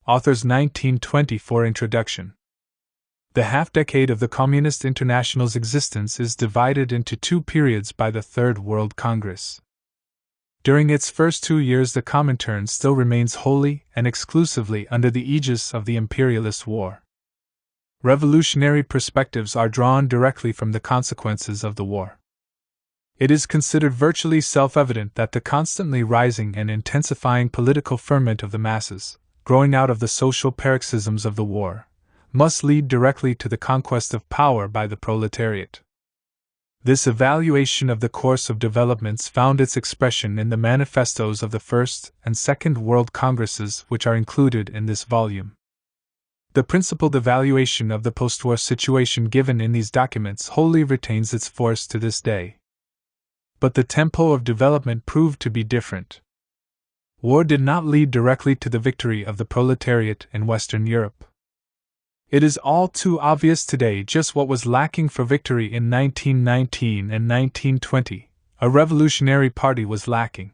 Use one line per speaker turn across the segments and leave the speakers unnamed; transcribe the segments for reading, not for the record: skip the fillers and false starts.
Author's 1924 Introduction. The half-decade of the Communist International's existence is divided into two periods by the Third World Congress. During its first 2 years, the Comintern still remains wholly and exclusively under the aegis of the imperialist war. Revolutionary perspectives are drawn directly from the consequences of the war. It is considered virtually self-evident that the constantly rising and intensifying political ferment of the masses, growing out of the social paroxysms of the war, must lead directly to the conquest of power by the proletariat. This evaluation of the course of developments found its expression in the manifestos of the First and Second World Congresses, which are included in this volume. The principled evaluation of the post-war situation given in these documents wholly retains its force to this day. But the tempo of development proved to be different. War did not lead directly to the victory of the proletariat in Western Europe. It is all too obvious today just what was lacking for victory in 1919 and 1920. A revolutionary party was lacking.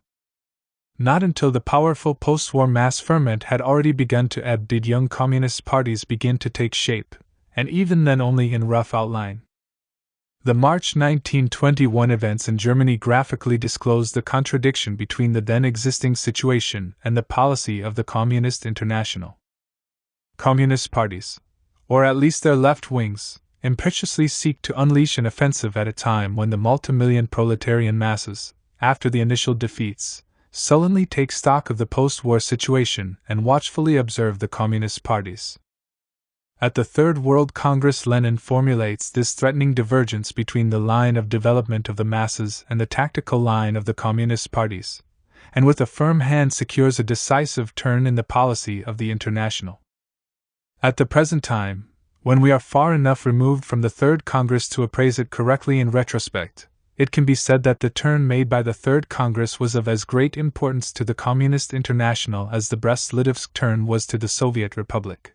Not until the powerful post-war mass ferment had already begun to ebb did young communist parties begin to take shape, and even then only in rough outline. The March 1921 events in Germany graphically disclosed the contradiction between the then existing situation and the policy of the Communist International. Communist parties, or at least their left wings, impetuously seek to unleash an offensive at a time when the multimillion proletarian masses, after the initial defeats, sullenly take stock of the post-war situation and watchfully observe the communist parties. At the Third World Congress, Lenin formulates this threatening divergence between the line of development of the masses and the tactical line of the communist parties, and with a firm hand secures a decisive turn in the policy of the International. At the present time, when we are far enough removed from the Third Congress to appraise it correctly in retrospect, it can be said that the turn made by the Third Congress was of as great importance to the Communist International as the Brest-Litovsk turn was to the Soviet Republic.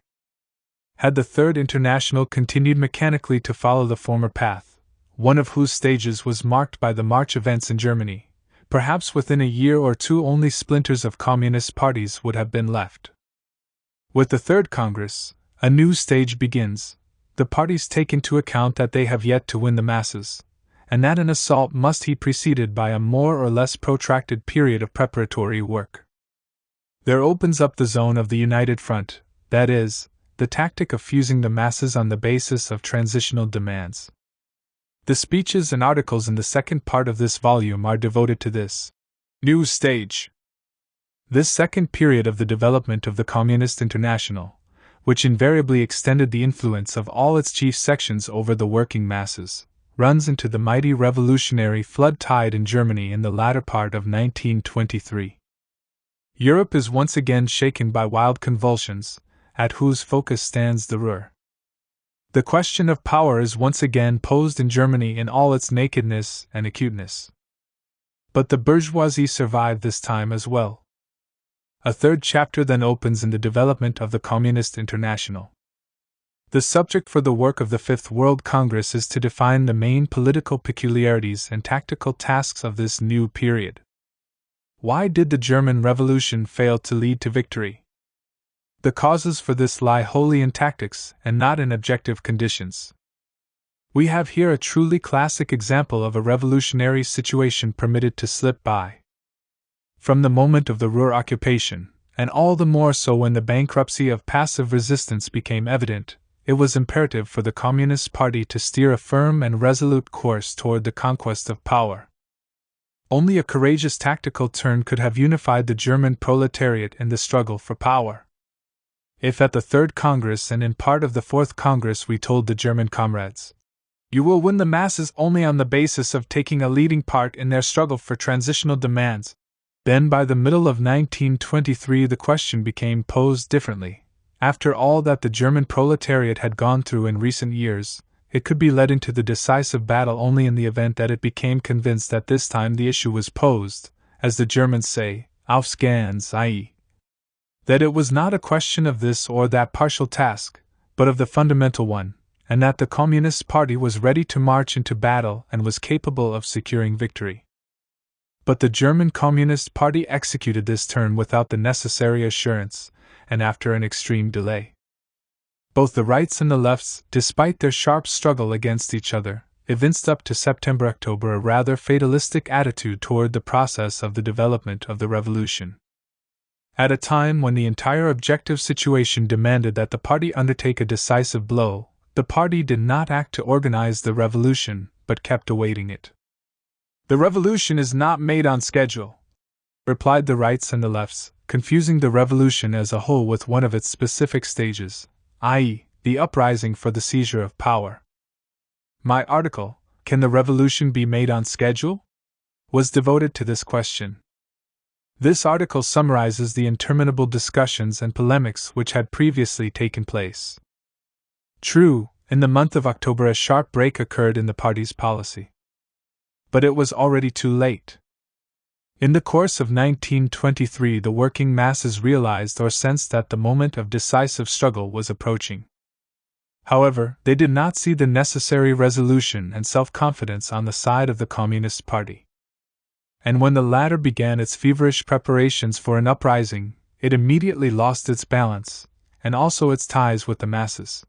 Had the Third International continued mechanically to follow the former path, one of whose stages was marked by the March events in Germany, perhaps within a year or two only splinters of communist parties would have been left. With the Third Congress, a new stage begins. The parties take into account that they have yet to win the masses, and that an assault must be preceded by a more or less protracted period of preparatory work. There opens up the zone of the United Front, that is, the tactic of fusing the masses on the basis of transitional demands. The speeches and articles in the second part of this volume are devoted to this new stage. This second period of the development of the Communist International, which invariably extended the influence of all its chief sections over the working masses, runs into the mighty revolutionary flood tide in Germany in the latter part of 1923. Europe is once again shaken by wild convulsions, at whose focus stands the Ruhr. The question of power is once again posed in Germany in all its nakedness and acuteness. But the bourgeoisie survived this time as well. A third chapter then opens in the development of the Communist International. The subject for the work of the Fifth World Congress is to define the main political peculiarities and tactical tasks of this new period. Why did the German Revolution fail to lead to victory? The causes for this lie wholly in tactics and not in objective conditions. We have here a truly classic example of a revolutionary situation permitted to slip by. From the moment of the Ruhr occupation, and all the more so when the bankruptcy of passive resistance became evident, it was imperative for the Communist Party to steer a firm and resolute course toward the conquest of power. Only a courageous tactical turn could have unified the German proletariat in the struggle for power. If at the Third Congress and in part of the Fourth Congress we told the German comrades, "You will win the masses only on the basis of taking a leading part in their struggle for transitional demands," then by the middle of 1923 the question became posed differently. After all that the German proletariat had gone through in recent years, it could be led into the decisive battle only in the event that it became convinced that this time the issue was posed, as the Germans say, aufs Ganz, i.e., that it was not a question of this or that partial task, but of the fundamental one, and that the Communist Party was ready to march into battle and was capable of securing victory. But the German Communist Party executed this turn without the necessary assurance, and after an extreme delay. Both the rights and the lefts, despite their sharp struggle against each other, evinced up to September-October a rather fatalistic attitude toward the process of the development of the revolution. At a time when the entire objective situation demanded that the party undertake a decisive blow, the party did not act to organize the revolution, but kept awaiting it. "The revolution is not made on schedule," replied the rights and the lefts, confusing the revolution as a whole with one of its specific stages, i.e., the uprising for the seizure of power. My article, "Can the Revolution be Made on Schedule?" was devoted to this question. This article summarizes the interminable discussions and polemics which had previously taken place. True, in the month of October a sharp break occurred in the party's policy. But it was already too late. In the course of 1923 the working masses realized or sensed that the moment of decisive struggle was approaching. However, they did not see the necessary resolution and self-confidence on the side of the Communist Party. And when the latter began its feverish preparations for an uprising, it immediately lost its balance, and also its ties with the masses.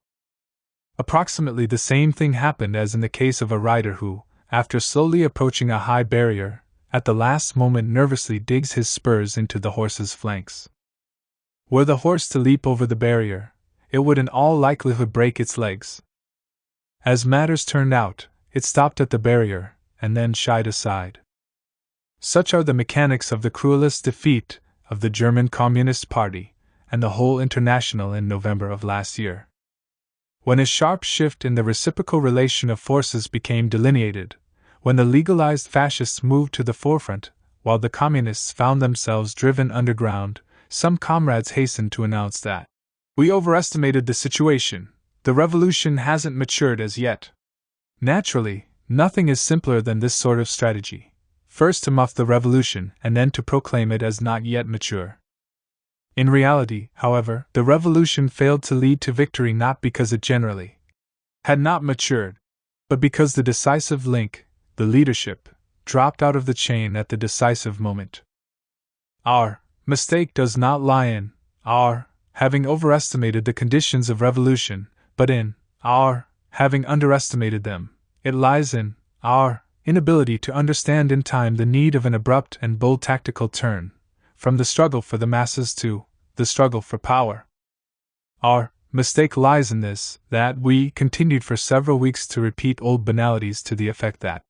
Approximately the same thing happened as in the case of a rider who, after slowly approaching a high barrier, at the last moment nervously digs his spurs into the horse's flanks. Were the horse to leap over the barrier, it would in all likelihood break its legs. As matters turned out, it stopped at the barrier, and then shied aside. Such are the mechanics of the cruelest defeat of the German Communist Party and the whole International in November of last year. When a sharp shift in the reciprocal relation of forces became delineated, when the legalized fascists moved to the forefront, while the communists found themselves driven underground, some comrades hastened to announce that, "We overestimated the situation, the revolution hasn't matured as yet." Naturally, nothing is simpler than this sort of strategy. First to muff the revolution and then to proclaim it as not yet mature. In reality, however, the revolution failed to lead to victory not because it generally had not matured, but because the decisive link, the leadership, dropped out of the chain at the decisive moment. Our mistake does not lie in our having overestimated the conditions of revolution, but in our having underestimated them. It lies in our inability to understand in time the need of an abrupt and bold tactical turn, from the struggle for the masses to the struggle for power. Our mistake lies in this, that we continued for several weeks to repeat old banalities to the effect that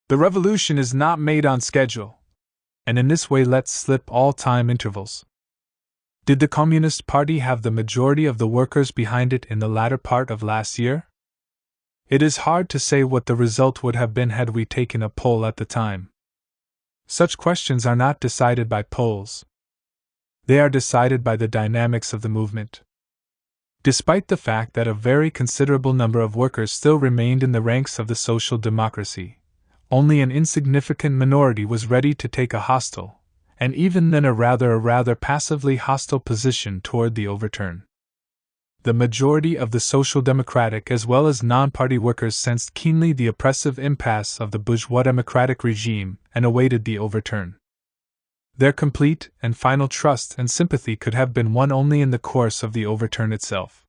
the revolution is not made on schedule, and in this way let slip all time intervals. Did the Communist Party have the majority of the workers behind it in the latter part of last year? It is hard to say what the result would have been had we taken a poll at the time. Such questions are not decided by polls. They are decided by the dynamics of the movement. Despite the fact that a very considerable number of workers still remained in the ranks of the social democracy, only an insignificant minority was ready to take a hostile, and even then a rather passively hostile position toward the overturn. The majority of the social democratic as well as non-party workers sensed keenly the oppressive impasse of the bourgeois democratic regime and awaited the overturn. Their complete and final trust and sympathy could have been won only in the course of the overturn itself.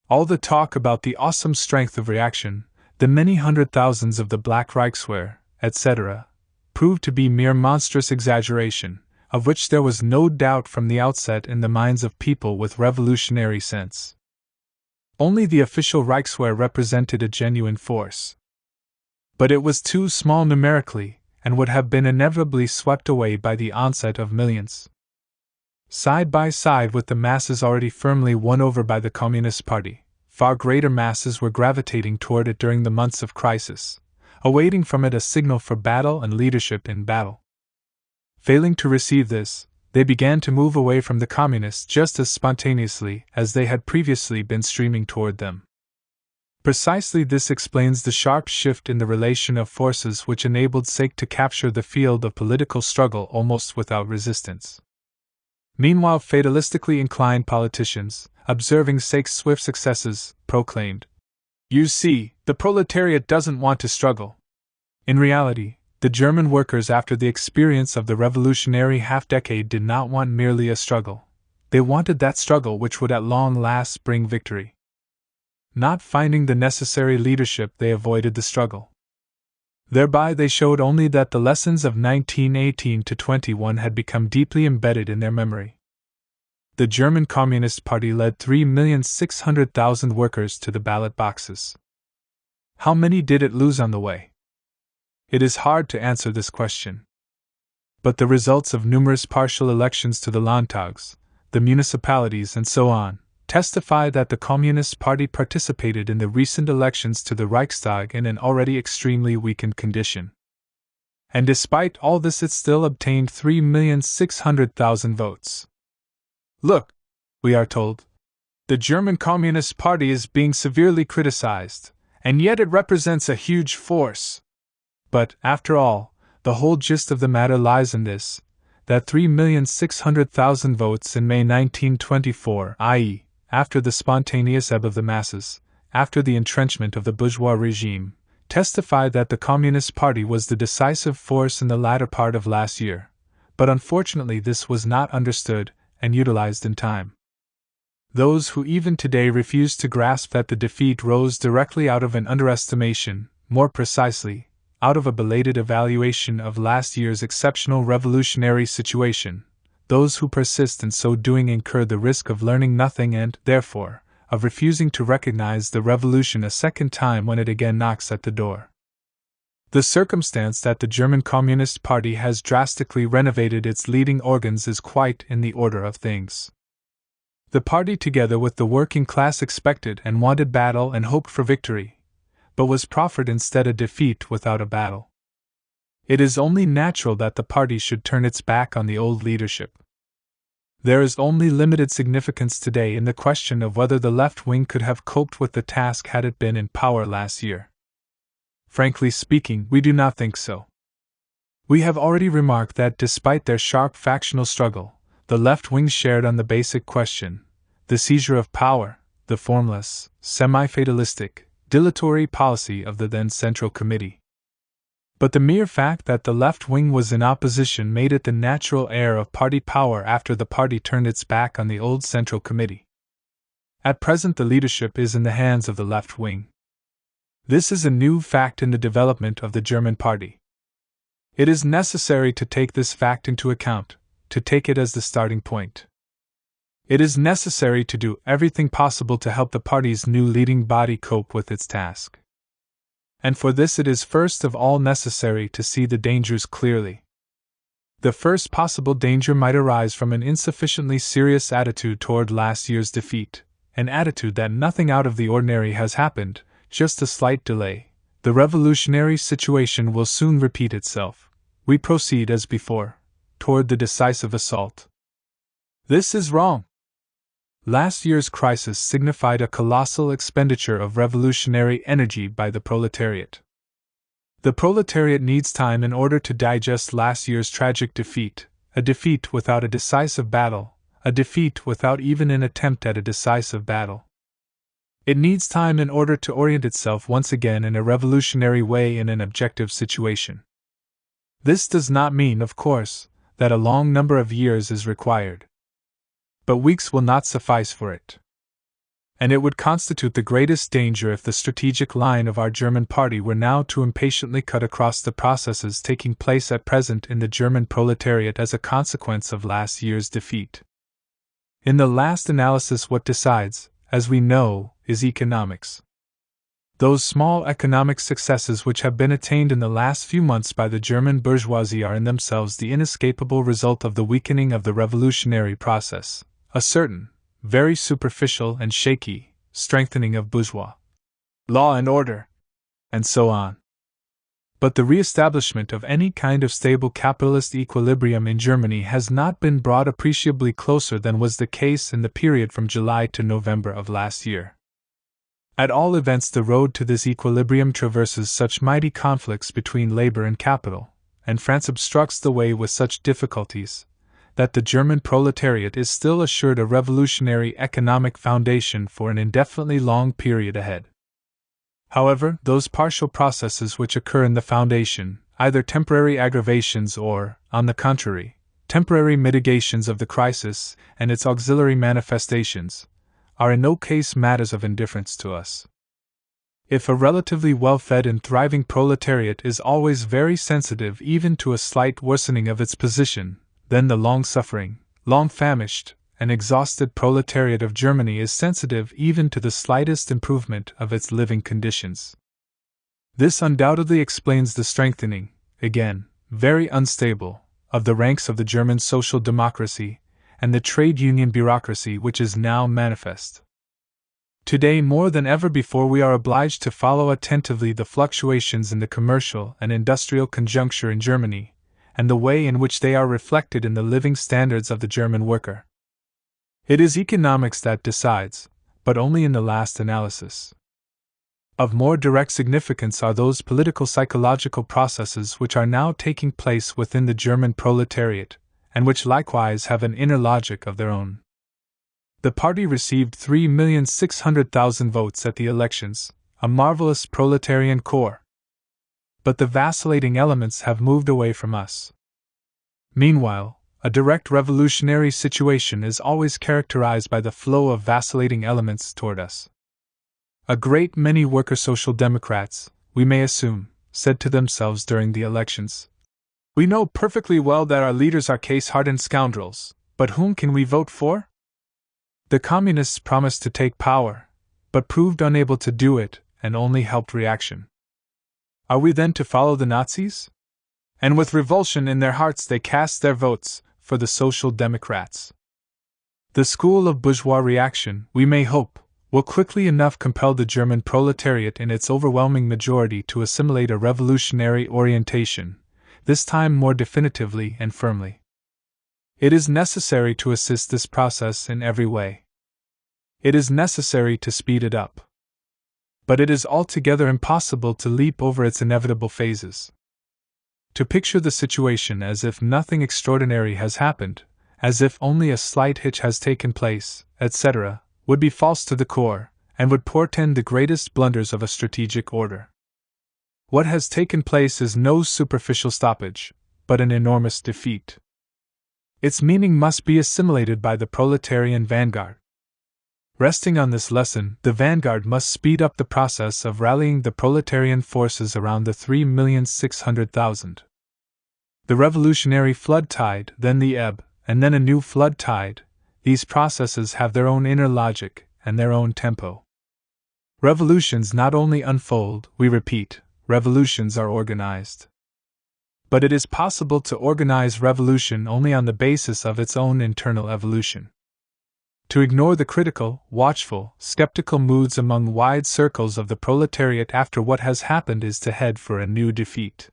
All the talk about the awesome strength of reaction, the many hundred thousands of the Black Reichswehr, etc., proved to be mere monstrous exaggeration, of which there was no doubt from the outset in the minds of people with revolutionary sense. Only the official Reichswehr represented a genuine force. But it was too small numerically, and would have been inevitably swept away by the onset of millions. Side by side with the masses already firmly won over by the Communist Party, far greater masses were gravitating toward it during the months of crisis, awaiting from it a signal for battle and leadership in battle. Failing to receive this, they began to move away from the Communists just as spontaneously as they had previously been streaming toward them. Precisely this explains the sharp shift in the relation of forces which enabled SEK to capture the field of political struggle almost without resistance. Meanwhile, fatalistically inclined politicians, observing SEK's swift successes, proclaimed, "You see, the proletariat doesn't want to struggle." In reality, the German workers after the experience of the revolutionary half-decade did not want merely a struggle. They wanted that struggle which would at long last bring victory. Not finding the necessary leadership, they avoided the struggle. Thereby they showed only that the lessons of 1918 to 21 had become deeply embedded in their memory. The German Communist Party led 3,600,000 workers to the ballot boxes. How many did it lose on the way? It is hard to answer this question. But the results of numerous partial elections to the Landtags, the municipalities, and so on, testify that the Communist Party participated in the recent elections to the Reichstag in an already extremely weakened condition. And despite all this, it still obtained 3,600,000 votes. Look, we are told, the German Communist Party is being severely criticized, and yet it represents a huge force. But, after all, the whole gist of the matter lies in this, that 3,600,000 votes in May 1924, i.e., after the spontaneous ebb of the masses, after the entrenchment of the bourgeois regime, testify that the Communist Party was the decisive force in the latter part of last year, but unfortunately this was not understood and utilized in time. Those who even today refuse to grasp that the defeat rose directly out of an underestimation, more precisely, out of a belated evaluation of last year's exceptional revolutionary situation, those who persist in so doing incur the risk of learning nothing and, therefore, of refusing to recognize the revolution a second time when it again knocks at the door. The circumstance that the German Communist Party has drastically renovated its leading organs is quite in the order of things. The party, together with the working class, expected and wanted battle and hoped for victory, but was proffered instead a defeat without a battle. It is only natural that the party should turn its back on the old leadership. There is only limited significance today in the question of whether the left wing could have coped with the task had it been in power last year. Frankly speaking, we do not think so. We have already remarked that despite their sharp factional struggle, the left wing shared on the basic question, the seizure of power, the formless, semi-fatalistic, dilatory policy of the then Central Committee. But the mere fact that the left wing was in opposition made it the natural heir of party power after the party turned its back on the old Central Committee. At present the leadership is in the hands of the left wing. This is a new fact in the development of the German party. It is necessary to take this fact into account, to take it as the starting point. It is necessary to do everything possible to help the party's new leading body cope with its task. And for this it is first of all necessary to see the dangers clearly. The first possible danger might arise from an insufficiently serious attitude toward last year's defeat, an attitude that nothing out of the ordinary has happened, just a slight delay. The revolutionary situation will soon repeat itself. We proceed as before, toward the decisive assault. This is wrong. Last year's crisis signified a colossal expenditure of revolutionary energy by the proletariat. The proletariat needs time in order to digest last year's tragic defeat, a defeat without a decisive battle, a defeat without even an attempt at a decisive battle. It needs time in order to orient itself once again in a revolutionary way in an objective situation. This does not mean, of course, that a long number of years is required. But weeks will not suffice for it. And it would constitute the greatest danger if the strategic line of our German party were now to impatiently cut across the processes taking place at present in the German proletariat as a consequence of last year's defeat. In the last analysis, what decides, as we know, is economics. Those small economic successes which have been attained in the last few months by the German bourgeoisie are in themselves the inescapable result of the weakening of the revolutionary process, a certain, very superficial and shaky, strengthening of bourgeois law and order, and so on. But the re-establishment of any kind of stable capitalist equilibrium in Germany has not been brought appreciably closer than was the case in the period from July to November of last year. At all events, the road to this equilibrium traverses such mighty conflicts between labor and capital, and France obstructs the way with such difficulties, that the German proletariat is still assured a revolutionary economic foundation for an indefinitely long period ahead. However, those partial processes which occur in the foundation, either temporary aggravations or, on the contrary, temporary mitigations of the crisis and its auxiliary manifestations, are in no case matters of indifference to us. If a relatively well-fed and thriving proletariat is always very sensitive even to a slight worsening of its position, then the long-suffering, long-famished, and exhausted proletariat of Germany is sensitive even to the slightest improvement of its living conditions. This undoubtedly explains the strengthening, again, very unstable, of the ranks of the German social democracy and the trade union bureaucracy which is now manifest. Today more than ever before we are obliged to follow attentively the fluctuations in the commercial and industrial conjuncture in Germany, and the way in which they are reflected in the living standards of the German worker. It is economics that decides, but only in the last analysis. Of more direct significance are those political-psychological processes which are now taking place within the German proletariat, and which likewise have an inner logic of their own. The party received 3,600,000 votes at the elections, a marvelous proletarian corps. But the vacillating elements have moved away from us. Meanwhile, a direct revolutionary situation is always characterized by the flow of vacillating elements toward us. A great many worker social democrats, we may assume, said to themselves during the elections, "We know perfectly well that our leaders are case-hardened scoundrels, but whom can we vote for?" The communists promised to take power, but proved unable to do it and only helped reaction. Are we then to follow the Nazis? And with revulsion in their hearts they cast their votes for the Social Democrats. The school of bourgeois reaction, we may hope, will quickly enough compel the German proletariat in its overwhelming majority to assimilate a revolutionary orientation, this time more definitively and firmly. It is necessary to assist this process in every way. It is necessary to speed it up. But it is altogether impossible to leap over its inevitable phases. To picture the situation as if nothing extraordinary has happened, as if only a slight hitch has taken place, etc., would be false to the core, and would portend the greatest blunders of a strategic order. What has taken place is no superficial stoppage, but an enormous defeat. Its meaning must be assimilated by the proletarian vanguard. Resting on this lesson, the vanguard must speed up the process of rallying the proletarian forces around the 3,600,000. The revolutionary flood tide, then the ebb, and then a new flood tide. These processes have their own inner logic and their own tempo. Revolutions not only unfold, we repeat, revolutions are organized. But it is possible to organize revolution only on the basis of its own internal evolution. To ignore the critical, watchful, skeptical moods among wide circles of the proletariat after what has happened is to head for a new defeat.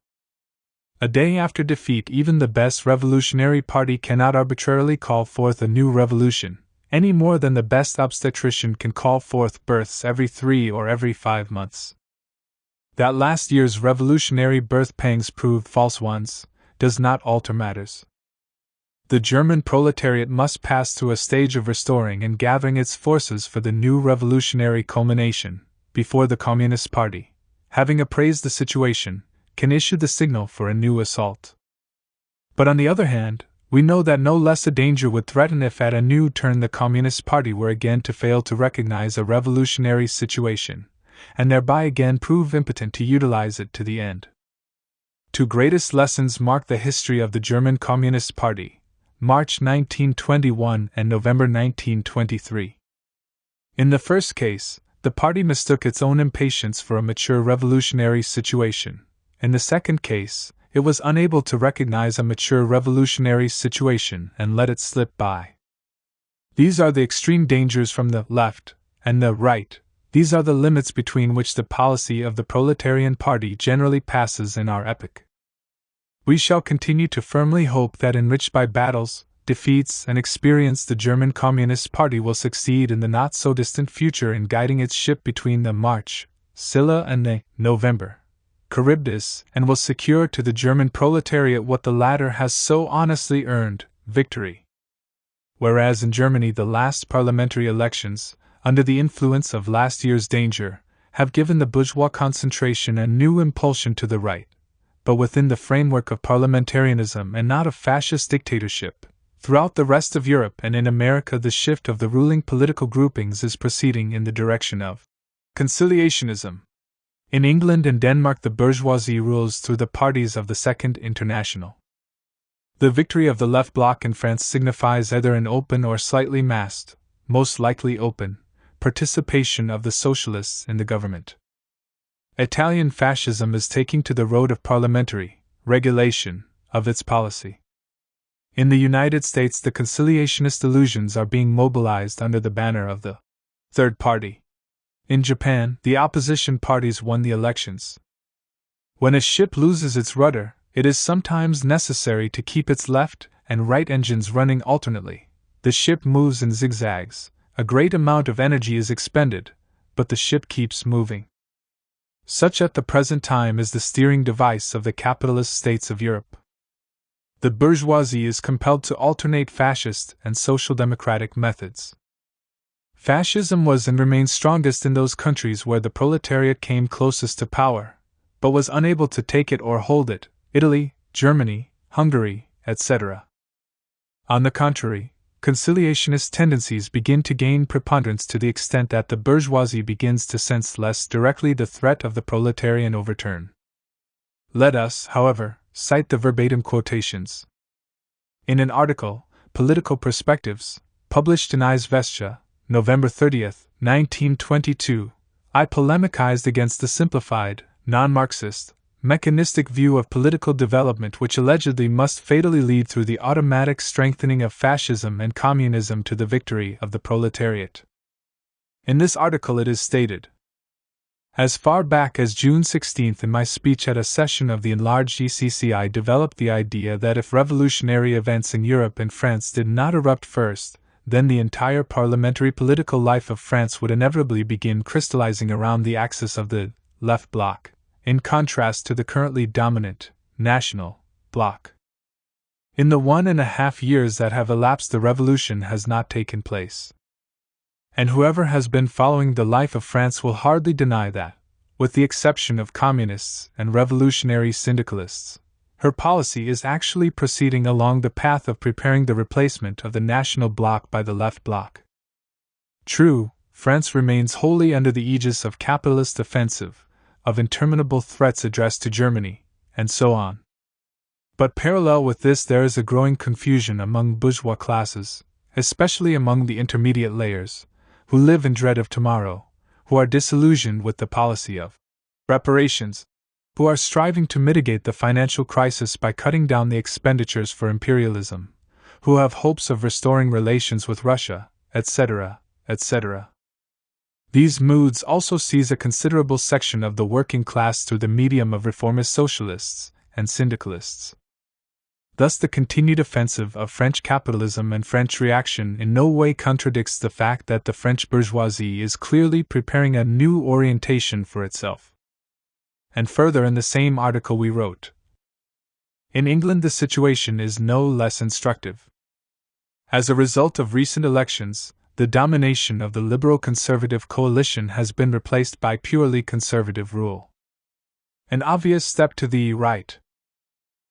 A day after defeat, even the best revolutionary party cannot arbitrarily call forth a new revolution, any more than the best obstetrician can call forth births every 3 or every 5 months. That last year's revolutionary birth pangs proved false ones does not alter matters. The German proletariat must pass through a stage of restoring and gathering its forces for the new revolutionary culmination, before the Communist Party, having appraised the situation, can issue the signal for a new assault. But on the other hand, we know that no less a danger would threaten if at a new turn the Communist Party were again to fail to recognize a revolutionary situation, and thereby again prove impotent to utilize it to the end. Two greatest lessons mark the history of the German Communist Party, March 1921 and November 1923. In the first case, the party mistook its own impatience for a mature revolutionary situation. In the second case, it was unable to recognize a mature revolutionary situation and let it slip by. These are the extreme dangers from the left and the right. These are the limits between which the policy of the proletarian party generally passes in our epoch. We shall continue to firmly hope that, enriched by battles, defeats, and experience, the German Communist Party will succeed in the not-so-distant future in guiding its ship between the March, Scylla, and the November, Charybdis, and will secure to the German proletariat what the latter has so honestly earned, victory. Whereas in Germany the last parliamentary elections, under the influence of last year's danger, have given the bourgeois concentration a new impulsion to the right, but within the framework of parliamentarism and not of fascist dictatorship. Throughout the rest of Europe and in America, the shift of the ruling political groupings is proceeding in the direction of conciliationism. In England and Denmark, the bourgeoisie rules through the parties of the Second International. The victory of the left bloc in France signifies either an open or slightly masked, most likely open, participation of the socialists in the government. Italian fascism is taking to the road of parliamentary regulation of its policy. In the United States, the conciliationist illusions are being mobilized under the banner of the Third Party. In Japan, the opposition parties won the elections. When a ship loses its rudder, it is sometimes necessary to keep its left and right engines running alternately. The ship moves in zigzags, a great amount of energy is expended, but the ship keeps moving. Such at the present time is the steering device of the capitalist states of Europe. The bourgeoisie is compelled to alternate fascist and social democratic methods. Fascism was and remains strongest in those countries where the proletariat came closest to power, but was unable to take it or hold it, Italy, Germany, Hungary, etc. On the contrary, conciliationist tendencies begin to gain preponderance to the extent that the bourgeoisie begins to sense less directly the threat of the proletarian overturn. Let us, however, cite the verbatim quotations. In an article, Political Perspectives, published in Izvestia, November 30, 1922, I polemicized against the simplified, non-Marxist, mechanistic view of political development which allegedly must fatally lead through the automatic strengthening of fascism and communism to the victory of the proletariat. In this article it is stated, as far back as June 16 in my speech at a session of the enlarged ECC, I developed the idea that if revolutionary events in Europe and France did not erupt first, then the entire parliamentary political life of France would inevitably begin crystallizing around the axis of the left bloc, in contrast to the currently dominant national bloc. In the 1.5 years that have elapsed, the revolution has not taken place. And whoever has been following the life of France will hardly deny that, with the exception of communists and revolutionary syndicalists, her policy is actually proceeding along the path of preparing the replacement of the national bloc by the left bloc. True, France remains wholly under the aegis of capitalist offensive, of interminable threats addressed to Germany, and so on. But parallel with this, there is a growing confusion among bourgeois classes, especially among the intermediate layers, who live in dread of tomorrow, who are disillusioned with the policy of reparations, who are striving to mitigate the financial crisis by cutting down the expenditures for imperialism, who have hopes of restoring relations with Russia, etc., etc. These moods also seize a considerable section of the working class through the medium of reformist socialists and syndicalists. Thus, the continued offensive of French capitalism and French reaction in no way contradicts the fact that the French bourgeoisie is clearly preparing a new orientation for itself. And further, in the same article we wrote, in England the situation is no less instructive. As a result of recent elections, the domination of the liberal-conservative coalition has been replaced by purely conservative rule. An obvious step to the right.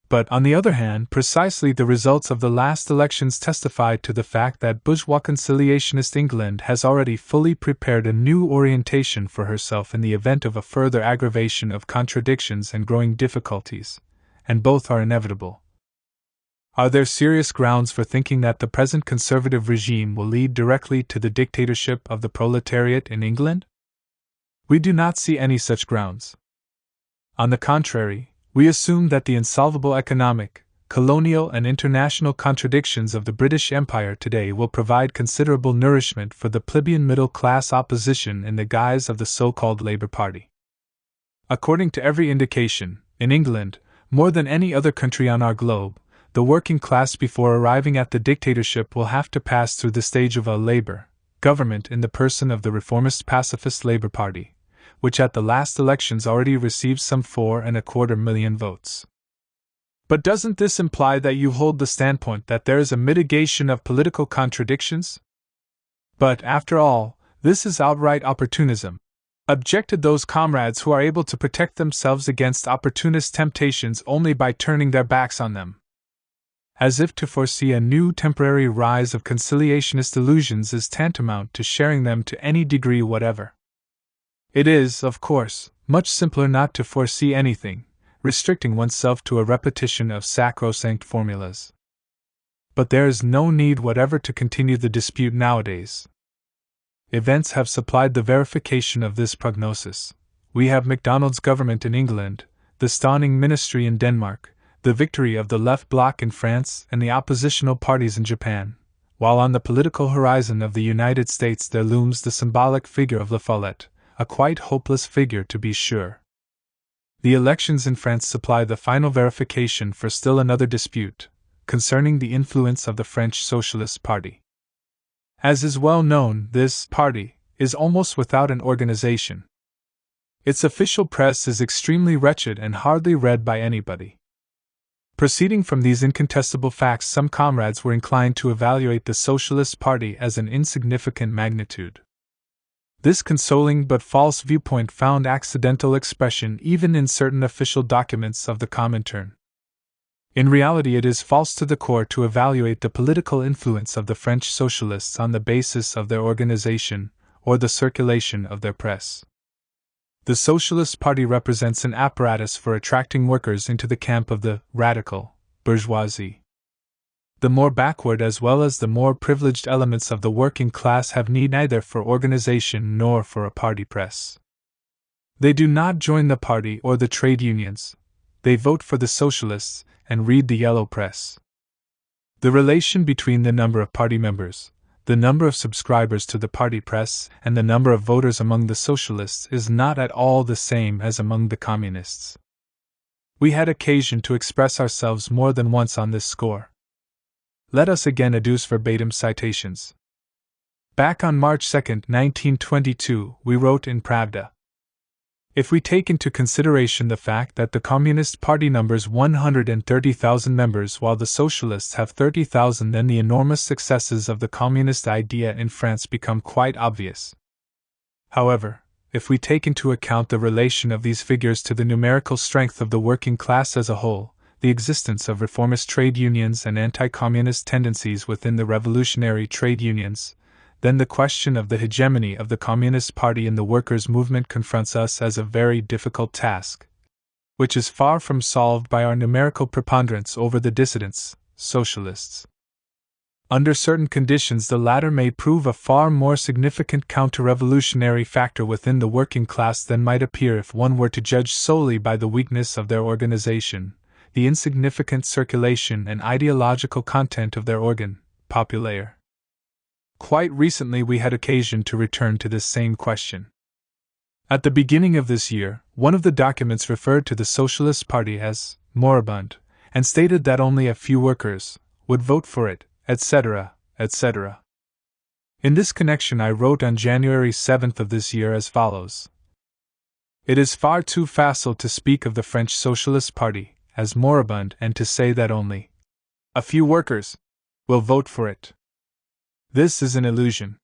But, on the other hand, precisely the results of the last elections testify to the fact that bourgeois conciliationist England has already fully prepared a new orientation for herself in the event of a further aggravation of contradictions and growing difficulties, and both are inevitable. Are there serious grounds for thinking that the present conservative regime will lead directly to the dictatorship of the proletariat in England? We do not see any such grounds. On the contrary, we assume that the insolvable economic, colonial, and international contradictions of the British Empire today will provide considerable nourishment for the plebeian middle-class opposition in the guise of the so-called Labour Party. According to every indication, in England, more than any other country on our globe, the working class before arriving at the dictatorship will have to pass through the stage of a Labour government in the person of the reformist pacifist Labour Party, which at the last elections already received some 4.25 million votes. But doesn't this imply that you hold the standpoint that there is a mitigation of political contradictions? But, after all, this is outright opportunism. objected those comrades who are able to protect themselves against opportunist temptations only by turning their backs on them. As if to foresee a new temporary rise of conciliationist illusions is tantamount to sharing them to any degree whatever. It is, of course, much simpler not to foresee anything, restricting oneself to a repetition of sacrosanct formulas. But there is no need whatever to continue the dispute nowadays. Events have supplied the verification of this prognosis. We have MacDonald's government in England, the Stauning ministry in Denmark, the victory of the left bloc in France and the oppositional parties in Japan, while on the political horizon of the United States there looms the symbolic figure of La Follette, a quite hopeless figure to be sure. The elections in France supply the final verification for still another dispute, concerning the influence of the French Socialist Party. As is well known, this party is almost without an organization. Its official press is extremely wretched and hardly read by anybody. Proceeding from these incontestable facts, some comrades were inclined to evaluate the Socialist Party as an insignificant magnitude. This consoling but false viewpoint found accidental expression even in certain official documents of the Comintern. In reality, it is false to the core to evaluate the political influence of the French Socialists on the basis of their organization or the circulation of their press. The Socialist Party represents an apparatus for attracting workers into the camp of the radical bourgeoisie. The more backward as well as the more privileged elements of the working class have need neither for organization nor for a party press. They do not join the party or the trade unions. They vote for the socialists and read the yellow press. The relation between the number of party members, the number of subscribers to the party press, and the number of voters among the socialists is not at all the same as among the communists. We had occasion to express ourselves more than once on this score. Let us again adduce verbatim citations. Back on March 2, 1922, we wrote in Pravda: if we take into consideration the fact that the Communist Party numbers 130,000 members while the Socialists have 30,000, then the enormous successes of the communist idea in France become quite obvious. However, if we take into account the relation of these figures to the numerical strength of the working class as a whole, the existence of reformist trade unions and anti-communist tendencies within the revolutionary trade unions, then the question of the hegemony of the Communist Party in the workers' movement confronts us as a very difficult task, which is far from solved by our numerical preponderance over the dissidents, socialists. Under certain conditions, the latter may prove a far more significant counter-revolutionary factor within the working class than might appear if one were to judge solely by the weakness of their organization, the insignificant circulation and ideological content of their organ, populaire. Quite recently we had occasion to return to this same question. At the beginning of this year, one of the documents referred to the Socialist Party as moribund, and stated that only a few workers would vote for it, etc., etc. In this connection I wrote on January 7th of this year as follows: it is far too facile to speak of the French Socialist Party as moribund and to say that only a few workers will vote for it. This is an illusion.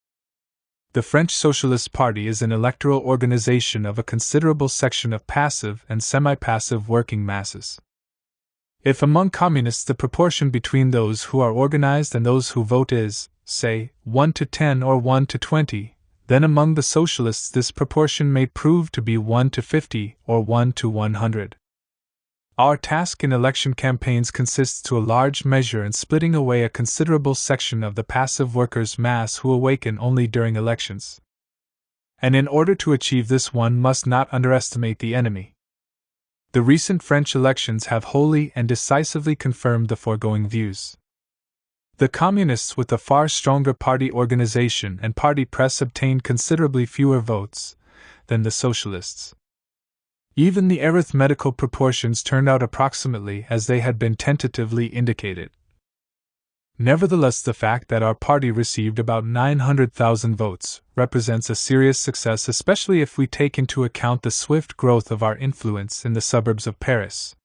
The French Socialist Party is an electoral organization of a considerable section of passive and semi-passive working masses. If among communists the proportion between those who are organized and those who vote is, say, 1 to 10 or 1 to 20, then among the socialists this proportion may prove to be 1 to 50 or 1 to 100. Our task in election campaigns consists to a large measure in splitting away a considerable section of the passive workers' mass who awaken only during elections. And in order to achieve this one must not underestimate the enemy. The recent French elections have wholly and decisively confirmed the foregoing views. The Communists with a far stronger party organization and party press obtained considerably fewer votes than the Socialists. Even the arithmetical proportions turned out approximately as they had been tentatively indicated. Nevertheless, the fact that our party received about 900,000 votes represents a serious success, especially if we take into account the swift growth of our influence in the suburbs of Paris.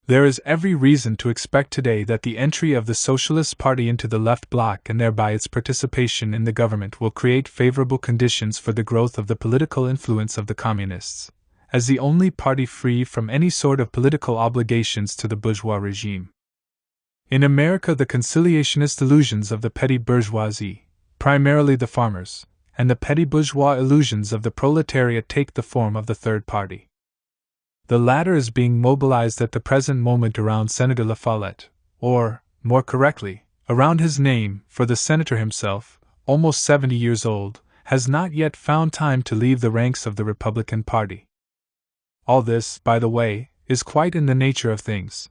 There is every reason to expect today that the entry of the Socialist Party into the left bloc and thereby its participation in the government will create favorable conditions for the growth of the political influence of the Communists, as the only party free from any sort of political obligations to the bourgeois regime. In America, the conciliationist illusions of the petty bourgeoisie, primarily the farmers, and the petty bourgeois illusions of the proletariat take the form of the third party. The latter is being mobilized at the present moment around Senator La Follette, or, more correctly, around his name, for the senator himself, almost 70 years old, has not yet found time to leave the ranks of the Republican Party. All this, by the way, is quite in the nature of things.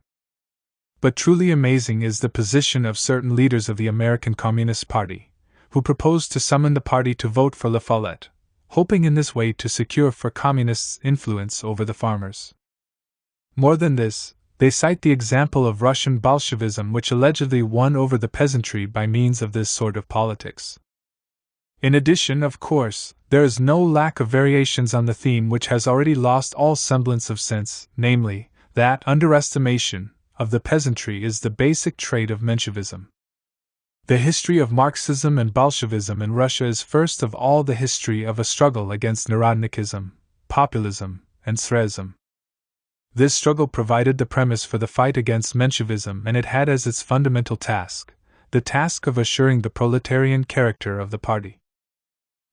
But truly amazing is the position of certain leaders of the American Communist Party, who propose to summon the party to vote for La Follette, hoping in this way to secure for communists influence over the farmers. More than this, they cite the example of Russian Bolshevism, which allegedly won over the peasantry by means of this sort of politics. In addition, of course, there is no lack of variations on the theme which has already lost all semblance of sense, namely, that underestimation of the peasantry is the basic trait of Menshevism. The history of Marxism and Bolshevism in Russia is first of all the history of a struggle against Narodnikism, populism, and Tsarism. This struggle provided the premise for the fight against Menshevism, and it had as its fundamental task the task of assuring the proletarian character of the party.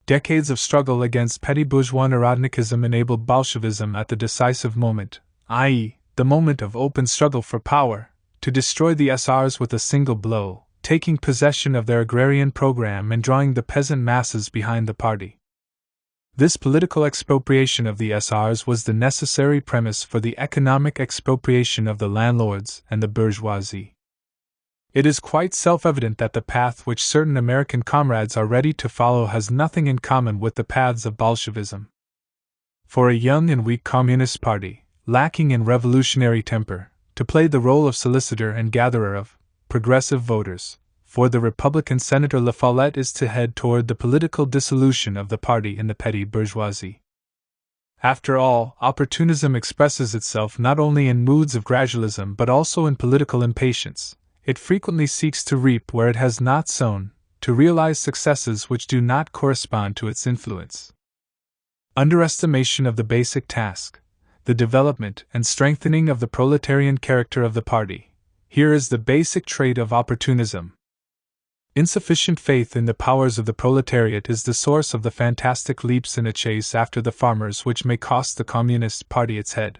Decades of struggle against petty bourgeois Narodnikism enabled Bolshevism at the decisive moment, i.e., the moment of open struggle for power, to destroy the SRs with a single blow, taking possession of their agrarian program and drawing the peasant masses behind the party. This political expropriation of the SRs was the necessary premise for the economic expropriation of the landlords and the bourgeoisie. It is quite self-evident that the path which certain American comrades are ready to follow has nothing in common with the paths of Bolshevism. For a young and weak Communist Party, lacking in revolutionary temper, to play the role of solicitor and gatherer of progressive voters, for the Republican Senator La Follette is to head toward the political dissolution of the party in the petty bourgeoisie. After all, opportunism expresses itself not only in moods of gradualism but also in political impatience. It frequently seeks to reap where it has not sown, to realize successes which do not correspond to its influence. Underestimation of the basic task, the development and strengthening of the proletarian character of the party. Here is the basic trait of opportunism. Insufficient faith in the powers of the proletariat is the source of the fantastic leaps in a chase after the farmers which may cost the Communist Party its head.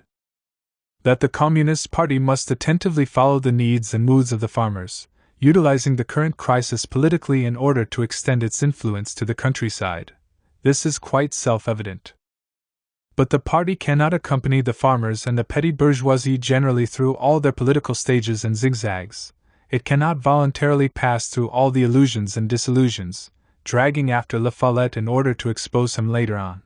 That the Communist Party must attentively follow the needs and moods of the farmers, utilizing the current crisis politically in order to extend its influence to the countryside, this is quite self-evident. But the party cannot accompany the farmers and the petty bourgeoisie generally through all their political stages and zigzags. It cannot voluntarily pass through all the illusions and disillusions, dragging after La Follette in order to expose him later on.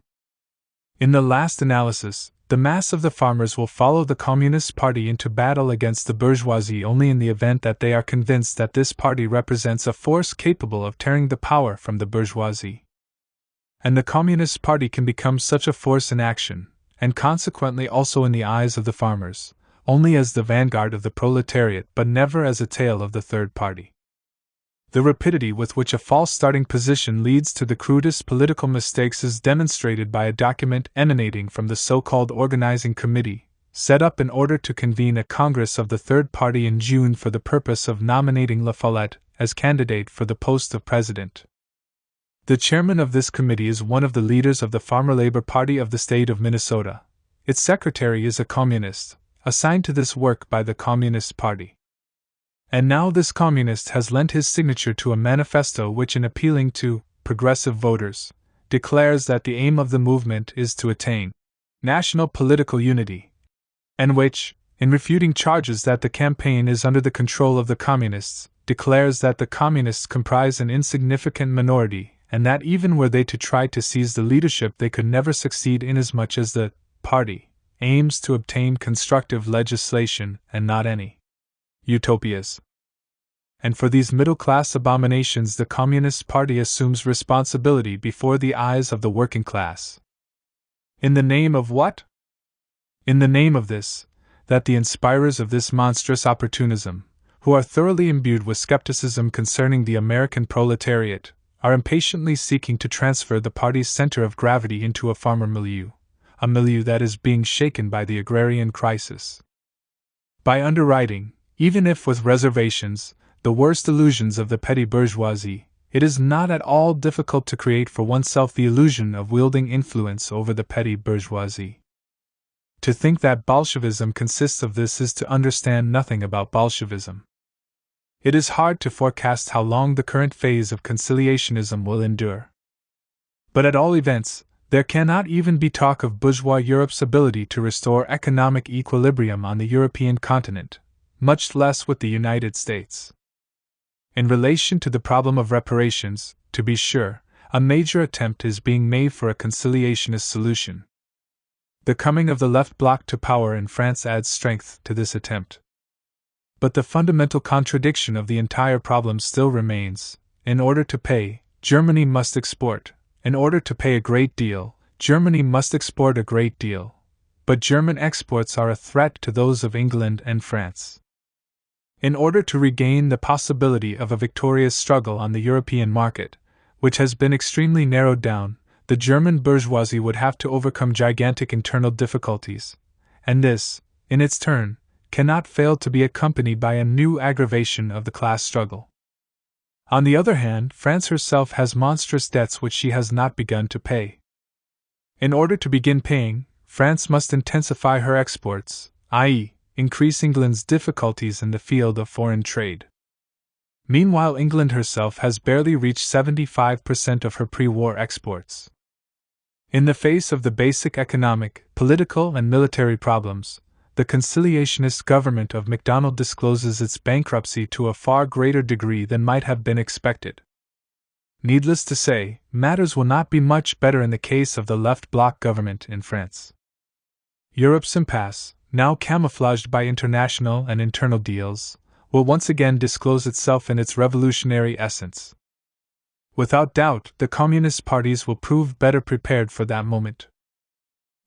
In the last analysis, the mass of the farmers will follow the Communist Party into battle against the bourgeoisie only in the event that they are convinced that this party represents a force capable of tearing the power from the bourgeoisie. And the Communist Party can become such a force in action, and consequently also in the eyes of the farmers, only as the vanguard of the proletariat but never as a tail of the third party. The rapidity with which a false starting position leads to the crudest political mistakes is demonstrated by a document emanating from the so-called Organizing Committee, set up in order to convene a Congress of the Third Party in June for the purpose of nominating La Follette as candidate for the post of president. The chairman of this committee is one of the leaders of the Farmer Labor Party of the state of Minnesota. Its secretary is a communist, assigned to this work by the Communist Party. And now this communist has lent his signature to a manifesto which, in appealing to progressive voters, declares that the aim of the movement is to attain national political unity, and which, in refuting charges that the campaign is under the control of the communists, declares that the communists comprise an insignificant minority, and that even were they to try to seize the leadership they could never succeed inasmuch as the party aims to obtain constructive legislation and not any utopias. And for these middle-class abominations the Communist Party assumes responsibility before the eyes of the working class. In the name of what? In the name of this, that the inspirers of this monstrous opportunism, who are thoroughly imbued with skepticism concerning the American proletariat, are impatiently seeking to transfer the party's center of gravity into a farmer milieu, a milieu that is being shaken by the agrarian crisis. By underwriting, even if with reservations, the worst illusions of the petty bourgeoisie, it is not at all difficult to create for oneself the illusion of wielding influence over the petty bourgeoisie. To think that Bolshevism consists of this is to understand nothing about Bolshevism. It is hard to forecast how long the current phase of conciliationism will endure. But at all events, there cannot even be talk of bourgeois Europe's ability to restore economic equilibrium on the European continent, much less with the United States. In relation to the problem of reparations, to be sure, a major attempt is being made for a conciliationist solution. The coming of the left bloc to power in France adds strength to this attempt. But the fundamental contradiction of the entire problem still remains. In order to pay, Germany must export. In order to pay a great deal, Germany must export a great deal. But German exports are a threat to those of England and France. In order to regain the possibility of a victorious struggle on the European market, which has been extremely narrowed down, the German bourgeoisie would have to overcome gigantic internal difficulties, and this, in its turn, cannot fail to be accompanied by a new aggravation of the class struggle. On the other hand, France herself has monstrous debts which she has not begun to pay. In order to begin paying, France must intensify her exports, i.e., increase England's difficulties in the field of foreign trade. Meanwhile, England herself has barely reached 75% of her pre-war exports. In the face of the basic economic, political, and military problems, the conciliationist government of MacDonald discloses its bankruptcy to a far greater degree than might have been expected. Needless to say, matters will not be much better in the case of the left bloc government in France. Europe's impasse, now camouflaged by international and internal deals, will once again disclose itself in its revolutionary essence. Without doubt, the communist parties will prove better prepared for that moment.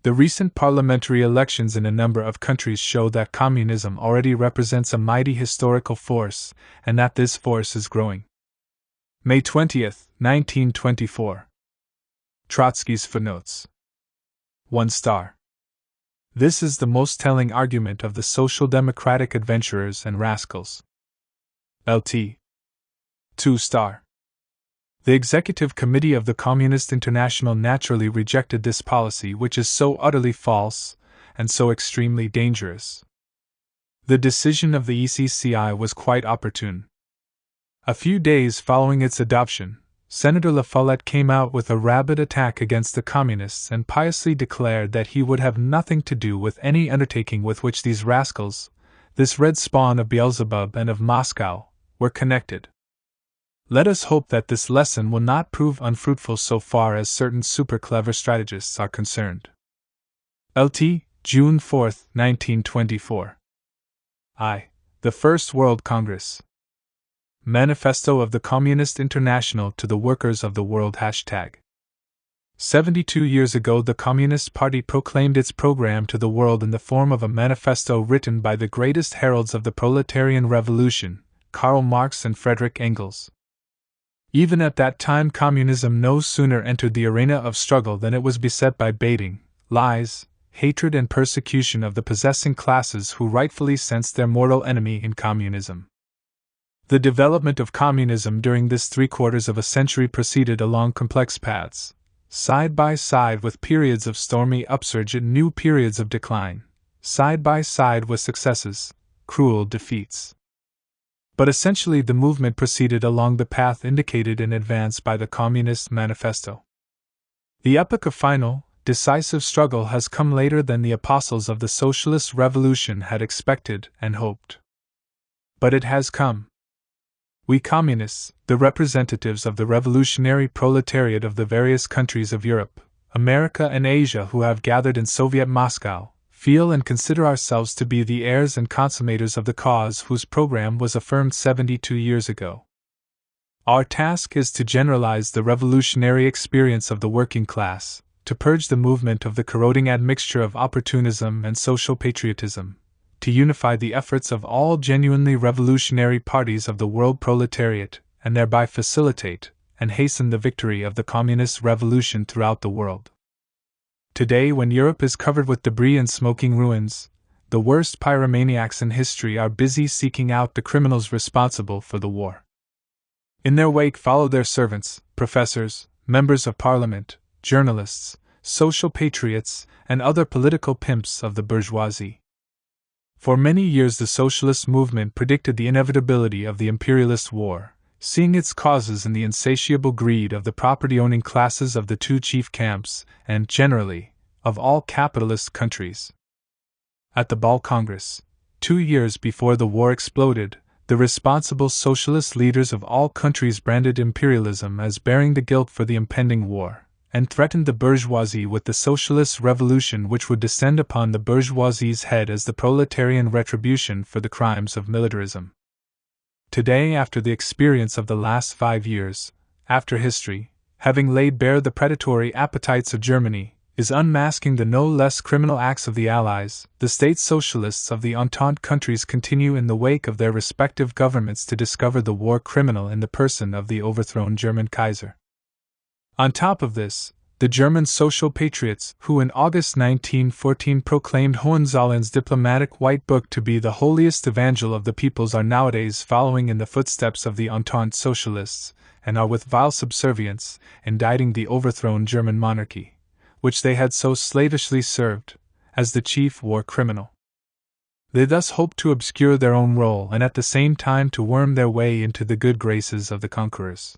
The recent parliamentary elections in a number of countries show that communism already represents a mighty historical force, and that this force is growing. May 20, 1924. Trotsky's footnotes. 1 star. This is the most telling argument of the social democratic adventurers and rascals. LT. 2 star. The Executive Committee of the Communist International naturally rejected this policy, which is so utterly false and so extremely dangerous. The decision of the ECCI was quite opportune. A few days following its adoption, Senator La Follette came out with a rabid attack against the Communists and piously declared that he would have nothing to do with any undertaking with which these rascals, this red spawn of Beelzebub and of Moscow, were connected. Let us hope that this lesson will not prove unfruitful so far as certain super-clever strategists are concerned. LT, June 4, 1924. The First World Congress. Manifesto of the Communist International to the Workers of the World. 72 years ago, the Communist Party proclaimed its program to the world in the form of a manifesto written by the greatest heralds of the proletarian revolution, Karl Marx and Friedrich Engels. Even at that time, communism no sooner entered the arena of struggle than it was beset by baiting, lies, hatred, and persecution of the possessing classes who rightfully sensed their mortal enemy in communism. The development of communism during this 3/4 of a century proceeded along complex paths, side by side with periods of stormy upsurge and new periods of decline, side by side with successes, cruel defeats. But essentially the movement proceeded along the path indicated in advance by the Communist Manifesto. The epoch of final, decisive struggle has come later than the apostles of the socialist revolution had expected and hoped. But it has come. We communists, the representatives of the revolutionary proletariat of the various countries of Europe, America, and Asia who have gathered in Soviet Moscow, feel and consider ourselves to be the heirs and consummators of the cause whose program was affirmed 72 years ago. Our task is to generalize the revolutionary experience of the working class, to purge the movement of the corroding admixture of opportunism and social patriotism, to unify the efforts of all genuinely revolutionary parties of the world proletariat, and thereby facilitate and hasten the victory of the communist revolution throughout the world. Today, when Europe is covered with debris and smoking ruins, the worst pyromaniacs in history are busy seeking out the criminals responsible for the war. In their wake follow their servants, professors, members of parliament, journalists, social patriots, and other political pimps of the bourgeoisie. For many years the socialist movement predicted the inevitability of the imperialist war, seeing its causes in the insatiable greed of the property-owning classes of the two chief camps, and, generally, of all capitalist countries. At the Ball Congress, 2 years before the war exploded, the responsible socialist leaders of all countries branded imperialism as bearing the guilt for the impending war, and threatened the bourgeoisie with the socialist revolution which would descend upon the bourgeoisie's head as the proletarian retribution for the crimes of militarism. Today, after the experience of the last 5 years, after history, having laid bare the predatory appetites of Germany, is unmasking the no less criminal acts of the Allies, the state socialists of the Entente countries continue in the wake of their respective governments to discover the war criminal in the person of the overthrown German Kaiser. On top of this, the German social patriots, who in August 1914 proclaimed Hohenzollerns diplomatic white book to be the holiest evangel of the peoples, are nowadays following in the footsteps of the Entente socialists, and are with vile subservience indicting the overthrown German monarchy, which they had so slavishly served, as the chief war criminal. They thus hope to obscure their own role and at the same time to worm their way into the good graces of the conquerors.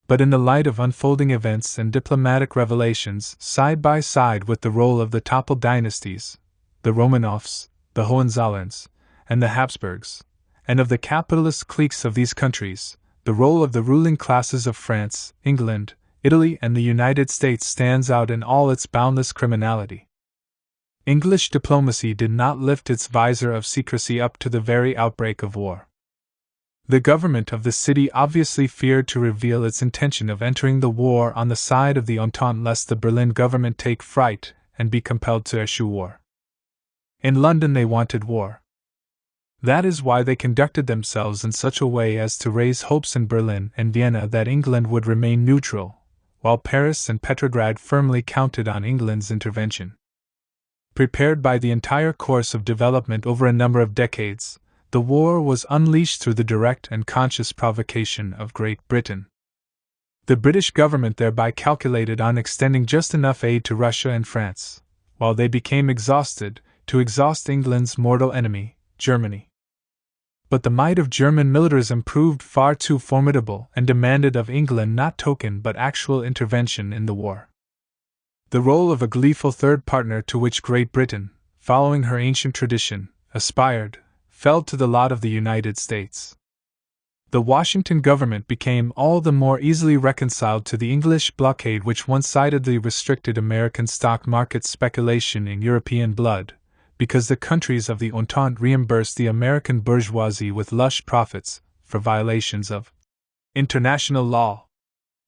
But in the light of unfolding events and diplomatic revelations, side by side with the role of the toppled dynasties, the Romanovs, the Hohenzollerns, and the Habsburgs, and of the capitalist cliques of these countries, the role of the ruling classes of France, England, Italy, and the United States stands out in all its boundless criminality. English diplomacy did not lift its visor of secrecy up to the very outbreak of war. The government of the city obviously feared to reveal its intention of entering the war on the side of the Entente lest the Berlin government take fright and be compelled to issue war. In London they wanted war. That is why they conducted themselves in such a way as to raise hopes in Berlin and Vienna that England would remain neutral, while Paris and Petrograd firmly counted on England's intervention. Prepared by the entire course of development over a number of decades, the war was unleashed through the direct and conscious provocation of Great Britain. The British government thereby calculated on extending just enough aid to Russia and France, while they became exhausted, to exhaust England's mortal enemy, Germany. But the might of German militarism proved far too formidable and demanded of England not token but actual intervention in the war. The role of a gleeful third partner to which Great Britain, following her ancient tradition, aspired, fell to the lot of the United States. The Washington government became all the more easily reconciled to the English blockade which one-sidedly restricted American stock market speculation in European blood, because the countries of the Entente reimbursed the American bourgeoisie with lush profits for violations of international law.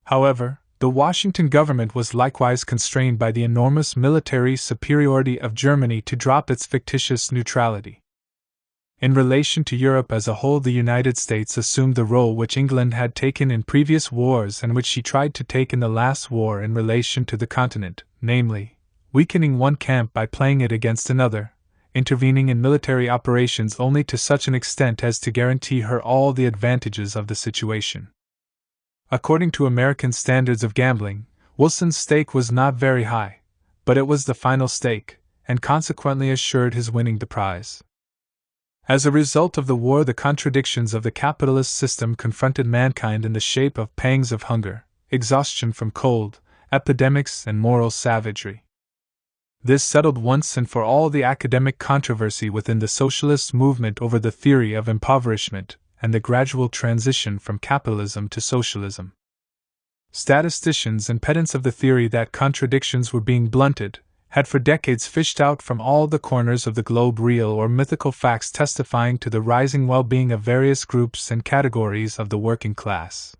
However, the Washington government was likewise constrained by the enormous military superiority of Germany to drop its fictitious neutrality. In relation to Europe as a whole, the United States assumed the role which England had taken in previous wars and which she tried to take in the last war in relation to the continent, namely, weakening one camp by playing it against another, intervening in military operations only to such an extent as to guarantee her all the advantages of the situation. According to American standards of gambling, Wilson's stake was not very high, but it was the final stake, and consequently assured his winning the prize. As a result of the war, the contradictions of the capitalist system confronted mankind in the shape of pangs of hunger, exhaustion from cold, epidemics, and moral savagery. This settled once and for all the academic controversy within the socialist movement over the theory of impoverishment and the gradual transition from capitalism to socialism. Statisticians and pedants of the theory that contradictions were being blunted had for decades fished out from all the corners of the globe real or mythical facts testifying to the rising well-being of various groups and categories of the working class.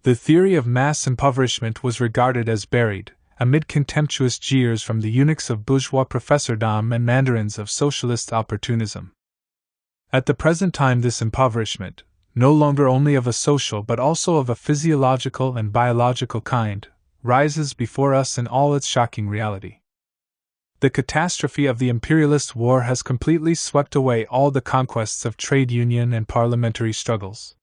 The theory of mass impoverishment was regarded as buried, amid contemptuous jeers from the eunuchs of bourgeois professordom and mandarins of socialist opportunism. At the present time, this impoverishment, no longer only of a social but also of a physiological and biological kind, rises before us in all its shocking reality. The catastrophe of the imperialist war has completely swept away all the conquests of trade union and parliamentary struggles.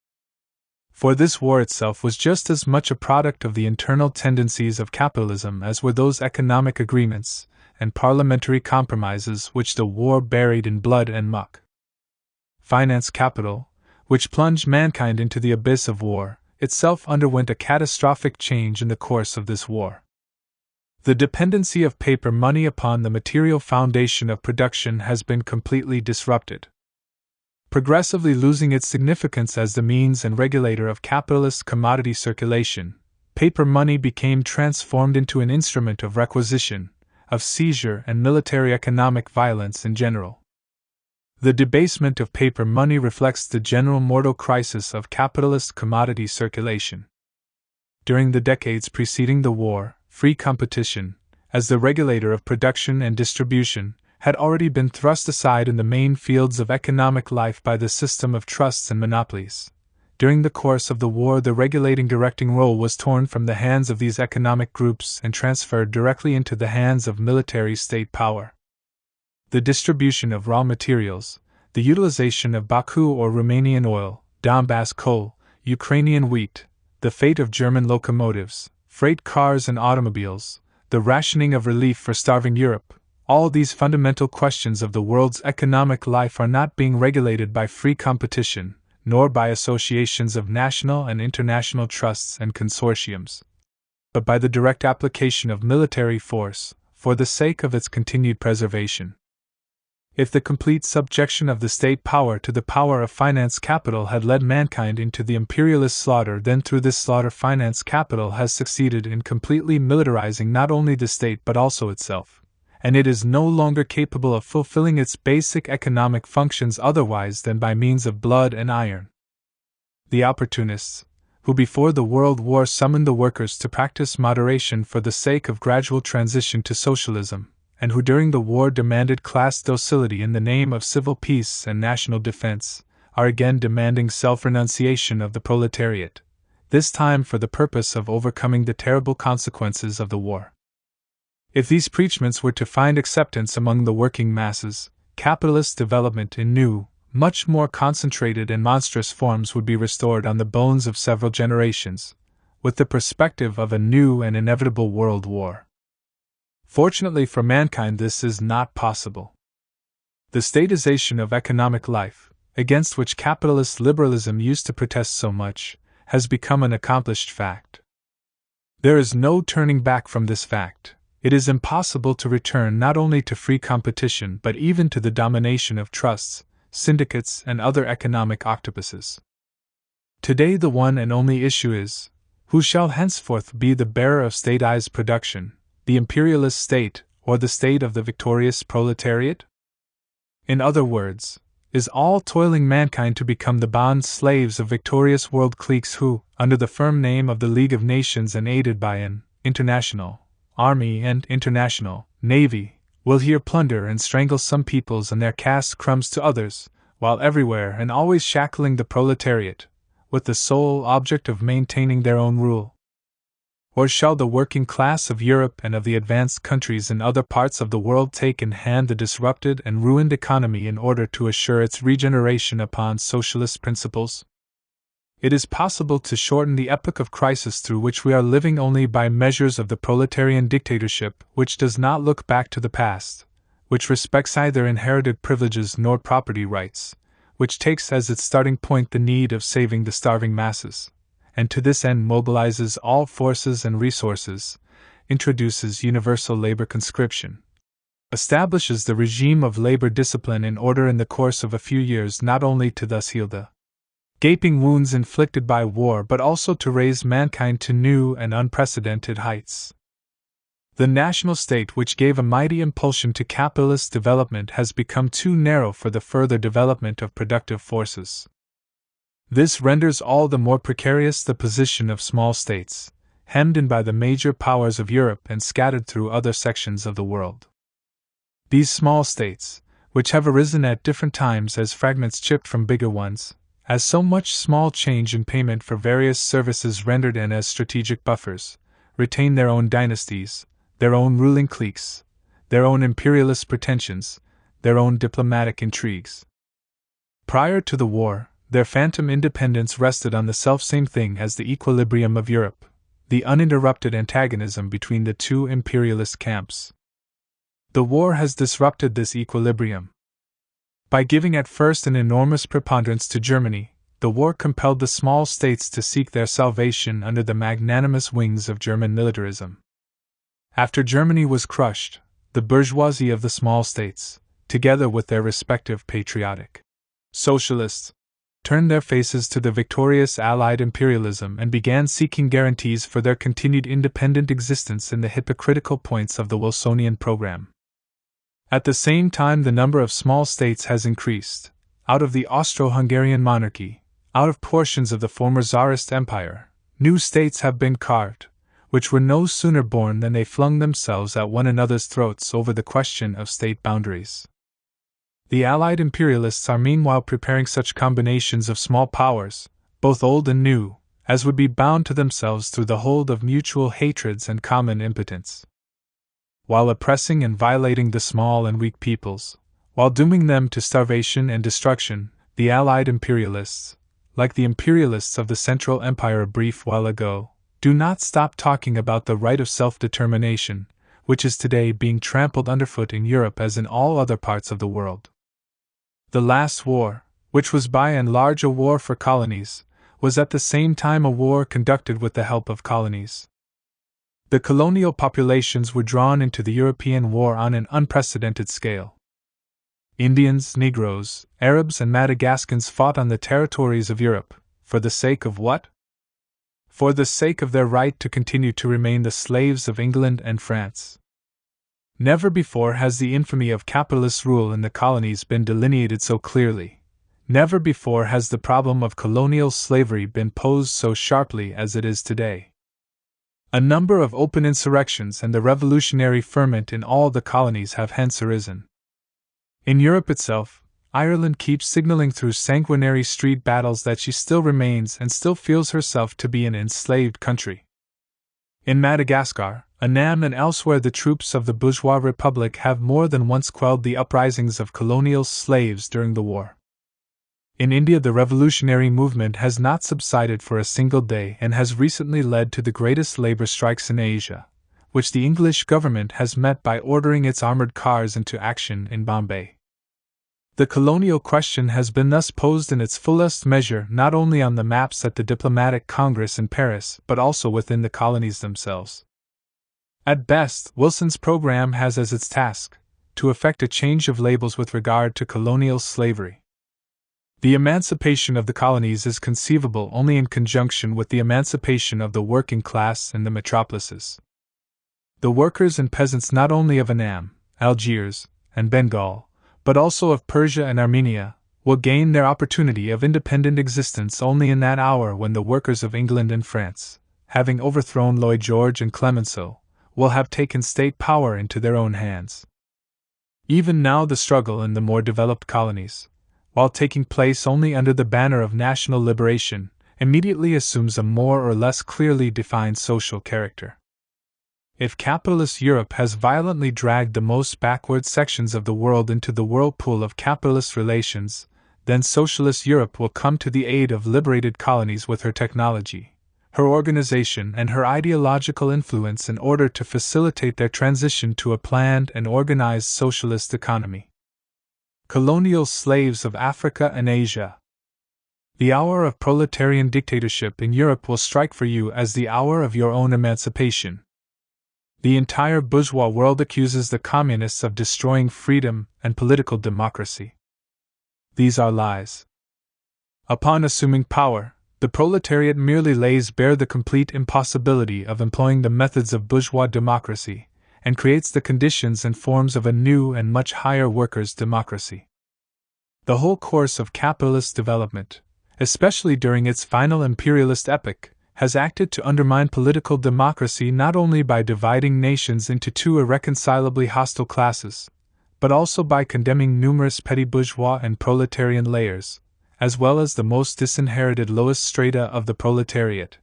For this war itself was just as much a product of the internal tendencies of capitalism as were those economic agreements and parliamentary compromises which the war buried in blood and muck. Finance capital, which plunged mankind into the abyss of war, itself underwent a catastrophic change in the course of this war. The dependency of paper money upon the material foundation of production has been completely disrupted. Progressively losing its significance as the means and regulator of capitalist commodity circulation, paper money became transformed into an instrument of requisition, of seizure, and military economic violence in general. The debasement of paper money reflects the general mortal crisis of capitalist commodity circulation. During the decades preceding the war, free competition, as the regulator of production and distribution, had already been thrust aside in the main fields of economic life by the system of trusts and monopolies. During the course of the war, the regulating directing role was torn from the hands of these economic groups and transferred directly into the hands of military state power. The distribution of raw materials, the utilization of Baku or Romanian oil, Donbass coal, Ukrainian wheat, the fate of German locomotives, freight cars and automobiles, the rationing of relief for starving Europe, all these fundamental questions of the world's economic life are not being regulated by free competition, nor by associations of national and international trusts and consortiums, but by the direct application of military force, for the sake of its continued preservation. If the complete subjection of the state power to the power of finance capital had led mankind into the imperialist slaughter, then through this slaughter finance capital has succeeded in completely militarizing not only the state but also itself, and it is no longer capable of fulfilling its basic economic functions otherwise than by means of blood and iron. The opportunists, who before the World War summoned the workers to practice moderation for the sake of gradual transition to socialism, and who during the war demanded class docility in the name of civil peace and national defense, are again demanding self-renunciation of the proletariat, this time for the purpose of overcoming the terrible consequences of the war. If these preachments were to find acceptance among the working masses, capitalist development in new, much more concentrated and monstrous forms would be restored on the bones of several generations, with the perspective of a new and inevitable world war. Fortunately for mankind, this is not possible. The statization of economic life, against which capitalist liberalism used to protest so much, has become an accomplished fact. There is no turning back from this fact. It is impossible to return not only to free competition but even to the domination of trusts, syndicates, and other economic octopuses. Today the one and only issue is, who shall henceforth be the bearer of statized production, the imperialist state or the state of the victorious proletariat? In other words, is all toiling mankind to become the bond slaves of victorious world cliques who, under the firm name of the League of Nations and aided by an international army and international navy, will here plunder and strangle some peoples and their cast crumbs to others, while everywhere and always shackling the proletariat, with the sole object of maintaining their own rule? Or shall the working class of Europe and of the advanced countries in other parts of the world take in hand the disrupted and ruined economy in order to assure its regeneration upon socialist principles? It is possible to shorten the epoch of crisis through which we are living only by measures of the proletarian dictatorship which does not look back to the past, which respects neither inherited privileges nor property rights, which takes as its starting point the need of saving the starving masses, and to this end mobilizes all forces and resources, introduces universal labor conscription, establishes the regime of labor discipline in order in the course of a few years not only to thus heal the gaping wounds inflicted by war but also to raise mankind to new and unprecedented heights. The national state which gave a mighty impulsion to capitalist development has become too narrow for the further development of productive forces. This renders all the more precarious the position of small states, hemmed in by the major powers of Europe and scattered through other sections of the world. These small states, which have arisen at different times as fragments chipped from bigger ones, as so much small change in payment for various services rendered and as strategic buffers, retain their own dynasties, their own ruling cliques, their own imperialist pretensions, their own diplomatic intrigues. Prior to the war, their phantom independence rested on the selfsame thing as the equilibrium of Europe, the uninterrupted antagonism between the two imperialist camps. The war has disrupted this equilibrium. By giving at first an enormous preponderance to Germany, the war compelled the small states to seek their salvation under the magnanimous wings of German militarism. After Germany was crushed, the bourgeoisie of the small states, together with their respective patriotic socialists, turned their faces to the victorious Allied imperialism and began seeking guarantees for their continued independent existence in the hypocritical points of the Wilsonian program. At the same time, the number of small states has increased. Out of the Austro-Hungarian monarchy, out of portions of the former Tsarist Empire, new states have been carved, which were no sooner born than they flung themselves at one another's throats over the question of state boundaries. The Allied imperialists are meanwhile preparing such combinations of small powers, both old and new, as would be bound to themselves through the hold of mutual hatreds and common impotence. While oppressing and violating the small and weak peoples, while dooming them to starvation and destruction, the Allied imperialists, like the imperialists of the Central Empire a brief while ago, do not stop talking about the right of self-determination, which is today being trampled underfoot in Europe as in all other parts of the world. The last war, which was by and large a war for colonies, was at the same time a war conducted with the help of colonies. The colonial populations were drawn into the European war on an unprecedented scale. Indians, Negroes, Arabs, and Madagascans fought on the territories of Europe, for the sake of what? For the sake of their right to continue to remain the slaves of England and France. Never before has the infamy of capitalist rule in the colonies been delineated so clearly. Never before has the problem of colonial slavery been posed so sharply as it is today. A number of open insurrections and the revolutionary ferment in all the colonies have hence arisen. In Europe itself, Ireland keeps signaling through sanguinary street battles that she still remains and still feels herself to be an enslaved country. In Madagascar, Annam, and elsewhere the troops of the bourgeois republic have more than once quelled the uprisings of colonial slaves during the war. In India, the revolutionary movement has not subsided for a single day and has recently led to the greatest labor strikes in Asia, which the English government has met by ordering its armored cars into action in Bombay. The colonial question has been thus posed in its fullest measure not only on the maps at the Diplomatic Congress in Paris but also within the colonies themselves. At best, Wilson's program has as its task to effect a change of labels with regard to colonial slavery. The emancipation of the colonies is conceivable only in conjunction with the emancipation of the working class in the metropolises. The workers and peasants not only of Annam, Algiers, and Bengal, but also of Persia and Armenia, will gain their opportunity of independent existence only in that hour when the workers of England and France, having overthrown Lloyd George and Clemenceau, will have taken state power into their own hands. Even now the struggle in the more developed colonies, while taking place only under the banner of national liberation, immediately assumes a more or less clearly defined social character. If capitalist Europe has violently dragged the most backward sections of the world into the whirlpool of capitalist relations, then socialist Europe will come to the aid of liberated colonies with her technology, her organization, and her ideological influence in order to facilitate their transition to a planned and organized socialist economy. Colonial slaves of Africa and Asia. The hour of proletarian dictatorship in Europe will strike for you as the hour of your own emancipation. The entire bourgeois world accuses the communists of destroying freedom and political democracy. These are lies. Upon assuming power, the proletariat merely lays bare the complete impossibility of employing the methods of bourgeois democracy, and creates the conditions and forms of a new and much higher workers' democracy. The whole course of capitalist development, especially during its final imperialist epoch, has acted to undermine political democracy not only by dividing nations into two irreconcilably hostile classes, but also by condemning numerous petty bourgeois and proletarian layers, as well as the most disinherited lowest strata of the proletariat,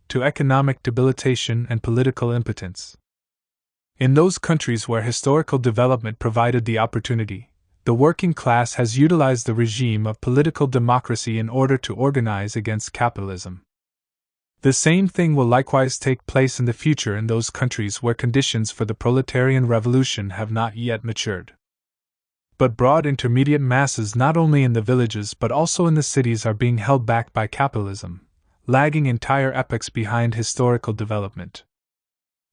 to economic debilitation and political impotence. In those countries where historical development provided the opportunity, the working class has utilized the regime of political democracy in order to organize against capitalism. The same thing will likewise take place in the future in those countries where conditions for the proletarian revolution have not yet matured. But broad intermediate masses not only in the villages but also in the cities are being held back by capitalism, lagging entire epochs behind historical development.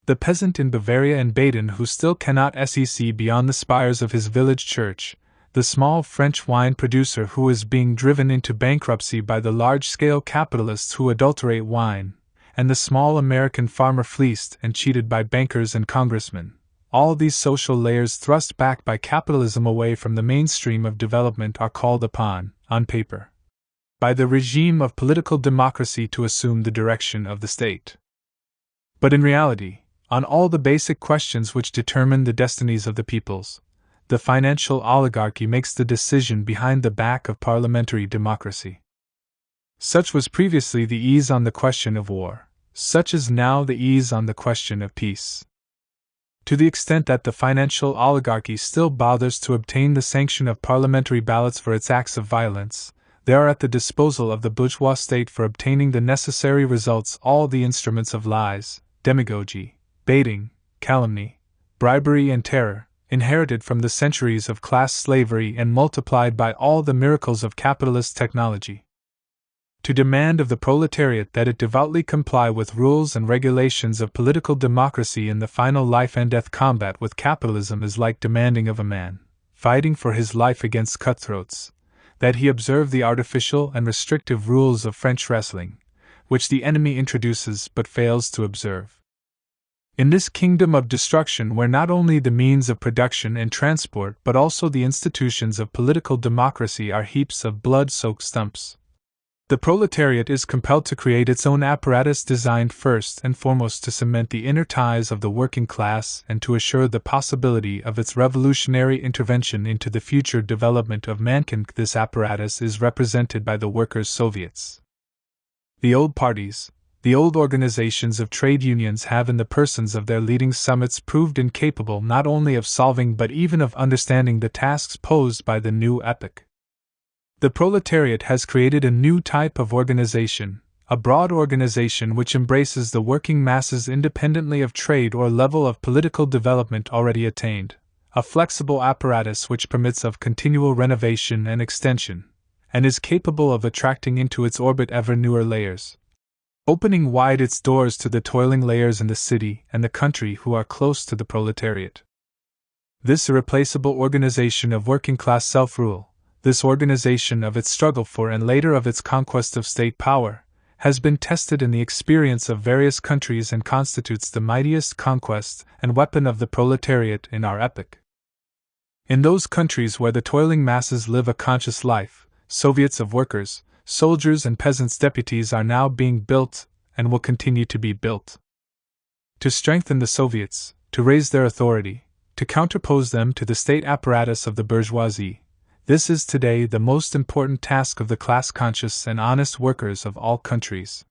The peasant in Bavaria and Baden who still cannot see beyond the spires of his village church, the small French wine producer who is being driven into bankruptcy by the large-scale capitalists who adulterate wine, and the small American farmer fleeced and cheated by bankers and congressmen, all these social layers thrust back by capitalism away from the mainstream of development are called upon, on paper, by the regime of political democracy to assume the direction of the state. But in reality, on all the basic questions which determine the destinies of the peoples, the financial oligarchy makes the decision behind the back of parliamentary democracy. Such was previously the ease on the question of war, such is now the ease on the question of peace. To the extent that the financial oligarchy still bothers to obtain the sanction of parliamentary ballots for its acts of violence, they are at the disposal of the bourgeois state for obtaining the necessary results all the instruments of lies, demagogy, baiting, calumny, bribery and terror, inherited from the centuries of class slavery and multiplied by all the miracles of capitalist technology. To demand of the proletariat that it devoutly comply with rules and regulations of political democracy in the final life and death combat with capitalism is like demanding of a man, fighting for his life against cutthroats, that he observe the artificial and restrictive rules of French wrestling, which the enemy introduces but fails to observe. In this kingdom of destruction where not only the means of production and transport but also the institutions of political democracy are heaps of blood-soaked stumps, the proletariat is compelled to create its own apparatus designed first and foremost to cement the inner ties of the working class and to assure the possibility of its revolutionary intervention into the future development of mankind. This apparatus is represented by the workers' soviets. The old parties, the old organizations of trade unions have in the persons of their leading summits proved incapable not only of solving but even of understanding the tasks posed by the new epoch. The proletariat has created a new type of organization, a broad organization which embraces the working masses independently of trade or level of political development already attained, a flexible apparatus which permits of continual renovation and extension, and is capable of attracting into its orbit ever newer layers, opening wide its doors to the toiling layers in the city and the country who are close to the proletariat. This irreplaceable organization of working-class self-rule, this organization of its struggle for and later of its conquest of state power, has been tested in the experience of various countries and constitutes the mightiest conquest and weapon of the proletariat in our epoch. In those countries where the toiling masses live a conscious life, Soviets of workers, soldiers and peasants' deputies are now being built and will continue to be built. To strengthen the Soviets, to raise their authority, to counterpose them to the state apparatus of the bourgeoisie, this is today the most important task of the class-conscious and honest workers of all countries.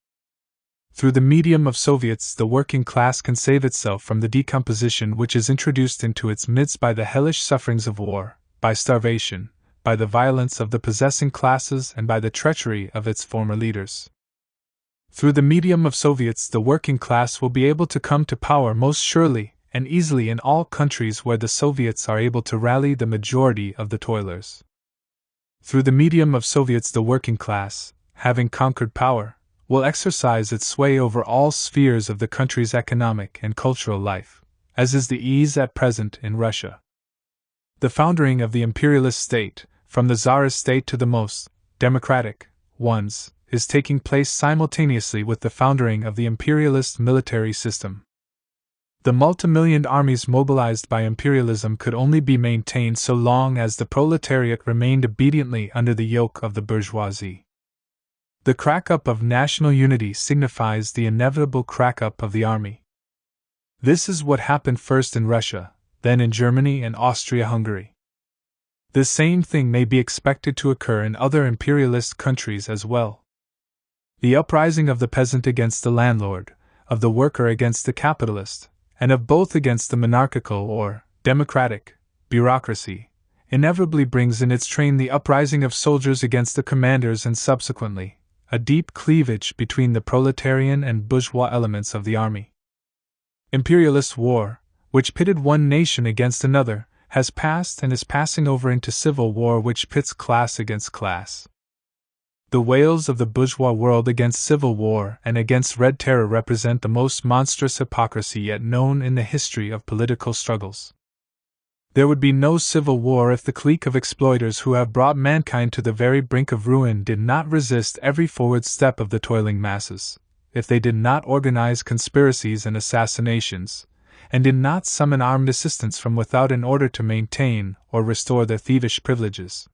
Through the medium of Soviets, the working class can save itself from the decomposition which is introduced into its midst by the hellish sufferings of war, by starvation, by the violence of the possessing classes and by the treachery of its former leaders. Through the medium of Soviets, the working class will be able to come to power most surely and easily in all countries where the Soviets are able to rally the majority of the toilers. Through the medium of Soviets, the working class, having conquered power, will exercise its sway over all spheres of the country's economic and cultural life, as is the ease at present in Russia. The foundering of the imperialist state, from the Tsarist state to the most democratic ones, is taking place simultaneously with the foundering of the imperialist military system. The multimillion armies mobilized by imperialism could only be maintained so long as the proletariat remained obediently under the yoke of the bourgeoisie. The crack-up of national unity signifies the inevitable crack-up of the army. This is what happened first in Russia, then in Germany and Austria-Hungary. The same thing may be expected to occur in other imperialist countries as well. The uprising of the peasant against the landlord, of the worker against the capitalist, and of both against the monarchical or democratic bureaucracy, inevitably brings in its train the uprising of soldiers against the commanders and subsequently, a deep cleavage between the proletarian and bourgeois elements of the army. Imperialist war, which pitted one nation against another, has passed and is passing over into civil war which pits class against class. The wails of the bourgeois world against civil war and against Red Terror represent the most monstrous hypocrisy yet known in the history of political struggles. There would be no civil war if the clique of exploiters who have brought mankind to the very brink of ruin did not resist every forward step of the toiling masses, if they did not organize conspiracies and assassinations, and did not summon armed assistance from without in order to maintain or restore their thievish privileges.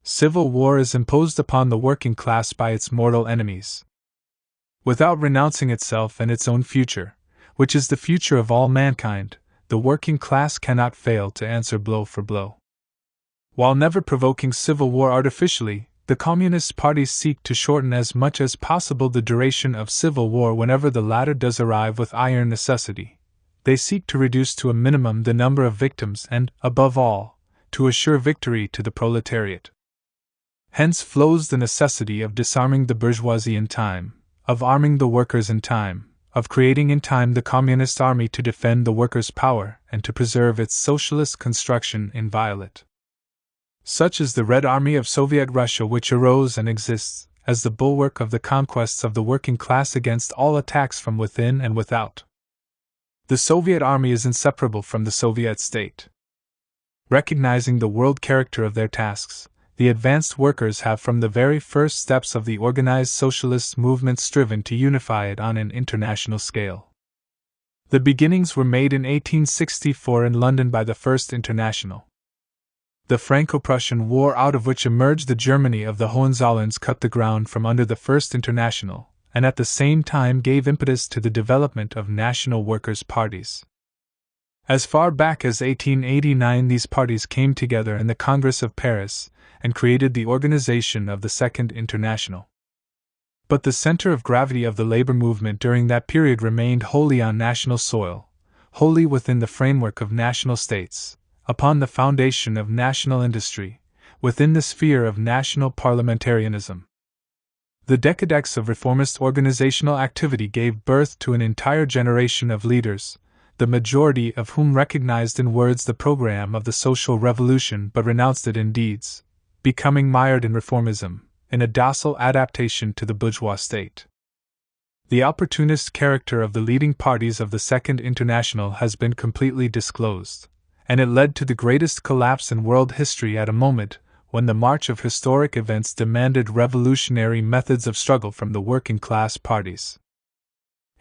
Civil war is imposed upon the working class by its mortal enemies. Without renouncing itself and its own future, which is the future of all mankind, the working class cannot fail to answer blow for blow. While never provoking civil war artificially, the Communist parties seek to shorten as much as possible the duration of civil war whenever the latter does arrive with iron necessity. They seek to reduce to a minimum the number of victims and, above all, to assure victory to the proletariat. Hence flows the necessity of disarming the bourgeoisie in time, of arming the workers in time, of creating in time the communist army to defend the workers' power and to preserve its socialist construction inviolate. Such is the Red Army of Soviet Russia, which arose and exists as the bulwark of the conquests of the working class against all attacks from within and without. The Soviet army is inseparable from the Soviet state. Recognizing the world character of their tasks, the advanced workers have from the very first steps of the organized socialist movement striven to unify it on an international scale. The beginnings were made in 1864 in London by the First International. The Franco-Prussian War, out of which emerged the Germany of the Hohenzollerns, cut the ground from under the First International, and at the same time gave impetus to the development of national workers' parties. As far back as 1889, these parties came together in the Congress of Paris and created the organization of the Second International. But the center of gravity of the labor movement during that period remained wholly on national soil, wholly within the framework of national states, upon the foundation of national industry, within the sphere of national parliamentarianism. The decadex of reformist organizational activity gave birth to an entire generation of leaders, the majority of whom recognized in words the program of the social revolution but renounced it in deeds, becoming mired in reformism, in a docile adaptation to the bourgeois state. The opportunist character of the leading parties of the Second International has been completely disclosed, and it led to the greatest collapse in world history at a moment when the march of historic events demanded revolutionary methods of struggle from the working class parties.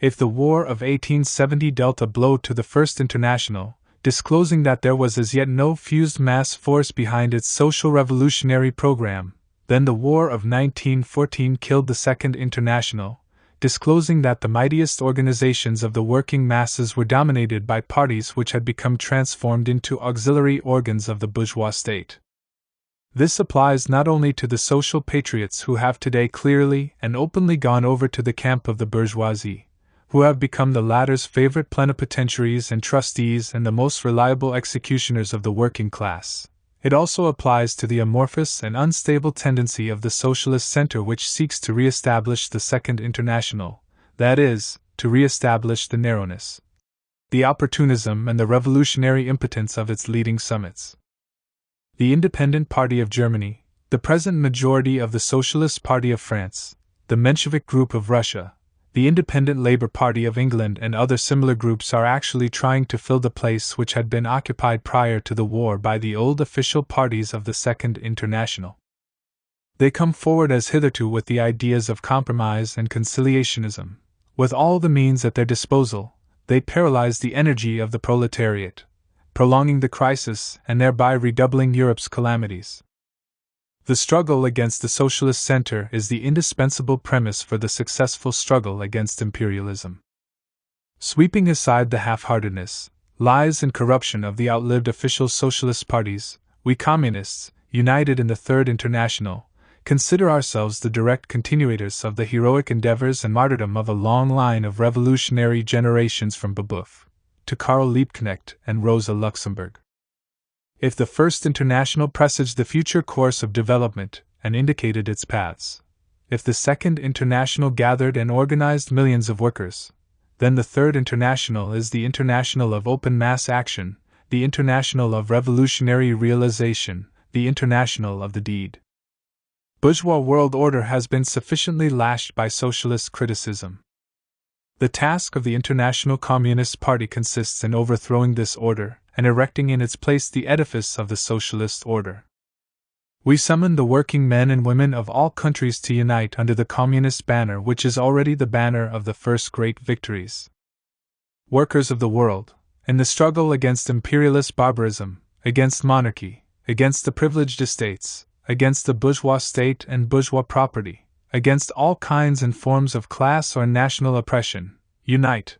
If the War of 1870 dealt a blow to the First International, disclosing that there was as yet no fused mass force behind its social revolutionary program, then the War of 1914 killed the Second International, disclosing that the mightiest organizations of the working masses were dominated by parties which had become transformed into auxiliary organs of the bourgeois state. This applies not only to the social patriots who have today clearly and openly gone over to the camp of the bourgeoisie, who have become the latter's favorite plenipotentiaries and trustees and the most reliable executioners of the working class. It also applies to the amorphous and unstable tendency of the socialist center which seeks to re-establish the Second International, that is, to re-establish the narrowness, the opportunism and the revolutionary impotence of its leading summits. The Independent Party of Germany, the present majority of the Socialist Party of France, the Menshevik group of Russia, the Independent Labour Party of England and other similar groups are actually trying to fill the place which had been occupied prior to the war by the old official parties of the Second International. They come forward as hitherto with the ideas of compromise and conciliationism. With all the means at their disposal, they paralyze the energy of the proletariat, prolonging the crisis and thereby redoubling Europe's calamities. The struggle against the socialist center is the indispensable premise for the successful struggle against imperialism. Sweeping aside the half-heartedness, lies and corruption of the outlived official socialist parties, we communists, united in the Third International, consider ourselves the direct continuators of the heroic endeavors and martyrdom of a long line of revolutionary generations from Babeuf to Karl Liebknecht and Rosa Luxemburg. If the First International presaged the future course of development and indicated its paths, if the Second International gathered and organized millions of workers, then the Third International is the international of open mass action, the international of revolutionary realization, the international of the deed. Bourgeois world order has been sufficiently lashed by socialist criticism. The task of the International Communist Party consists in overthrowing this order and erecting in its place the edifice of the socialist order. We summon the working men and women of all countries to unite under the communist banner, which is already the banner of the first great victories. Workers of the world, in the struggle against imperialist barbarism, against monarchy, against the privileged estates, against the bourgeois state and bourgeois property, against all kinds and forms of class or national oppression, unite.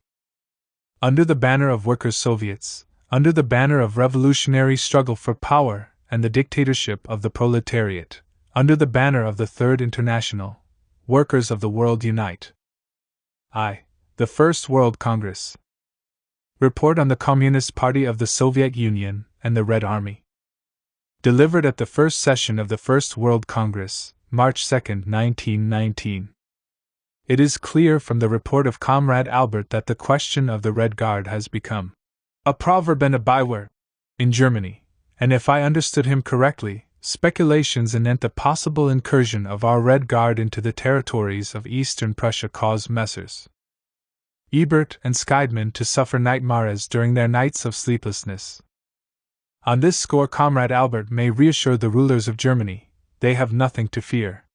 Under the banner of workers' soviets, under the banner of revolutionary struggle for power and the dictatorship of the proletariat, under the banner of the Third International, workers of the world unite. The First World Congress. Report on the Communist Party of the Soviet Union and the Red Army. Delivered at the first session of the First World Congress, March 2, 1919. It is clear from the report of Comrade Albert that the question of the Red Guard has become a proverb and a byword in Germany, and if I understood him correctly, speculations anent the possible incursion of our Red Guard into the territories of Eastern Prussia caused Messrs. Ebert and Scheidman to suffer nightmares during their nights of sleeplessness. On this score, Comrade Albert may reassure the rulers of Germany, they have nothing to fear.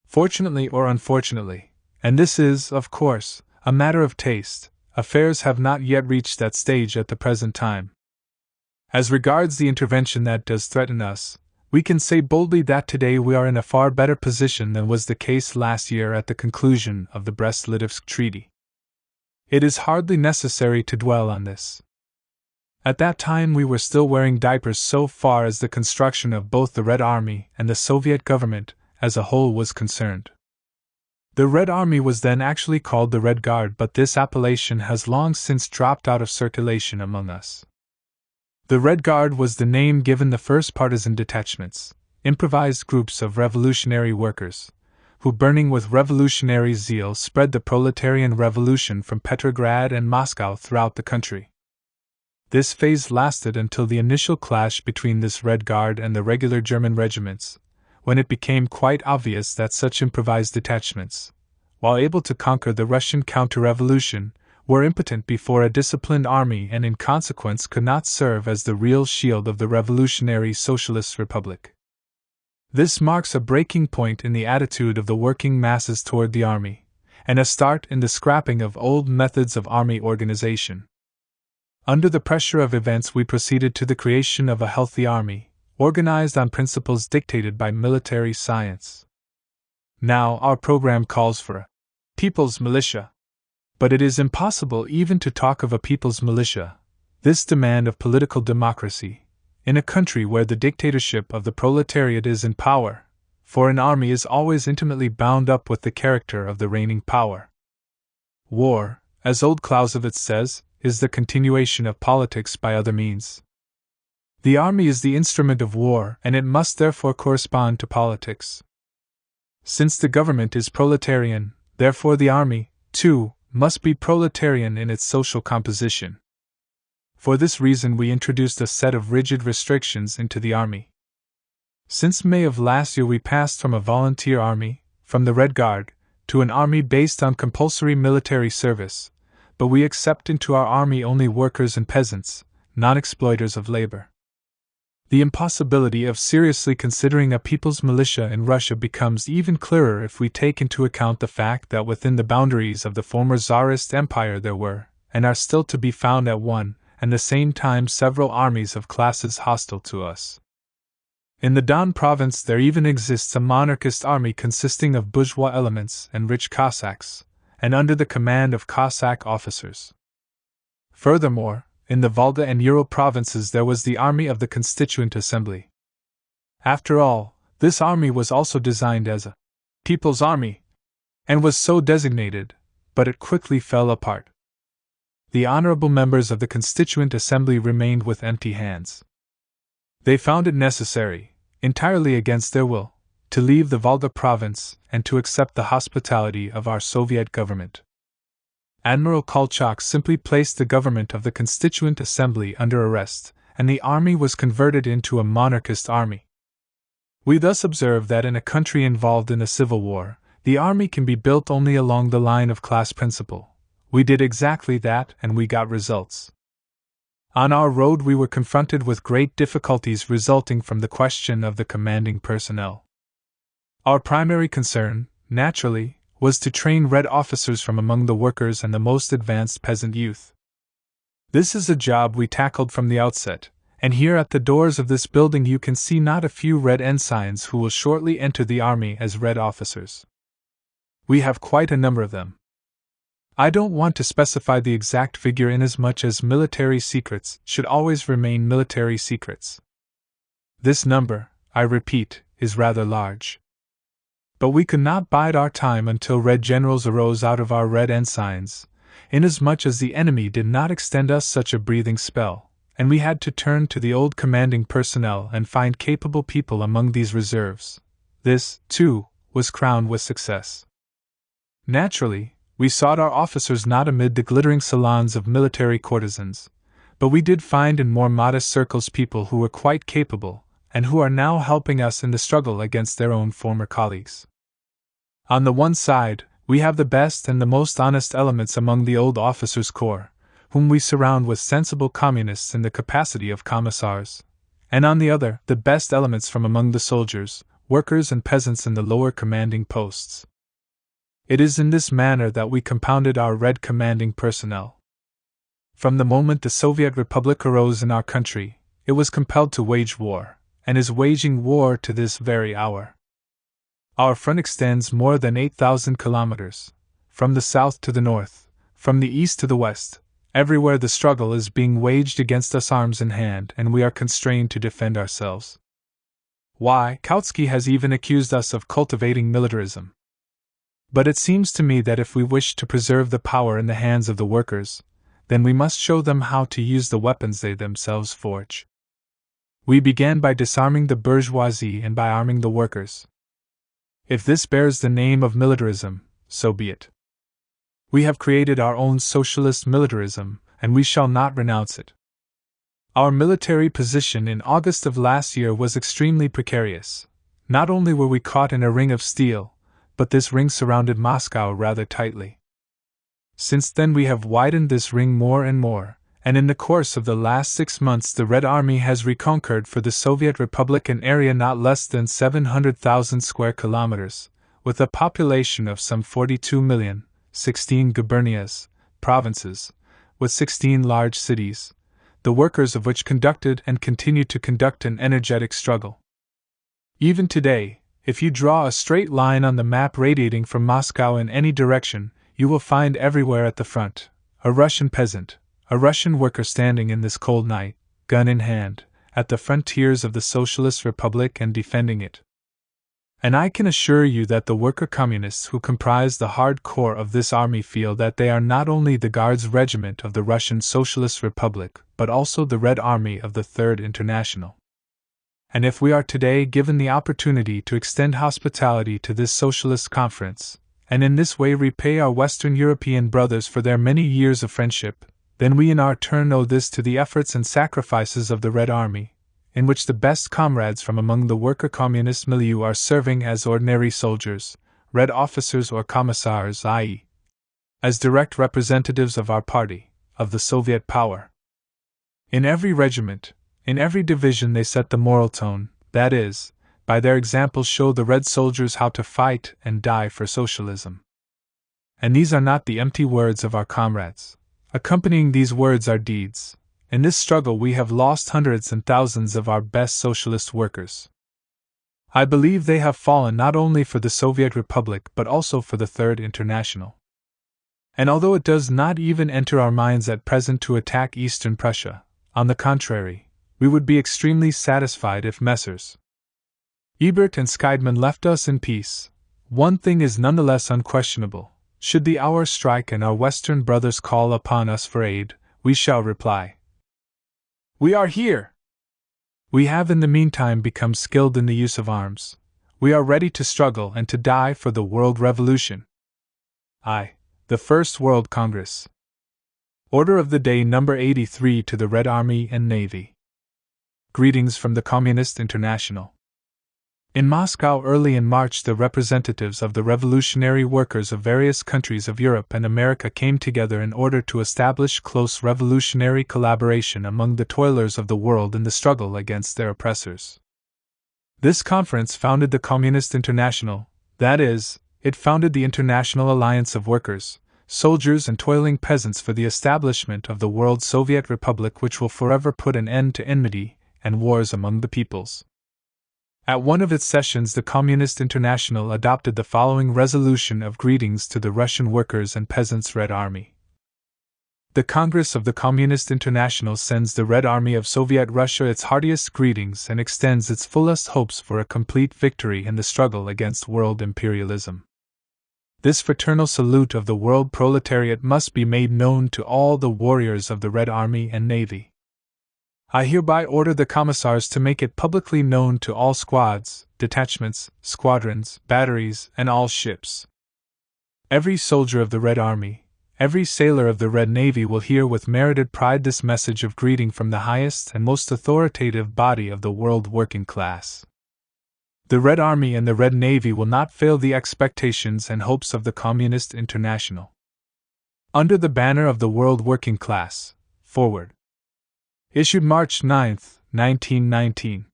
Fortunately or unfortunately, and this is, of course, a matter of taste, affairs have not yet reached that stage at the present time. As regards the intervention that does threaten us, we can say boldly that today we are in a far better position than was the case last year at the conclusion of the Brest-Litovsk Treaty. It is hardly necessary to dwell on this. At that time we were still wearing diapers so far as the construction of both the Red Army and the Soviet government as a whole was concerned. The Red Army was then actually called the Red Guard, but this appellation has long since dropped out of circulation among us. The Red Guard was the name given the first partisan detachments, improvised groups of revolutionary workers, who, burning with revolutionary zeal, spread the proletarian revolution from Petrograd and Moscow throughout the country. This phase lasted until the initial clash between this Red Guard and the regular German regiments, when it became quite obvious that such improvised detachments, while able to conquer the Russian counter-revolution, were impotent before a disciplined army and in consequence could not serve as the real shield of the revolutionary socialist republic. This marks a breaking point in the attitude of the working masses toward the army, and a start in the scrapping of old methods of army organization. Under the pressure of events, we proceeded to the creation of a healthy army, organized on principles dictated by military science. Now, our program calls for a people's militia. But it is impossible even to talk of a people's militia, this demand of political democracy, in a country where the dictatorship of the proletariat is in power, for an army is always intimately bound up with the character of the reigning power. War, as old Clausewitz says, is the continuation of politics by other means. The army is the instrument of war, and it must therefore correspond to politics. Since the government is proletarian, therefore the army, too, must be proletarian in its social composition. For this reason we introduced a set of rigid restrictions into the army. Since May of last year we passed from a volunteer army, from the Red Guard, to an army based on compulsory military service, but we accept into our army only workers and peasants, non-exploiters of labor. The impossibility of seriously considering a people's militia in Russia becomes even clearer if we take into account the fact that within the boundaries of the former Tsarist Empire there were, and are still to be found at one and the same time, several armies of classes hostile to us. In the Don province there even exists a monarchist army consisting of bourgeois elements and rich Cossacks, and under the command of Cossack officers. Furthermore, in the Valda and Ural provinces there was the army of the Constituent Assembly. After all, this army was also designed as a people's army, and was so designated, but it quickly fell apart. The honorable members of the Constituent Assembly remained with empty hands. They found it necessary, entirely against their will, to leave the Valda province and to accept the hospitality of our Soviet government. Admiral Kolchak simply placed the government of the Constituent Assembly under arrest, and the army was converted into a monarchist army. We thus observe that in a country involved in a civil war, the army can be built only along the line of class principle. We did exactly that, and we got results. On our road we were confronted with great difficulties resulting from the question of the commanding personnel. Our primary concern, naturally, was to train red officers from among the workers and the most advanced peasant youth. This is a job we tackled from the outset, and here at the doors of this building you can see not a few red ensigns who will shortly enter the army as red officers. We have quite a number of them. I don't want to specify the exact figure inasmuch as military secrets should always remain military secrets. This number, I repeat, is rather large. But we could not bide our time until red generals arose out of our red ensigns, inasmuch as the enemy did not extend us such a breathing spell, and we had to turn to the old commanding personnel and find capable people among these reserves. This, too, was crowned with success. Naturally, we sought our officers not amid the glittering salons of military courtesans, but we did find in more modest circles people who were quite capable, and who are now helping us in the struggle against their own former colleagues. On the one side, we have the best and the most honest elements among the old officers' corps, whom we surround with sensible communists in the capacity of commissars, and on the other, the best elements from among the soldiers, workers and peasants in the lower commanding posts. It is in this manner that we compounded our red commanding personnel. From the moment the Soviet Republic arose in our country, it was compelled to wage war, and is waging war to this very hour. Our front extends more than 8,000 kilometers, from the south to the north, from the east to the west. Everywhere the struggle is being waged against us arms in hand, and we are constrained to defend ourselves. Why, Trotsky has even accused us of cultivating militarism. But it seems to me that if we wish to preserve the power in the hands of the workers, then we must show them how to use the weapons they themselves forge. We began by disarming the bourgeoisie and by arming the workers. If this bears the name of militarism, so be it. We have created our own socialist militarism, and we shall not renounce it. Our military position in August of last year was extremely precarious. Not only were we caught in a ring of steel, but this ring surrounded Moscow rather tightly. Since then we have widened this ring more and more, and in the course of the last 6 months the Red Army has reconquered for the Soviet Republic an area not less than 700,000 square kilometers, with a population of some 42 million, 16 gubernias, provinces, with 16 large cities, the workers of which conducted and continue to conduct an energetic struggle. Even today, if you draw a straight line on the map radiating from Moscow in any direction, you will find everywhere at the front a Russian peasant, a Russian worker standing in this cold night, gun in hand, at the frontiers of the Socialist Republic and defending it. And I can assure you that the worker communists who comprise the hard core of this army feel that they are not only the Guards Regiment of the Russian Socialist Republic, but also the Red Army of the Third International. And if we are today given the opportunity to extend hospitality to this socialist conference, and in this way repay our Western European brothers for their many years of friendship, then we in our turn owe this to the efforts and sacrifices of the Red Army, in which the best comrades from among the worker communist milieu are serving as ordinary soldiers, red officers or commissars, i.e., as direct representatives of our party, of the Soviet power. In every regiment, in every division they set the moral tone, that is, by their example show the red soldiers how to fight and die for socialism. And these are not the empty words of our comrades. Accompanying these words are deeds. In this struggle we have lost hundreds and thousands of our best socialist workers. I believe they have fallen not only for the Soviet Republic but also for the Third International. And although it does not even enter our minds at present to attack Eastern Prussia, on the contrary, we would be extremely satisfied if Messrs. Ebert and Scheidman left us in peace. One thing is nonetheless unquestionable: should the hour strike and our Western brothers call upon us for aid, we shall reply, "We are here!" We have in the meantime become skilled in the use of arms. We are ready to struggle and to die for the world revolution. The First World Congress. Order of the Day Number 83 to the Red Army and Navy. Greetings from the Communist International. In Moscow early in March, the representatives of the revolutionary workers of various countries of Europe and America came together in order to establish close revolutionary collaboration among the toilers of the world in the struggle against their oppressors. This conference founded the Communist International, that is, it founded the International Alliance of Workers, Soldiers and Toiling Peasants for the establishment of the World Soviet Republic, which will forever put an end to enmity and wars among the peoples. At one of its sessions, the Communist International adopted the following resolution of greetings to the Russian Workers' and Peasants' Red Army. The Congress of the Communist International sends the Red Army of Soviet Russia its heartiest greetings and extends its fullest hopes for a complete victory in the struggle against world imperialism. This fraternal salute of the world proletariat must be made known to all the warriors of the Red Army and Navy. I hereby order the commissars to make it publicly known to all squads, detachments, squadrons, batteries, and all ships. Every soldier of the Red Army, every sailor of the Red Navy will hear with merited pride this message of greeting from the highest and most authoritative body of the world working class. The Red Army and the Red Navy will not fail the expectations and hopes of the Communist International. Under the banner of the world working class, forward. Issued March 9, 1919.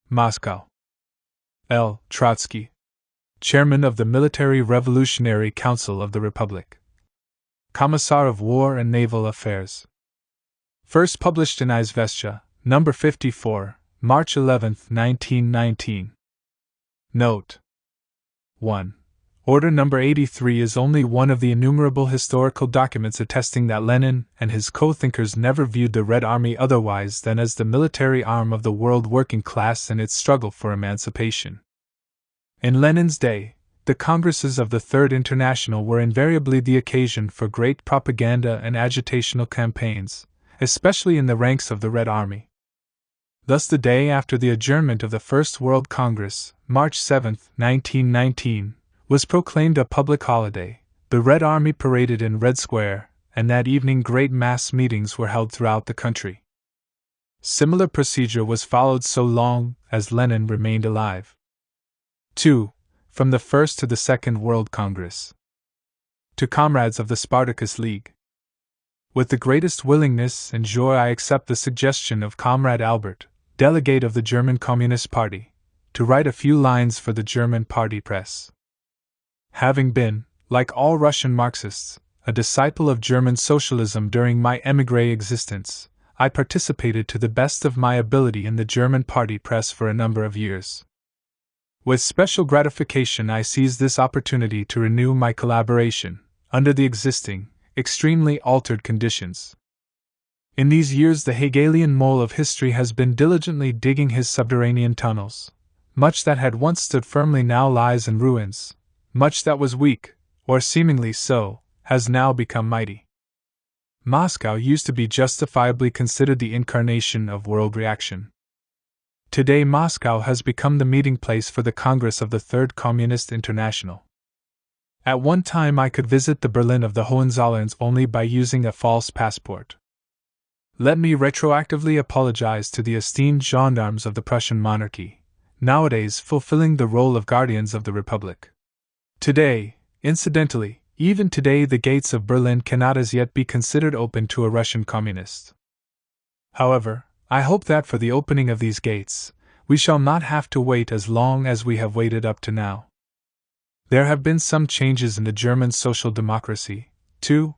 Moscow. L. Trotsky, Chairman of the Military Revolutionary Council of the Republic. Commissar of War and Naval Affairs. First published in Izvestia, No. 54, March 11, 1919. Note 1. Order number 83 is only one of the innumerable historical documents attesting that Lenin and his co-thinkers never viewed the Red Army otherwise than as the military arm of the world working class in its struggle for emancipation. In Lenin's day, the congresses of the Third International were invariably the occasion for great propaganda and agitational campaigns, especially in the ranks of the Red Army. Thus, the day after the adjournment of the First World Congress, March 7, 1919, was proclaimed a public holiday. The Red Army paraded in Red Square, and that evening great mass meetings were held throughout the country. Similar procedure was followed so long as Lenin remained alive. 2. From the First to the Second World Congress. To comrades of the Spartacus League. With the greatest willingness and joy I accept the suggestion of Comrade Albert, delegate of the German Communist Party, to write a few lines for the German party press. Having been, like all Russian Marxists, a disciple of German socialism during my émigré existence, I participated to the best of my ability in the German party press for a number of years. With special gratification I seize this opportunity to renew my collaboration, under the existing, extremely altered conditions. In these years the Hegelian mole of history has been diligently digging his subterranean tunnels. Much that had once stood firmly now lies in ruins. Much that was weak, or seemingly so, has now become mighty. Moscow used to be justifiably considered the incarnation of world reaction. Today Moscow has become the meeting place for the Congress of the Third Communist International. At one time I could visit the Berlin of the Hohenzollerns only by using a false passport. Let me retroactively apologize to the esteemed gendarmes of the Prussian monarchy, nowadays fulfilling the role of guardians of the Republic. Today, incidentally, even today the gates of Berlin cannot as yet be considered open to a Russian communist. However, I hope that for the opening of these gates, we shall not have to wait as long as we have waited up to now. There have been some changes in the German social democracy, too.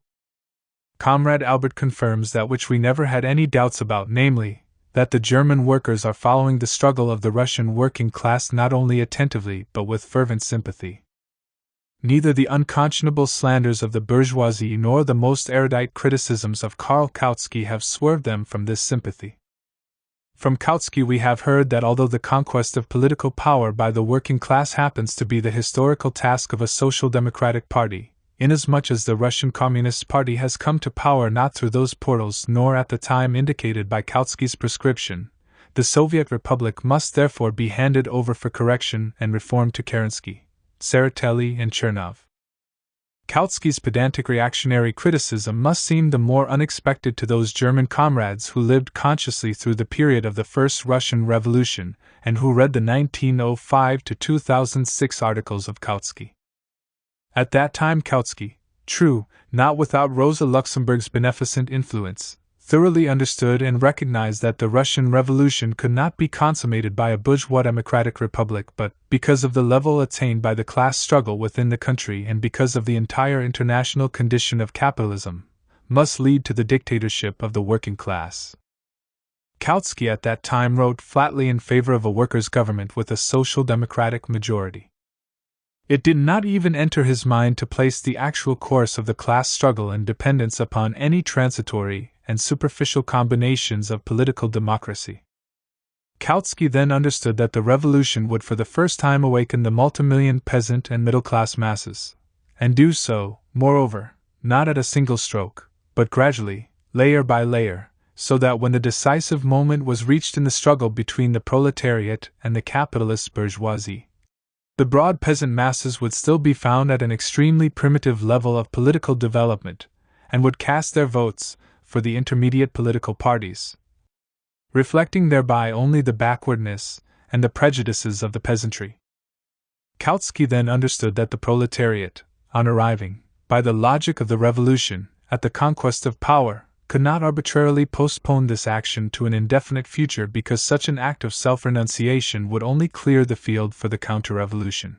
Comrade Albert confirms that which we never had any doubts about, namely, that the German workers are following the struggle of the Russian working class not only attentively but with fervent sympathy. Neither the unconscionable slanders of the bourgeoisie nor the most erudite criticisms of Karl Kautsky have swerved them from this sympathy. From Kautsky we have heard that although the conquest of political power by the working class happens to be the historical task of a social democratic party, inasmuch as the Russian Communist Party has come to power not through those portals nor at the time indicated by Kautsky's prescription, the Soviet Republic must therefore be handed over for correction and reform to Kerensky, Tseretelli, and Chernov. Kautsky's pedantic reactionary criticism must seem the more unexpected to those German comrades who lived consciously through the period of the First Russian Revolution and who read the 1905-2006 articles of Kautsky. At that time Kautsky, true, not without Rosa Luxemburg's beneficent influence, thoroughly understood and recognized that the Russian Revolution could not be consummated by a bourgeois democratic republic but, because of the level attained by the class struggle within the country and because of the entire international condition of capitalism, must lead to the dictatorship of the working class. Kautsky at that time wrote flatly in favor of a workers' government with a social democratic majority. It did not even enter his mind to place the actual course of the class struggle in dependence upon any transitory and superficial combinations of political democracy. Kautsky then understood that the revolution would for the first time awaken the multimillion peasant and middle-class masses, and do so, moreover, not at a single stroke, but gradually, layer by layer, so that when the decisive moment was reached in the struggle between the proletariat and the capitalist bourgeoisie, the broad peasant masses would still be found at an extremely primitive level of political development, and would cast their votes for the intermediate political parties, reflecting thereby only the backwardness and the prejudices of the peasantry. Kautsky then understood that the proletariat, on arriving, by the logic of the revolution, at the conquest of power, could not arbitrarily postpone this action to an indefinite future because such an act of self-renunciation would only clear the field for the counter-revolution.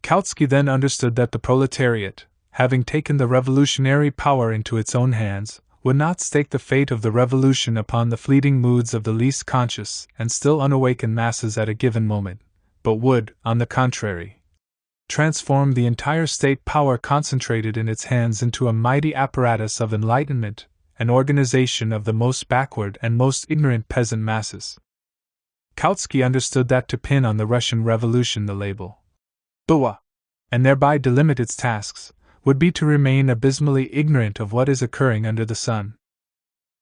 Kautsky then understood that the proletariat, having taken the revolutionary power into its own hands, would not stake the fate of the revolution upon the fleeting moods of the least conscious and still unawakened masses at a given moment, but would, on the contrary, transform the entire state power concentrated in its hands into a mighty apparatus of enlightenment and organization of the most backward and most ignorant peasant masses. Kautsky understood that to pin on the Russian Revolution the label Bourgeois, and thereby delimit its tasks, would be to remain abysmally ignorant of what is occurring under the sun.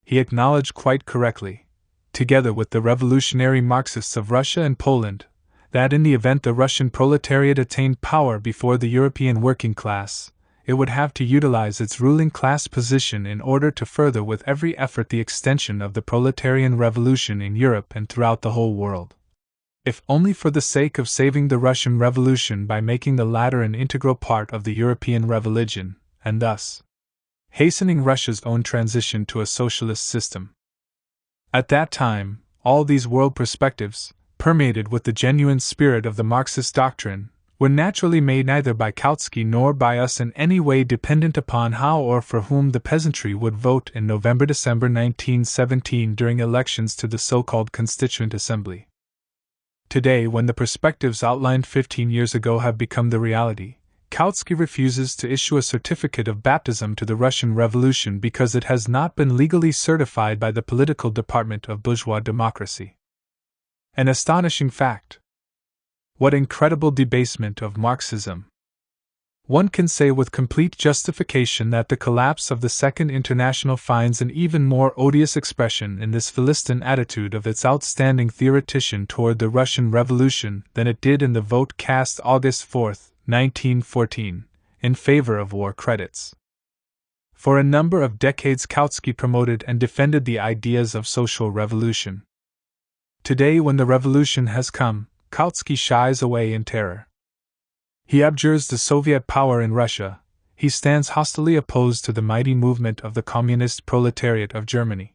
He acknowledged quite correctly, together with the revolutionary Marxists of Russia and Poland, that in the event the Russian proletariat attained power before the European working class, it would have to utilize its ruling class position in order to further with every effort the extension of the proletarian revolution in Europe and throughout the whole world, if only for the sake of saving the Russian Revolution by making the latter an integral part of the European Revolution, and thus hastening Russia's own transition to a socialist system. At that time, all these world perspectives, permeated with the genuine spirit of the Marxist doctrine, were naturally made neither by Kautsky nor by us in any way dependent upon how or for whom the peasantry would vote in November-December 1917 during elections to the so-called Constituent Assembly. Today, when the perspectives outlined 15 years ago have become the reality, Kautsky refuses to issue a certificate of baptism to the Russian Revolution because it has not been legally certified by the political department of bourgeois democracy. An astonishing fact. What incredible debasement of Marxism! One can say with complete justification that the collapse of the Second International finds an even more odious expression in this Philistine attitude of its outstanding theoretician toward the Russian Revolution than it did in the vote cast August 4, 1914, in favor of war credits. For a number of decades Kautsky promoted and defended the ideas of social revolution. Today, when the revolution has come, Kautsky shies away in terror. He abjures the Soviet power in Russia. He stands hostilely opposed to the mighty movement of the communist proletariat of Germany.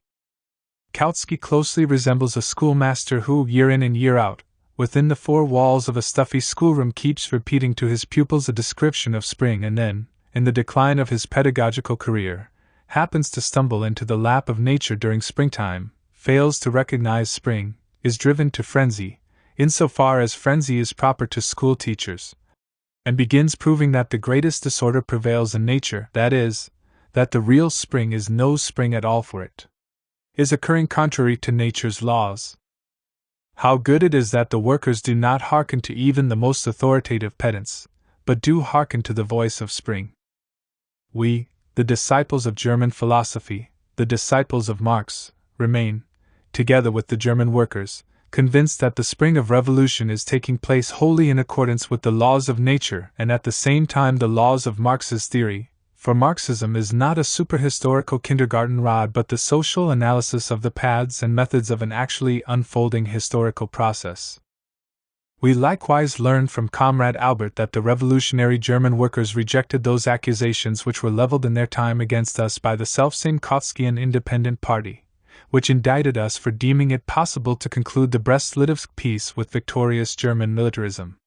Kautsky closely resembles a schoolmaster who, year in and year out, within the four walls of a stuffy schoolroom keeps repeating to his pupils a description of spring and then, in the decline of his pedagogical career, happens to stumble into the lap of nature during springtime, fails to recognize spring, is driven to frenzy, insofar as frenzy is proper to school teachers, and begins proving that the greatest disorder prevails in nature, that is, that the real spring is no spring at all, for it is occurring contrary to nature's laws. How good it is that the workers do not hearken to even the most authoritative pedants, but do hearken to the voice of spring. We, the disciples of German philosophy, the disciples of Marx, remain, together with the German workers, convinced that the spring of revolution is taking place wholly in accordance with the laws of nature and at the same time the laws of Marx's theory, for Marxism is not a superhistorical kindergarten rod but the social analysis of the paths and methods of an actually unfolding historical process. We likewise learned from Comrade Albert that the revolutionary German workers rejected those accusations which were leveled in their time against us by the selfsame Trotskyian Independent Party, which indicted us for deeming it possible to conclude the Brest-Litovsk peace with victorious German militarism.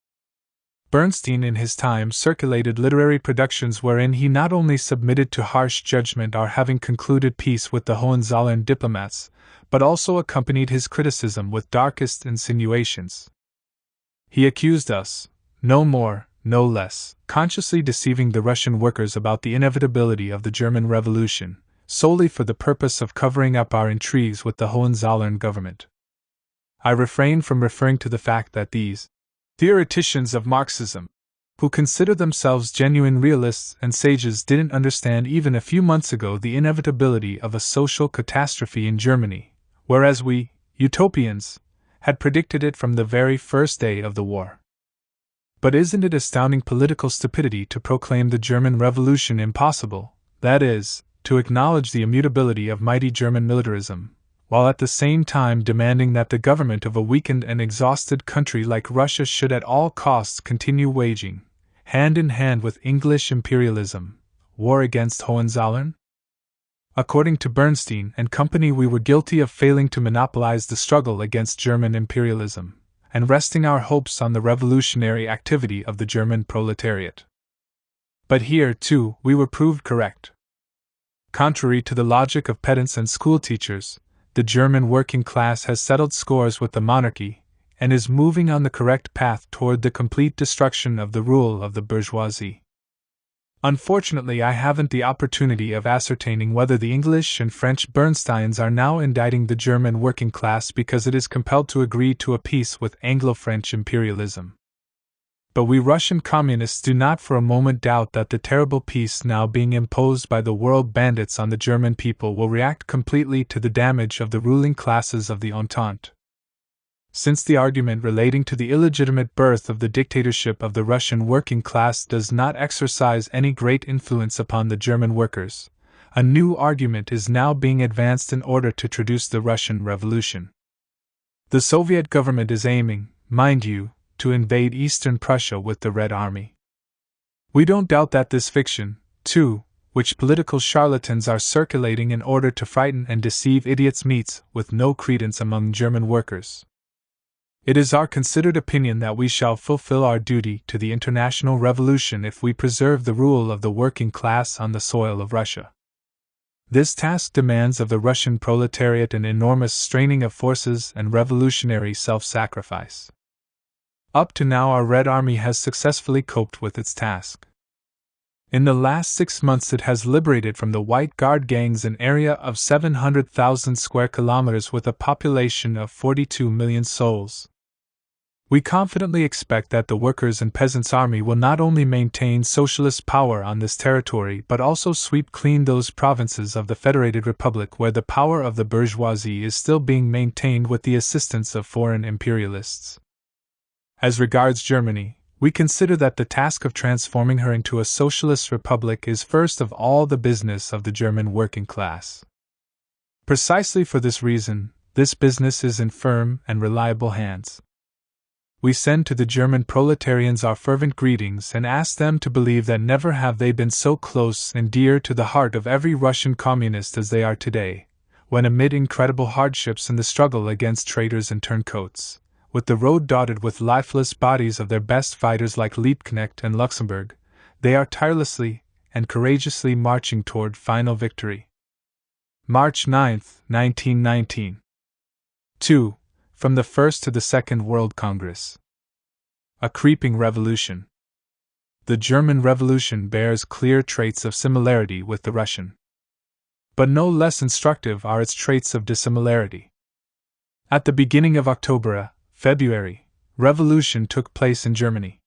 Bernstein in his time circulated literary productions wherein he not only submitted to harsh judgment our having concluded peace with the Hohenzollern diplomats, but also accompanied his criticism with darkest insinuations. He accused us, no more, no less, consciously deceiving the Russian workers about the inevitability of the German Revolution, solely for the purpose of covering up our intrigues with the Hohenzollern government. I refrain from referring to the fact that these theoreticians of Marxism, who consider themselves genuine realists and sages, didn't understand even a few months ago the inevitability of a social catastrophe in Germany, whereas we, utopians, had predicted it from the very first day of the war. But isn't it astounding political stupidity to proclaim the German Revolution impossible, that is, to acknowledge the immutability of mighty German militarism, while at the same time demanding that the government of a weakened and exhausted country like Russia should at all costs continue waging, hand in hand with English imperialism, war against Hohenzollern? According to Bernstein and company, we were guilty of failing to monopolize the struggle against German imperialism, and resting our hopes on the revolutionary activity of the German proletariat. But here, too, we were proved correct. Contrary to the logic of pedants and schoolteachers, the German working class has settled scores with the monarchy, and is moving on the correct path toward the complete destruction of the rule of the bourgeoisie. Unfortunately, I haven't the opportunity of ascertaining whether the English and French Bernsteins are now indicting the German working class because it is compelled to agree to a peace with Anglo-French imperialism. But we Russian communists do not for a moment doubt that the terrible peace now being imposed by the world bandits on the German people will react completely to the damage of the ruling classes of the Entente. Since the argument relating to the illegitimate birth of the dictatorship of the Russian working class does not exercise any great influence upon the German workers, a new argument is now being advanced in order to traduce the Russian Revolution. The Soviet government is aiming, mind you, to invade Eastern Prussia with the Red Army. We don't doubt that this fiction, too, which political charlatans are circulating in order to frighten and deceive idiots, meets with no credence among German workers. It is our considered opinion that we shall fulfill our duty to the international revolution if we preserve the rule of the working class on the soil of Russia. This task demands of the Russian proletariat an enormous straining of forces and revolutionary self-sacrifice. Up to now, our Red Army has successfully coped with its task. In the last 6 months, it has liberated from the White Guard gangs an area of 700,000 square kilometers with a population of 42 million souls. We confidently expect that the Workers' and Peasants' Army will not only maintain socialist power on this territory but also sweep clean those provinces of the Federated Republic where the power of the bourgeoisie is still being maintained with the assistance of foreign imperialists. As regards Germany, we consider that the task of transforming her into a socialist republic is first of all the business of the German working class. Precisely for this reason, this business is in firm and reliable hands. We send to the German proletarians our fervent greetings and ask them to believe that never have they been so close and dear to the heart of every Russian communist as they are today, when amid incredible hardships in the struggle against traitors and turncoats, with the road dotted with lifeless bodies of their best fighters like Liebknecht and Luxemburg, they are tirelessly and courageously marching toward final victory. March 9, 1919. 2. From the First to the Second World Congress. A creeping revolution. The German Revolution bears clear traits of similarity with the Russian. But no less instructive are its traits of dissimilarity. At the beginning of February, revolution took place in Germany.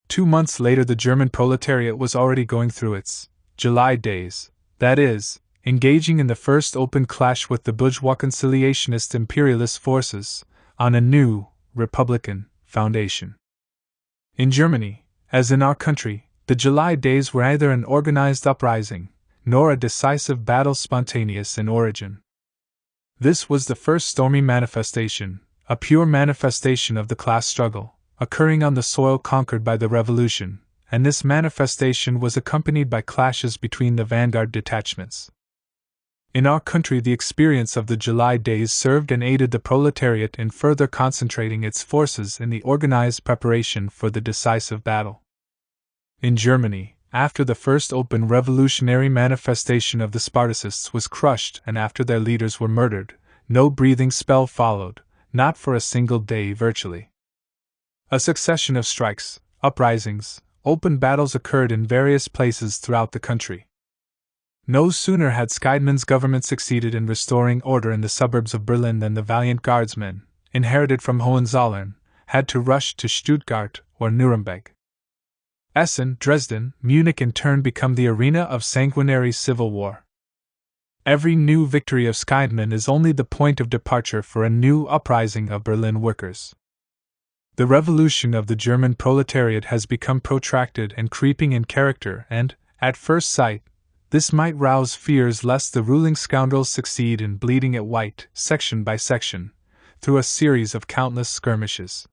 2 months later, the German proletariat was already going through its July days, that is, engaging in the first open clash with the bourgeois conciliationist imperialist forces, on a new, republican foundation. In Germany, as in our country, the July days were neither an organized uprising, nor a decisive battle spontaneous in origin. This was the first stormy manifestation, a pure manifestation of the class struggle, occurring on the soil conquered by the Revolution, and this manifestation was accompanied by clashes between the vanguard detachments. In our country, the experience of the July days served and aided the proletariat in further concentrating its forces in the organized preparation for the decisive battle. In Germany, after the first open revolutionary manifestation of the Spartacists was crushed and after their leaders were murdered, no breathing spell followed, not for a single day virtually. A succession of strikes, uprisings, open battles occurred in various places throughout the country. No sooner had Scheidemann's government succeeded in restoring order in the suburbs of Berlin than the valiant guardsmen, inherited from Hohenzollern, had to rush to Stuttgart or Nuremberg. Essen, Dresden, Munich in turn become the arena of sanguinary civil war. Every new victory of Scheidemann is only the point of departure for a new uprising of Berlin workers. The revolution of the German proletariat has become protracted and creeping in character, and, at first sight, this might rouse fears lest the ruling scoundrels succeed in bleeding it white, section by section, through a series of countless skirmishes.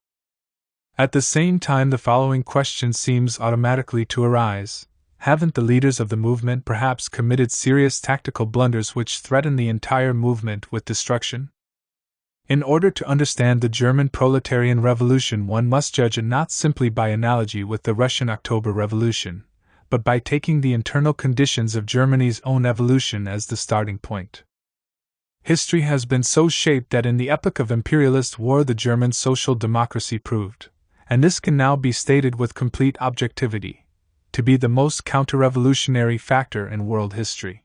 At the same time, the following question seems automatically to arise: haven't the leaders of the movement perhaps committed serious tactical blunders which threaten the entire movement with destruction? In order to understand the German proletarian revolution, one must judge it not simply by analogy with the Russian October Revolution, but by taking the internal conditions of Germany's own evolution as the starting point. History has been so shaped that in the epoch of imperialist war the German social democracy proved, and this can now be stated with complete objectivity, to be the most counter-revolutionary factor in world history.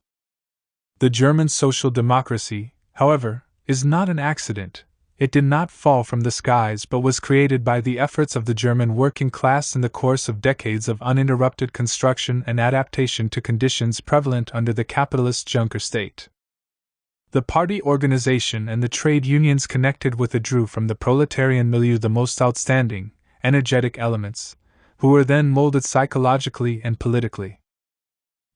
The German social democracy, however, is not an accident. It did not fall from the skies but was created by the efforts of the German working class in the course of decades of uninterrupted construction and adaptation to conditions prevalent under the capitalist Junker state. The party organization and the trade unions connected with it drew from the proletarian milieu the most outstanding, energetic elements, who were then molded psychologically and politically.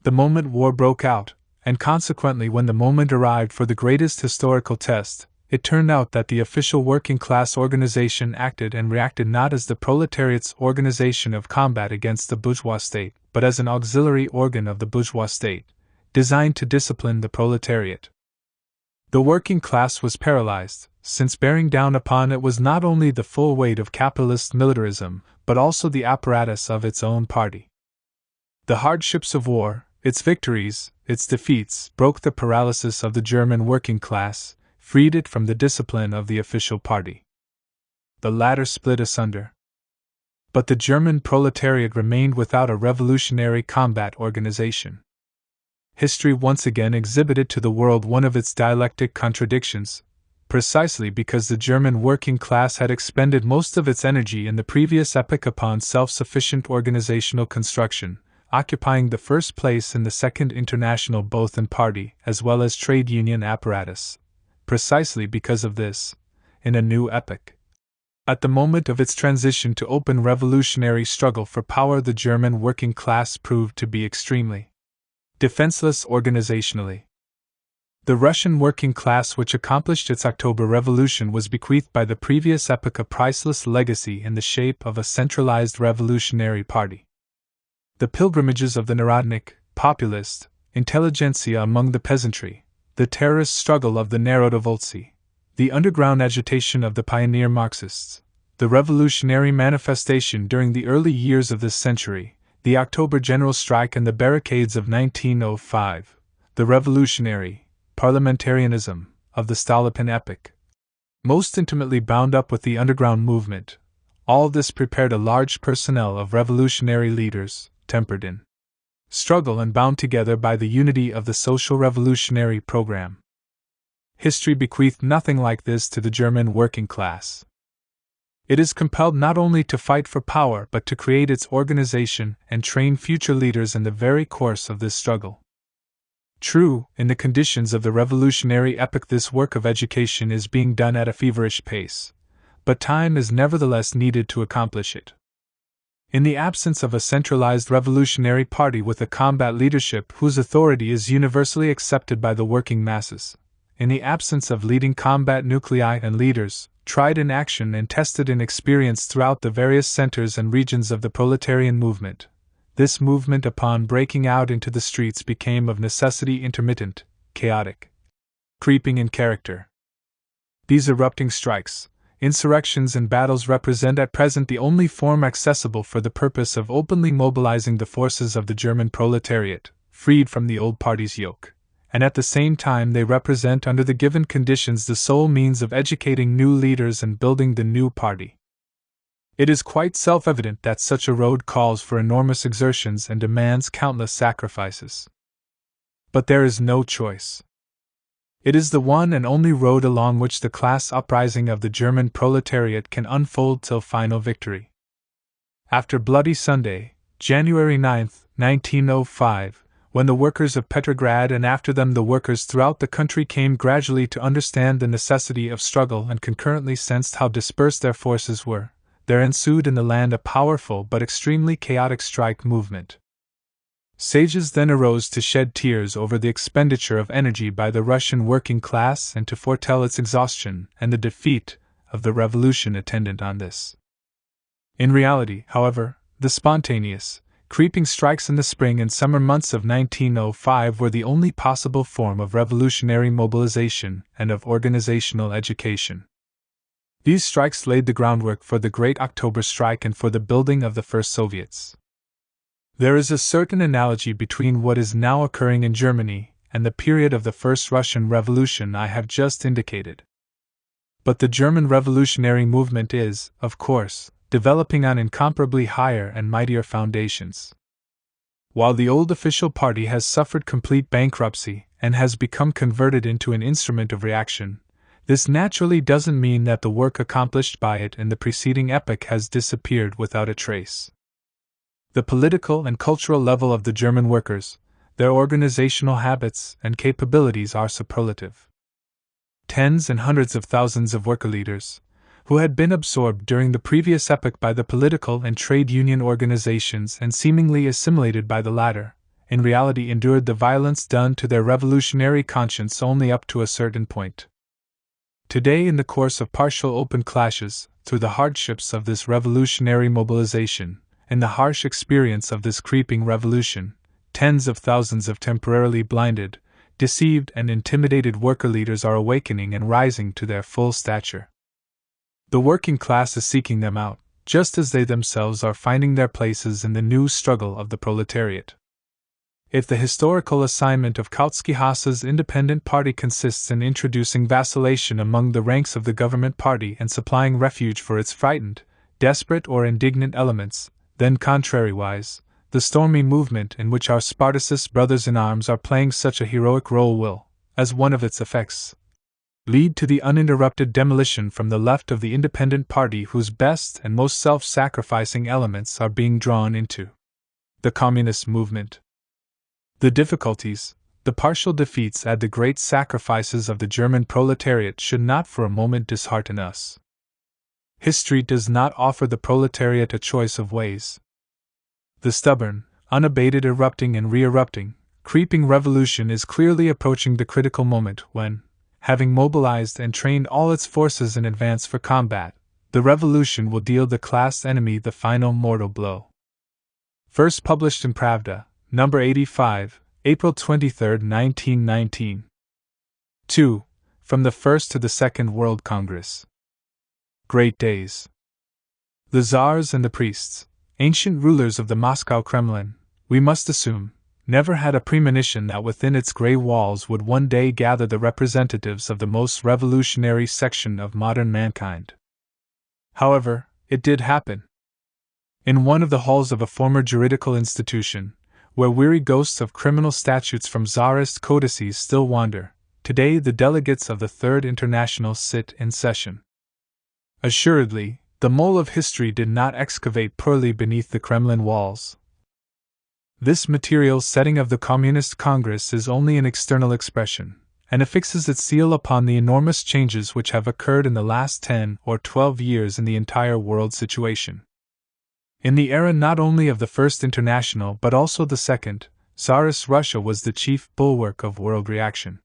The moment war broke out, and consequently when the moment arrived for the greatest historical test, it turned out that the official working class organization acted and reacted not as the proletariat's organization of combat against the bourgeois state, but as an auxiliary organ of the bourgeois state, designed to discipline the proletariat. The working class was paralyzed, since bearing down upon it was not only the full weight of capitalist militarism, but also the apparatus of its own party. The hardships of war, its victories, its defeats, broke the paralysis of the German working class, freed it from the discipline of the official party. The latter split asunder. But the German proletariat remained without a revolutionary combat organization. History once again exhibited to the world one of its dialectic contradictions, precisely because the German working class had expended most of its energy in the previous epoch upon self-sufficient organizational construction, occupying the first place in the Second International both in party as well as trade union apparatus. Precisely because of this, in a new epoch, at the moment of its transition to open revolutionary struggle for power, the German working class proved to be extremely defenseless organizationally. The Russian working class, which accomplished its October Revolution, was bequeathed by the previous epoch a priceless legacy in the shape of a centralized revolutionary party. The pilgrimages of the Narodnik, populist, intelligentsia among the peasantry, the terrorist struggle of the Narodovolci, the underground agitation of the pioneer Marxists, the revolutionary manifestation during the early years of this century, the October general strike and the barricades of 1905, the revolutionary parliamentarism of the Stolypin epoch, most intimately bound up with the underground movement. All this prepared a large personnel of revolutionary leaders, tempered in struggle and bound together by the unity of the social revolutionary program. History bequeathed nothing like this to the German working class. It is compelled not only to fight for power but to create its organization and train future leaders in the very course of this struggle. True, in the conditions of the revolutionary epoch this work of education is being done at a feverish pace, but time is nevertheless needed to accomplish it. In the absence of a centralized revolutionary party with a combat leadership whose authority is universally accepted by the working masses, in the absence of leading combat nuclei and leaders, tried in action and tested in experience throughout the various centers and regions of the proletarian movement, this movement upon breaking out into the streets became of necessity intermittent, chaotic, creeping in character. These erupting strikes, insurrections and battles represent at present the only form accessible for the purpose of openly mobilizing the forces of the German proletariat, freed from the old party's yoke, and at the same time they represent under the given conditions the sole means of educating new leaders and building the new party. It is quite self-evident that such a road calls for enormous exertions and demands countless sacrifices. But there is no choice. It is the one and only road along which the class uprising of the German proletariat can unfold till final victory. After Bloody Sunday, January 9, 1905, when the workers of Petrograd and after them the workers throughout the country came gradually to understand the necessity of struggle and concurrently sensed how dispersed their forces were, there ensued in the land a powerful but extremely chaotic strike movement. Sages then arose to shed tears over the expenditure of energy by the Russian working class and to foretell its exhaustion and the defeat of the revolution attendant on this. In reality, however, the spontaneous, creeping strikes in the spring and summer months of 1905 were the only possible form of revolutionary mobilization and of organizational education. These strikes laid the groundwork for the Great October Strike and for the building of the first Soviets. There is a certain analogy between what is now occurring in Germany and the period of the First Russian Revolution I have just indicated. But the German revolutionary movement is, of course, developing on incomparably higher and mightier foundations. While the old official party has suffered complete bankruptcy and has become converted into an instrument of reaction, this naturally doesn't mean that the work accomplished by it in the preceding epoch has disappeared without a trace. The political and cultural level of the German workers, their organizational habits and capabilities are superlative. Tens and hundreds of thousands of worker leaders, who had been absorbed during the previous epoch by the political and trade union organizations and seemingly assimilated by the latter, in reality endured the violence done to their revolutionary conscience only up to a certain point. Today, in the course of partial open clashes, through the hardships of this revolutionary mobilization, in the harsh experience of this creeping revolution, tens of thousands of temporarily blinded, deceived and intimidated worker leaders are awakening and rising to their full stature. The working class is seeking them out, just as they themselves are finding their places in the new struggle of the proletariat. If the historical assignment of Kautsky-Haas's independent party consists in introducing vacillation among the ranks of the government party and supplying refuge for its frightened, desperate or indignant elements, then contrariwise, the stormy movement in which our Spartacist brothers-in-arms are playing such a heroic role will, as one of its effects, lead to the uninterrupted demolition from the left of the independent party whose best and most self-sacrificing elements are being drawn into the communist movement. The difficulties, the partial defeats and the great sacrifices of the German proletariat should not for a moment dishearten us. History does not offer the proletariat a choice of ways. The stubborn, unabated erupting and re-erupting, creeping revolution is clearly approaching the critical moment when, having mobilized and trained all its forces in advance for combat, the revolution will deal the class enemy the final mortal blow. First published in Pravda, number 85, April 23, 1919. 2. From the First to the Second World Congress. Great days. The czars and the priests, ancient rulers of the Moscow Kremlin, we must assume, never had a premonition that within its grey walls would one day gather the representatives of the most revolutionary section of modern mankind. However, it did happen. In one of the halls of a former juridical institution, where weary ghosts of criminal statutes from Tsarist codices still wander, today the delegates of the Third International sit in session. Assuredly, the mole of history did not excavate poorly beneath the Kremlin walls. This material setting of the Communist Congress is only an external expression, and affixes its seal upon the enormous changes which have occurred in the last 10 or 12 years in the entire world situation. In the era not only of the First International but also the Second, Tsarist Russia was the chief bulwark of world reaction.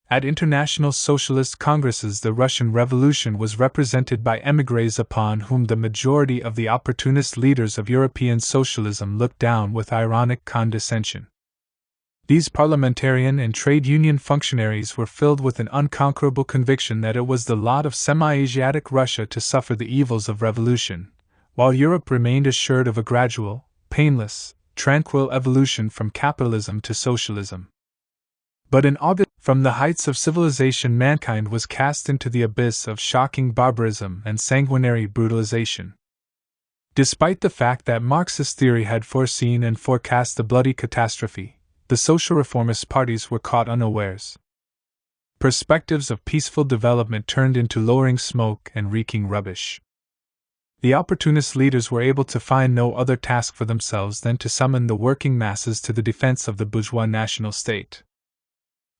At international socialist congresses, the Russian Revolution was represented by émigrés upon whom the majority of the opportunist leaders of European socialism looked down with ironic condescension. These parliamentarian and trade union functionaries were filled with an unconquerable conviction that it was the lot of semi-Asiatic Russia to suffer the evils of revolution, while Europe remained assured of a gradual, painless, tranquil evolution from capitalism to socialism. But in August, from the heights of civilization, mankind was cast into the abyss of shocking barbarism and sanguinary brutalization. Despite the fact that Marxist theory had foreseen and forecast the bloody catastrophe, the social reformist parties were caught unawares. Perspectives of peaceful development turned into lowering smoke and reeking rubbish. The opportunist leaders were able to find no other task for themselves than to summon the working masses to the defense of the bourgeois national state.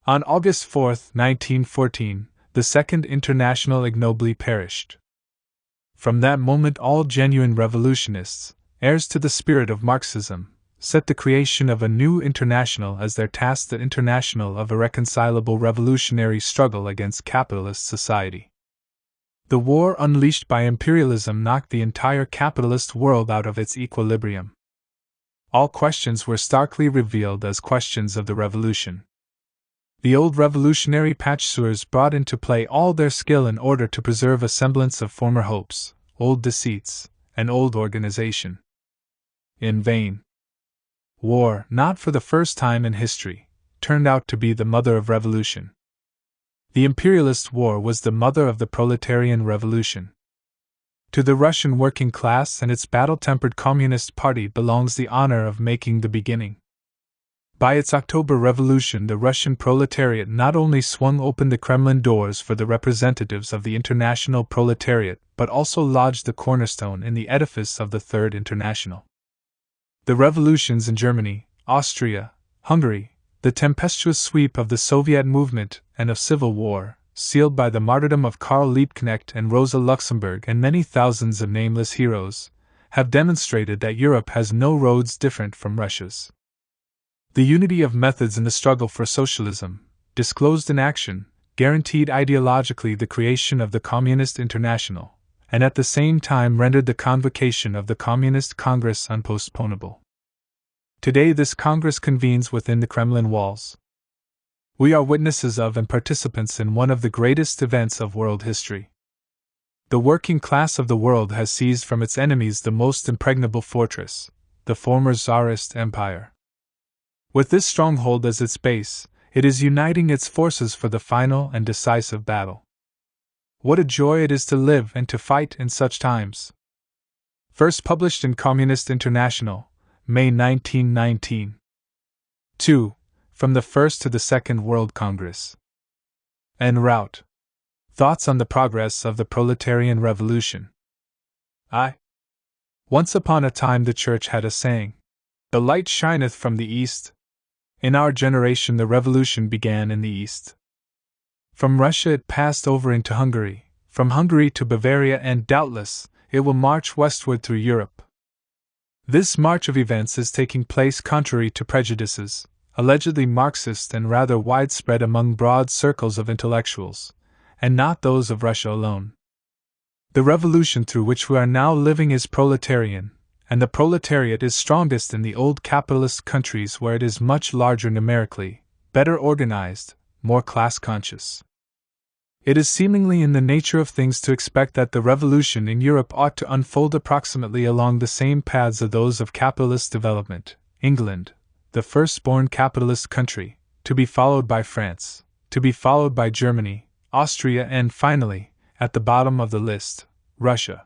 On August 4, 1914, the Second International ignobly perished. From that moment, all genuine revolutionists, heirs to the spirit of Marxism, set the creation of a new international as their task, the international of irreconcilable revolutionary struggle against capitalist society. The war unleashed by imperialism knocked the entire capitalist world out of its equilibrium. All questions were starkly revealed as questions of the revolution. The old revolutionary patchworkers brought into play all their skill in order to preserve a semblance of former hopes, old deceits, and old organization. In vain. War, not for the first time in history, turned out to be the mother of revolution. The imperialist war was the mother of the proletarian revolution. To the Russian working class and its battle-tempered Communist Party belongs the honor of making the beginning. By its October Revolution, the Russian proletariat not only swung open the Kremlin doors for the representatives of the international proletariat, but also lodged the cornerstone in the edifice of the Third International. The revolutions in Germany, Austria, Hungary, the tempestuous sweep of the Soviet movement and of civil war, sealed by the martyrdom of Karl Liebknecht and Rosa Luxemburg and many thousands of nameless heroes, have demonstrated that Europe has no roads different from Russia's. The unity of methods in the struggle for socialism, disclosed in action, guaranteed ideologically the creation of the Communist International, and at the same time rendered the convocation of the Communist Congress unpostponable. Today this Congress convenes within the Kremlin walls. We are witnesses of and participants in one of the greatest events of world history. The working class of the world has seized from its enemies the most impregnable fortress, the former Tsarist Empire. With this stronghold as its base, it is uniting its forces for the final and decisive battle. What a joy it is to live and to fight in such times! First published in Communist International, May 1919. 2. From the First to the Second World Congress. En route. Thoughts on the progress of the proletarian revolution. Once upon a time the Church had a saying, "The light shineth from the east." In our generation the revolution began in the east. From Russia it passed over into Hungary, from Hungary to Bavaria, and doubtless it will march westward through Europe. This march of events is taking place contrary to prejudices, allegedly Marxist and rather widespread among broad circles of intellectuals, and not those of Russia alone. The revolution through which we are now living is proletarian, and the proletariat is strongest in the old capitalist countries where it is much larger numerically, better organized, more class-conscious. It is seemingly in the nature of things to expect that the revolution in Europe ought to unfold approximately along the same paths as those of capitalist development. England, the firstborn capitalist country, to be followed by France, to be followed by Germany, Austria, and finally, at the bottom of the list, Russia.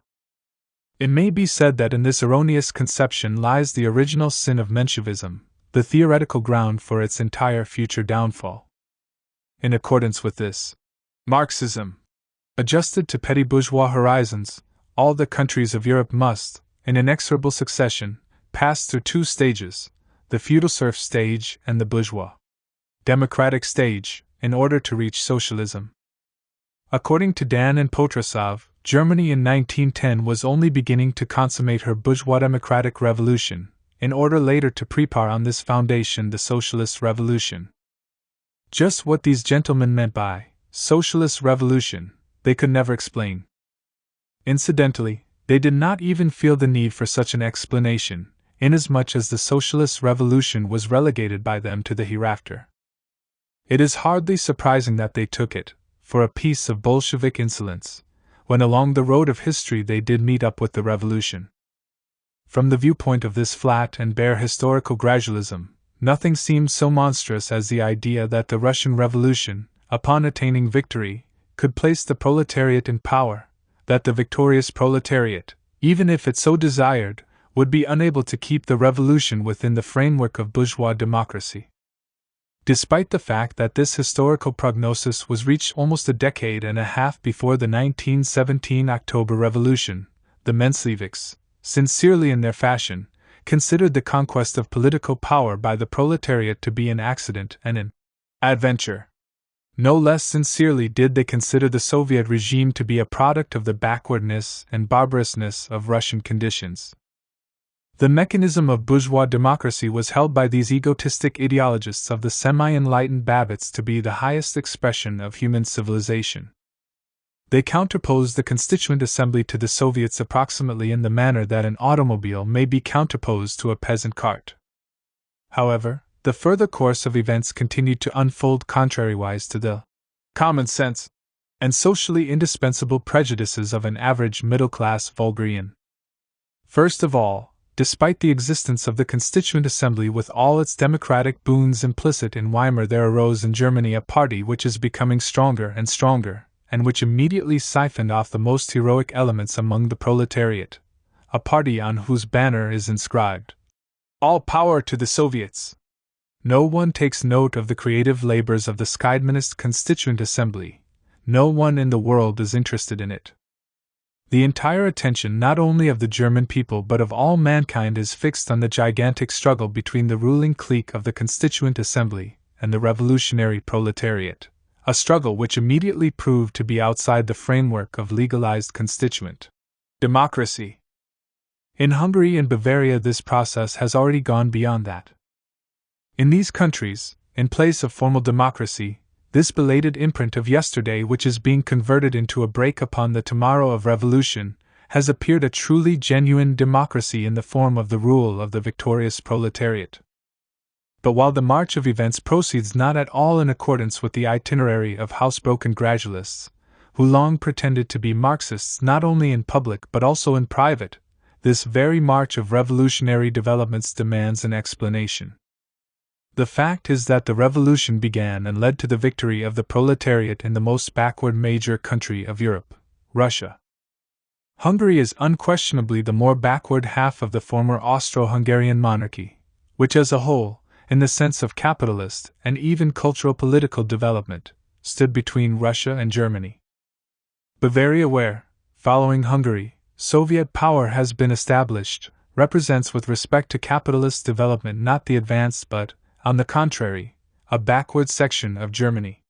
It may be said that in this erroneous conception lies the original sin of Menshevism, the theoretical ground for its entire future downfall. In accordance with this Marxism, adjusted to petty bourgeois horizons, all the countries of Europe must, in inexorable succession, pass through two stages, the feudal serf stage and the bourgeois democratic stage, in order to reach socialism. According to Dan and Potrasov, Germany in 1910 was only beginning to consummate her bourgeois democratic revolution, in order later to prepare on this foundation the socialist revolution. Just what these gentlemen meant by socialist revolution, they could never explain. Incidentally, they did not even feel the need for such an explanation, inasmuch as the socialist revolution was relegated by them to the hereafter. It is hardly surprising that they took it for a piece of Bolshevik insolence, when along the road of history they did meet up with the revolution. From the viewpoint of this flat and bare historical gradualism, nothing seems so monstrous as the idea that the Russian Revolution, upon attaining victory, could place the proletariat in power, that the victorious proletariat, even if it so desired, would be unable to keep the revolution within the framework of bourgeois democracy. Despite the fact that this historical prognosis was reached almost a decade and a half before the 1917 October Revolution, the Mensheviks, sincerely in their fashion, considered the conquest of political power by the proletariat to be an accident and an adventure. No less sincerely did they consider the Soviet regime to be a product of the backwardness and barbarousness of Russian conditions. The mechanism of bourgeois democracy was held by these egotistic ideologists of the semi-enlightened Babbitts to be the highest expression of human civilization. They counterposed the Constituent Assembly to the Soviets approximately in the manner that an automobile may be counterposed to a peasant cart. However, the further course of events continued to unfold contrariwise to the common sense and socially indispensable prejudices of an average middle-class vulgarian. First of all, despite the existence of the Constituent Assembly with all its democratic boons implicit in Weimar, there arose in Germany a party which is becoming stronger and stronger, and which immediately siphoned off the most heroic elements among the proletariat, a party on whose banner is inscribed, "All power to the Soviets." No one takes note of the creative labors of the Scheidmanist Constituent Assembly. No one in the world is interested in it. The entire attention not only of the German people but of all mankind is fixed on the gigantic struggle between the ruling clique of the Constituent Assembly and the revolutionary proletariat, a struggle which immediately proved to be outside the framework of legalized constituent democracy. In Hungary and Bavaria this process has already gone beyond that. In these countries, in place of formal democracy, this belated imprint of yesterday, which is being converted into a brake upon the tomorrow of revolution, has appeared a truly genuine democracy in the form of the rule of the victorious proletariat. But while the march of events proceeds not at all in accordance with the itinerary of housebroken gradualists, who long pretended to be Marxists not only in public but also in private, this very march of revolutionary developments demands an explanation. The fact is that the revolution began and led to the victory of the proletariat in the most backward major country of Europe, Russia. Hungary is unquestionably the more backward half of the former Austro-Hungarian monarchy, which as a whole, in the sense of capitalist and even cultural political development, stood between Russia and Germany. Bavaria, where, following Hungary, Soviet power has been established, represents with respect to capitalist development not the advanced but, on the contrary, a backward section of Germany.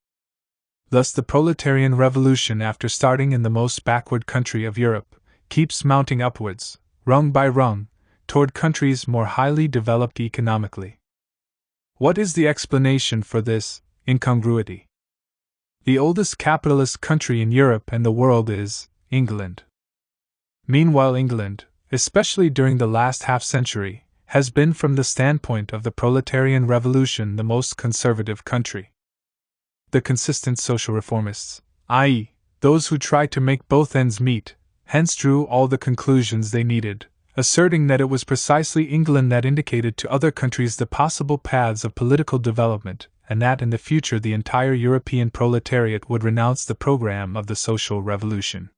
Thus the proletarian revolution, after starting in the most backward country of Europe, keeps mounting upwards, rung by rung, toward countries more highly developed economically. What is the explanation for this incongruity? The oldest capitalist country in Europe and the world is England. Meanwhile England, especially during the last half-century, has been from the standpoint of the proletarian revolution the most conservative country. The consistent social reformists, i.e., those who tried to make both ends meet, hence drew all the conclusions they needed, asserting that it was precisely England that indicated to other countries the possible paths of political development, and that in the future the entire European proletariat would renounce the program of the social revolution.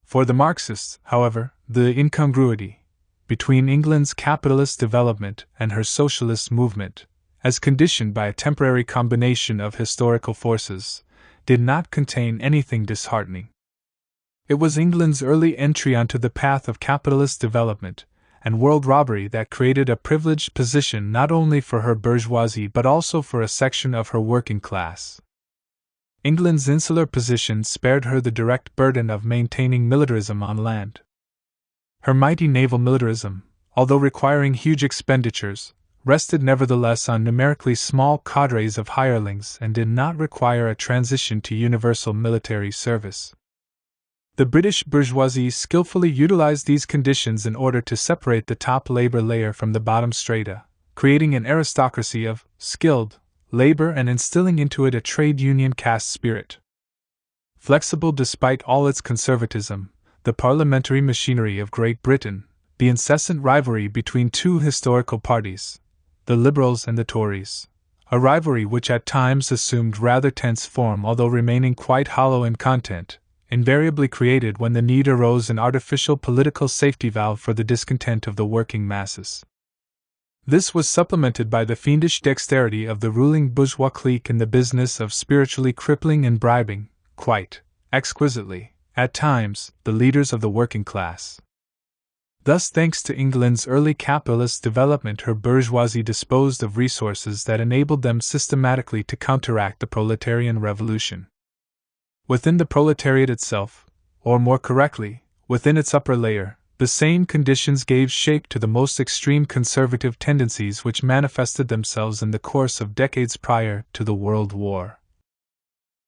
For the Marxists, however, the incongruity between England's capitalist development and her socialist movement, as conditioned by a temporary combination of historical forces, did not contain anything disheartening. It was England's early entry onto the path of capitalist development and world robbery that created a privileged position not only for her bourgeoisie but also for a section of her working class. England's insular position spared her the direct burden of maintaining militarism on land. Her mighty naval militarism, although requiring huge expenditures, rested nevertheless on numerically small cadres of hirelings and did not require a transition to universal military service. The British bourgeoisie skillfully utilized these conditions in order to separate the top labor layer from the bottom strata, creating an aristocracy of skilled labor and instilling into it a trade union caste spirit. Flexible despite all its conservatism, the parliamentary machinery of Great Britain, the incessant rivalry between two historical parties, the Liberals and the Tories, a rivalry which at times assumed rather tense form although remaining quite hollow in content, invariably created when the need arose an artificial political safety valve for the discontent of the working masses. This was supplemented by the fiendish dexterity of the ruling bourgeois clique in the business of spiritually crippling and bribing, quite exquisitely, at times, the leaders of the working class. Thus, thanks to England's early capitalist development, her bourgeoisie disposed of resources that enabled them systematically to counteract the proletarian revolution. Within the proletariat itself, or more correctly, within its upper layer, the same conditions gave shape to the most extreme conservative tendencies which manifested themselves in the course of decades prior to the World War.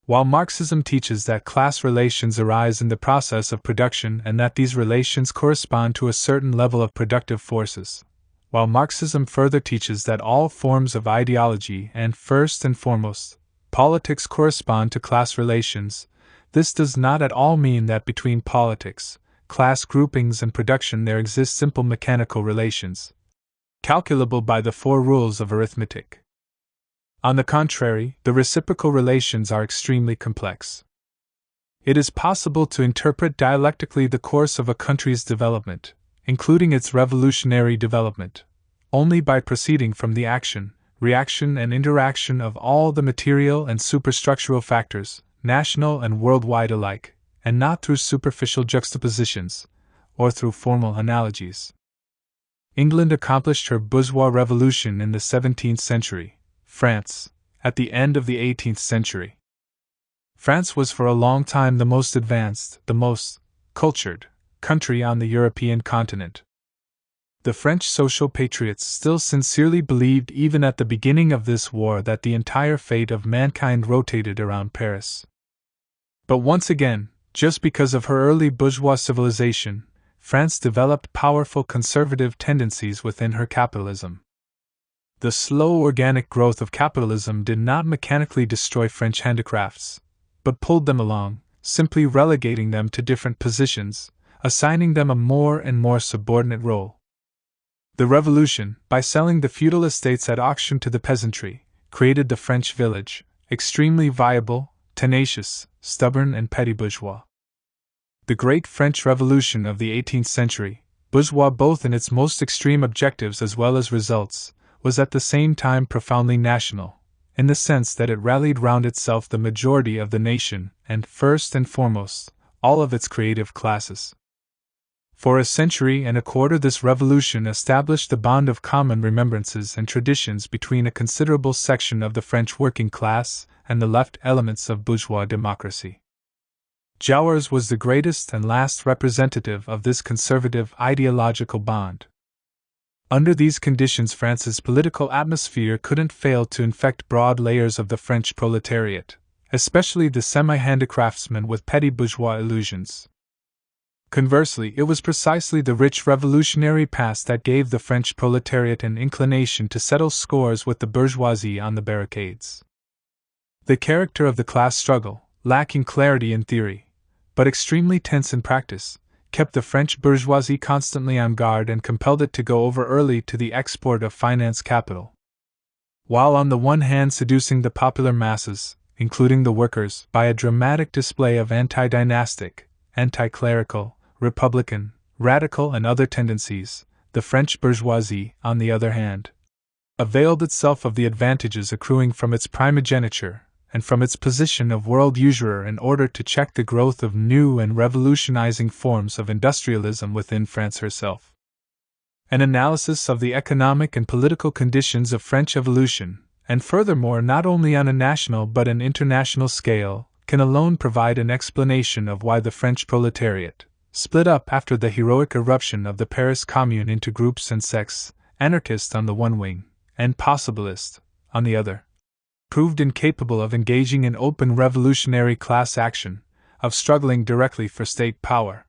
While Marxism teaches that class relations arise in the process of production and that these relations correspond to a certain level of productive forces, while Marxism further teaches that all forms of ideology and, first and foremost, politics correspond to class relations, this does not at all mean that between politics, class groupings, and production there exist simple mechanical relations, calculable by the four rules of arithmetic. On the contrary, the reciprocal relations are extremely complex. It is possible to interpret dialectically the course of a country's development, including its revolutionary development, only by proceeding from the action, reaction, and interaction of all the material and superstructural factors, national and worldwide alike, and not through superficial juxtapositions, or through formal analogies. England accomplished her bourgeois revolution in the 17th century. France, at the end of the 18th century. France was for a long time the most advanced, the most cultured country on the European continent. The French social patriots still sincerely believed even at the beginning of this war that the entire fate of mankind rotated around Paris. But once again, just because of her early bourgeois civilization, France developed powerful conservative tendencies within her capitalism. The slow organic growth of capitalism did not mechanically destroy French handicrafts, but pulled them along, simply relegating them to different positions, assigning them a more and more subordinate role. The Revolution, by selling the feudal estates at auction to the peasantry, created the French village, extremely viable, tenacious, stubborn, and petty bourgeois. The great French Revolution of the 18th century, bourgeois both in its most extreme objectives as well as results, was at the same time profoundly national, in the sense that it rallied round itself the majority of the nation and, first and foremost, all of its creative classes. For a century and a quarter this revolution established the bond of common remembrances and traditions between a considerable section of the French working class and the left elements of bourgeois democracy. Jouers was the greatest and last representative of this conservative ideological bond. Under these conditions, France's political atmosphere couldn't fail to infect broad layers of the French proletariat, especially the semi-handicraftsmen with petty bourgeois illusions. Conversely, it was precisely the rich revolutionary past that gave the French proletariat an inclination to settle scores with the bourgeoisie on the barricades. The character of the class struggle, lacking clarity in theory, but extremely tense in practice, kept the French bourgeoisie constantly on guard and compelled it to go over early to the export of finance capital. While on the one hand seducing the popular masses, including the workers, by a dramatic display of anti-dynastic, anti-clerical, republican, radical and other tendencies, the French bourgeoisie, on the other hand, availed itself of the advantages accruing from its primogeniture and from its position of world usurer in order to check the growth of new and revolutionizing forms of industrialism within France herself. An analysis of the economic and political conditions of French evolution, and furthermore not only on a national but an international scale, can alone provide an explanation of why the French proletariat, split up after the heroic eruption of the Paris Commune into groups and sects, anarchist on the one wing, and possibilist on the other, proved incapable of engaging in open revolutionary class action, of struggling directly for state power.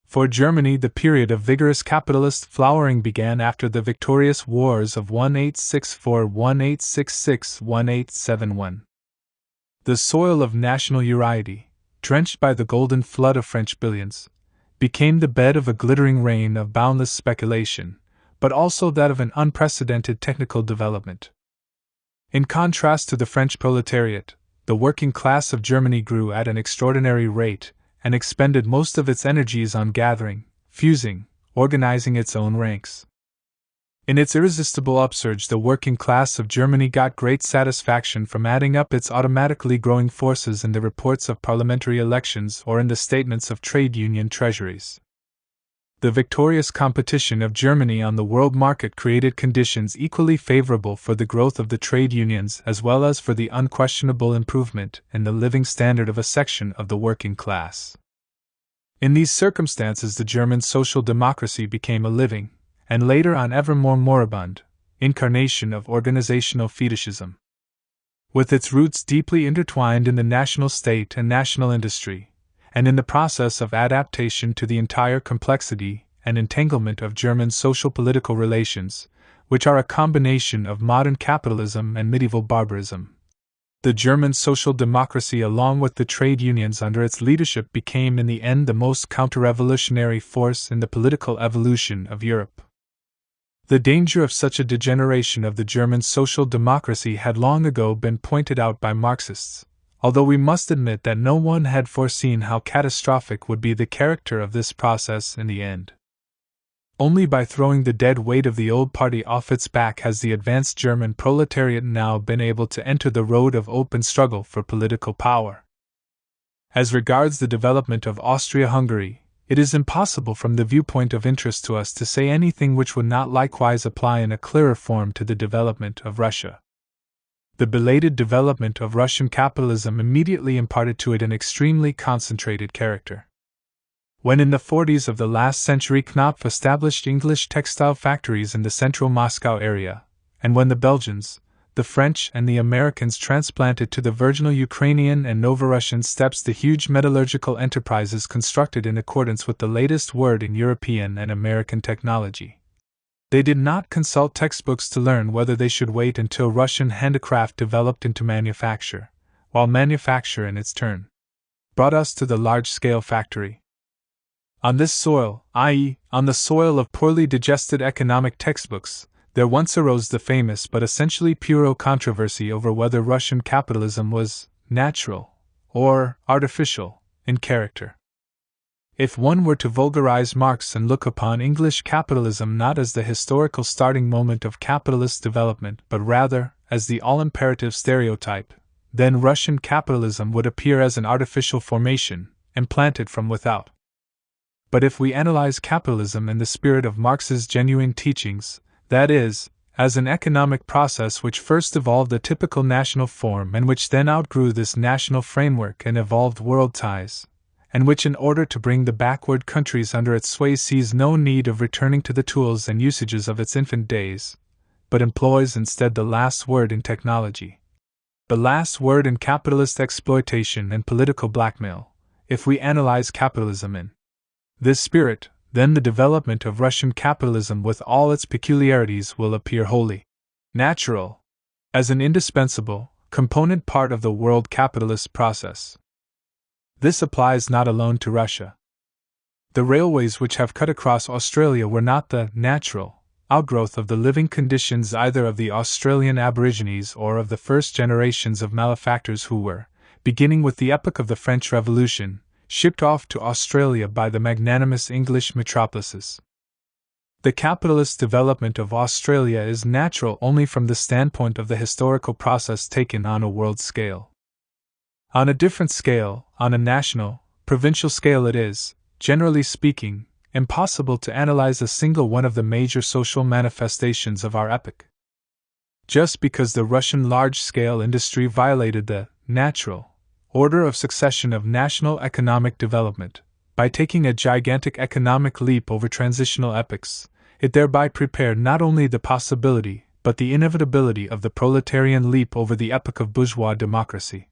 For Germany, the period of vigorous capitalist flowering began after the victorious wars of 1864, 1866, 1871. The soil of national unity, drenched by the golden flood of French billions, became the bed of a glittering rain of boundless speculation, but also that of an unprecedented technical development. In contrast to the French proletariat, the working class of Germany grew at an extraordinary rate and expended most of its energies on gathering, fusing, organizing its own ranks. In its irresistible upsurge, the working class of Germany got great satisfaction from adding up its automatically growing forces in the reports of parliamentary elections or in the statements of trade union treasuries. The victorious competition of Germany on the world market created conditions equally favorable for the growth of the trade unions as well as for the unquestionable improvement in the living standard of a section of the working class. In these circumstances, the German social democracy became a living, and later on ever more moribund, incarnation of organizational fetishism. With its roots deeply intertwined in the national state and national industry, and in the process of adaptation to the entire complexity and entanglement of German social-political relations, which are a combination of modern capitalism and medieval barbarism, the German social democracy along with the trade unions under its leadership became in the end the most counter-revolutionary force in the political evolution of Europe. The danger of such a degeneration of the German social democracy had long ago been pointed out by Marxists, although we must admit that no one had foreseen how catastrophic would be the character of this process in the end. Only by throwing the dead weight of the old party off its back has the advanced German proletariat now been able to enter the road of open struggle for political power. As regards the development of Austria-Hungary, it is impossible from the viewpoint of interest to us to say anything which would not likewise apply in a clearer form to the development of Russia. The belated development of Russian capitalism immediately imparted to it an extremely concentrated character. When in the 40s of the last century Knopf established English textile factories in the central Moscow area, and when the Belgians, the French and the Americans transplanted to the virginal Ukrainian and Novorussian steppes the huge metallurgical enterprises constructed in accordance with the latest word in European and American technology, they did not consult textbooks to learn whether they should wait until Russian handicraft developed into manufacture, while manufacture in its turn brought us to the large-scale factory. On this soil, i.e., on the soil of poorly digested economic textbooks, there once arose the famous but essentially puerile controversy over whether Russian capitalism was natural or artificial in character. If one were to vulgarize Marx and look upon English capitalism not as the historical starting moment of capitalist development but rather as the all-imperative stereotype, then Russian capitalism would appear as an artificial formation, implanted from without. But if we analyze capitalism in the spirit of Marx's genuine teachings, that is, as an economic process which first evolved a typical national form and which then outgrew this national framework and evolved world ties, and which in order to bring the backward countries under its sway sees no need of returning to the tools and usages of its infant days, but employs instead the last word in technology, the last word in capitalist exploitation and political blackmail, if we analyze capitalism in this spirit, then the development of Russian capitalism with all its peculiarities will appear wholly natural, as an indispensable, component part of the world capitalist process. This applies not alone to Russia. The railways which have cut across Australia were not the natural outgrowth of the living conditions either of the Australian Aborigines or of the first generations of malefactors who were, beginning with the epoch of the French Revolution, shipped off to Australia by the magnanimous English metropolises. The capitalist development of Australia is natural only from the standpoint of the historical process taken on a world scale. On a different scale, on a national, provincial scale, it is, generally speaking, impossible to analyze a single one of the major social manifestations of our epoch. Just because the Russian large-scale industry violated the natural order of succession of national economic development, by taking a gigantic economic leap over transitional epochs, it thereby prepared not only the possibility, but the inevitability of the proletarian leap over the epoch of bourgeois democracy.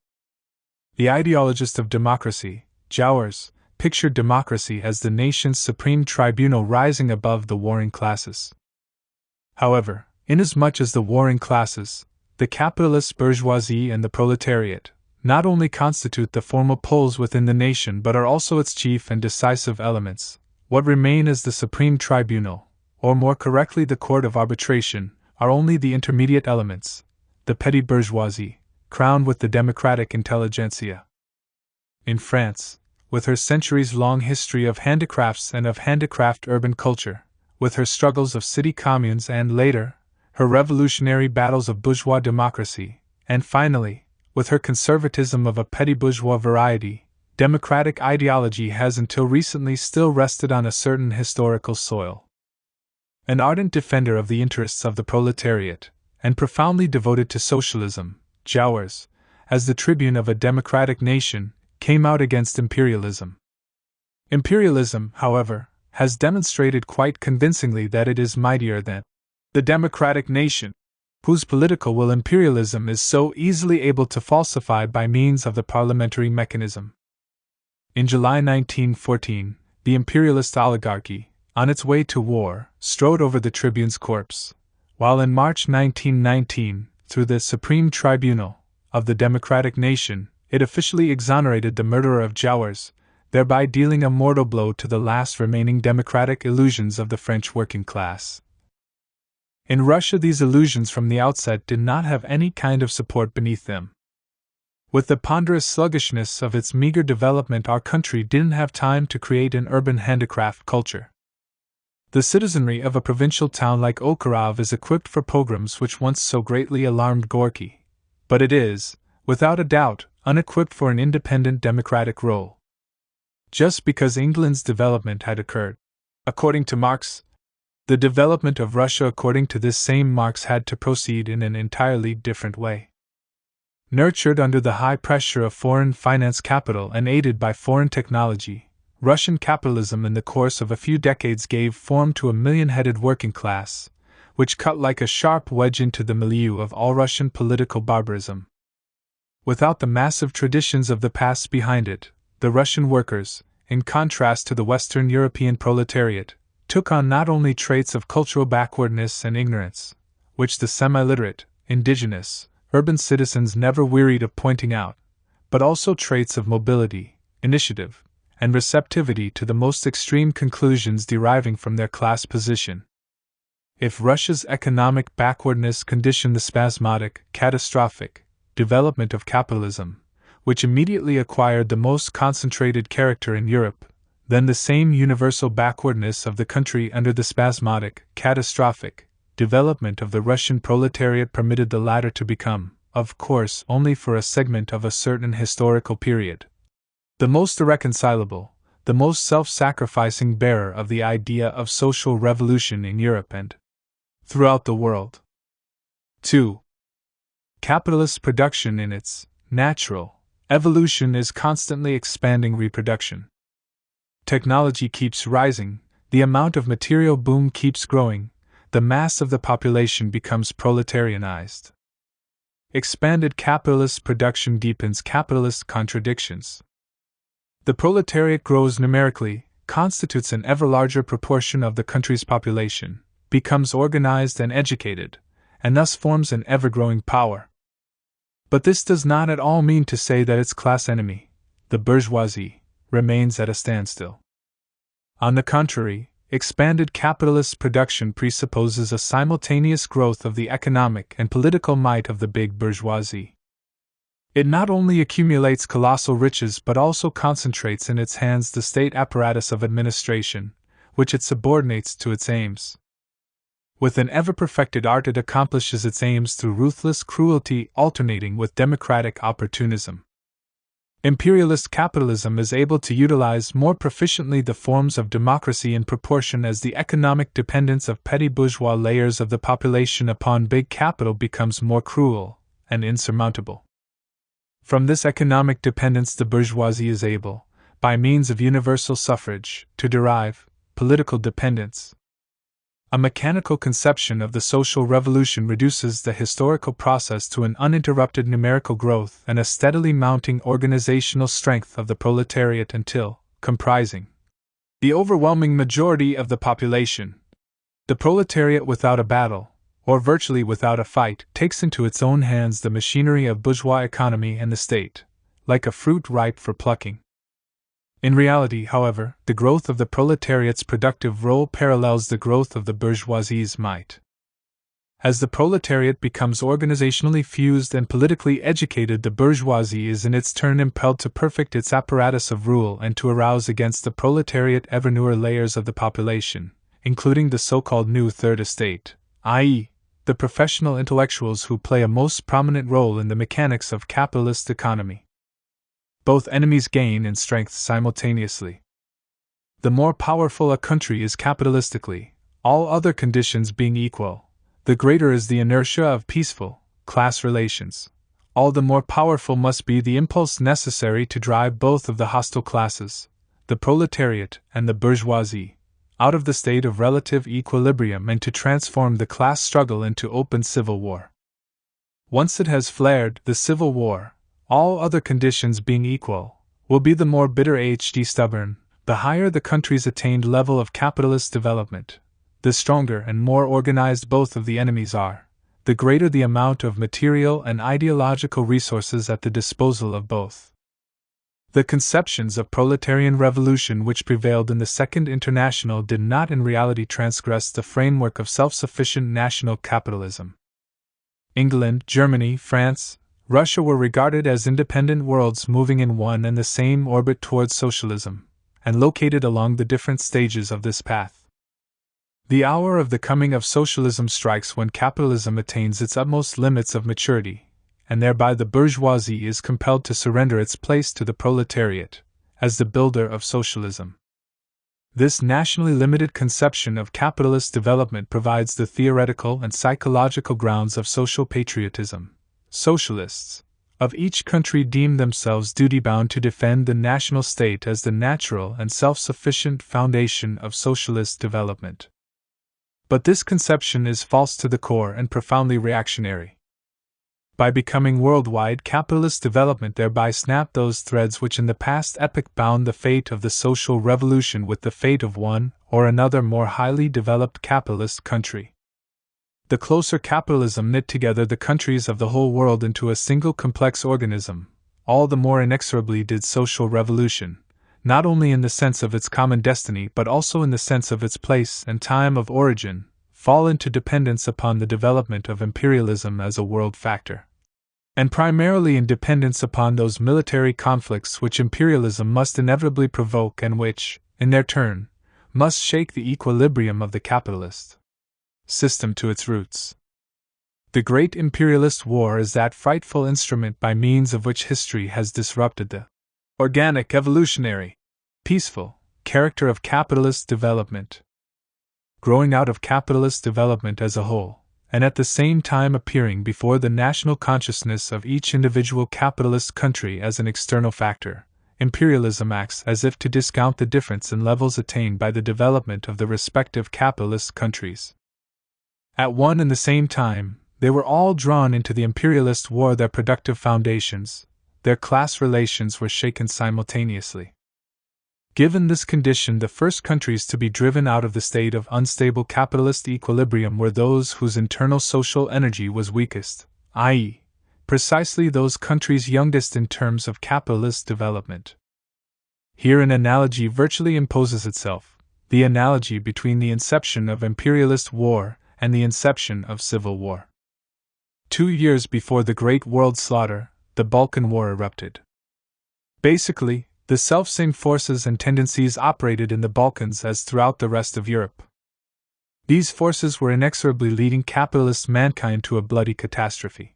The ideologist of democracy, Jowers, pictured democracy as the nation's supreme tribunal rising above the warring classes. However, inasmuch as the warring classes, the capitalist bourgeoisie and the proletariat, not only constitute the formal poles within the nation but are also its chief and decisive elements, what remain as the supreme tribunal, or more correctly the court of arbitration, are only the intermediate elements, the petty bourgeoisie, crowned with the democratic intelligentsia. In France, with her centuries-long history of handicrafts and of handicraft urban culture, with her struggles of city communes and, later, her revolutionary battles of bourgeois democracy, and finally, with her conservatism of a petty bourgeois variety, democratic ideology has until recently still rested on a certain historical soil. An ardent defender of the interests of the proletariat, and profoundly devoted to socialism, Jowers, as the tribune of a democratic nation, came out against imperialism. Imperialism, however, has demonstrated quite convincingly that it is mightier than the democratic nation, whose political will imperialism is so easily able to falsify by means of the parliamentary mechanism. In July 1914, the imperialist oligarchy, on its way to war, strode over the tribune's corpse, while in March 1919, through the Supreme Tribunal of the democratic nation, it officially exonerated the murderer of Jowers, thereby dealing a mortal blow to the last remaining democratic illusions of the French working class. In Russia, these illusions from the outset did not have any kind of support beneath them. With the ponderous sluggishness of its meager development, our country didn't have time to create an urban handicraft culture. The citizenry of a provincial town like Okharov is equipped for pogroms which once so greatly alarmed Gorky, but it is, without a doubt, unequipped for an independent democratic role. Just because England's development had occurred, according to Marx, the development of Russia according to this same Marx had to proceed in an entirely different way. Nurtured under the high pressure of foreign finance capital and aided by foreign technology, Russian capitalism in the course of a few decades gave form to a million-headed working class, which cut like a sharp wedge into the milieu of all Russian political barbarism. Without the massive traditions of the past behind it, the Russian workers, in contrast to the Western European proletariat, took on not only traits of cultural backwardness and ignorance, which the semi-literate, indigenous, urban citizens never wearied of pointing out, but also traits of mobility, initiative, and receptivity to the most extreme conclusions deriving from their class position. If Russia's economic backwardness conditioned the spasmodic, catastrophic development of capitalism, which immediately acquired the most concentrated character in Europe, then the same universal backwardness of the country under the spasmodic, catastrophic development of the Russian proletariat permitted the latter to become, of course, only for a segment of a certain historical period, the most irreconcilable, the most self-sacrificing bearer of the idea of social revolution in Europe and throughout the world. 2. Capitalist production in its natural evolution is constantly expanding reproduction. Technology keeps rising, the amount of material boom keeps growing, the mass of the population becomes proletarianized. Expanded capitalist production deepens capitalist contradictions. The proletariat grows numerically, constitutes an ever larger proportion of the country's population, becomes organized and educated, and thus forms an ever-growing power. But this does not at all mean to say that its class enemy, the bourgeoisie, remains at a standstill. On the contrary, expanded capitalist production presupposes a simultaneous growth of the economic and political might of the big bourgeoisie. It not only accumulates colossal riches but also concentrates in its hands the state apparatus of administration, which it subordinates to its aims. With an ever-perfected art it accomplishes its aims through ruthless cruelty alternating with democratic opportunism. Imperialist capitalism is able to utilize more proficiently the forms of democracy in proportion as the economic dependence of petty bourgeois layers of the population upon big capital becomes more cruel and insurmountable. From this economic dependence the bourgeoisie is able, by means of universal suffrage, to derive political dependence. A mechanical conception of the social revolution reduces the historical process to an uninterrupted numerical growth and a steadily mounting organizational strength of the proletariat until, comprising the overwhelming majority of the population, the proletariat without a battle, or virtually without a fight, takes into its own hands the machinery of bourgeois economy and the state, like a fruit ripe for plucking. In reality, however, the growth of the proletariat's productive role parallels the growth of the bourgeoisie's might. As the proletariat becomes organizationally fused and politically educated, the bourgeoisie is in its turn impelled to perfect its apparatus of rule and to arouse against the proletariat ever newer layers of the population, including the so-called New Third Estate, i.e., the professional intellectuals who play a most prominent role in the mechanics of capitalist economy. Both enemies gain in strength simultaneously. The more powerful a country is capitalistically, all other conditions being equal, the greater is the inertia of peaceful class relations. All the more powerful must be the impulse necessary to drive both of the hostile classes, the proletariat and the bourgeoisie, out of the state of relative equilibrium and to transform the class struggle into open civil war. Once it has flared, the civil war, all other conditions being equal, will be the more bitter stubborn. The higher the country's attained level of capitalist development, the stronger and more organized both of the enemies are, the greater the amount of material and ideological resources at the disposal of both. The conceptions of proletarian revolution which prevailed in the Second International did not in reality transgress the framework of self-sufficient national capitalism. England, Germany, France, Russia were regarded as independent worlds moving in one and the same orbit towards socialism, and located along the different stages of this path. The hour of the coming of socialism strikes when capitalism attains its utmost limits of maturity, and thereby the bourgeoisie is compelled to surrender its place to the proletariat, as the builder of socialism. This nationally limited conception of capitalist development provides the theoretical and psychological grounds of social patriotism. Socialists of each country deem themselves duty-bound to defend the national state as the natural and self-sufficient foundation of socialist development. But this conception is false to the core and profoundly reactionary. By becoming worldwide, capitalist development thereby snapped those threads which in the past epoch bound the fate of the social revolution with the fate of one or another more highly developed capitalist country. The closer capitalism knit together the countries of the whole world into a single complex organism, all the more inexorably did social revolution, not only in the sense of its common destiny but also in the sense of its place and time of origin, fall into dependence upon the development of imperialism as a world factor. And primarily in dependence upon those military conflicts which imperialism must inevitably provoke and which, in their turn, must shake the equilibrium of the capitalist system to its roots. The great imperialist war is that frightful instrument by means of which history has disrupted the organic, evolutionary, peaceful character of capitalist development. Growing out of capitalist development as a whole, and at the same time appearing before the national consciousness of each individual capitalist country as an external factor, imperialism acts as if to discount the difference in levels attained by the development of the respective capitalist countries. At one and the same time, they were all drawn into the imperialist war. Their productive foundations, their class relations were shaken simultaneously. Given this condition, the first countries to be driven out of the state of unstable capitalist equilibrium were those whose internal social energy was weakest, i.e., precisely those countries youngest in terms of capitalist development. Here an analogy virtually imposes itself. the analogy between the inception of imperialist war and the inception of civil war. 2 years before the Great World Slaughter, the Balkan War erupted. Basically, the selfsame forces and tendencies operated in the Balkans as throughout the rest of Europe. These forces were inexorably leading capitalist mankind to a bloody catastrophe.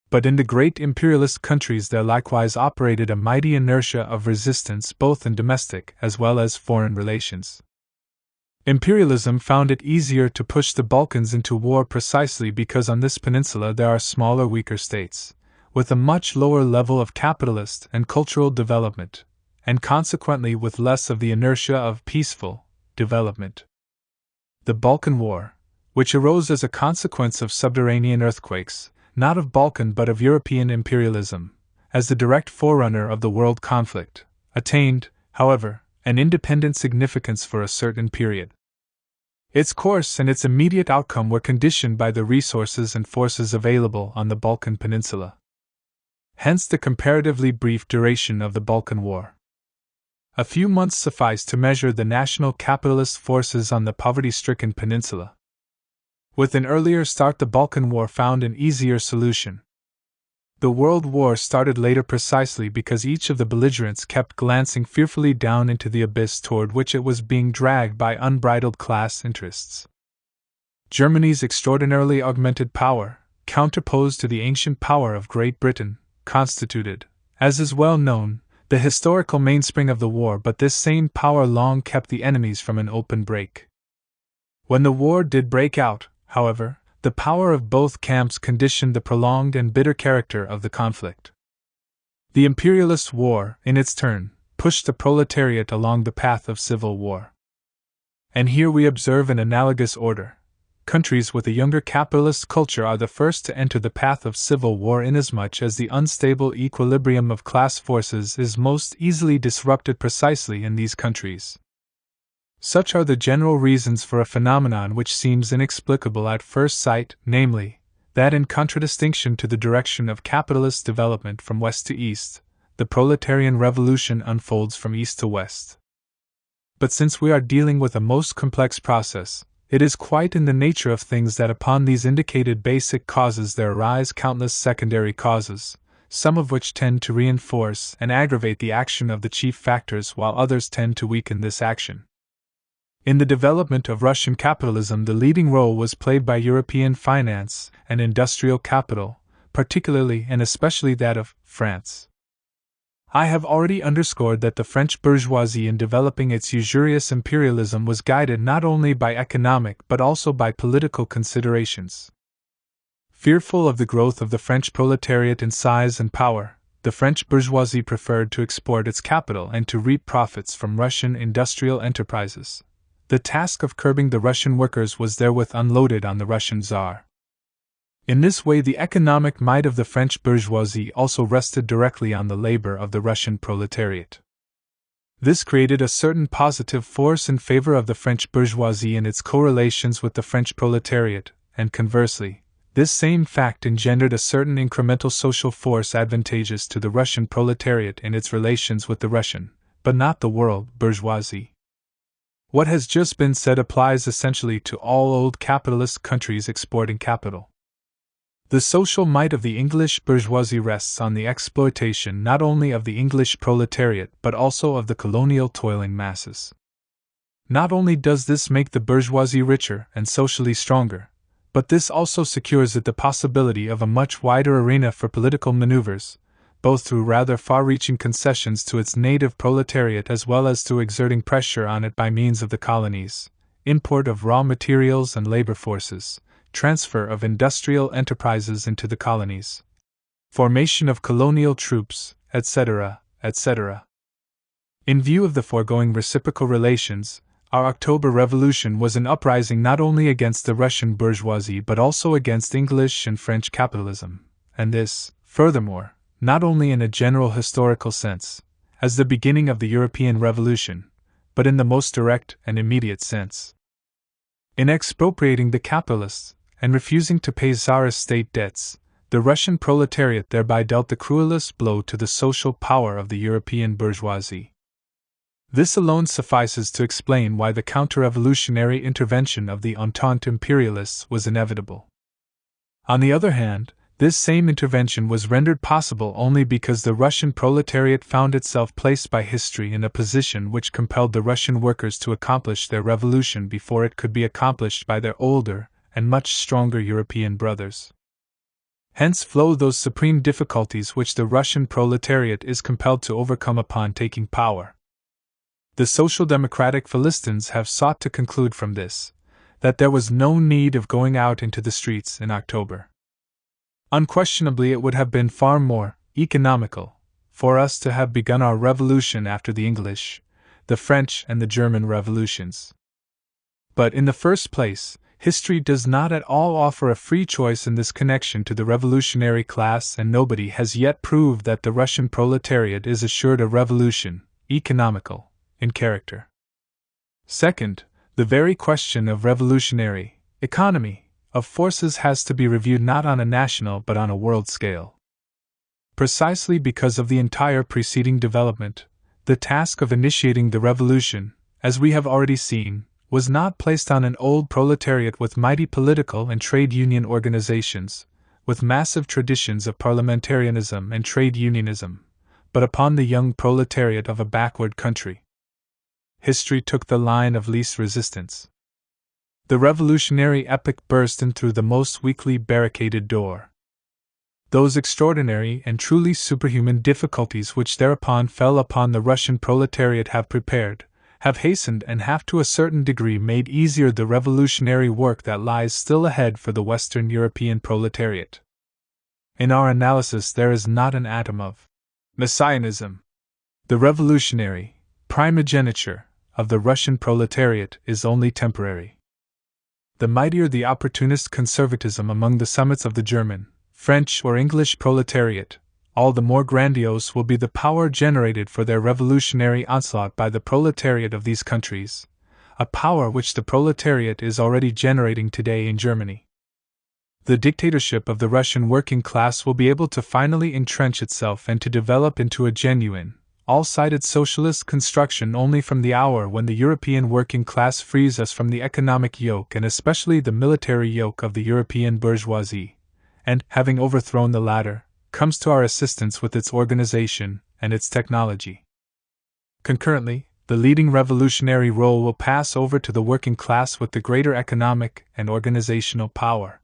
But in the great imperialist countries there likewise operated a mighty inertia of resistance both in domestic as well as foreign relations. Imperialism found it easier to push the Balkans into war precisely because on this peninsula there are smaller, weaker states, with a much lower level of capitalist and cultural development, and consequently with less of the inertia of peaceful development. The Balkan War, which arose as a consequence of subterranean earthquakes, not of Balkan but of European imperialism, as the direct forerunner of the world conflict, attained, however, an independent significance for a certain period. Its course and its immediate outcome were conditioned by the resources and forces available on the Balkan Peninsula. Hence the comparatively brief duration of the Balkan War. A few months sufficed to measure the national capitalist forces on the poverty-stricken peninsula. With an earlier start, the Balkan War found an easier solution. The World War started later precisely because each of the belligerents kept glancing fearfully down into the abyss toward which it was being dragged by unbridled class interests. Germany's extraordinarily augmented power, counterposed to the ancient power of Great Britain, constituted, as is well known, the historical mainspring of the war, but this same power long kept the enemies from an open break. When the war did break out, however, the power of both camps conditioned the prolonged and bitter character of the conflict. The imperialist war, in its turn, pushed the proletariat along the path of civil war. And here we observe an analogous order. Countries with a younger capitalist culture are the first to enter the path of civil war inasmuch as the unstable equilibrium of class forces is most easily disrupted precisely in these countries. Such are the general reasons for a phenomenon which seems inexplicable at first sight, namely, that in contradistinction to the direction of capitalist development from west to east, the proletarian revolution unfolds from east to west. But since we are dealing with a most complex process, it is quite in the nature of things that upon these indicated basic causes there arise countless secondary causes, some of which tend to reinforce and aggravate the action of the chief factors while others tend to weaken this action. In the development of Russian capitalism, the leading role was played by European finance and industrial capital, particularly and especially that of France. I have already underscored that the French bourgeoisie in developing its usurious imperialism was guided not only by economic but also by political considerations. Fearful of the growth of the French proletariat in size and power, the French bourgeoisie preferred to export its capital and to reap profits from Russian industrial enterprises. The task of curbing the Russian workers was therewith unloaded on the Russian Tsar. In this way, the economic might of the French bourgeoisie also rested directly on the labor of the Russian proletariat. This created a certain positive force in favor of the French bourgeoisie in its correlations with the French proletariat, and conversely, this same fact engendered a certain incremental social force advantageous to the Russian proletariat in its relations with the Russian, but not the world, bourgeoisie. What has just been said applies essentially to all old capitalist countries exporting capital. The social might of the English bourgeoisie rests on the exploitation not only of the English proletariat but also of the colonial toiling masses. Not only does this make the bourgeoisie richer and socially stronger, but this also secures it the possibility of a much wider arena for political maneuvers, both through rather far-reaching concessions to its native proletariat as well as through exerting pressure on it by means of the colonies, import of raw materials and labor forces, transfer of industrial enterprises into the colonies, formation of colonial troops, etc., etc. In view of the foregoing reciprocal relations, our October Revolution was an uprising not only against the Russian bourgeoisie but also against English and French capitalism, and this, furthermore, not only in a general historical sense, as the beginning of the European Revolution, but in the most direct and immediate sense. In expropriating the capitalists, and refusing to pay Tsarist state debts, the Russian proletariat thereby dealt the cruelest blow to the social power of the European bourgeoisie. This alone suffices to explain why the counter-revolutionary intervention of the Entente imperialists was inevitable. On the other hand, this same intervention was rendered possible only because the Russian proletariat found itself placed by history in a position which compelled the Russian workers to accomplish their revolution before it could be accomplished by their older and much stronger European brothers. Hence flow those supreme difficulties which the Russian proletariat is compelled to overcome upon taking power. The social democratic Philistines have sought to conclude from this that there was no need of going out into the streets in October. Unquestionably, it would have been far more economical for us to have begun our revolution after the English, the French, and the German revolutions. But in the first place, history does not at all offer a free choice in this connection to the revolutionary class, and nobody has yet proved that the Russian proletariat is assured a revolution, economical in character. Second, the very question of revolutionary economy of forces has to be reviewed not on a national but on a world scale. Precisely because of the entire preceding development, the task of initiating the revolution, as we have already seen, was not placed on an old proletariat with mighty political and trade union organizations, with massive traditions of parliamentarianism and trade unionism, but upon the young proletariat of a backward country. History took the line of least resistance. The revolutionary epoch burst in through the most weakly barricaded door. Those extraordinary and truly superhuman difficulties which thereupon fell upon the Russian proletariat have prepared, have hastened, and have to a certain degree made easier the revolutionary work that lies still ahead for the Western European proletariat. In our analysis there is not an atom of messianism. The revolutionary primogeniture of the Russian proletariat is only temporary. The mightier the opportunist conservatism among the summits of the German, French, or English proletariat, all the more grandiose will be the power generated for their revolutionary onslaught by the proletariat of these countries, a power which the proletariat is already generating today in Germany. The dictatorship of the Russian working class will be able to finally entrench itself and to develop into a genuine, all-sided socialist construction only from the hour when the European working class frees us from the economic yoke and especially the military yoke of the European bourgeoisie, and, having overthrown the latter, comes to our assistance with its organization and its technology. Concurrently, the leading revolutionary role will pass over to the working class with the greater economic and organizational power.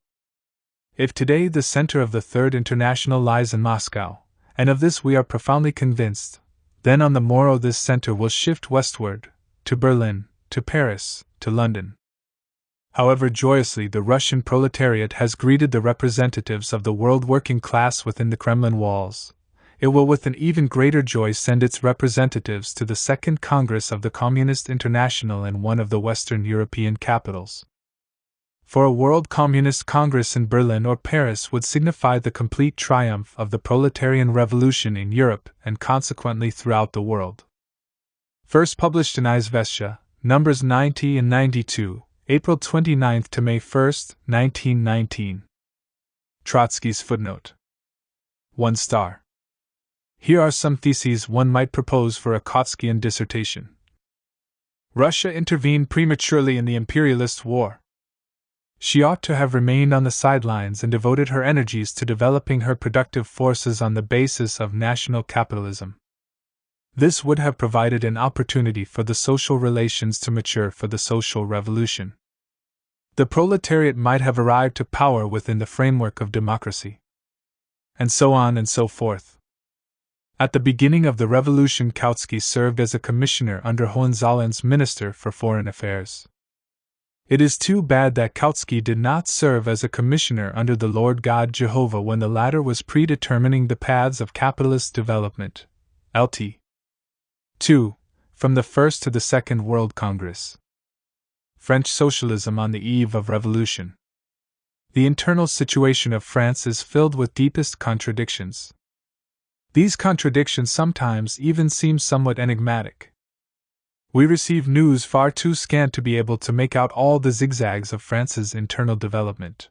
If today the center of the Third International lies in Moscow, and of this we are profoundly convinced, then on the morrow this center will shift westward, to Berlin, to Paris, to London. However joyously the Russian proletariat has greeted the representatives of the world working class within the Kremlin walls, it will with an even greater joy send its representatives to the Second Congress of the Communist International in one of the Western European capitals. For a World Communist Congress in Berlin or Paris would signify the complete triumph of the proletarian revolution in Europe and consequently throughout the world. First published in Izvestia, numbers 90 and 92, April 29 to May 1, 1919. Trotsky's footnote. 1 star. Here are some theses one might propose for a Kotskian dissertation. Russia intervened prematurely in the imperialist war. She ought to have remained on the sidelines and devoted her energies to developing her productive forces on the basis of national capitalism. This would have provided an opportunity for the social relations to mature for the social revolution. The proletariat might have arrived to power within the framework of democracy. And so on and so forth. At the beginning of the revolution, Kautsky served as a commissioner under Hohenzollerns Minister for Foreign Affairs. It is too bad that Kautsky did not serve as a commissioner under the Lord God Jehovah when the latter was predetermining the paths of capitalist development. Lt. 2. From the First to the Second World Congress. French Socialism on the Eve of Revolution. The internal situation of France is filled with deepest contradictions. These contradictions sometimes even seem somewhat enigmatic. We receive news far too scant to be able to make out all the zigzags of France's internal development.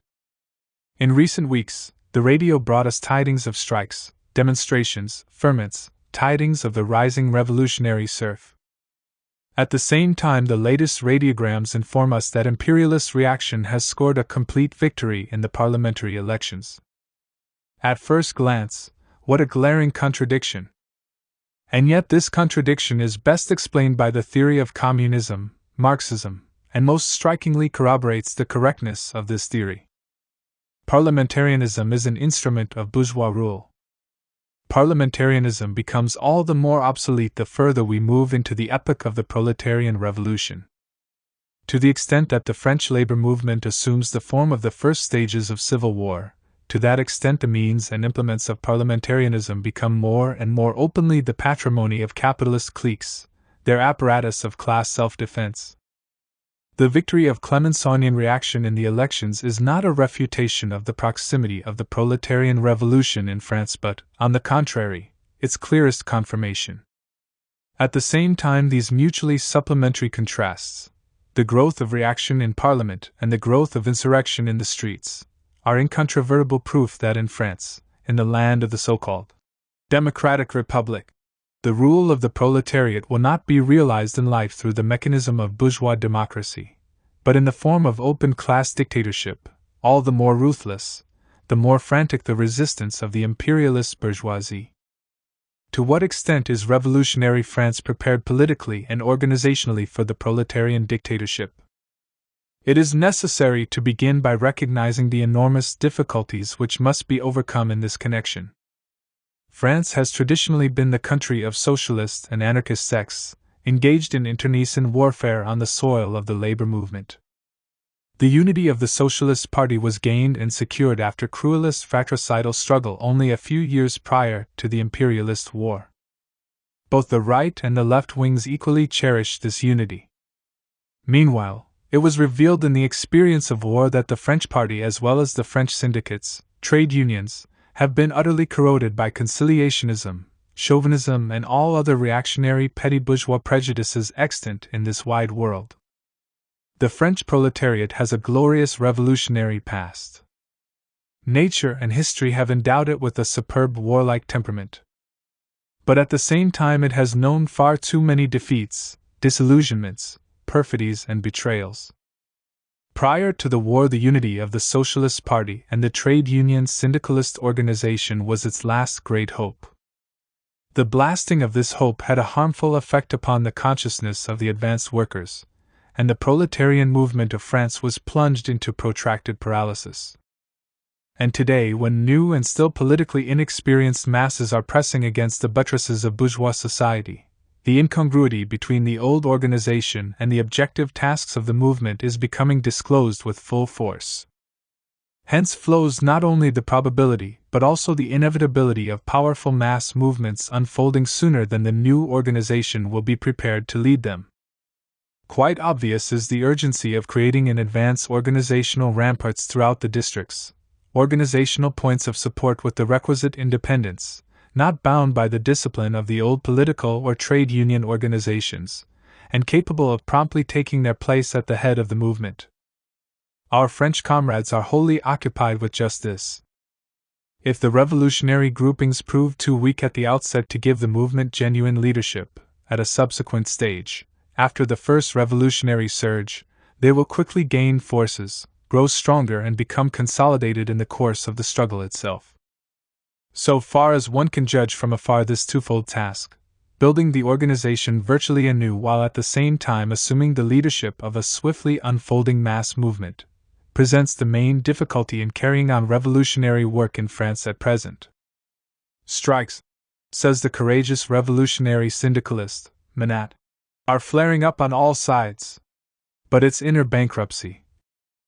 In recent weeks, the radio brought us tidings of strikes, demonstrations, ferments, tidings of the rising revolutionary surf. At the same time, the latest radiograms inform us that imperialist reaction has scored a complete victory in the parliamentary elections. At first glance, what a glaring contradiction! And yet this contradiction is best explained by the theory of communism, Marxism, and most strikingly corroborates the correctness of this theory. Parliamentarianism is an instrument of bourgeois rule. Parliamentarianism becomes all the more obsolete the further we move into the epoch of the proletarian revolution. To the extent that the French labor movement assumes the form of the first stages of civil war, to that extent the means and implements of parliamentarianism become more and more openly the patrimony of capitalist cliques, their apparatus of class self-defense. The victory of Clemenceauian reaction in the elections is not a refutation of the proximity of the proletarian revolution in France but, on the contrary, its clearest confirmation. At the same time, these mutually supplementary contrasts, the growth of reaction in Parliament and the growth of insurrection in the streets, are incontrovertible proof that in France, in the land of the so-called democratic republic, the rule of the proletariat will not be realized in life through the mechanism of bourgeois democracy, but in the form of open class dictatorship, all the more ruthless, the more frantic the resistance of the imperialist bourgeoisie. To what extent is revolutionary France prepared politically and organizationally for the proletarian dictatorship? It is necessary to begin by recognizing the enormous difficulties which must be overcome in this connection. France has traditionally been the country of socialist and anarchist sects, engaged in internecine warfare on the soil of the labor movement. The unity of the Socialist Party was gained and secured after cruelest fratricidal struggle only a few years prior to the imperialist war. Both the right and the left wings equally cherished this unity. Meanwhile, it was revealed in the experience of war that the French party as well as the French syndicates, trade unions, have been utterly corroded by conciliationism, chauvinism, and all other reactionary petty bourgeois prejudices extant in this wide world. The French proletariat has a glorious revolutionary past. Nature and history have endowed it with a superb warlike temperament. But at the same time it has known far too many defeats, disillusionments, perfidies, and betrayals. Prior to the war, the unity of the Socialist Party and the trade union syndicalist organization was its last great hope. The blasting of this hope had a harmful effect upon the consciousness of the advanced workers, and the proletarian movement of France was plunged into protracted paralysis. And today, when new and still politically inexperienced masses are pressing against the buttresses of bourgeois society, the incongruity between the old organization and the objective tasks of the movement is becoming disclosed with full force. Hence flows not only the probability but also the inevitability of powerful mass movements unfolding sooner than the new organization will be prepared to lead them. Quite obvious is the urgency of creating in advance organizational ramparts throughout the districts, organizational points of support with the requisite independence, not bound by the discipline of the old political or trade union organizations, and capable of promptly taking their place at the head of the movement. Our French comrades are wholly occupied with just this. If the revolutionary groupings prove too weak at the outset to give the movement genuine leadership, at a subsequent stage, after the first revolutionary surge, they will quickly gain forces, grow stronger, and become consolidated in the course of the struggle itself. So far as one can judge from afar, this twofold task, building the organization virtually anew while at the same time assuming the leadership of a swiftly unfolding mass movement, presents the main difficulty in carrying on revolutionary work in France at present. Strikes, says the courageous revolutionary syndicalist, Manat, are flaring up on all sides. But its inner bankruptcy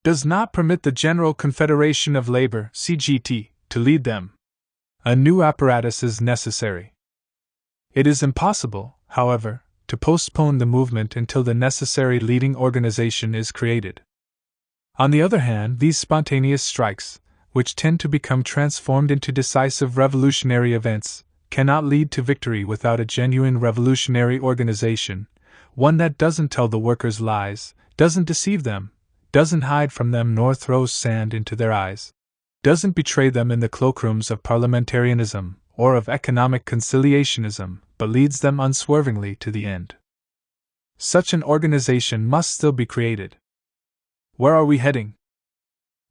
does not permit the General Confederation of Labor, CGT, to lead them. A new apparatus is necessary. It is impossible, however, to postpone the movement until the necessary leading organization is created. On the other hand, these spontaneous strikes, which tend to become transformed into decisive revolutionary events, cannot lead to victory without a genuine revolutionary organization, one that doesn't tell the workers lies, doesn't deceive them, doesn't hide from them nor throws sand into their eyes, doesn't betray them in the cloakrooms of parliamentarianism or of economic conciliationism, but leads them unswervingly to the end. such an organization must still be created. Where are we heading?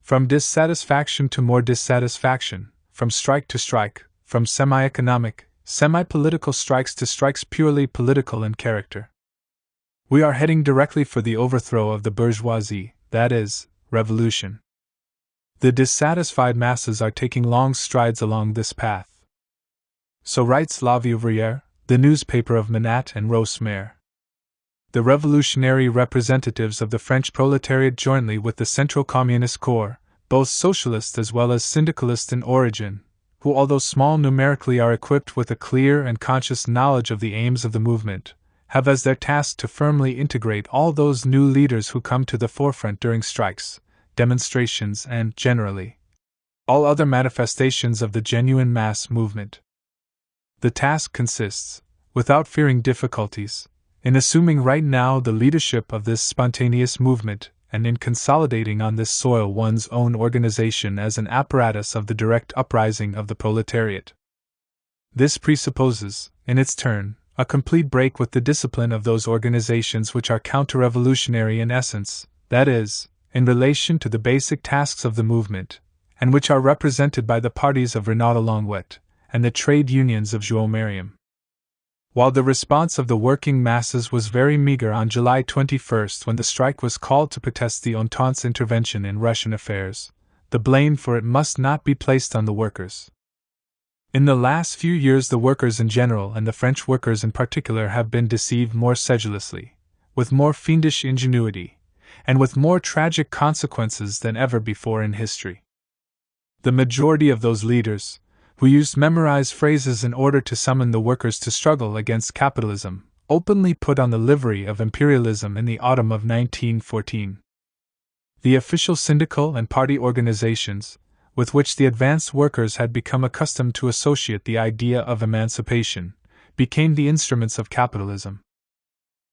From dissatisfaction to more dissatisfaction, from strike to strike, from semi-economic, semi-political strikes to strikes purely political in character. We are heading directly for the overthrow of the bourgeoisie, that is, revolution. The dissatisfied masses are taking long strides along this path. So writes L'Ouvrière, the newspaper of Manat and Rosmer. The revolutionary representatives of the French proletariat jointly with the Central Communist Corps, both socialist as well as syndicalist in origin, who although small numerically are equipped with a clear and conscious knowledge of the aims of the movement, have as their task to firmly integrate all those new leaders who come to the forefront during strikes, demonstrations and, generally, all other manifestations of the genuine mass movement. The task consists, without fearing difficulties, in assuming right now the leadership of this spontaneous movement and in consolidating on this soil one's own organization as an apparatus of the direct uprising of the proletariat. This presupposes, in its turn, a complete break with the discipline of those organizations which are counter-revolutionary in essence, that is, in relation to the basic tasks of the movement, and which are represented by the parties of Renaud Longuet and the trade unions of João Mariam. While the response of the working masses was very meager on July 21 when the strike was called to protest the Entente's intervention in Russian affairs, the blame for it must not be placed on the workers. In the last few years the workers in general and the French workers in particular have been deceived more sedulously, with more fiendish ingenuity, and with more tragic consequences than ever before in history. The majority of those leaders, who used memorized phrases in order to summon the workers to struggle against capitalism, openly put on the livery of imperialism in the autumn of 1914. The official syndical and party organizations, with which the advanced workers had become accustomed to associate the idea of emancipation, became the instruments of capitalism.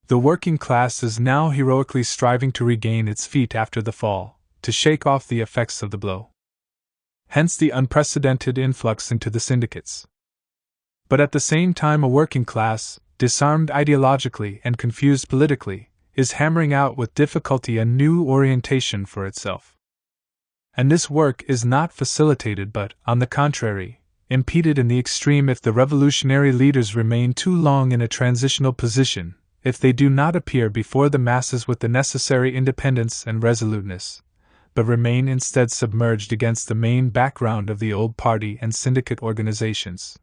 The working class is now heroically striving to regain its feet after the fall, to shake off the effects of the blow. Hence the unprecedented influx into the syndicates. But at the same time a working class, disarmed ideologically and confused politically, is hammering out with difficulty a new orientation for itself. And this work is not facilitated but, on the contrary, impeded in the extreme if the revolutionary leaders remain too long in a transitional position, if they do not appear before the masses with the necessary independence and resoluteness, but remain instead submerged against the main background of the old party and syndicate organizations.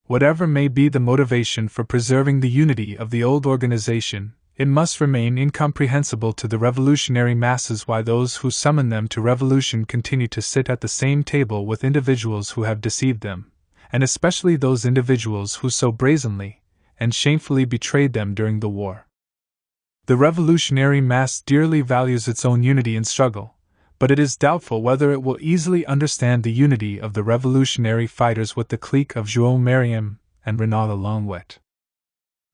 Whatever may be the motivation for preserving the unity of the old organization, it must remain incomprehensible to the revolutionary masses why those who summon them to revolution continue to sit at the same table with individuals who have deceived them, and especially those individuals who so brazenly and shamefully betrayed them during the war. The revolutionary mass dearly values its own unity in struggle, but it is doubtful whether it will easily understand the unity of the revolutionary fighters with the clique of João Mariam and Renaud Longuet.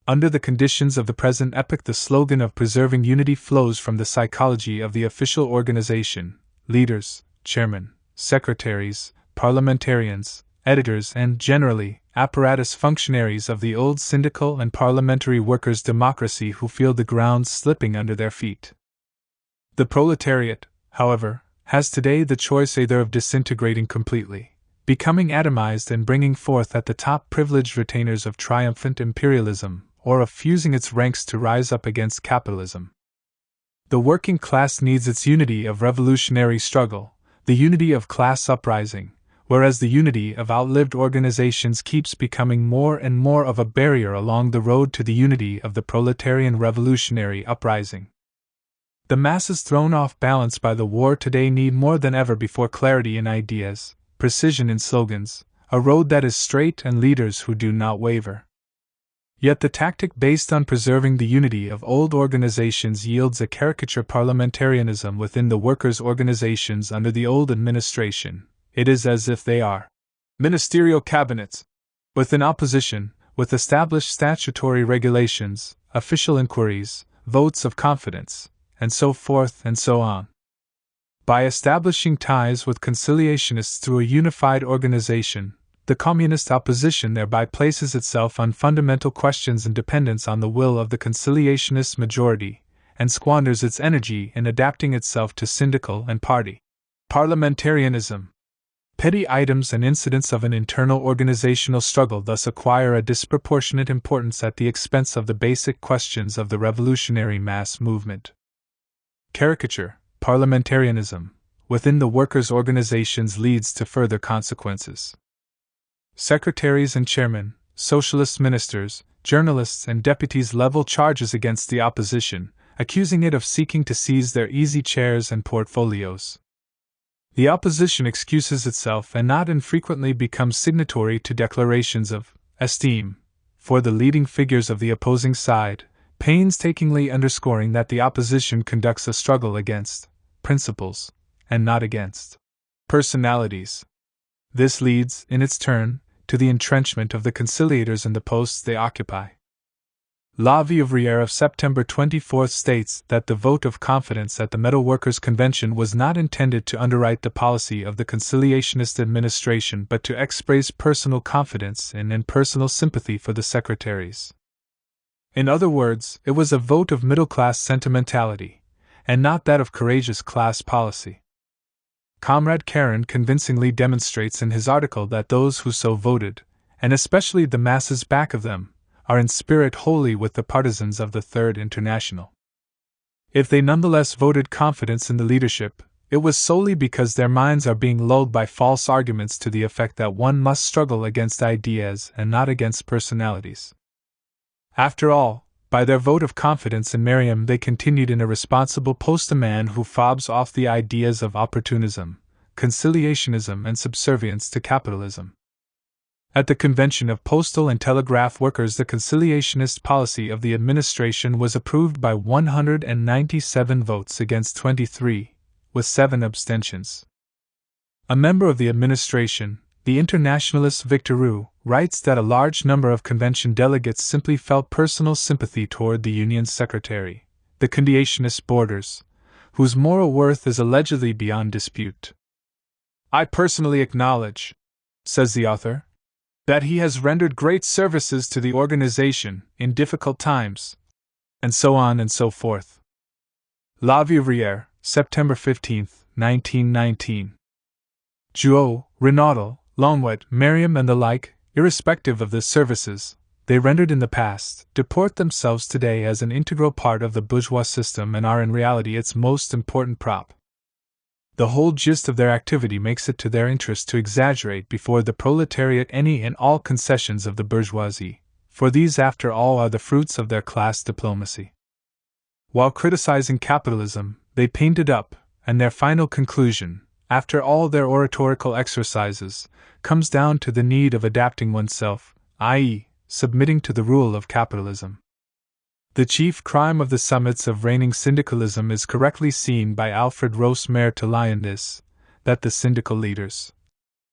Under the conditions of the present epoch, the slogan of preserving unity flows from the psychology of the official organization, leaders, chairmen, secretaries, parliamentarians, editors, and, generally, apparatus functionaries of the old syndical and parliamentary workers' democracy who feel the ground slipping under their feet. The proletariat, however, has today the choice either of disintegrating completely, becoming atomized and bringing forth at the top privileged retainers of triumphant imperialism, or of fusing its ranks to rise up against capitalism. The working class needs its unity of revolutionary struggle, the unity of class uprising, whereas the unity of outlived organizations keeps becoming more and more of a barrier along the road to the unity of the proletarian revolutionary uprising. The masses thrown off balance by the war today need more than ever before clarity in ideas, precision in slogans, a road that is straight and leaders who do not waver. Yet the tactic based on preserving the unity of old organizations yields a caricature parliamentarianism within the workers' organizations under the old administration. It is as if they are ministerial cabinets, within opposition, with established statutory regulations, official inquiries, votes of confidence, and so forth and so on. By establishing ties with conciliationists through a unified organization, The communist opposition thereby places itself on fundamental questions and dependence on the will of the conciliationist majority, and squanders its energy in adapting itself to syndical and party parliamentarianism. Petty items and incidents of an internal organizational struggle thus acquire a disproportionate importance at the expense of the basic questions of the revolutionary mass movement. Caricature, parliamentarianism, within the workers' organizations leads to further consequences. Secretaries and chairmen, socialist ministers, journalists, and deputies level charges against the opposition, accusing it of seeking to seize their easy chairs and portfolios. The opposition excuses itself and not infrequently becomes signatory to declarations of esteem for the leading figures of the opposing side, painstakingly underscoring that the opposition conducts a struggle against principles and not against personalities. This leads, in its turn, to the entrenchment of the conciliators in the posts they occupy. La Vieuvrière of September 24 states that the vote of confidence at the Metal Workers' Convention was not intended to underwrite the policy of the conciliationist administration but to express personal confidence in and personal sympathy for the secretaries. In other words, it was a vote of middle-class sentimentality, and not that of courageous class policy. Comrade Caron convincingly demonstrates in his article that those who so voted, and especially the masses back of them, are in spirit wholly with the partisans of the Third International. If they nonetheless voted confidence in the leadership, it was solely because their minds are being lulled by false arguments to the effect that one must struggle against ideas and not against personalities. After all, by their vote of confidence in Merriam they continued in a responsible post a man who fobs off the ideas of opportunism, conciliationism, and subservience to capitalism. At the Convention of Postal and Telegraph Workers, the conciliationist policy of the administration was approved by 197 votes against 23, with 7 abstentions. A member of the administration, the internationalist Victor Roux, writes that a large number of convention delegates simply felt personal sympathy toward the union's secretary, the conciliationist Borders, whose moral worth is allegedly beyond dispute. "I personally acknowledge," says the author, "that he has rendered great services to the organization in difficult times," and so on and so forth. La Vieuvrière, September 15, 1919. Jouot, Renaudel, Longwet, Merriam, and the like, irrespective of the services they rendered in the past, deport themselves today as an integral part of the bourgeois system and are in reality its most important prop. The whole gist of their activity makes it to their interest to exaggerate before the proletariat any and all concessions of the bourgeoisie, for these after all are the fruits of their class diplomacy. While criticizing capitalism, they paint it up, and their final conclusion, after all their oratorical exercises, comes down to the need of adapting oneself, i.e., submitting to the rule of capitalism. The chief crime of the summits of reigning syndicalism is correctly seen by Alfred Ross Maire to lie in this, that the syndical leaders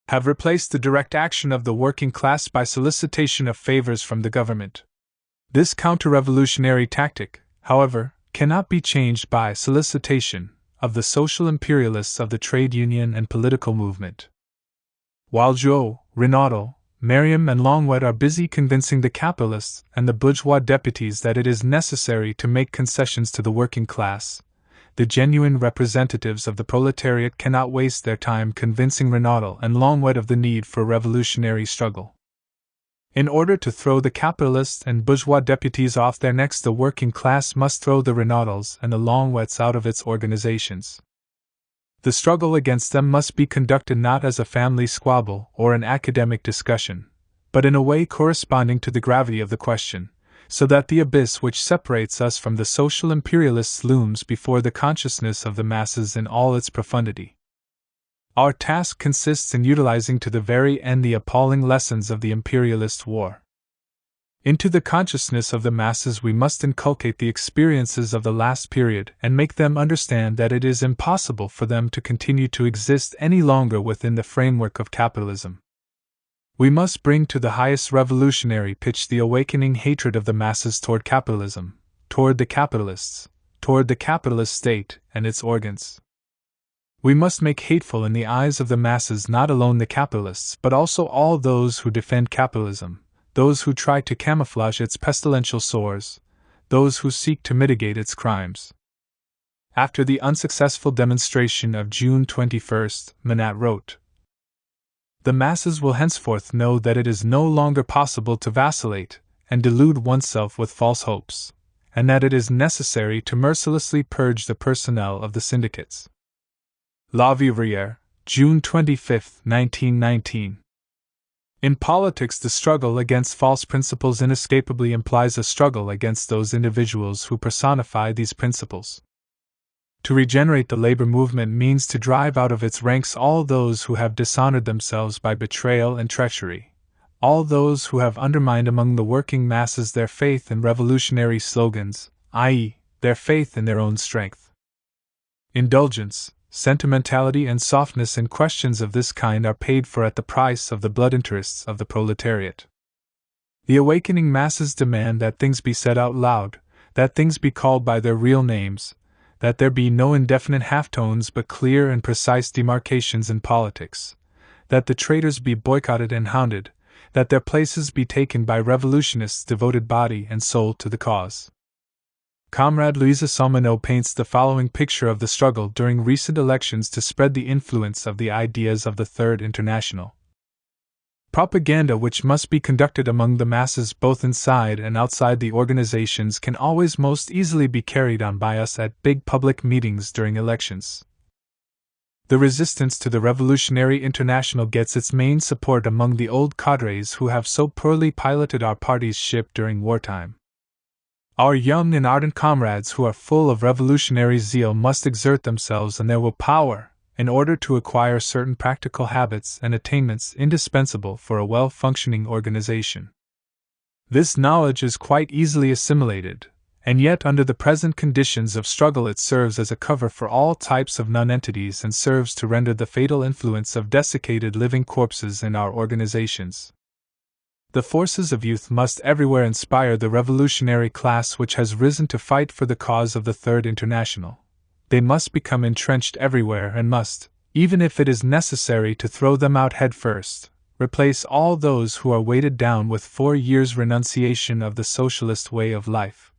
have replaced the direct action of the working class by solicitation of favors from the government. This counter-revolutionary tactic, however, cannot be changed by solicitation of the social imperialists of the trade union and political movement. While Jouot, Renaudel, Merriam, and Longwet are busy convincing the capitalists and the bourgeois deputies that it is necessary to make concessions to the working class, the genuine representatives of the proletariat cannot waste their time convincing Renaudel and Longwet of the need for revolutionary struggle. In order to throw the capitalists and bourgeois deputies off their necks, the working class must throw the Renaudels and the Longwets out of its organizations. The struggle against them must be conducted not as a family squabble or an academic discussion, but in a way corresponding to the gravity of the question, so that the abyss which separates us from the social imperialists looms before the consciousness of the masses in all its profundity. Our task consists in utilizing to the very end the appalling lessons of the imperialist war. Into the consciousness of the masses we must inculcate the experiences of the last period and make them understand that it is impossible for them to continue to exist any longer within the framework of capitalism. We must bring to the highest revolutionary pitch the awakening hatred of the masses toward capitalism, toward the capitalists, toward the capitalist state and its organs. We must make hateful in the eyes of the masses not alone the capitalists but also all those who defend capitalism, those who try to camouflage its pestilential sores, those who seek to mitigate its crimes. After the unsuccessful demonstration of June 21st, Manat wrote, "The masses will henceforth know that it is no longer possible to vacillate and delude oneself with false hopes, and that it is necessary to mercilessly purge the personnel of the syndicates." La Vivrière, June 25, 1919. In politics, the struggle against false principles inescapably implies a struggle against those individuals who personify these principles. To regenerate the labor movement means to drive out of its ranks all those who have dishonored themselves by betrayal and treachery, all those who have undermined among the working masses their faith in revolutionary slogans, i.e., their faith in their own strength. Indulgence, sentimentality, and softness in questions of this kind are paid for at the price of the blood interests of the proletariat. The awakening masses demand that things be said out loud, that things be called by their real names, that there be no indefinite halftones but clear and precise demarcations in politics, that the traitors be boycotted and hounded, that their places be taken by revolutionists devoted body and soul to the cause. Comrade Louisa Salmonneau paints the following picture of the struggle during recent elections to spread the influence of the ideas of the Third International. Propaganda which must be conducted among the masses both inside and outside the organizations can always most easily be carried on by us at big public meetings during elections. The resistance to the Revolutionary International gets its main support among the old cadres who have so poorly piloted our party's ship during wartime. Our young and ardent comrades who are full of revolutionary zeal must exert themselves and their willpower in order to acquire certain practical habits and attainments indispensable for a well-functioning organization. This knowledge is quite easily assimilated, and yet under the present conditions of struggle it serves as a cover for all types of nonentities and serves to render the fatal influence of desiccated living corpses in our organizations. The forces of youth must everywhere inspire the revolutionary class which has risen to fight for the cause of the Third International. They must become entrenched everywhere and must, even if it is necessary to throw them out head first, replace all those who are weighted down with 4 years' renunciation of the socialist way of life.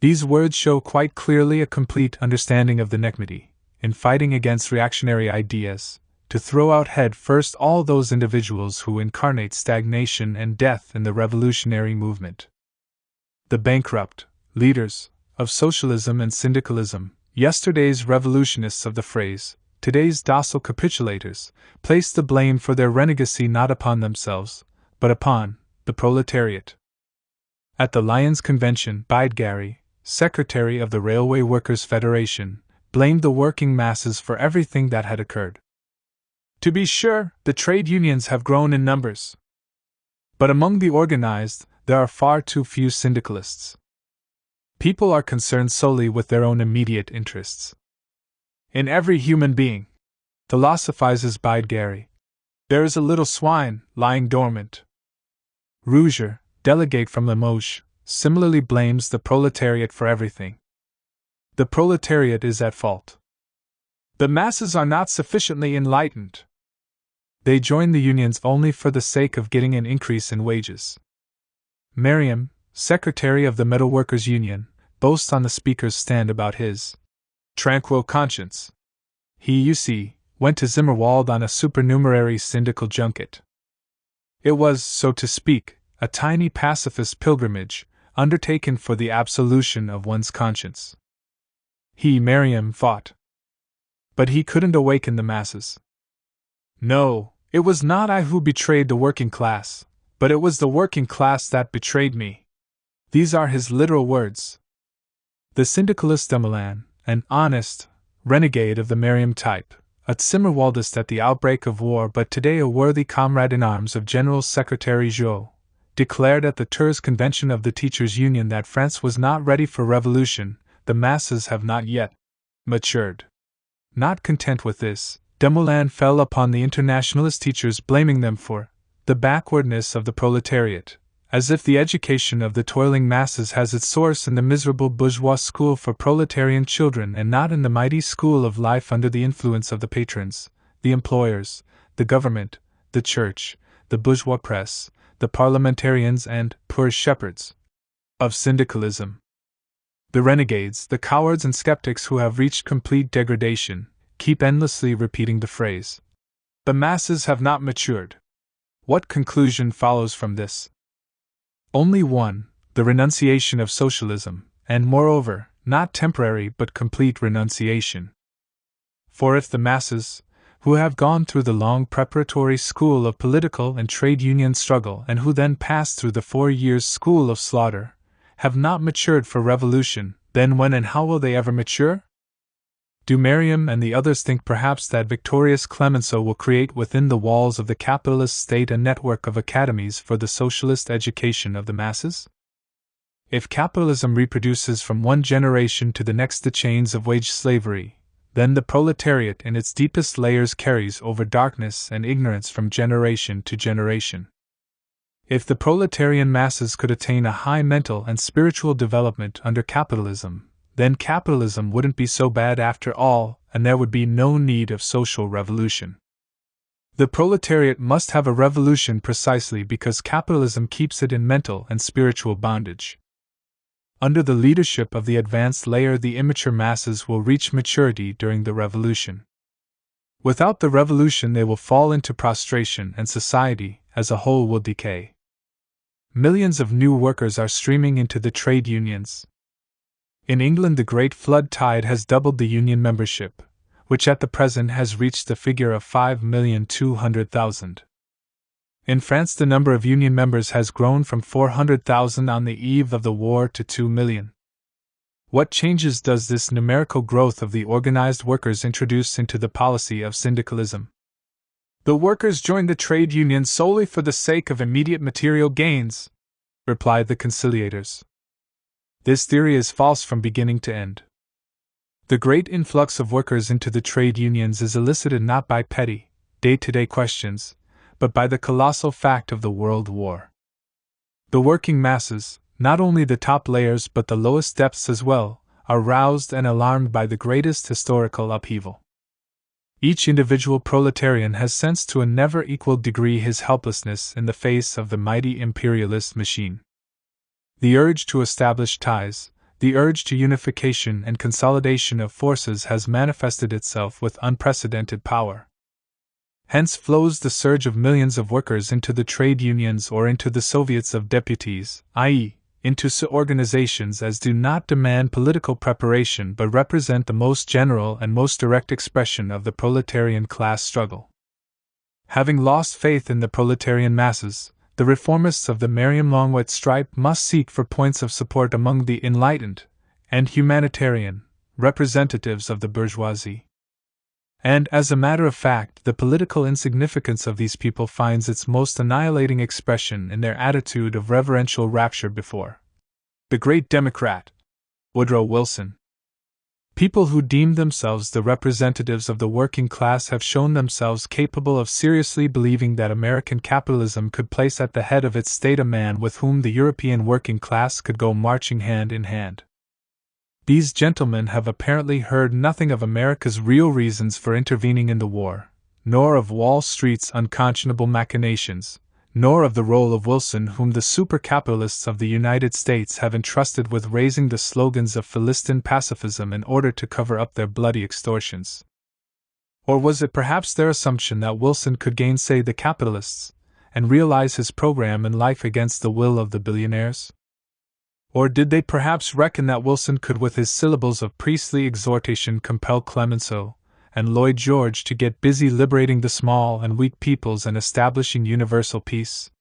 These words show quite clearly a complete understanding of the necessity, in fighting against reactionary ideas, to throw out head first all those individuals who incarnate stagnation and death in the revolutionary movement. The bankrupt leaders of socialism and syndicalism, yesterday's revolutionists of the phrase, today's docile capitulators, place the blame for their renegacy not upon themselves, but upon the proletariat. At the Lyons Convention, Bidgary, secretary of the Railway Workers' Federation, blamed the working masses for everything that had occurred. To be sure, the trade unions have grown in numbers. But among the organized, there are far too few syndicalists. People are concerned solely with their own immediate interests. In every human being, philosophizes Bidgary, there is a little swine lying dormant. Rouger, delegate from Limoges, similarly blames the proletariat for everything. The proletariat is at fault. The masses are not sufficiently enlightened. They join the unions only for the sake of getting an increase in wages. Merriam, secretary of the Metalworkers' Union, boasts on the speaker's stand about his tranquil conscience. He, you see, went to Zimmerwald on a supernumerary syndical junket. It was, so to speak, a tiny pacifist pilgrimage, undertaken for the absolution of one's conscience. He, Merriam, fought. But he couldn't awaken the masses. No, it was not I who betrayed the working class, but it was the working class that betrayed me. These are his literal words. The syndicalist Dumoulin, an honest renegade of the Merriam type, a Zimmerwaldist at the outbreak of war but today a worthy comrade-in-arms of General Secretary Joux, declared at the Tours Convention of the Teachers' Union that France was not ready for revolution, the masses have not yet matured. Not content with this, Dumoulin fell upon the internationalist teachers, blaming them for the backwardness of the proletariat, As if the education of the toiling masses has its source in the miserable bourgeois school for proletarian children and not in the mighty school of life under the influence of the patrons, the employers, the government, the church, the bourgeois press, the parliamentarians and poor shepherds of syndicalism. The renegades, the cowards and skeptics who have reached complete degradation, keep endlessly repeating the phrase, "The masses have not matured." What conclusion follows from this? Only one, the renunciation of socialism, and moreover, not temporary but complete renunciation. For if the masses, who have gone through the long preparatory school of political and trade union struggle and who then pass through the 4 years' school of slaughter, have not matured for revolution, then when and how will they ever mature? Do Merriam and the others think perhaps that victorious Clemenceau will create within the walls of the capitalist state a network of academies for the socialist education of the masses? If capitalism reproduces from one generation to the next the chains of wage slavery, then the proletariat in its deepest layers carries over darkness and ignorance from generation to generation. If the proletarian masses could attain a high mental and spiritual development under capitalism, then capitalism wouldn't be so bad after all, and there would be no need of social revolution. The proletariat must have a revolution precisely because capitalism keeps it in mental and spiritual bondage. Under the leadership of the advanced layer, the immature masses will reach maturity during the revolution. Without the revolution, they will fall into prostration and society, as a whole, will decay. Millions of new workers are streaming into the trade unions. In England, the great flood tide has doubled the union membership, which at the present has reached the figure of 5,200,000. In France, the number of union members has grown from 400,000 on the eve of the war to 2 million. What changes does this numerical growth of the organized workers introduce into the policy of syndicalism? The workers join the trade union solely for the sake of immediate material gains, replied the conciliators. This theory is false from beginning to end. The great influx of workers into the trade unions is elicited not by petty, day-to-day questions, but by the colossal fact of the World War. The working masses, not only the top layers but the lowest depths as well, are roused and alarmed by the greatest historical upheaval. Each individual proletarian has sensed to a never equaled degree his helplessness in the face of the mighty imperialist machine. The urge to establish ties, the urge to unification and consolidation of forces has manifested itself with unprecedented power. Hence flows the surge of millions of workers into the trade unions or into the Soviets of deputies, i.e., into organizations as do not demand political preparation but represent the most general and most direct expression of the proletarian class struggle. Having lost faith in the proletarian masses, the reformists of the Merriam-Longwhite stripe must seek for points of support among the enlightened and humanitarian representatives of the bourgeoisie. And, as a matter of fact, the political insignificance of these people finds its most annihilating expression in their attitude of reverential rapture before the great Democrat, Woodrow Wilson. People who deem themselves the representatives of the working class have shown themselves capable of seriously believing that American capitalism could place at the head of its state a man with whom the European working class could go marching hand in hand. These gentlemen have apparently heard nothing of America's real reasons for intervening in the war, nor of Wall Street's unconscionable machinations, nor of the role of Wilson, whom the super-capitalists of the United States have entrusted with raising the slogans of Philistine pacifism in order to cover up their bloody extortions. Or was it perhaps their assumption that Wilson could gainsay the capitalists, and realize his program in life against the will of the billionaires? Or did they perhaps reckon that Wilson could with his syllables of priestly exhortation compel Clemenceau and Lloyd George to get busy liberating the small and weak peoples and establishing universal peace?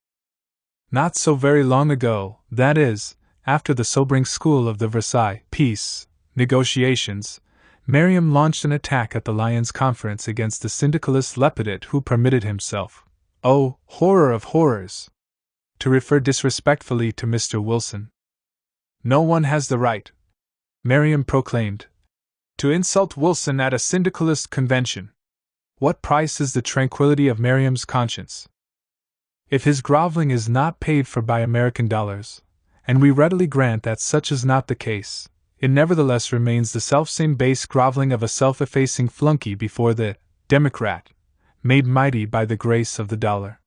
Not so very long ago, that is, after the sobering school of the Versailles peace negotiations, Merriam launched an attack at the Lyons Conference against the syndicalist Lepidot, who permitted himself, oh, horror of horrors, to refer disrespectfully to Mr. Wilson. No one has the right, Merriam proclaimed, to insult Wilson at a syndicalist convention. What price is the tranquility of Merriam's conscience? If his groveling is not paid for by American dollars, and we readily grant that such is not the case, it nevertheless remains the selfsame base groveling of a self-effacing flunky before the Democrat, made mighty by the grace of the dollar.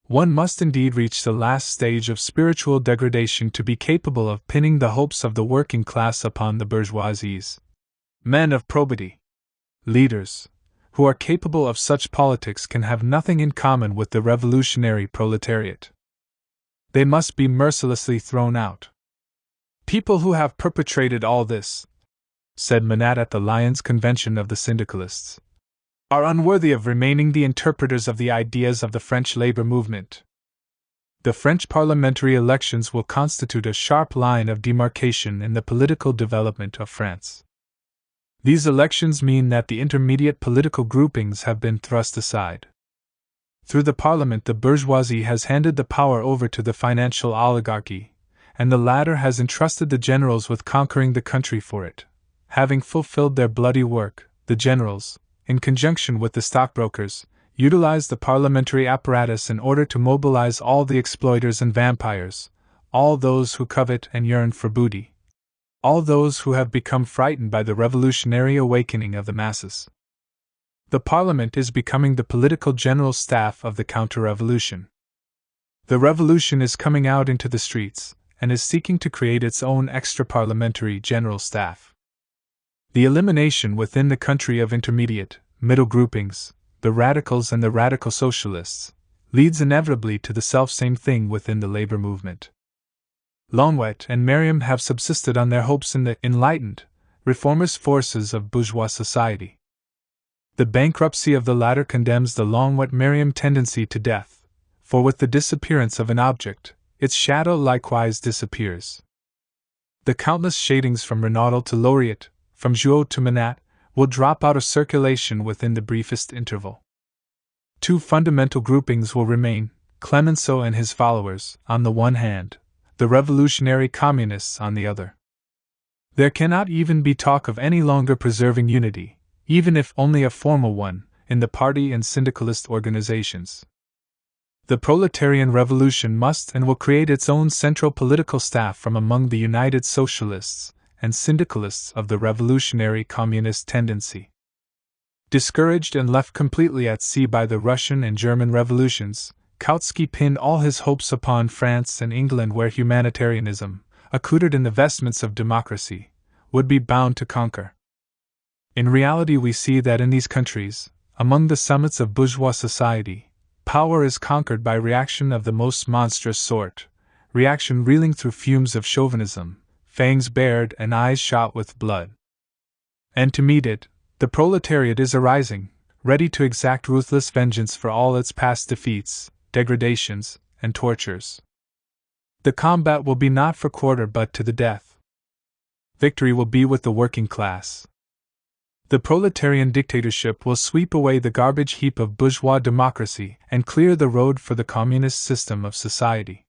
One must indeed reach the last stage of spiritual degradation to be capable of pinning the hopes of the working class upon the bourgeoisies. Men of probity, leaders, who are capable of such politics can have nothing in common with the revolutionary proletariat. They must be mercilessly thrown out. People who have perpetrated all this, said Manat at the Lyons Convention of the Syndicalists, are unworthy of remaining the interpreters of the ideas of the French labor movement. The French parliamentary elections will constitute a sharp line of demarcation in the political development of France. These elections mean that the intermediate political groupings have been thrust aside. Through the parliament, the bourgeoisie has handed the power over to the financial oligarchy, and the latter has entrusted the generals with conquering the country for it. Having fulfilled their bloody work, the generals, in conjunction with the stockbrokers, utilize the parliamentary apparatus in order to mobilize all the exploiters and vampires, all those who covet and yearn for booty, all those who have become frightened by the revolutionary awakening of the masses. The Parliament is becoming the political general staff of the counter-revolution. The revolution is coming out into the streets, and is seeking to create its own extra-parliamentary general staff. The elimination within the country of intermediate, middle groupings, the radicals and the radical socialists, leads inevitably to the selfsame thing within the labor movement. Longuet and Merriam have subsisted on their hopes in the enlightened, reformist forces of bourgeois society. The bankruptcy of the latter condemns the Longuet-Merriam tendency to death, for with the disappearance of an object, its shadow likewise disappears. The countless shadings from Renaudel to Laureate, from Jouot to Manat, will drop out of circulation within the briefest interval. Two fundamental groupings will remain, Clemenceau and his followers, on the one hand, the revolutionary communists on the other. There cannot even be talk of any longer preserving unity, even if only a formal one, in the party and syndicalist organizations. The proletarian revolution must and will create its own central political staff from among the united socialists and syndicalists of the revolutionary communist tendency. Discouraged and left completely at sea by the Russian and German revolutions, Kautsky pinned all his hopes upon France and England, where humanitarianism, accoutred in the vestments of democracy, would be bound to conquer. In reality, we see that in these countries, among the summits of bourgeois society, power is conquered by reaction of the most monstrous sort, reaction reeling through fumes of chauvinism, fangs bared and eyes shot with blood. And to meet it, the proletariat is arising, ready to exact ruthless vengeance for all its past defeats, degradations, and tortures. The combat will be not for quarter but to the death. Victory will be with the working class. The proletarian dictatorship will sweep away the garbage heap of bourgeois democracy and clear the road for the communist system of society.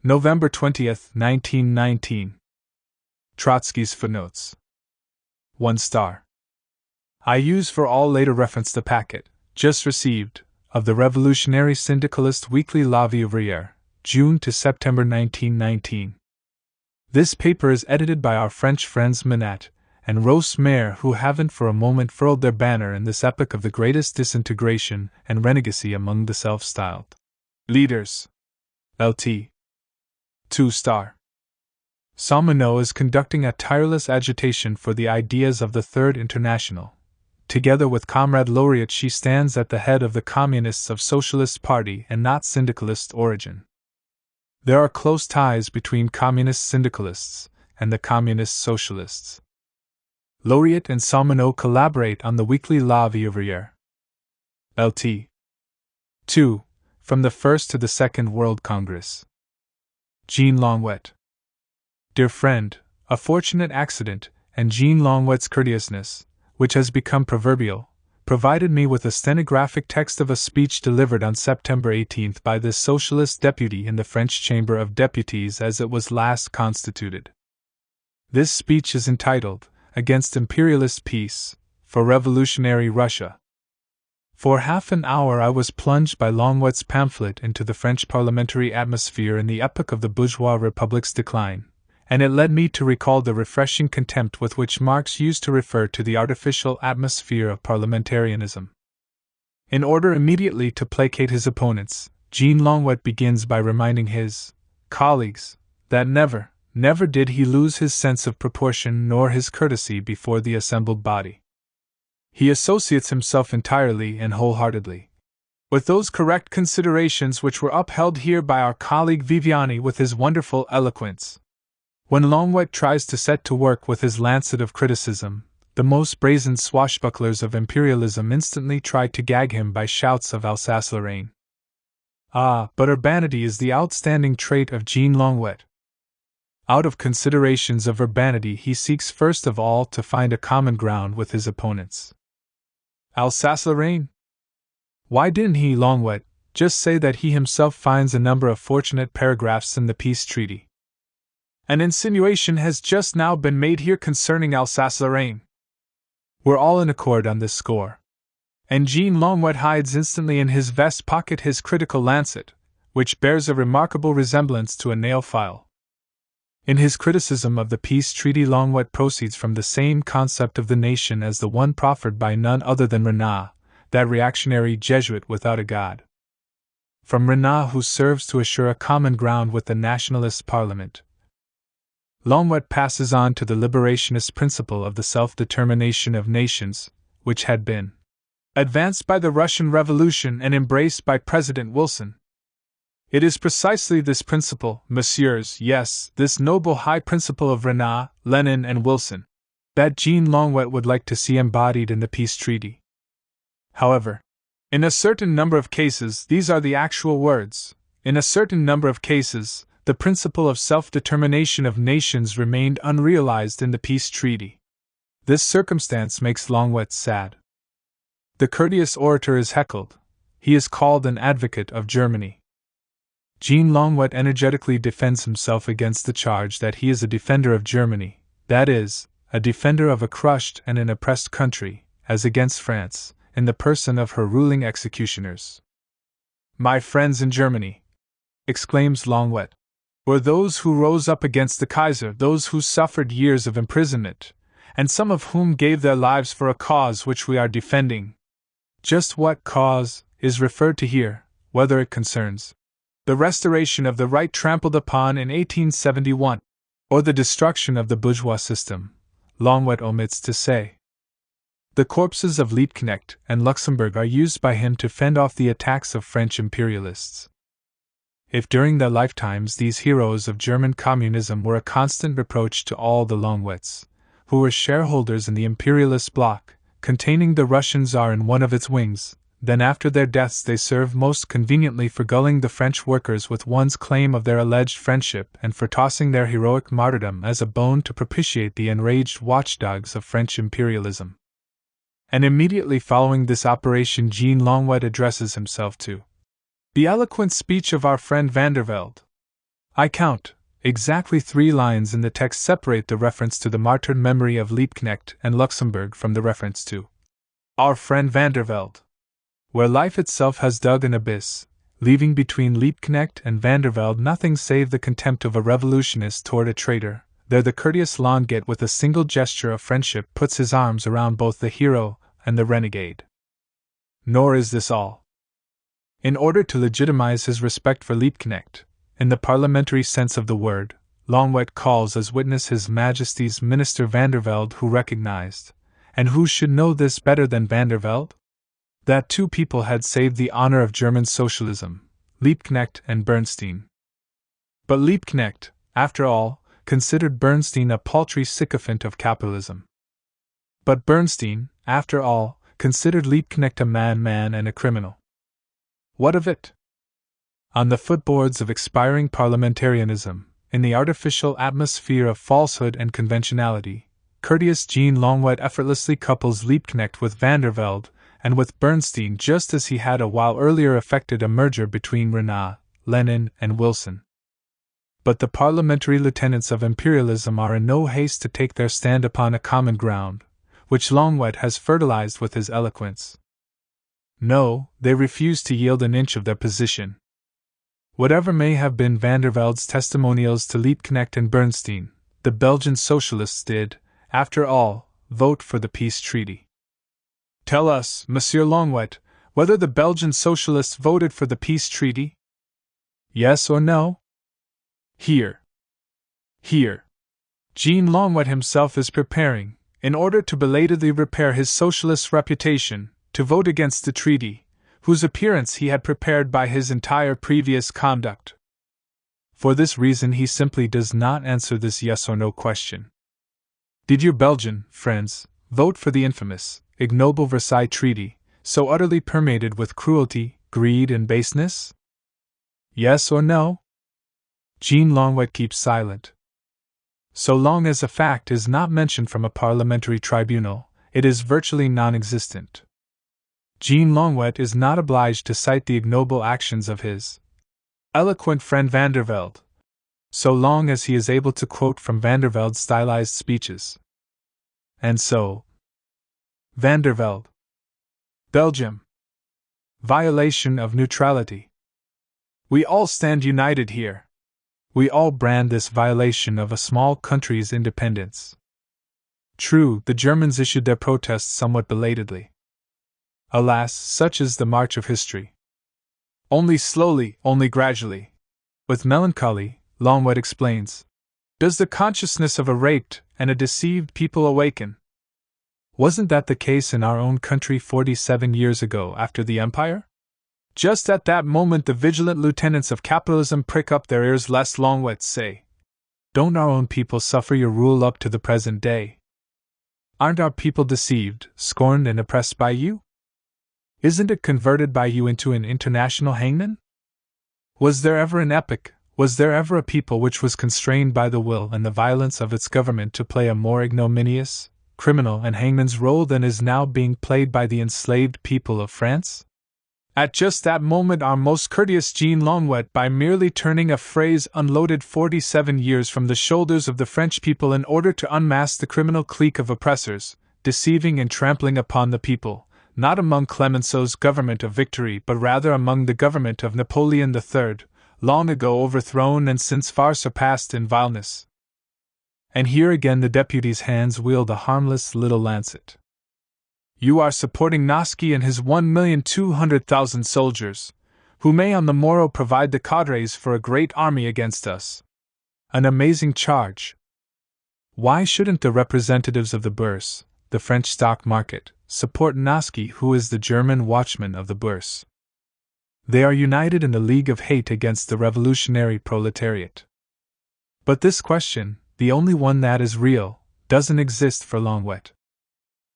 November 20th, 1919. Trotsky's footnotes. 1 star. I use for all later reference the packet, just received, of the Revolutionary Syndicalist Weekly La Vie Ouvrière, June to September 1919. This paper is edited by our French friends Manat and Rosmer, who haven't for a moment furled their banner in this epoch of the greatest disintegration and renegacy among the self-styled leaders. LT. 2 star. Salmonot is conducting a tireless agitation for the ideas of the Third International. Together with Comrade Laureate, she stands at the head of the Communists of Socialist Party and not syndicalist origin. There are close ties between communist syndicalists and the communist socialists. Laureate and Salmonot collaborate on the weekly La Vie Ouvrière. LT. 2. From the First to the Second World Congress. Jean Longuet. Dear friend, a fortunate accident, and Jean Longuet's courteousness, which has become proverbial, provided me with a stenographic text of a speech delivered on September 18th by this socialist deputy in the French Chamber of Deputies as it was last constituted. This speech is entitled, Against Imperialist Peace, for Revolutionary Russia. For half an hour I was plunged by Longwet's pamphlet into the French parliamentary atmosphere in the epoch of the bourgeois republic's decline, and it led me to recall the refreshing contempt with which Marx used to refer to the artificial atmosphere of parliamentarianism. In order immediately to placate his opponents, Jean Longwet begins by reminding his colleagues that never did he lose his sense of proportion nor his courtesy before the assembled body. He associates himself entirely and wholeheartedly with those correct considerations which were upheld here by our colleague Viviani with his wonderful eloquence. When Longwet tries to set to work with his lancet of criticism, the most brazen swashbucklers of imperialism instantly try to gag him by shouts of Alsace-Lorraine. Ah, but urbanity is the outstanding trait of Jean Longwet. Out of considerations of urbanity he seeks first of all to find a common ground with his opponents. Alsace-Lorraine? Why didn't he, Longwet, just say that he himself finds a number of fortunate paragraphs in the peace treaty? An insinuation has just now been made here concerning Alsace-Lorraine. We're all in accord on this score. And Jean Longwet hides instantly in his vest pocket his critical lancet, which bears a remarkable resemblance to a nail file. In his criticism of the peace treaty, Longwet proceeds from the same concept of the nation as the one proffered by none other than Renan, that reactionary Jesuit without a god. From Renan, who serves to assure a common ground with the nationalist parliament, Longwet passes on to the liberationist principle of the self-determination of nations, which had been advanced by the Russian Revolution and embraced by President Wilson. It is precisely this principle, messieurs, yes, this noble high principle of Renan, Lenin, and Wilson, that Jean Longwet would like to see embodied in the peace treaty. However, in a certain number of cases, these are the actual words, in a certain number of cases, the principle of self-determination of nations remained unrealized in the peace treaty. This circumstance makes Longwet sad. The courteous orator is heckled. He is called an advocate of Germany. Jean Longwet energetically defends himself against the charge that he is a defender of Germany, that is, a defender of a crushed and an oppressed country, as against France, in the person of her ruling executioners. My friends in Germany, exclaims Longwet, were those who rose up against the Kaiser, those who suffered years of imprisonment, and some of whom gave their lives for a cause which we are defending. Just what cause is referred to here, whether it concerns the restoration of the right trampled upon in 1871, or the destruction of the bourgeois system, Longwet omits to say. The corpses of Liebknecht and Luxembourg are used by him to fend off the attacks of French imperialists. If during their lifetimes these heroes of German communism were a constant reproach to all the Longwets, who were shareholders in the imperialist bloc, containing the Russian Tsar in one of its wings, then after their deaths they serve most conveniently for gulling the French workers with one's claim of their alleged friendship and for tossing their heroic martyrdom as a bone to propitiate the enraged watchdogs of French imperialism. And immediately following this operation Jean Longwet addresses himself to the eloquent speech of our friend Vandervelde. I count, exactly 3 lines in the text separate the reference to the martyred memory of Liebknecht and Luxembourg from the reference to our friend Vandervelde. Where life itself has dug an abyss, leaving between Liebknecht and Vandervelde nothing save the contempt of a revolutionist toward a traitor, there the courteous Longwet with a single gesture of friendship puts his arms around both the hero and the renegade. Nor is this all. In order to legitimize his respect for Liebknecht, in the parliamentary sense of the word, Longwet calls as witness His Majesty's Minister Vandervelde, who recognized, and who should know this better than Vandervelde? That 2 people had saved the honor of German socialism, Liebknecht and Bernstein. But Liebknecht, after all, considered Bernstein a paltry sycophant of capitalism. But Bernstein, after all, considered Liebknecht a madman and a criminal. What of it? On the footboards of expiring parliamentarianism, in the artificial atmosphere of falsehood and conventionality, courteous Jean Longwet effortlessly couples Liebknecht with Vandervelde and with Bernstein just as he had a while earlier effected a merger between Renan, Lenin, and Wilson. But the parliamentary lieutenants of imperialism are in no haste to take their stand upon a common ground, which Longwet has fertilized with his eloquence. No, they refused to yield an inch of their position. Whatever may have been Van der Velde's testimonials to Liebknecht and Bernstein, the Belgian socialists did, after all, vote for the peace treaty. Tell us, Monsieur Longwet, whether the Belgian socialists voted for the peace treaty? Yes or no? Here. Jean Longwet himself is preparing, in order to belatedly repair his socialist reputation, to vote against the treaty, whose appearance he had prepared by his entire previous conduct. For this reason he simply does not answer this yes or no question. Did your Belgian friends vote for the infamous, ignoble Versailles Treaty, so utterly permeated with cruelty, greed, and baseness? Yes or no? Jean Longwet keeps silent. So long as a fact is not mentioned from a parliamentary tribunal, it is virtually non-existent. Jean Longwet is not obliged to cite the ignoble actions of his eloquent friend Van der Velde, so long as he is able to quote from Van der Velde's stylized speeches. And so, Van der Velde. Belgium. Violation of neutrality. We all stand united here. We all brand this violation of a small country's independence. True, the Germans issued their protests somewhat belatedly. Alas, such is the march of history. Only slowly, only gradually. With melancholy, Longwet explains, does the consciousness of a raped and a deceived people awaken. Wasn't that the case in our own country 47 years ago after the Empire? Just at that moment the vigilant lieutenants of capitalism prick up their ears lest Longwet say, don't our own people suffer your rule up to the present day? Aren't our people deceived, scorned, and oppressed by you? Isn't it converted by you into an international hangman? Was there ever an epoch, was there ever a people which was constrained by the will and the violence of its government to play a more ignominious, criminal, and hangman's role than is now being played by the enslaved people of France? At just that moment our most courteous Jean Longwet, by merely turning a phrase, unloaded 47 years from the shoulders of the French people in order to unmask the criminal clique of oppressors, deceiving and trampling upon the people, not among Clemenceau's government of victory but rather among the government of Napoleon III, long ago overthrown and since far surpassed in vileness. And here again the deputy's hands wield a harmless little lancet. You are supporting Trotsky and his 1,200,000 soldiers, who may on the morrow provide the cadres for a great army against us. An amazing charge. Why shouldn't the representatives of the Bourse, the French stock market, support Trotsky, who is the German watchman of the Bourse? They are united in the league of hate against the revolutionary proletariat. But this question, the only one that is real, doesn't exist for Longwet.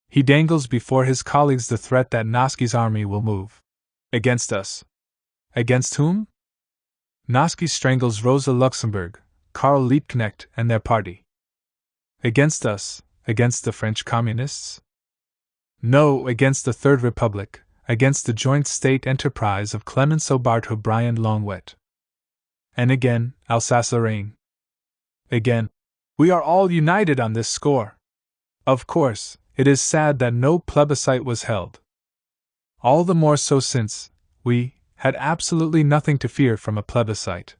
He dangles before his colleagues the threat that Trotsky's army will move. Against us. Against whom? Trotsky strangles Rosa Luxemburg, Karl Liebknecht, and their party. Against us, against the French communists? No, against the Third Republic, against the joint state enterprise of Clemenceau Barthe Briand Longwet. And again, Alsace-Lorraine. Again, we are all united on this score. Of course, it is sad that no plebiscite was held. All the more so since we had absolutely nothing to fear from a plebiscite.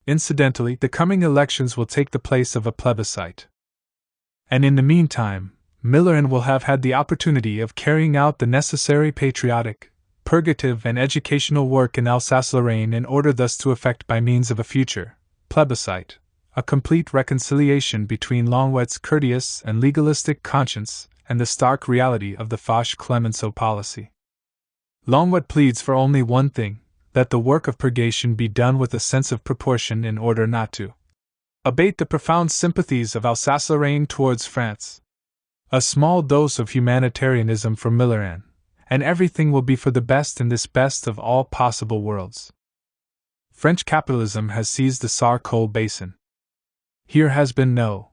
Incidentally, the coming elections will take the place of a plebiscite. And in the meantime, Milleran will have had the opportunity of carrying out the necessary patriotic, purgative, and educational work in Alsace-Lorraine in order thus to effect by means of a future plebiscite a complete reconciliation between Longwet's courteous and legalistic conscience and the stark reality of the Foch-Clemenceau policy. Longwet pleads for only one thing, that the work of purgation be done with a sense of proportion in order not to abate the profound sympathies of Alsace-Lorraine towards France. A small dose of humanitarianism for Milleran, and everything will be for the best in this best of all possible worlds. French capitalism has seized the Saar-Coal basin. Here has been no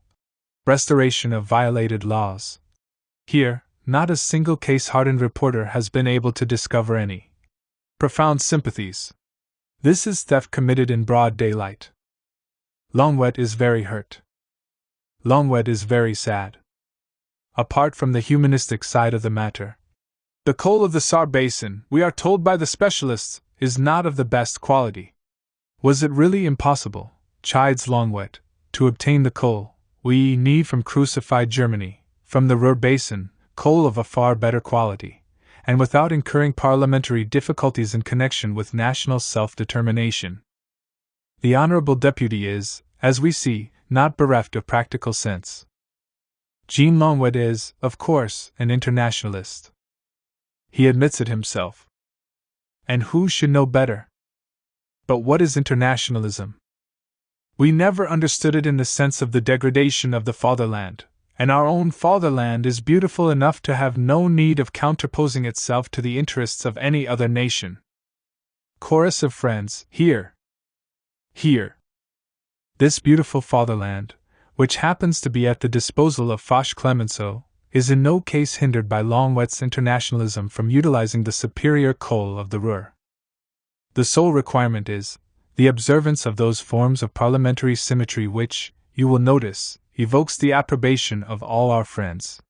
restoration of violated laws. Here, not a single case-hardened reporter has been able to discover any profound sympathies. This is theft committed in broad daylight. Longwet is very hurt. Longwet is very sad. Apart from the humanistic side of the matter, The coal of the Sar Basin, we are told by the specialists, is not of the best quality. Was it really impossible, chides Longwet, to obtain the coal we need from crucified Germany, from the Ruhr Basin, coal of a far better quality, and without incurring parliamentary difficulties in connection with national self-determination? The honorable deputy is, as we see, not bereft of practical sense. Jean Longwet is, of course, an internationalist. He admits it himself. And who should know better? But what is internationalism? We never understood it in the sense of the degradation of the fatherland, and our own fatherland is beautiful enough to have no need of counterposing itself to the interests of any other nation. Chorus of friends, hear! Hear! This beautiful fatherland, which happens to be at the disposal of Foch Clemenceau, is in no case hindered by Longwet's internationalism from utilizing the superior coal of the Ruhr. The sole requirement is the observance of those forms of parliamentary symmetry which, you will notice, evokes the approbation of all our friends.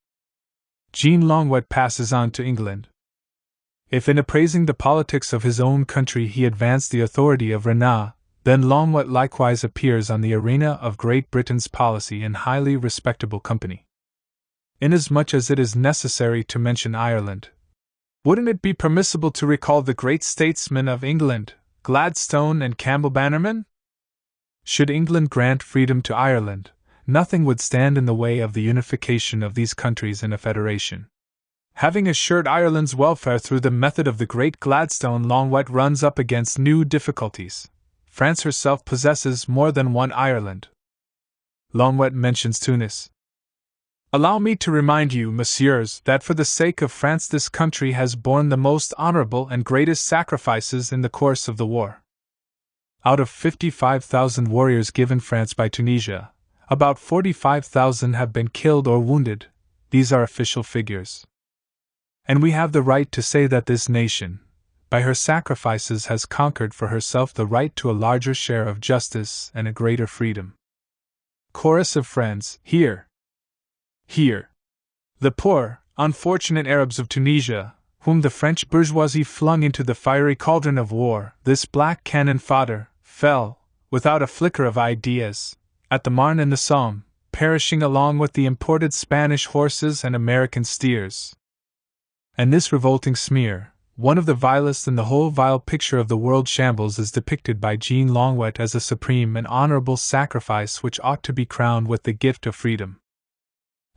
Jean Longwet passes on to England. If in appraising the politics of his own country he advanced the authority of Renat, then Longwet likewise appears on the arena of Great Britain's policy in highly respectable company. Inasmuch as it is necessary to mention Ireland, wouldn't it be permissible to recall the great statesmen of England, Gladstone and Campbell Bannerman? Should England grant freedom to Ireland, nothing would stand in the way of the unification of these countries in a federation. Having assured Ireland's welfare through the method of the great Gladstone, Longwet runs up against new difficulties. France herself possesses more than one Ireland. Longwet mentions Tunis. Allow me to remind you, messieurs, that for the sake of France this country has borne the most honorable and greatest sacrifices in the course of the war. Out of 55,000 warriors given France by Tunisia, about 45,000 have been killed or wounded. These are official figures. And we have the right to say that this nation, by her sacrifices, has conquered for herself the right to a larger share of justice and a greater freedom. Chorus of friends, hear! Hear! The poor, unfortunate Arabs of Tunisia, whom the French bourgeoisie flung into the fiery cauldron of war, this black cannon fodder, fell, without a flicker of ideas, at the Marne and the Somme, perishing along with the imported Spanish horses and American steers. And this revolting smear, one of the vilest in the whole vile picture of the world shambles, is depicted by Jean Longwet as a supreme and honorable sacrifice which ought to be crowned with the gift of freedom.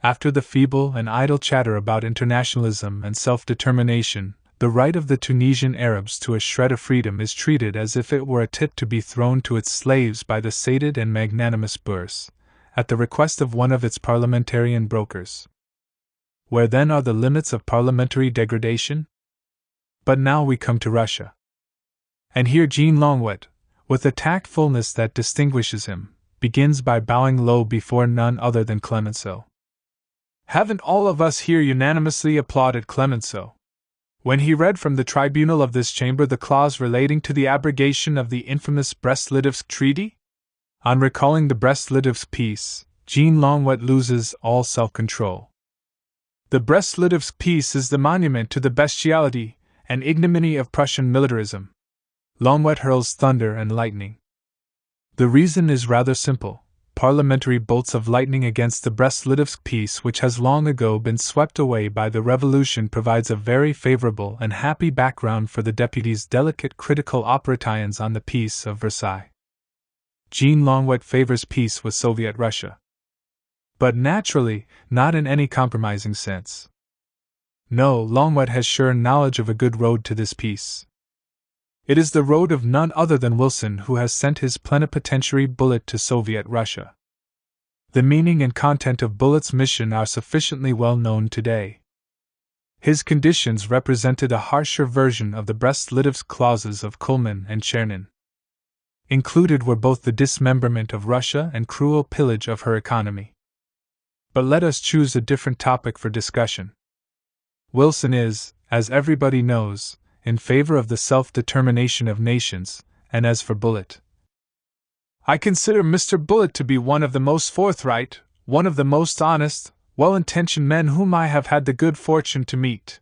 After the feeble and idle chatter about internationalism and self-determination, the right of the Tunisian Arabs to a shred of freedom is treated as if it were a tit to be thrown to its slaves by the sated and magnanimous Bourse, at the request of one of its parliamentarian brokers. Where then are the limits of parliamentary degradation? But now we come to Russia. And here Jean Longwet, with the tactfulness that distinguishes him, begins by bowing low before none other than Clemenceau. Haven't all of us here unanimously applauded Clemenceau when he read from the tribunal of this chamber the clause relating to the abrogation of the infamous Brest-Litovsk Treaty? On recalling the Brest-Litovsk peace, Jean Longwet loses all self-control. The Brest-Litovsk peace is the monument to the bestiality and ignominy of Prussian militarism. Longwet hurls thunder and lightning. The reason is rather simple. Parliamentary bolts of lightning against the Brest-Litovsk peace, which has long ago been swept away by the revolution, provides a very favorable and happy background for the deputy's delicate critical operations on the Peace of Versailles. Jean Longwet favors peace with Soviet Russia. But naturally, not in any compromising sense. No, Longwet has sure knowledge of a good road to this peace. It is the road of none other than Wilson, who has sent his plenipotentiary Bullet to Soviet Russia. The meaning and content of Bullet's mission are sufficiently well known today. His conditions represented a harsher version of the Brest-Litovsk clauses of Kuhlmann and Chernin. Included were both the dismemberment of Russia and cruel pillage of her economy. But let us choose a different topic for discussion. Wilson is, as everybody knows, in favor of the self-determination of nations, and as for Bullet, I consider Mr. Bullet to be one of the most forthright, one of the most honest, well-intentioned men whom I have had the good fortune to meet.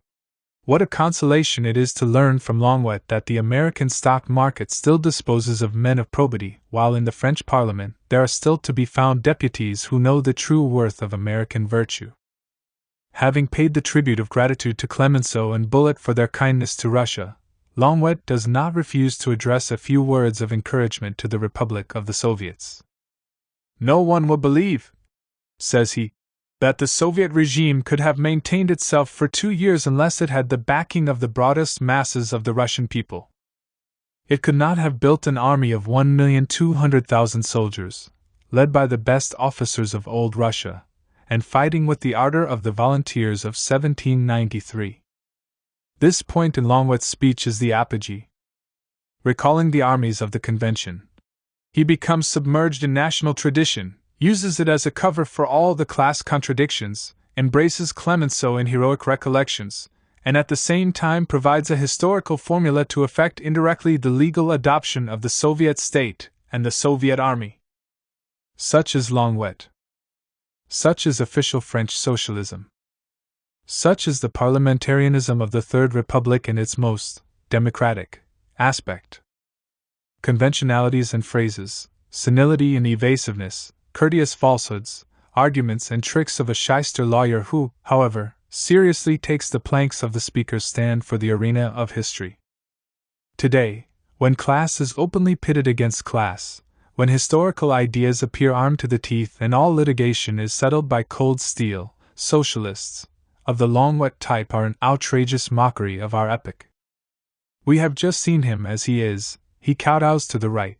What a consolation it is to learn from Longwet that the American stock market still disposes of men of probity, while in the French Parliament there are still to be found deputies who know the true worth of American virtue. Having paid the tribute of gratitude to Clemenceau and Bullitt for their kindness to Russia, Longwet does not refuse to address a few words of encouragement to the Republic of the Soviets. "No one will believe," says he, "that the Soviet regime could have maintained itself for 2 years unless it had the backing of the broadest masses of the Russian people. It could not have built an army of 1,200,000 soldiers, led by the best officers of old Russia, and fighting with the ardor of the volunteers of 1793. This point in Longwet's speech is the apogee. Recalling the armies of the Convention, he becomes submerged in national tradition, uses it as a cover for all the class contradictions, embraces Clemenceau in heroic recollections, and at the same time provides a historical formula to effect indirectly the legal adoption of the Soviet state and the Soviet army. Such is Longwet. Such is official French socialism. Such is the parliamentarianism of the Third Republic in its most democratic aspect. Conventionalities and phrases, senility and evasiveness, courteous falsehoods, arguments and tricks of a shyster lawyer who, however, seriously takes the planks of the speaker's stand for the arena of history. Today, when class is openly pitted against class, when historical ideas appear armed to the teeth and all litigation is settled by cold steel, socialists of the Longwet type are an outrageous mockery of our epoch. We have just seen him as he is. He kowtows to the right,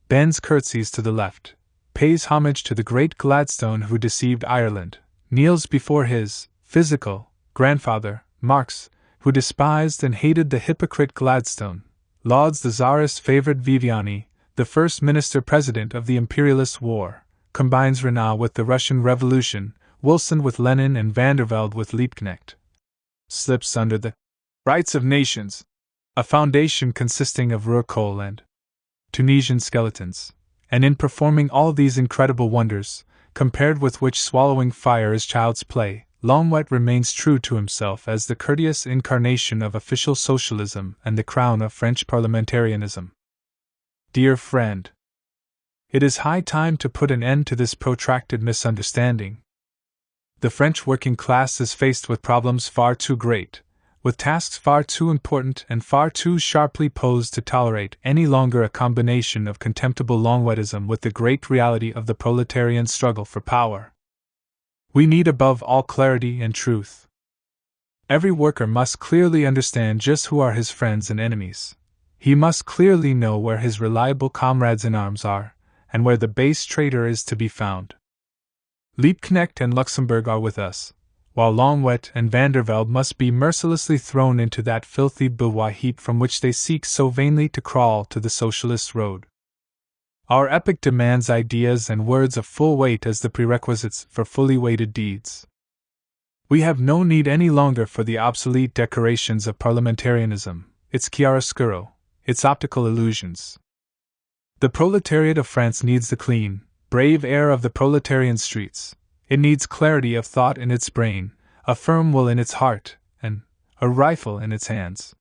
bends curtsies to the left, pays homage to the great Gladstone who deceived Ireland, kneels before his physical grandfather, Marx, who despised and hated the hypocrite Gladstone, lauds the Tsarist favorite Viviani, the first minister-president of the imperialist war, combines Renan with the Russian Revolution, Wilson with Lenin and Vandervelde with Liebknecht, slips under the rights of nations, a foundation consisting of Rurcoll and Tunisian skeletons, and in performing all these incredible wonders, compared with which swallowing fire is child's play, Longwet remains true to himself as the courteous incarnation of official socialism and the crown of French parliamentarianism. Dear friend, it is high time to put an end to this protracted misunderstanding. The French working class is faced with problems far too great, with tasks far too important and far too sharply posed to tolerate any longer a combination of contemptible Longwetism with the great reality of the proletarian struggle for power. We need above all clarity and truth. Every worker must clearly understand just who are his friends and enemies. He must clearly know where his reliable comrades in arms are, and where the base traitor is to be found. Liebknecht and Luxembourg are with us, while Longwet and Vandervelde must be mercilessly thrown into that filthy bouilloire heap from which they seek so vainly to crawl to the socialist road. Our epoch demands ideas and words of full weight as the prerequisites for fully weighted deeds. We have no need any longer for the obsolete decorations of parliamentarianism, its chiaroscuro, its optical illusions. The proletariat of France needs the clean, brave air of the proletarian streets. It needs clarity of thought in its brain, a firm will in its heart, and a rifle in its hands.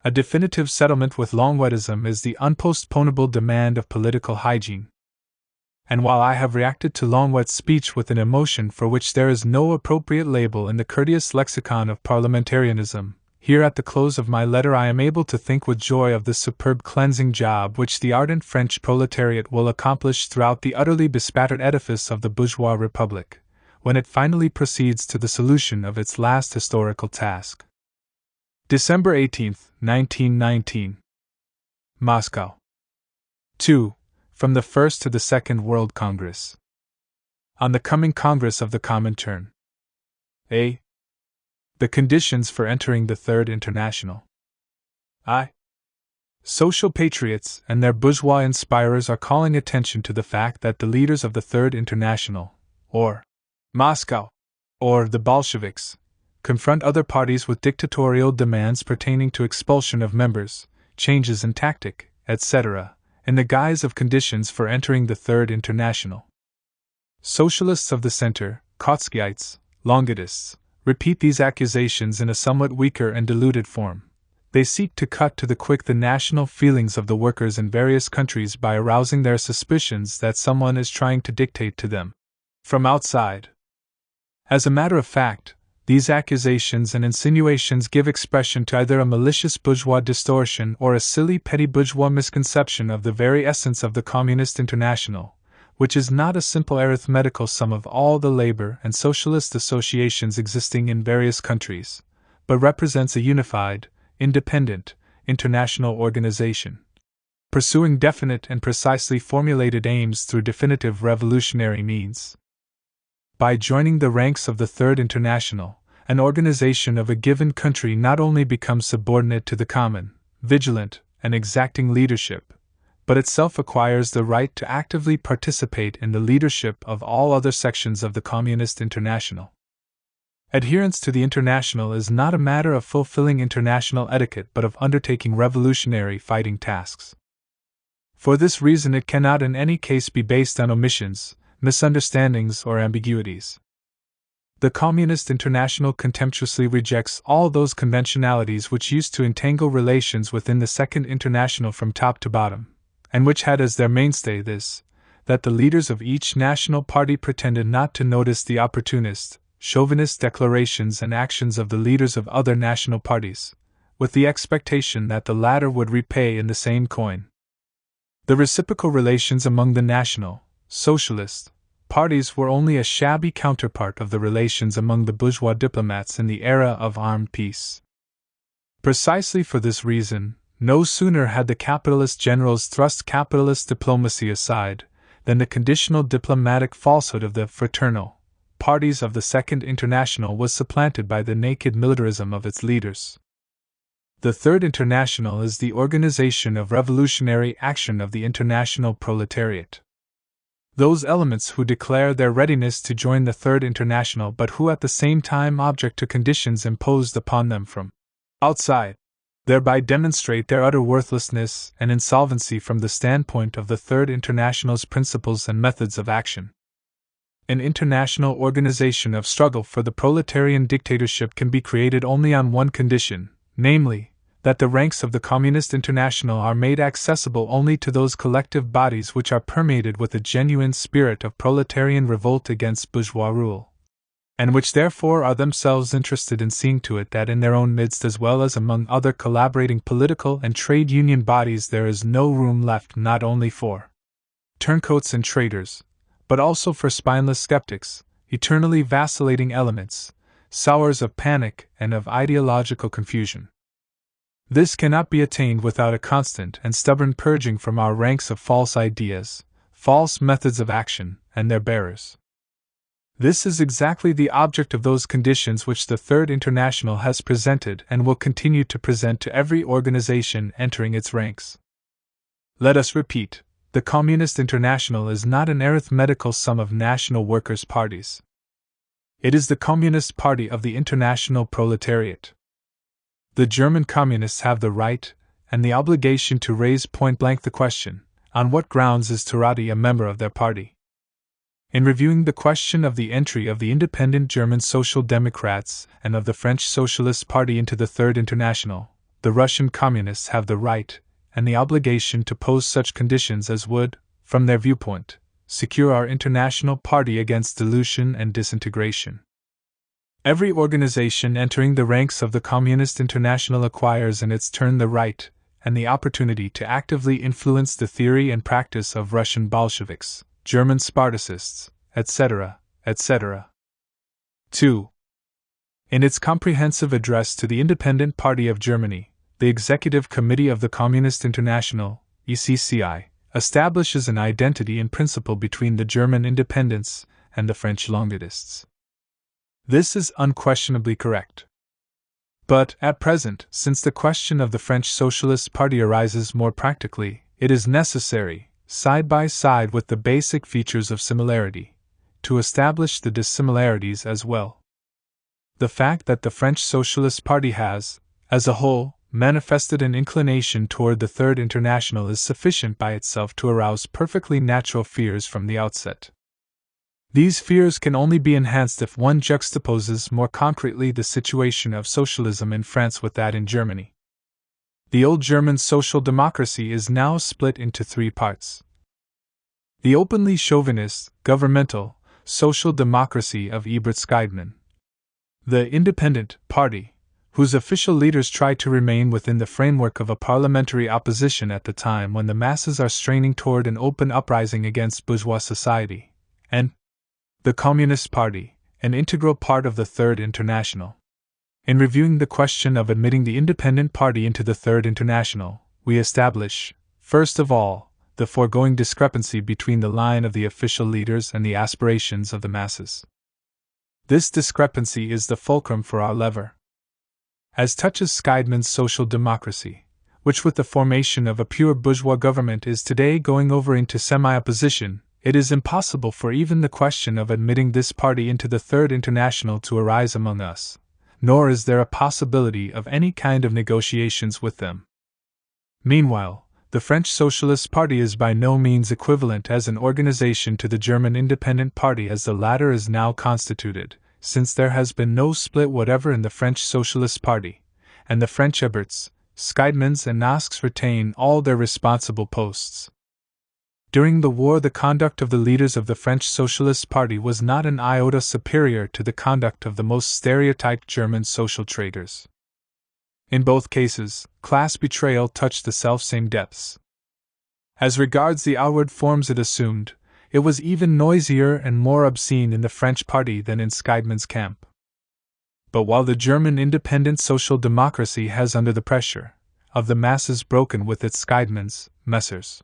A definitive settlement with Longwetism is the unpostponable demand of political hygiene. And while I have reacted to Longwet's speech with an emotion for which there is no appropriate label in the courteous lexicon of parliamentarianism, here at the close of my letter I am able to think with joy of the superb cleansing job which the ardent French proletariat will accomplish throughout the utterly bespattered edifice of the bourgeois republic, when it finally proceeds to the solution of its last historical task. December 18, 1919. Moscow. 2. From the First to the Second World Congress. On the coming Congress of the Comintern. A. The conditions for entering the Third International. I. Social patriots and their bourgeois inspirers are calling attention to the fact that the leaders of the Third International, or Moscow, or the Bolsheviks, confront other parties with dictatorial demands pertaining to expulsion of members, changes in tactic, etc., in the guise of conditions for entering the Third International. Socialists of the center, Trotskyites, Longidists, repeat these accusations in a somewhat weaker and diluted form. They seek to cut to the quick the national feelings of the workers in various countries by arousing their suspicions that someone is trying to dictate to them from outside. As a matter of fact, these accusations and insinuations give expression to either a malicious bourgeois distortion or a silly petty bourgeois misconception of the very essence of the Communist International, which is not a simple arithmetical sum of all the labor and socialist associations existing in various countries, but represents a unified, independent, international organization, pursuing definite and precisely formulated aims through definitive revolutionary means. By joining the ranks of the Third International, an organization of a given country not only becomes subordinate to the common, vigilant, and exacting leadership, but itself acquires the right to actively participate in the leadership of all other sections of the Communist International. Adherence to the International is not a matter of fulfilling international etiquette but of undertaking revolutionary fighting tasks. For this reason it cannot in any case be based on omissions, misunderstandings, or ambiguities. The Communist International contemptuously rejects all those conventionalities which used to entangle relations within the Second International from top to bottom, and which had as their mainstay this, that the leaders of each national party pretended not to notice the opportunist, chauvinist declarations and actions of the leaders of other national parties, with the expectation that the latter would repay in the same coin. The reciprocal relations among the national, socialist, parties were only a shabby counterpart of the relations among the bourgeois diplomats in the era of armed peace. Precisely for this reason, no sooner had the capitalist generals thrust capitalist diplomacy aside than the conditional diplomatic falsehood of the fraternal parties of the Second International was supplanted by the naked militarism of its leaders. The Third International is the organization of revolutionary action of the international proletariat. Those elements who declare their readiness to join the Third International but who at the same time object to conditions imposed upon them from outside, thereby demonstrate their utter worthlessness and insolvency from the standpoint of the Third International's principles and methods of action. An international organization of struggle for the proletarian dictatorship can be created only on one condition, namely, that the ranks of the Communist International are made accessible only to those collective bodies which are permeated with a genuine spirit of proletarian revolt against bourgeois rule, and which therefore are themselves interested in seeing to it that in their own midst as well as among other collaborating political and trade union bodies there is no room left not only for turncoats and traitors, but also for spineless skeptics, eternally vacillating elements, sowers of panic and of ideological confusion. This cannot be attained without a constant and stubborn purging from our ranks of false ideas, false methods of action, and their bearers. This is exactly the object of those conditions which the Third International has presented and will continue to present to every organization entering its ranks. Let us repeat. The Communist International is not an arithmetical sum of national workers' parties. It is the Communist Party of the international proletariat. The German Communists have the right and the obligation to raise point-blank the question, on what grounds is Trotsky a member of their party? In reviewing the question of the entry of the independent German Social Democrats and of the French Socialist Party into the Third International, the Russian Communists have the right and the obligation to pose such conditions as would, from their viewpoint, secure our international party against dilution and disintegration. Every organization entering the ranks of the Communist International acquires in its turn the right and the opportunity to actively influence the theory and practice of Russian Bolsheviks, German Spartacists, etc., etc. 2. In its comprehensive address to the Independent Party of Germany, the Executive Committee of the Communist International, ECCI, establishes an identity in principle between the German independents and the French Longuedists. This is unquestionably correct. But, at present, since the question of the French Socialist Party arises more practically, it is necessary, side by side with the basic features of similarity, to establish the dissimilarities as well. The fact that the French Socialist Party has, as a whole, manifested an inclination toward the Third International is sufficient by itself to arouse perfectly natural fears from the outset. These fears can only be enhanced if one juxtaposes more concretely the situation of socialism in France with that in Germany. The old German social democracy is now split into three parts. The openly chauvinist, governmental, social democracy of Ebert Scheidman. The Independent Party, whose official leaders try to remain within the framework of a parliamentary opposition at the time when the masses are straining toward an open uprising against bourgeois society, and the Communist Party, an integral part of the Third International. In reviewing the question of admitting the Independent Party into the Third International, we establish, first of all, the foregoing discrepancy between the line of the official leaders and the aspirations of the masses. This discrepancy is the fulcrum for our lever. As touches Scheidman's social democracy, which with the formation of a pure bourgeois government is today going over into semi-opposition, it is impossible for even the question of admitting this party into the Third International to arise among us, nor is there a possibility of any kind of negotiations with them. Meanwhile, the French Socialist Party is by no means equivalent as an organization to the German Independent Party as the latter is now constituted, since there has been no split whatever in the French Socialist Party, and the French Eberts, Scheidmans and Nosks retain all their responsible posts. During the war, the conduct of the leaders of the French Socialist Party was not an iota superior to the conduct of the most stereotyped German social traitors. In both cases, class betrayal touched the selfsame depths. As regards the outward forms it assumed, it was even noisier and more obscene in the French party than in Scheidman's camp. But while the German independent social democracy has under the pressure of the masses broken with its Scheidmans, Messrs.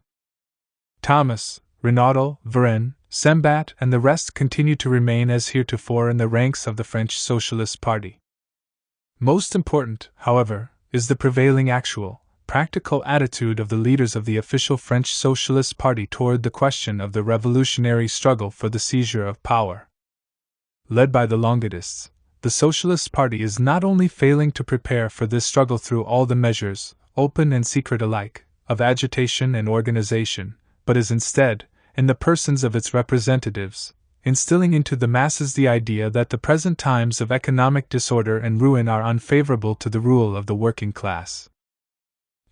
Thomas, Renaudel, Varenne, Sembat and the rest continue to remain as heretofore in the ranks of the French Socialist Party. Most important, however, is the prevailing actual, practical attitude of the leaders of the official French Socialist Party toward the question of the revolutionary struggle for the seizure of power. Led by the Longuedists, the Socialist Party is not only failing to prepare for this struggle through all the measures, open and secret alike, of agitation and organization, but is instead, in the persons of its representatives, instilling into the masses the idea that the present times of economic disorder and ruin are unfavorable to the rule of the working class.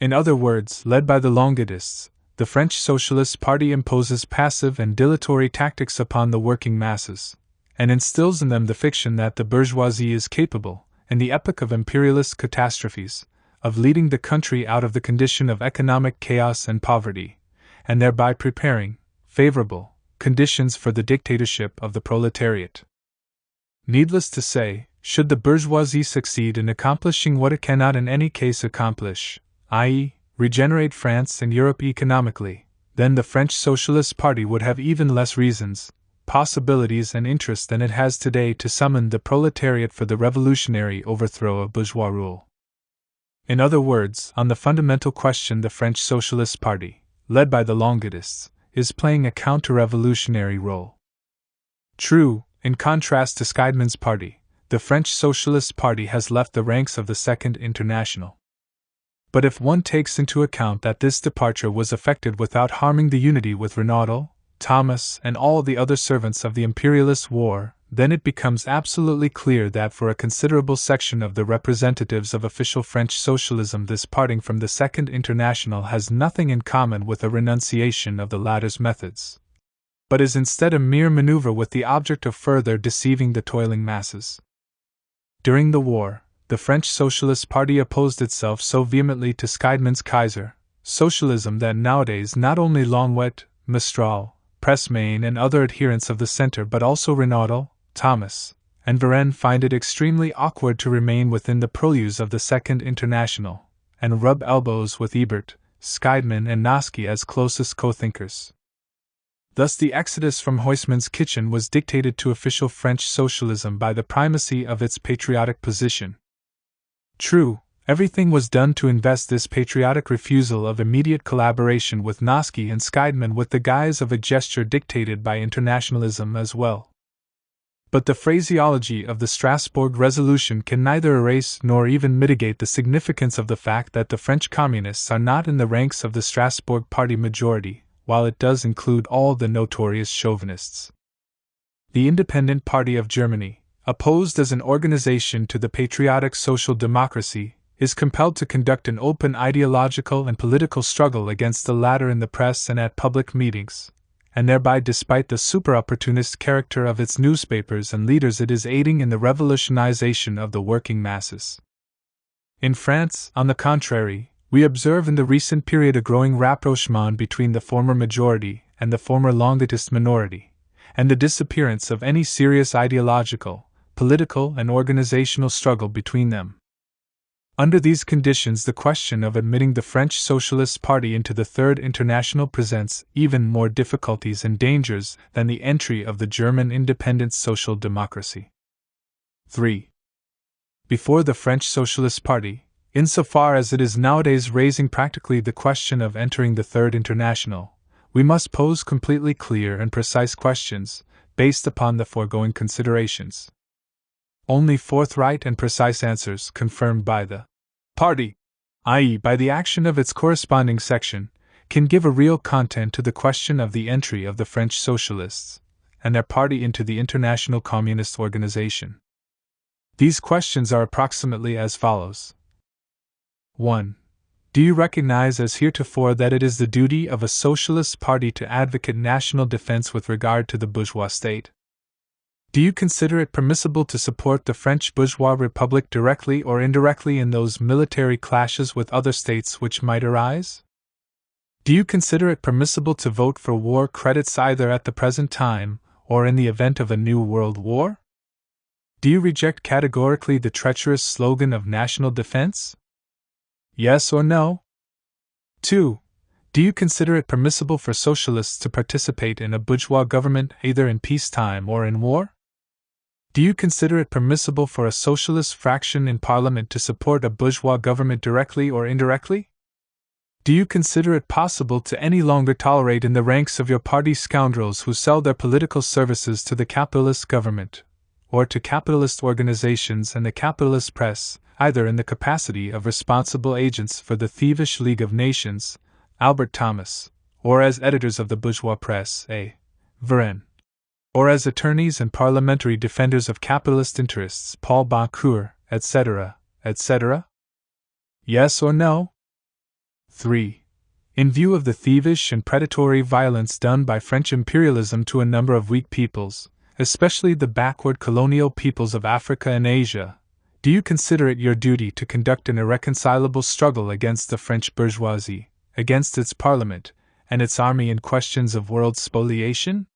In other words, led by the Longuedists, the French Socialist Party imposes passive and dilatory tactics upon the working masses, and instills in them the fiction that the bourgeoisie is capable, in the epoch of imperialist catastrophes, of leading the country out of the condition of economic chaos and poverty, and thereby preparing favorable conditions for the dictatorship of the proletariat. Needless to say, should the bourgeoisie succeed in accomplishing what it cannot in any case accomplish, i.e., regenerate France and Europe economically, then the French Socialist Party would have even less reasons, possibilities and interest than it has today to summon the proletariat for the revolutionary overthrow of bourgeois rule. In other words, on the fundamental question the French Socialist Party, led by the Longuedists, is playing a counter-revolutionary role. True, in contrast to Scheidman's party, the French Socialist Party has left the ranks of the Second International. But if one takes into account that this departure was effected without harming the unity with Renaudel, Thomas, and all the other servants of the imperialist war, then it becomes absolutely clear that for a considerable section of the representatives of official French socialism this parting from the Second International has nothing in common with a renunciation of the latter's methods, but is instead a mere maneuver with the object of further deceiving the toiling masses. During the war, the French Socialist Party opposed itself so vehemently to Scheidman's Kaiser socialism that nowadays not only Longuet, Mistral, Pressmain and other adherents of the Centre but also Renaudel, Thomas, and Varenne find it extremely awkward to remain within the purlieus of the Second International, and rub elbows with Ebert, Scheidman and Nosky as closest co-thinkers. Thus the exodus from Huysmans' kitchen was dictated to official French socialism by the primacy of its patriotic position. True, everything was done to invest this patriotic refusal of immediate collaboration with Nosky and Scheidman with the guise of a gesture dictated by internationalism as well. But the phraseology of the Strasbourg Resolution can neither erase nor even mitigate the significance of the fact that the French Communists are not in the ranks of the Strasbourg Party majority, while it does include all the notorious chauvinists. the Independent Party of Germany, opposed as an organization to the patriotic social democracy, is compelled to conduct an open ideological and political struggle against the latter in the press and at public meetings, and thereby, despite the super-opportunist character of its newspapers and leaders, it is aiding in the revolutionization of the working masses. In France, on the contrary, we observe in the recent period a growing rapprochement between the former majority and the former longuetist minority, and the disappearance of any serious ideological, political, and organizational struggle between them. Under these conditions, the question of admitting the French Socialist Party into the Third International presents even more difficulties and dangers than the entry of the German independent social democracy. 3. Before the French Socialist Party, insofar as it is nowadays raising practically the question of entering the Third International, we must pose completely clear and precise questions, based upon the foregoing considerations. Only forthright and precise answers confirmed by the party, i.e., by the action of its corresponding section, can give a real content to the question of the entry of the French Socialists and their party into the international communist organization. These questions are approximately as follows. 1. Do you recognize as heretofore that it is the duty of a socialist party to advocate national defense with regard to the bourgeois state? Do you consider it permissible to support the French bourgeois republic directly or indirectly in those military clashes with other states which might arise? Do you consider it permissible to vote for war credits either at the present time or in the event of a new world war? Do you reject categorically the treacherous slogan of national defense? Yes or no? 2. Do you consider it permissible for socialists to participate in a bourgeois government either in peacetime or in war? Do you consider it permissible for a socialist fraction in Parliament to support a bourgeois government directly or indirectly? Do you consider it possible to any longer tolerate in the ranks of your party scoundrels who sell their political services to the capitalist government, or to capitalist organizations and the capitalist press, either in the capacity of responsible agents for the thievish League of Nations, Albert Thomas, or as editors of the bourgeois press, A. Varenne, or as attorneys and parliamentary defenders of capitalist interests, Paul Boncoeur, etc., etc.? Yes or no? 3. In view of the thievish and predatory violence done by French imperialism to a number of weak peoples, especially the backward colonial peoples of Africa and Asia, do you consider it your duty to conduct an irreconcilable struggle against the French bourgeoisie, against its parliament, and its army in questions of world spoliation?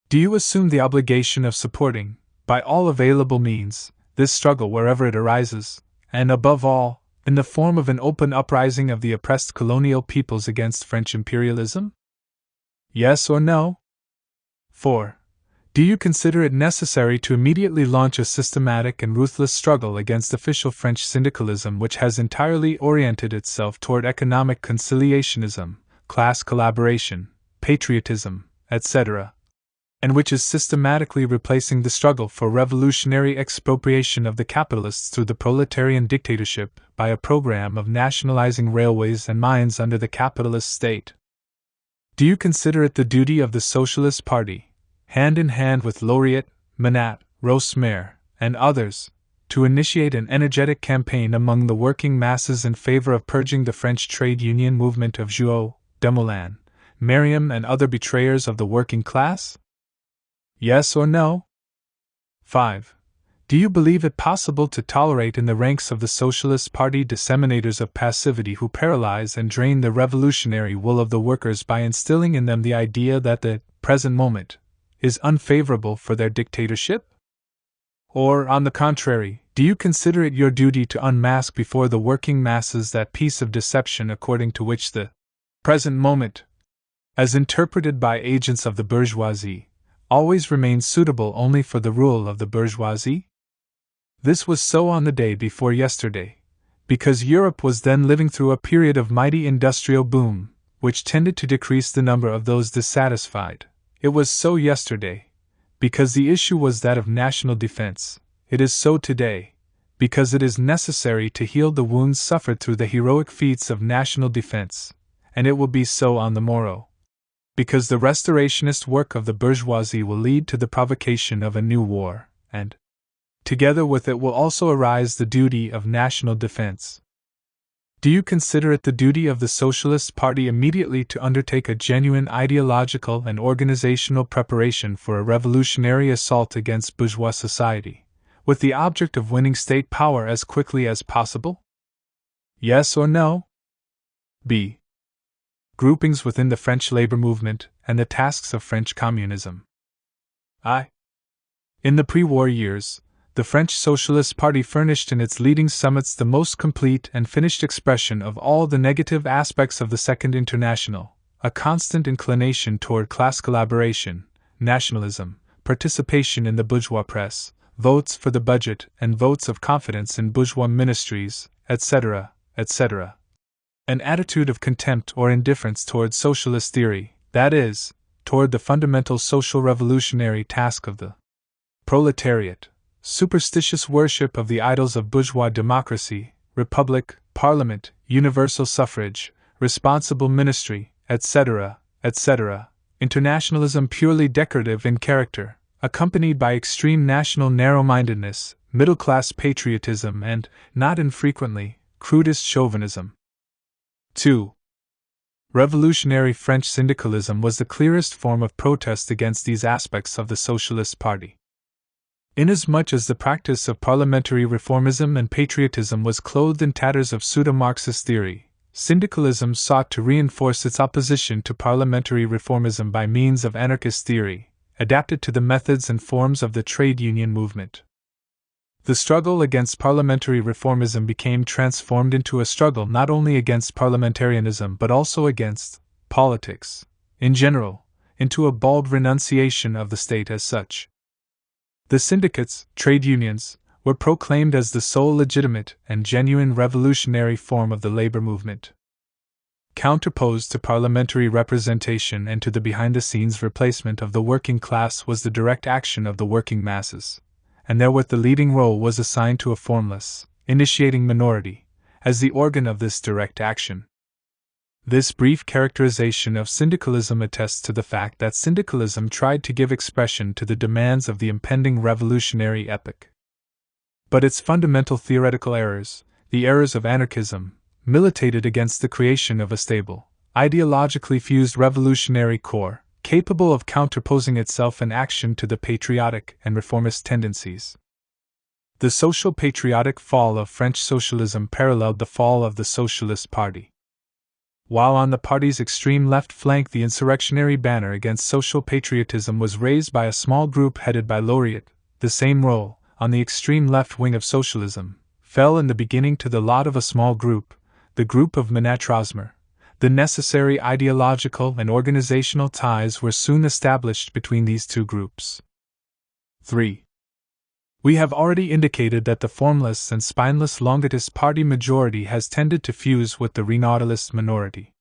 Do you assume the obligation of supporting, by all available means, this struggle wherever it arises, and above all, in the form of an open uprising of the oppressed colonial peoples against French imperialism? Yes or no? 4. Do you consider it necessary to immediately launch a systematic and ruthless struggle against official French syndicalism which has entirely oriented itself toward economic conciliationism, class collaboration, patriotism, etc., and which is systematically replacing the struggle for revolutionary expropriation of the capitalists through the proletarian dictatorship by a program of nationalizing railways and mines under the capitalist state? Do you consider it the duty of the Socialist Party, hand in hand with Lauriat, Manat, Rosmer, and others, to initiate an energetic campaign among the working masses in favor of purging the French trade union movement of Jouot, Dumoulin, Merriam, and other betrayers of the working class? Yes or no? 5. Do you believe it possible to tolerate in the ranks of the Socialist Party disseminators of passivity who paralyze and drain the revolutionary will of the workers by instilling in them the idea that the present moment is unfavorable for their dictatorship? Or, on the contrary, do you consider it your duty to unmask before the working masses that piece of deception according to which the present moment, as interpreted by agents of the bourgeoisie, always remains suitable only for the rule of the bourgeoisie? This was so on the day before yesterday, because Europe was then living through a period of mighty industrial boom, which tended to decrease the number of those dissatisfied. It was so yesterday, because the issue was that of national defense. It is so today, because it is necessary to heal the wounds suffered through the heroic feats of national defense, and it will be so on the morrow, Because the restorationist work of the bourgeoisie will lead to the provocation of a new war, and together with it will also arise the duty of national defense. Do you consider it the duty of the Socialist Party immediately to undertake a genuine ideological and organizational preparation for a revolutionary assault against bourgeois society, with the object of winning state power as quickly as possible? Yes or no? B. Groupings within the French labor movement and the tasks of French communism. I. In the pre-war years, the French Socialist Party furnished in its leading summits the most complete and finished expression of all the negative aspects of the Second International, a constant inclination toward class collaboration, nationalism, participation in the bourgeois press, votes for the budget and votes of confidence in bourgeois ministries, etc., etc. An attitude of contempt or indifference toward socialist theory, that is, toward the fundamental social revolutionary task of the proletariat. Superstitious worship of the idols of bourgeois democracy, republic, parliament, universal suffrage, responsible ministry, etc., etc., internationalism purely decorative in character, accompanied by extreme national narrow-mindedness, middle-class patriotism and, not infrequently, crudest chauvinism. 2. Revolutionary French syndicalism was the clearest form of protest against these aspects of the Socialist Party. Inasmuch as the practice of parliamentary reformism and patriotism was clothed in tatters of pseudo-Marxist theory, syndicalism sought to reinforce its opposition to parliamentary reformism by means of anarchist theory, adapted to the methods and forms of the trade union movement. The struggle against parliamentary reformism became transformed into a struggle not only against parliamentarianism but also against politics, in general, into a bald renunciation of the state as such. The syndicates, trade unions, were proclaimed as the sole legitimate and genuine revolutionary form of the labor movement. Counterposed to parliamentary representation and to the behind-the-scenes replacement of the working class was the direct action of the working masses, and therewith the leading role was assigned to a formless, initiating minority, as the organ of this direct action. This brief characterization of syndicalism attests to the fact that syndicalism tried to give expression to the demands of the impending revolutionary epoch. But its fundamental theoretical errors, the errors of anarchism, militated against the creation of a stable, ideologically fused revolutionary corps, capable of counterposing itself in action to the patriotic and reformist tendencies. The social-patriotic fall of French socialism paralleled the fall of the Socialist Party. While on the party's extreme left flank the insurrectionary banner against social patriotism was raised by a small group headed by Lauriat, the same role, on the extreme left wing of socialism, fell in the beginning to the lot of a small group, the group of Monatrosmer. The necessary ideological and organizational ties were soon established between these two groups. 3. We have already indicated that the formless and spineless Longitist party majority has tended to fuse with the Renautilist minority.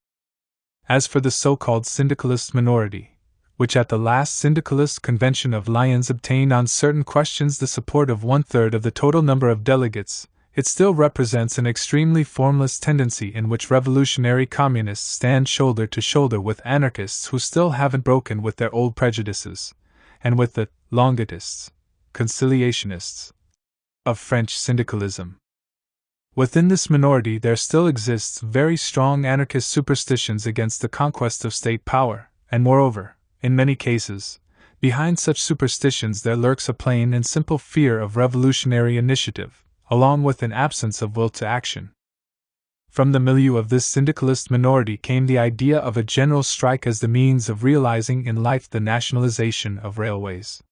As for the so-called syndicalist minority, which at the last syndicalist convention of Lyons obtained on certain questions the support of 1/3 of the total number of delegates, it still represents an extremely formless tendency in which revolutionary communists stand shoulder to shoulder with anarchists who still haven't broken with their old prejudices, and with the Longitists, conciliationists, of French syndicalism. Within this minority there still exists very strong anarchist superstitions against the conquest of state power, and moreover, in many cases, behind such superstitions there lurks a plain and simple fear of revolutionary initiative, along with an absence of will to action. From the milieu of this syndicalist minority came the idea of a general strike as the means of realizing in life the nationalization of railways.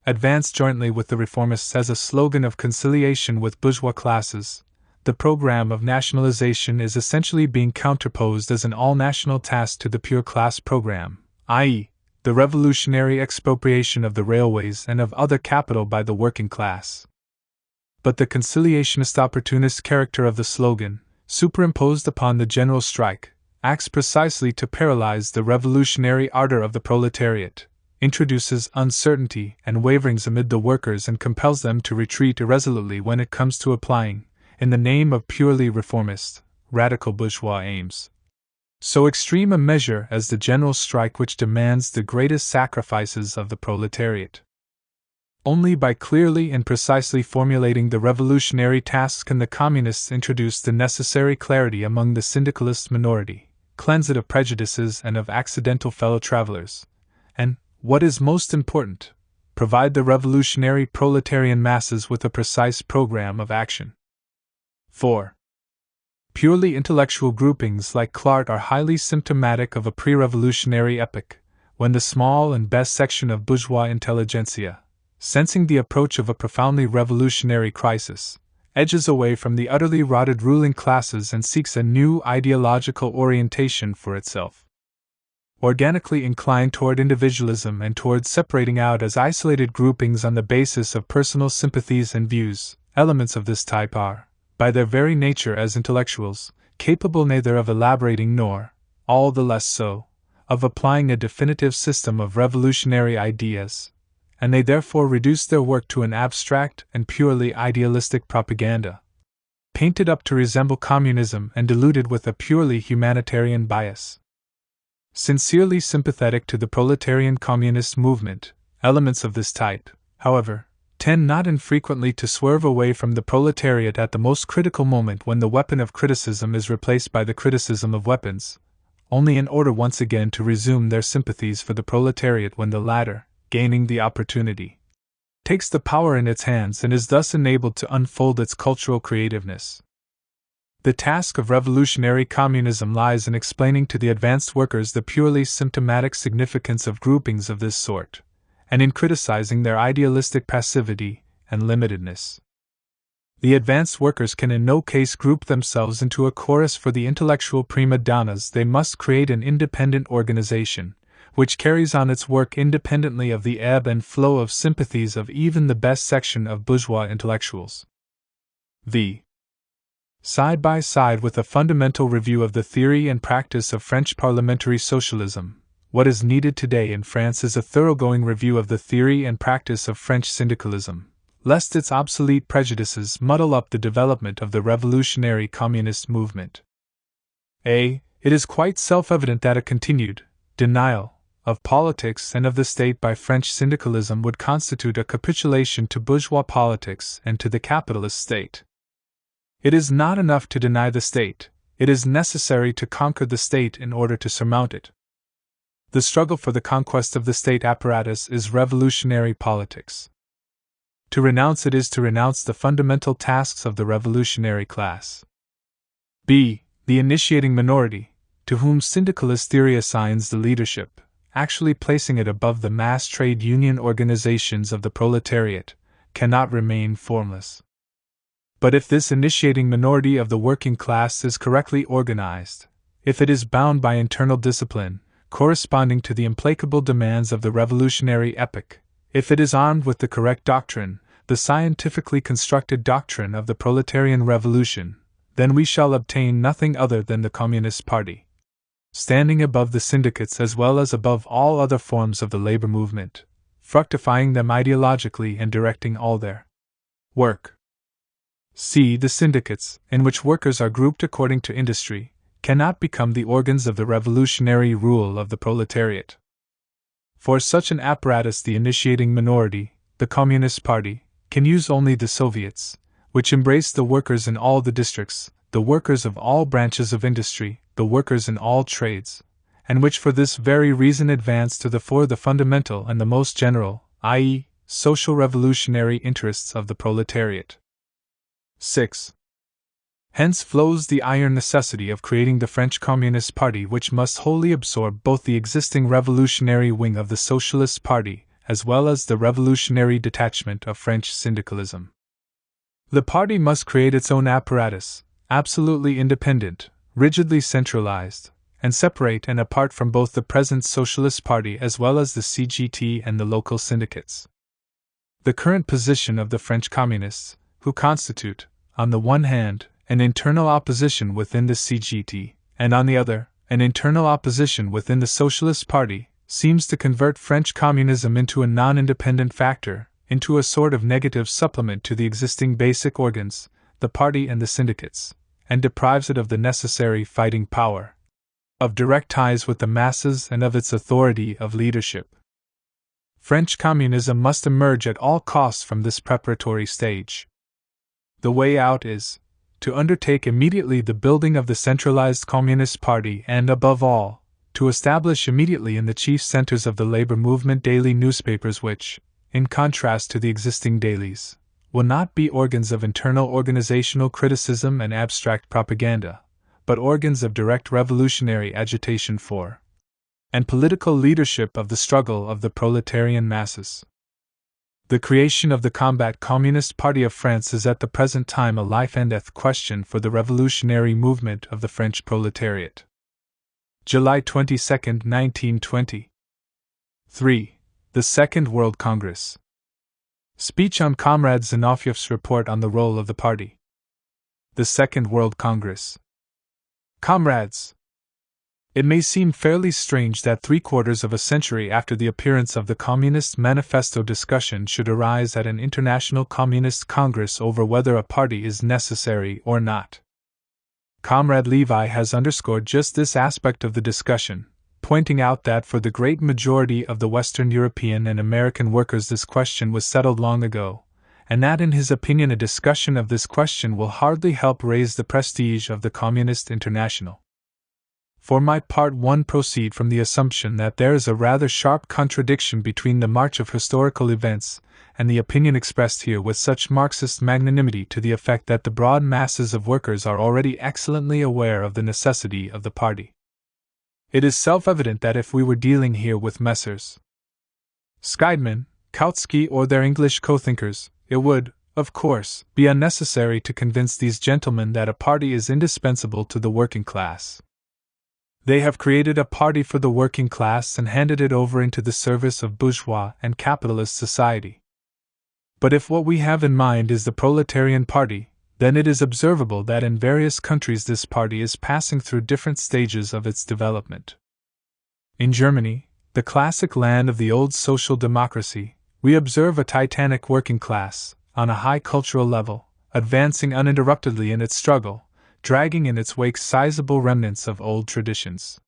Advanced jointly with the reformists as a slogan of conciliation with bourgeois classes, the program of nationalization is essentially being counterposed as an all-national task to the pure class program, i.e., the revolutionary expropriation of the railways and of other capital by the working class. But the conciliationist opportunist character of the slogan, superimposed upon the general strike, acts precisely to paralyze the revolutionary ardor of the proletariat, introduces uncertainty and waverings amid the workers and compels them to retreat irresolutely when it comes to applying, in the name of purely reformist, radical bourgeois aims, so extreme a measure as the general strike which demands the greatest sacrifices of the proletariat. Only by clearly and precisely formulating the revolutionary tasks can the communists introduce the necessary clarity among the syndicalist minority, cleanse it of prejudices and of accidental fellow travelers, and, what is most important, provide the revolutionary proletarian masses with a precise program of action. 4. Purely intellectual groupings like Clark are highly symptomatic of a pre-revolutionary epoch, when the small and best section of bourgeois intelligentsia, sensing the approach of a profoundly revolutionary crisis, edges away from the utterly rotted ruling classes and seeks a new ideological orientation for itself. Organically inclined toward individualism and toward separating out as isolated groupings on the basis of personal sympathies and views, elements of this type are, by their very nature as intellectuals, capable neither of elaborating nor, all the less so, of applying a definitive system of revolutionary ideas, and they therefore reduce their work to an abstract and purely idealistic propaganda, painted up to resemble communism and diluted with a purely humanitarian bias. Sincerely sympathetic to the proletarian communist movement, elements of this type, however, tend not infrequently to swerve away from the proletariat at the most critical moment when the weapon of criticism is replaced by the criticism of weapons, only in order once again to resume their sympathies for the proletariat when the latter, gaining the opportunity, takes the power in its hands and is thus enabled to unfold its cultural creativeness. The task of revolutionary communism lies in explaining to the advanced workers the purely symptomatic significance of groupings of this sort, and in criticizing their idealistic passivity and limitedness. The advanced workers can in no case group themselves into a chorus for the intellectual prima donnas. They must create an independent organization, which carries on its work independently of the ebb and flow of sympathies of even the best section of bourgeois intellectuals. v. Side by side with a fundamental review of the theory and practice of French parliamentary socialism, what is needed today in France is a thoroughgoing review of the theory and practice of French syndicalism, lest its obsolete prejudices muddle up the development of the revolutionary communist movement. It is quite self-evident that a continued denial of politics and of the state by French syndicalism would constitute a capitulation to bourgeois politics and to the capitalist state. It is not enough to deny the state, it is necessary to conquer the state in order to surmount it. The struggle for the conquest of the state apparatus is revolutionary politics. To renounce it is to renounce the fundamental tasks of the revolutionary class. b. The initiating minority, to whom syndicalist theory assigns the leadership, actually placing it above the mass trade union organizations of the proletariat, cannot remain formless. But if this initiating minority of the working class is correctly organized, if it is bound by internal discipline, corresponding to the implacable demands of the revolutionary epoch, if it is armed with the correct doctrine, the scientifically constructed doctrine of the proletarian revolution, then we shall obtain nothing other than the Communist Party, standing above the syndicates as well as above all other forms of the labor movement, fructifying them ideologically and directing all their work. C. The syndicates, in which workers are grouped according to industry, cannot become the organs of the revolutionary rule of the proletariat. For such an apparatus the initiating minority, the Communist Party, can use only the Soviets, which embrace the workers in all the districts, the workers of all branches of industry, the workers in all trades, and which for this very reason advance to the fore the fundamental and the most general, i.e., social revolutionary interests of the proletariat. 6. Hence flows the iron necessity of creating the French Communist Party, which must wholly absorb both the existing revolutionary wing of the Socialist Party as well as the revolutionary detachment of French syndicalism. The party must create its own apparatus, absolutely independent, rigidly centralized, and separate and apart from both the present Socialist Party as well as the CGT and the local syndicates. The current position of the French Communists, who constitute, on the one hand, an internal opposition within the CGT, and on the other, an internal opposition within the Socialist Party, seems to convert French communism into a non-independent factor, into a sort of negative supplement to the existing basic organs, the party and the syndicates, and deprives it of the necessary fighting power. of direct ties with the masses and of its authority of leadership. French communism must emerge at all costs from this preparatory stage. The way out is to undertake immediately the building of the centralized Communist Party and, above all, to establish immediately in the chief centers of the labor movement daily newspapers which, in contrast to the existing dailies, will not be organs of internal organizational criticism and abstract propaganda, but organs of direct revolutionary agitation for and political leadership of the struggle of the proletarian masses. The creation of the Combat Communist Party of France is at the present time a life and death question for the revolutionary movement of the French proletariat. July 22, 1920. 3. The Second World Congress. Speech on Comrade Zinofyev's report on the role of the party. The Second World Congress. Comrades! It may seem fairly strange that 3/4 of a century after the appearance of the Communist Manifesto discussion should arise at an international Communist Congress over whether a party is necessary or not. Comrade Levi has underscored just this aspect of the discussion, pointing out that for the great majority of the Western European and American workers this question was settled long ago, and that in his opinion a discussion of this question will hardly help raise the prestige of the Communist International. For my part, one proceed from the assumption that there is a rather sharp contradiction between the march of historical events and the opinion expressed here with such Marxist magnanimity to the effect that the broad masses of workers are already excellently aware of the necessity of the party. It is self-evident that if we were dealing here with Messrs. Scheidman, Trotsky, or their English co-thinkers, it would, of course, be unnecessary to convince these gentlemen that a party is indispensable to the working class. They have created a party for the working class and handed it over into the service of bourgeois and capitalist society. But if what we have in mind is the proletarian party, then it is observable that in various countries this party is passing through different stages of its development. In Germany, the classic land of the old social democracy, we observe a titanic working class, on a high cultural level, advancing uninterruptedly in its struggle, dragging in its wake sizable remnants of old traditions.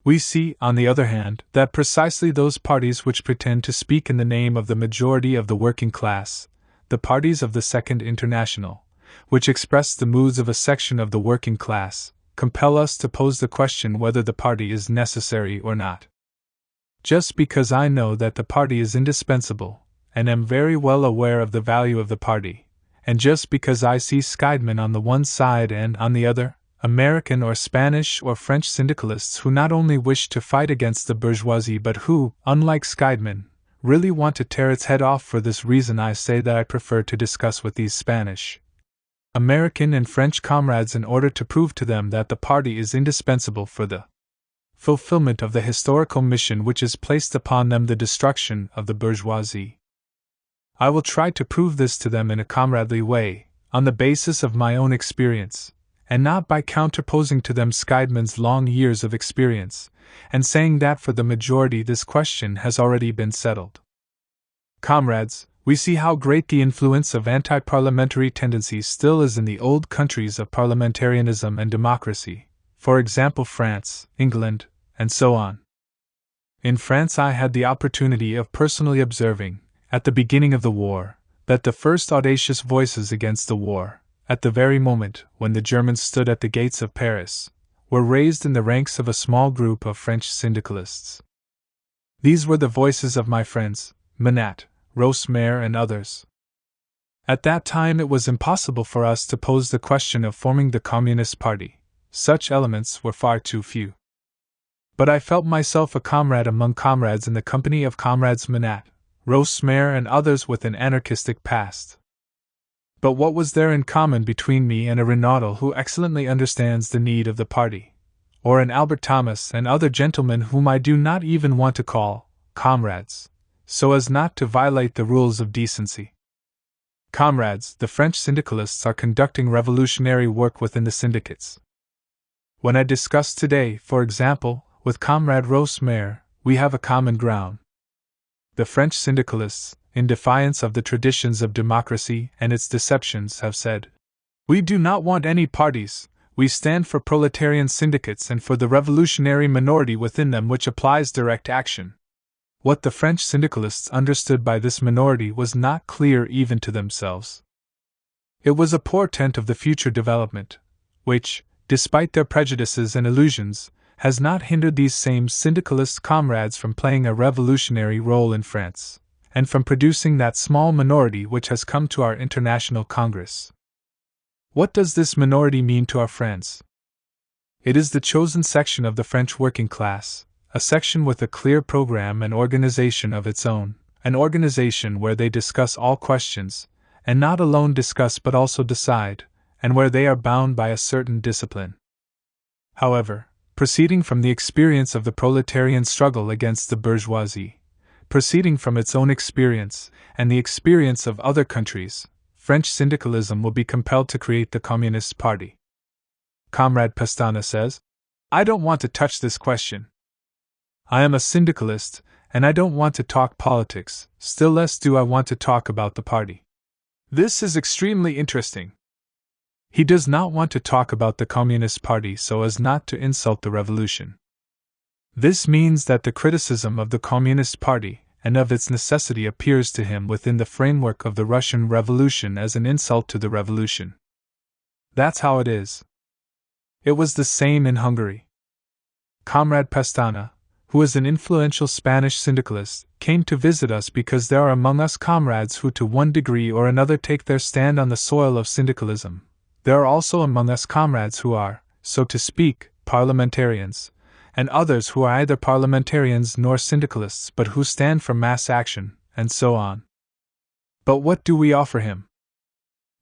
We see, on the other hand, that precisely those parties which pretend to speak in the name of the majority of the working class, the parties of the Second International, which express the moods of a section of the working class, compel us to pose the question whether the party is necessary or not. Just because I know that the party is indispensable, and am very well aware of the value of the party, and just because I see Scheidman on the one side and, on the other, American or Spanish or French syndicalists who not only wish to fight against the bourgeoisie but who, unlike Scheidman, really want to tear its head off, for this reason I say that I prefer to discuss with these Spanish, American and French comrades in order to prove to them that the party is indispensable for the fulfillment of the historical mission which is placed upon them, the destruction of the bourgeoisie. I will try to prove this to them in a comradely way, on the basis of my own experience, and not by counterposing to them Scheidman's long years of experience, and saying that for the majority this question has already been settled. Comrades, we see how great the influence of anti-parliamentary tendencies still is in the old countries of parliamentarianism and democracy, for example France, England, and so on. In France I had the opportunity of personally observing, at the beginning of the war, that the first audacious voices against the war, at the very moment when the Germans stood at the gates of Paris, were raised in the ranks of a small group of French syndicalists. These were the voices of my friends, Manat, Rosmer, and others. At that time it was impossible for us to pose the question of forming the Communist Party. Such elements were far too few. But I felt myself a comrade among comrades in the company of comrades Manat, Rosmer, and others with an anarchistic past. But what was there in common between me and a Renaudel who excellently understands the need of the party, or an Albert Thomas and other gentlemen whom I do not even want to call comrades, so as not to violate the rules of decency? Comrades, the French syndicalists are conducting revolutionary work within the syndicates. When I discuss today, for example, with Comrade Rosmer, we have a common ground. The French syndicalists, in defiance of the traditions of democracy and its deceptions, have said, "We do not want any parties, We stand for proletarian syndicates and for the revolutionary minority within them which applies direct action. What the French syndicalists understood by this minority was not clear even to themselves. It was a portent of the future development, which, despite their prejudices and illusions, has not hindered these same syndicalist comrades from playing a revolutionary role in France, and from producing that small minority which has come to our International Congress. What does this minority mean to our friends? It is the chosen section of the French working class, a section with a clear program and organization of its own, an organization where they discuss all questions, and not alone discuss but also decide, and where they are bound by a certain discipline. However, proceeding from the experience of the proletarian struggle against the bourgeoisie, proceeding from its own experience, and the experience of other countries, French syndicalism will be compelled to create the Communist Party. Comrade Pestana says, "I don't want to touch this question. I am a syndicalist, and I don't want to talk politics, still less do I want to talk about the party." This is extremely interesting. He does not want to talk about the Communist Party so as not to insult the revolution. This means that the criticism of the Communist Party and of its necessity appears to him within the framework of the Russian Revolution as an insult to the revolution. That's how it is. It was the same in Hungary. Comrade Pestana, who is an influential Spanish syndicalist, came to visit us because there are among us comrades who to one degree or another take their stand on the soil of syndicalism. There are also among us comrades who are, so to speak, parliamentarians, and others who are either parliamentarians nor syndicalists but who stand for mass action, and so on. But what do we offer him?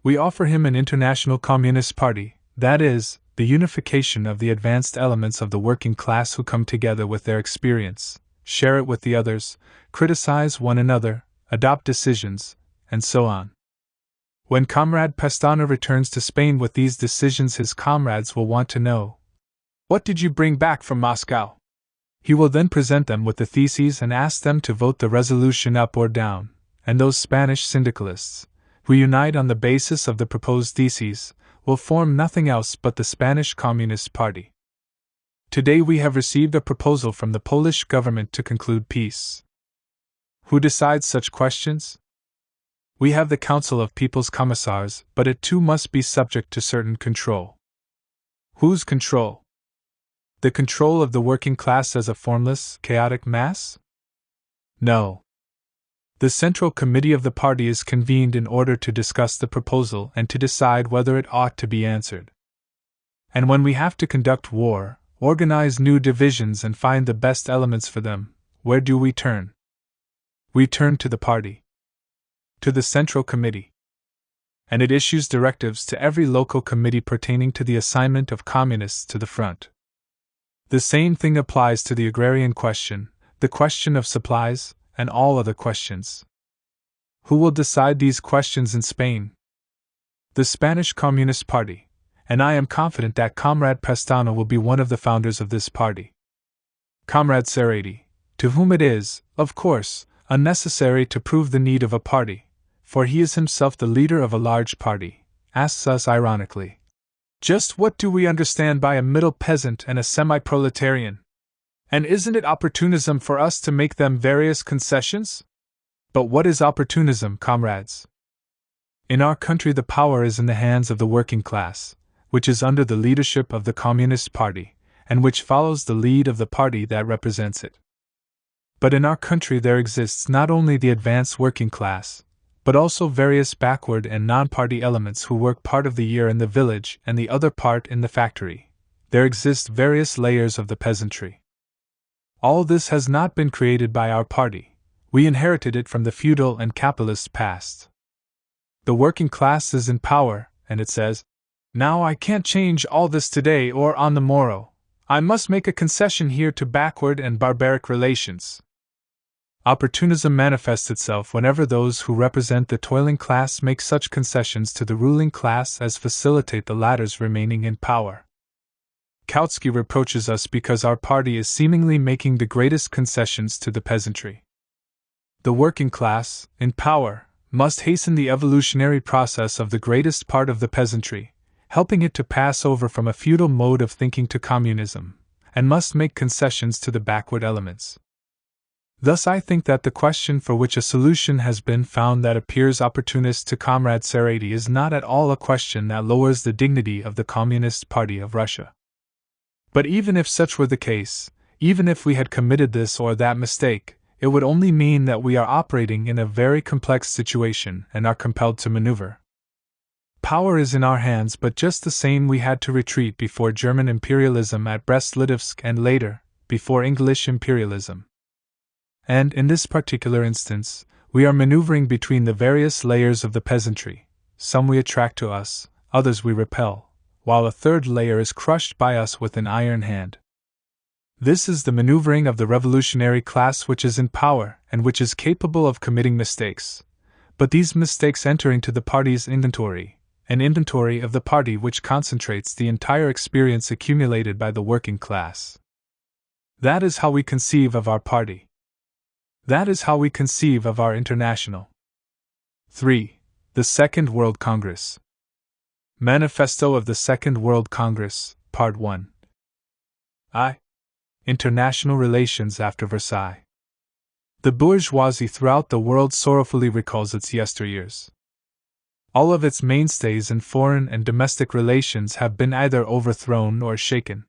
We offer him an international communist party, that is, the unification of the advanced elements of the working class who come together with their experience, share it with the others, criticize one another, adopt decisions, and so on. When Comrade Pestana returns to Spain with these decisions, his comrades will want to know, "What did you bring back from Moscow?" He will then present them with the theses and ask them to vote the resolution up or down, and those Spanish syndicalists, who unite on the basis of the proposed theses, will form nothing else but the Spanish Communist Party. Today we have received a proposal from the Polish government to conclude peace. Who decides such questions? We have the Council of People's Commissars, but it too must be subject to certain control. Whose control? The control of the working class as a formless, chaotic mass? No. The Central Committee of the party is convened in order to discuss the proposal and to decide whether it ought to be answered. And when we have to conduct war, organize new divisions and find the best elements for them, where do we turn? We turn to the party. To the Central Committee. And it issues directives to every local committee pertaining to the assignment of communists to the front. The same thing applies to the agrarian question, the question of supplies, and all other questions. Who will decide these questions in Spain? The Spanish Communist Party, and I am confident that Comrade Pestana will be one of the founders of this party. Comrade Serrati, to whom it is, of course, unnecessary to prove the need of a party, for he is himself the leader of a large party, asks us ironically, "Just what do we understand by a middle peasant and a semi-proletarian? And isn't it opportunism for us to make them various concessions?" But what is opportunism, comrades? In our country the power is in the hands of the working class, which is under the leadership of the Communist Party, and which follows the lead of the party that represents it. But in our country there exists not only the advanced working class, but also various backward and non-party elements who work part of the year in the village and the other part in the factory. There exist various layers of the peasantry. All this has not been created by our party. We inherited it from the feudal and capitalist past. The working class is in power, and it says, "Now I can't change all this today or on the morrow. I must make a concession here to backward and barbaric relations." Opportunism manifests itself whenever those who represent the toiling class make such concessions to the ruling class as facilitate the latter's remaining in power. Trotsky reproaches us because our party is seemingly making the greatest concessions to the peasantry. The working class, in power, must hasten the evolutionary process of the greatest part of the peasantry, helping it to pass over from a feudal mode of thinking to communism, and must make concessions to the backward elements. Thus I think that the question for which a solution has been found that appears opportunist to Comrade Serrati is not at all a question that lowers the dignity of the Communist Party of Russia. But even if such were the case, even if we had committed this or that mistake, it would only mean that we are operating in a very complex situation and are compelled to maneuver. Power is in our hands, but just the same we had to retreat before German imperialism at Brest-Litovsk and later, before English imperialism. And, in this particular instance, we are maneuvering between the various layers of the peasantry. Some we attract to us, others we repel, while a third layer is crushed by us with an iron hand. This is the maneuvering of the revolutionary class which is in power and which is capable of committing mistakes. But these mistakes enter into the party's inventory, an inventory of the party which concentrates the entire experience accumulated by the working class. That is how we conceive of our party. That is how we conceive of our international. 3. The Second World Congress. Manifesto of the Second World Congress, Part 1. I. International Relations after Versailles. The bourgeoisie throughout the world sorrowfully recalls its yesteryears. All of its mainstays in foreign and domestic relations have been either overthrown or shaken.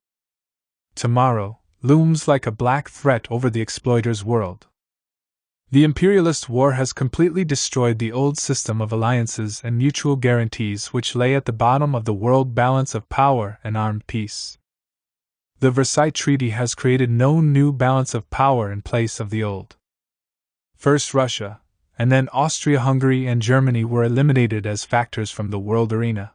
Tomorrow looms like a black threat over the exploiter's world. The imperialist war has completely destroyed the old system of alliances and mutual guarantees which lay at the bottom of the world balance of power and armed peace. The Versailles Treaty has created no new balance of power in place of the old. First Russia, and then Austria-Hungary and Germany were eliminated as factors from the world arena.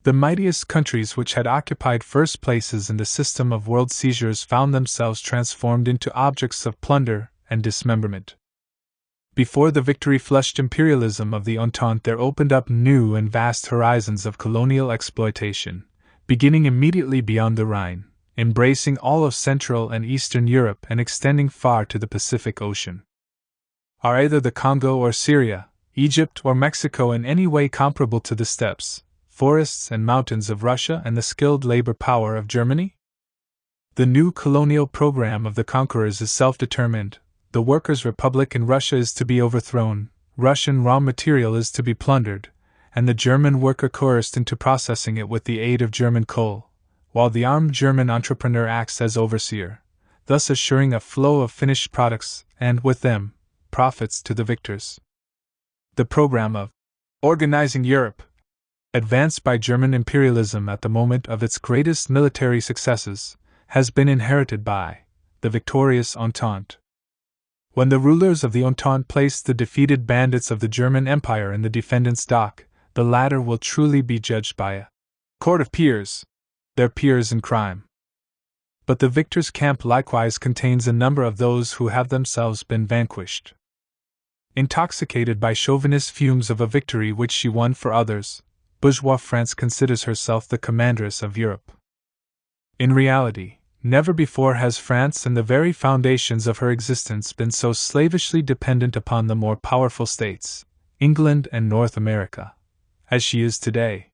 The mightiest countries which had occupied first places in the system of world seizures found themselves transformed into objects of plunder and dismemberment. Before the victory-flushed imperialism of the Entente there opened up new and vast horizons of colonial exploitation, beginning immediately beyond the Rhine, embracing all of Central and Eastern Europe and extending far to the Pacific Ocean. Are either the Congo or Syria, Egypt or Mexico in any way comparable to the steppes, forests and mountains of Russia and the skilled labor power of Germany? The new colonial program of the conquerors is self-determined. The workers' republic in Russia is to be overthrown, Russian raw material is to be plundered, and the German worker coerced into processing it with the aid of German coal, while the armed German entrepreneur acts as overseer, thus assuring a flow of finished products and, with them, profits to the victors. The program of organizing Europe, advanced by German imperialism at the moment of its greatest military successes, has been inherited by the victorious Entente. When the rulers of the Entente place the defeated bandits of the German Empire in the defendant's dock, the latter will truly be judged by a court of peers, their peers in crime. But the victor's camp likewise contains a number of those who have themselves been vanquished. Intoxicated by chauvinist fumes of a victory which she won for others, bourgeois France considers herself the commandress of Europe. In reality, never before has France and the very foundations of her existence been so slavishly dependent upon the more powerful states, England and North America, as she is today.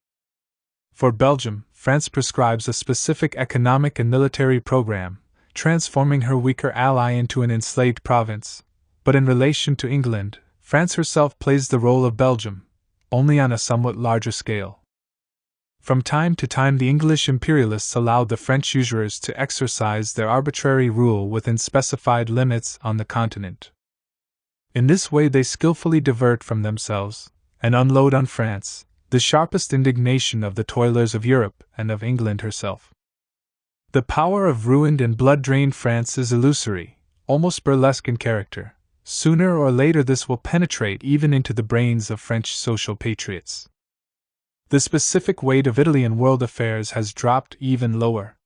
For Belgium, France prescribes a specific economic and military program, transforming her weaker ally into an enslaved province, but in relation to England, France herself plays the role of Belgium, only on a somewhat larger scale. From time to time the English imperialists allowed the French usurers to exercise their arbitrary rule within specified limits on the continent. In this way they skillfully divert from themselves, and unload on France, the sharpest indignation of the toilers of Europe and of England herself. The power of ruined and blood-drained France is illusory, almost burlesque in character. Sooner or later this will penetrate even into the brains of French social patriots. The specific weight of Italy in world affairs has dropped even lower.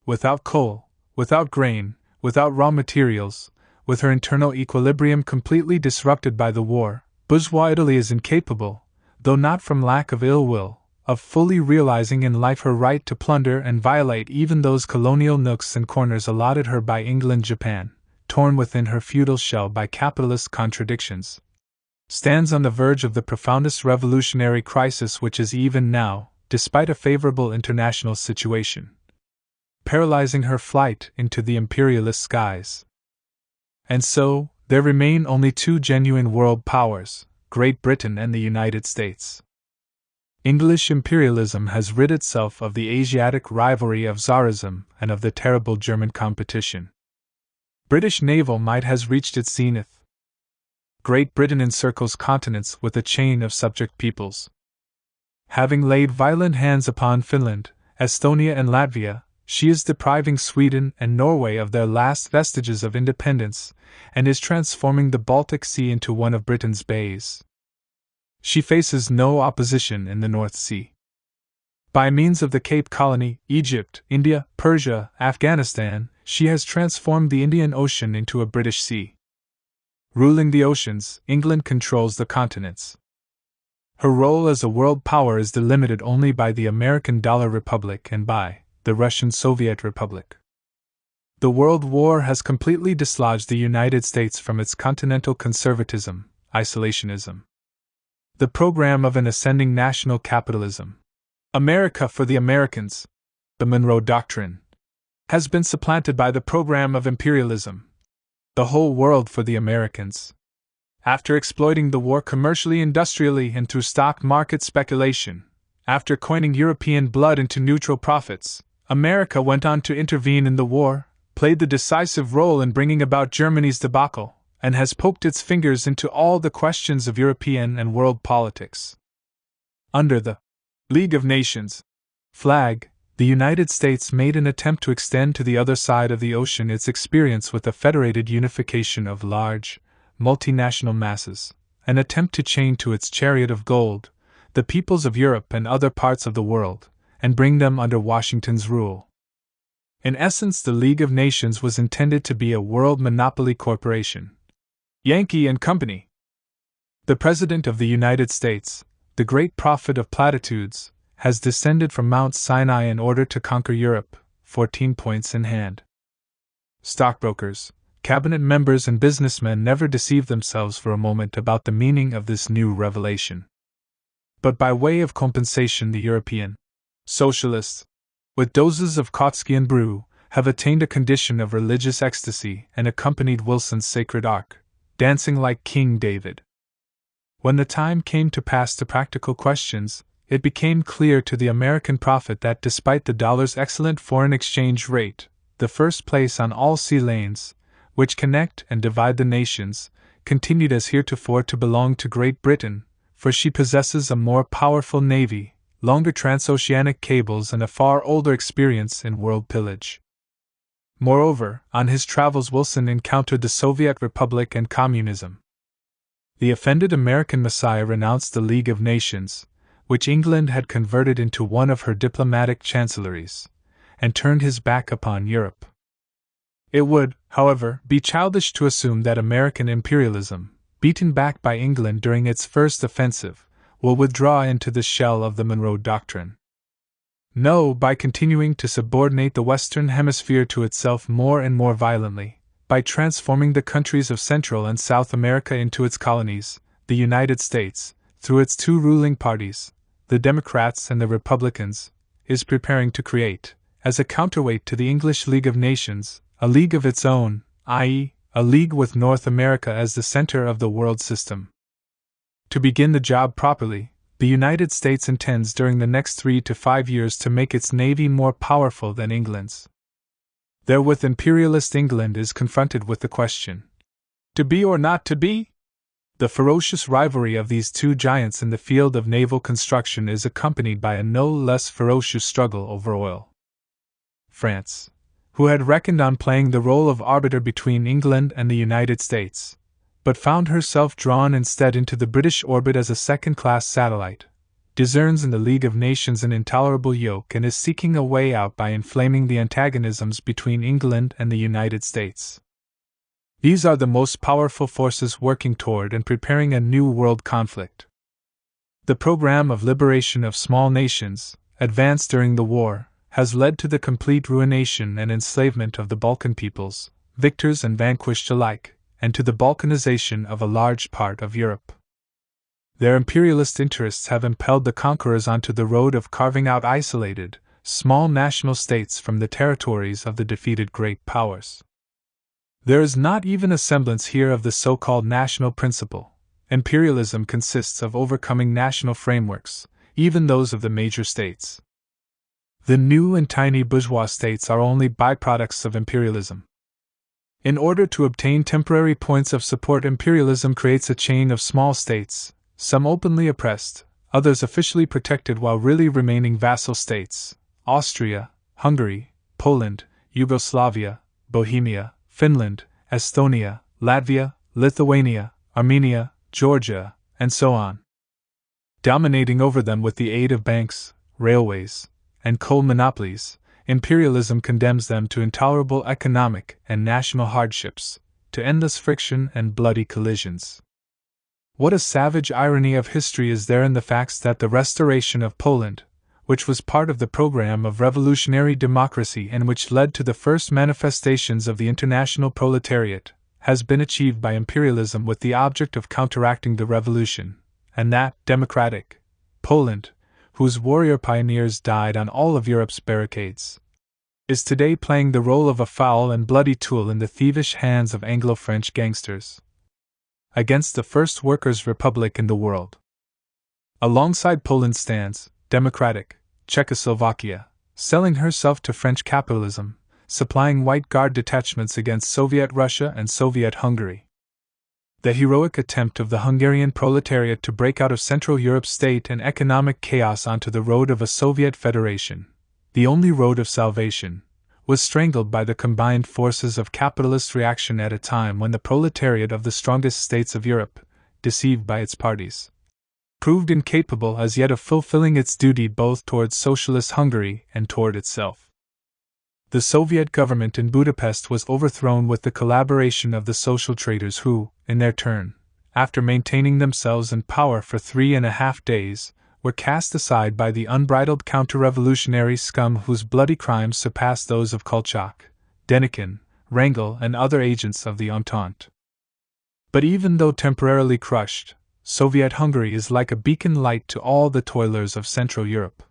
Without coal, without grain, without raw materials, with her internal equilibrium completely disrupted by the war, bourgeois Italy is incapable, though not from lack of ill will, of fully realizing in life her right to plunder and violate even those colonial nooks and corners allotted her by England-Japan, torn within her feudal shell by capitalist contradictions. Stands on the verge of the profoundest revolutionary crisis which is even now, despite a favorable international situation, paralyzing her flight into the imperialist skies. And so, there remain only two genuine world powers, Great Britain and the United States. English imperialism has rid itself of the Asiatic rivalry of Tsarism and of the terrible German competition. British naval might has reached its zenith. Great Britain encircles continents with a chain of subject peoples. Having laid violent hands upon Finland, Estonia and Latvia, she is depriving Sweden and Norway of their last vestiges of independence, and is transforming the Baltic Sea into one of Britain's bays. She faces no opposition in the North Sea. By means of the Cape Colony, Egypt, India, Persia, Afghanistan, she has transformed the Indian Ocean into a British Sea. Ruling the oceans, England controls the continents. Her role as a world power is delimited only by the American Dollar Republic and by the Russian Soviet Republic. The World War has completely dislodged the United States from its continental conservatism, isolationism. The program of an ascending national capitalism, America for the Americans, the Monroe Doctrine, has been supplanted by the program of imperialism, the whole world for the Americans. After exploiting the war commercially, industrially, and through stock market speculation, after coining European blood into neutral profits, America went on to intervene in the war, played the decisive role in bringing about Germany's debacle, and has poked its fingers into all the questions of European and world politics. Under the League of Nations flag, the United States made an attempt to extend to the other side of the ocean its experience with the federated unification of large, multinational masses, an attempt to chain to its chariot of gold the peoples of Europe and other parts of the world, and bring them under Washington's rule. In essence, the League of Nations was intended to be a world monopoly corporation. Yankee and Company. The President of the United States, the great prophet of platitudes, has descended from Mount Sinai in order to conquer Europe, 14 points in hand. Stockbrokers, cabinet members, and businessmen never deceive themselves for a moment about the meaning of this new revelation. But by way of compensation, the European socialists, with doses of Trotsky brew, have attained a condition of religious ecstasy and accompanied Wilson's sacred ark, dancing like King David. When the time came to pass to practical questions, it became clear to the American prophet that despite the dollar's excellent foreign exchange rate, the first place on all sea lanes, which connect and divide the nations, continued as heretofore to belong to Great Britain, for she possesses a more powerful navy, longer transoceanic cables, and a far older experience in world pillage. Moreover, on his travels Wilson encountered the Soviet Republic and communism. The offended American Messiah renounced the League of Nations, which England had converted into one of her diplomatic chancelleries, and turned his back upon Europe. It would, however, be childish to assume that American imperialism, beaten back by England during its first offensive, will withdraw into the shell of the Monroe Doctrine. No, by continuing to subordinate the Western Hemisphere to itself more and more violently, by transforming the countries of Central and South America into its colonies, the United States, through its two ruling parties, the Democrats and the Republicans, is preparing to create, as a counterweight to the English League of Nations, a league of its own, i.e., a league with North America as the center of the world system. To begin the job properly, the United States intends during the next 3 to 5 years to make its navy more powerful than England's. Therewith imperialist England is confronted with the question: to be or not to be? The ferocious rivalry of these two giants in the field of naval construction is accompanied by a no less ferocious struggle over oil. France, who had reckoned on playing the role of arbiter between England and the United States, but found herself drawn instead into the British orbit as a second-class satellite, discerns in the League of Nations an intolerable yoke and is seeking a way out by inflaming the antagonisms between England and the United States. These are the most powerful forces working toward and preparing a new world conflict. The program of liberation of small nations, advanced during the war, has led to the complete ruination and enslavement of the Balkan peoples, victors and vanquished alike, and to the Balkanization of a large part of Europe. Their imperialist interests have impelled the conquerors onto the road of carving out isolated, small national states from the territories of the defeated great powers. There is not even a semblance here of the so-called national principle. Imperialism consists of overcoming national frameworks, even those of the major states. The new and tiny bourgeois states are only byproducts of imperialism. In order to obtain temporary points of support, imperialism creates a chain of small states, some openly oppressed, others officially protected while really remaining vassal states: Austria, Hungary, Poland, Yugoslavia, Bohemia, Finland, Estonia, Latvia, Lithuania, Armenia, Georgia, and so on. Dominating over them with the aid of banks, railways, and coal monopolies, imperialism condemns them to intolerable economic and national hardships, to endless friction and bloody collisions. What a savage irony of history is there in the facts that the restoration of Poland, which was part of the program of revolutionary democracy and which led to the first manifestations of the international proletariat, has been achieved by imperialism with the object of counteracting the revolution, and that democratic Poland, whose warrior pioneers died on all of Europe's barricades, is today playing the role of a foul and bloody tool in the thievish hands of Anglo-French gangsters against the first workers' republic in the world. Alongside Poland stands democratic Czechoslovakia, selling herself to French capitalism, supplying White Guard detachments against Soviet Russia and Soviet Hungary. The heroic attempt of the Hungarian proletariat to break out of Central Europe's state and economic chaos onto the road of a Soviet federation, the only road of salvation, was strangled by the combined forces of capitalist reaction at a time when the proletariat of the strongest states of Europe, deceived by its parties, proved incapable as yet of fulfilling its duty both towards socialist Hungary and toward itself. The Soviet government in Budapest was overthrown with the collaboration of the social traders who, in their turn, after maintaining themselves in power for 3.5 days, were cast aside by the unbridled counter-revolutionary scum whose bloody crimes surpassed those of Kolchak, Denikin, Wrangel, and other agents of the Entente. But even though temporarily crushed, Soviet Hungary is like a beacon light to all the toilers of Central Europe.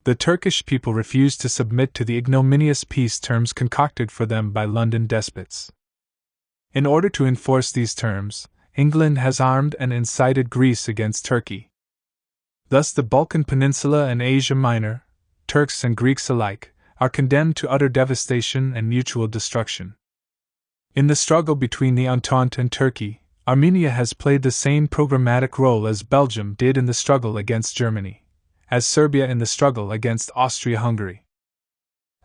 The Turkish people refused to submit to the ignominious peace terms concocted for them by London despots. In order to enforce these terms, England has armed and incited Greece against Turkey. Thus the Balkan Peninsula and Asia Minor, Turks and Greeks alike, are condemned to utter devastation and mutual destruction. In the struggle between the Entente and Turkey, Armenia has played the same programmatic role as Belgium did in the struggle against Germany, as Serbia in the struggle against Austria-Hungary.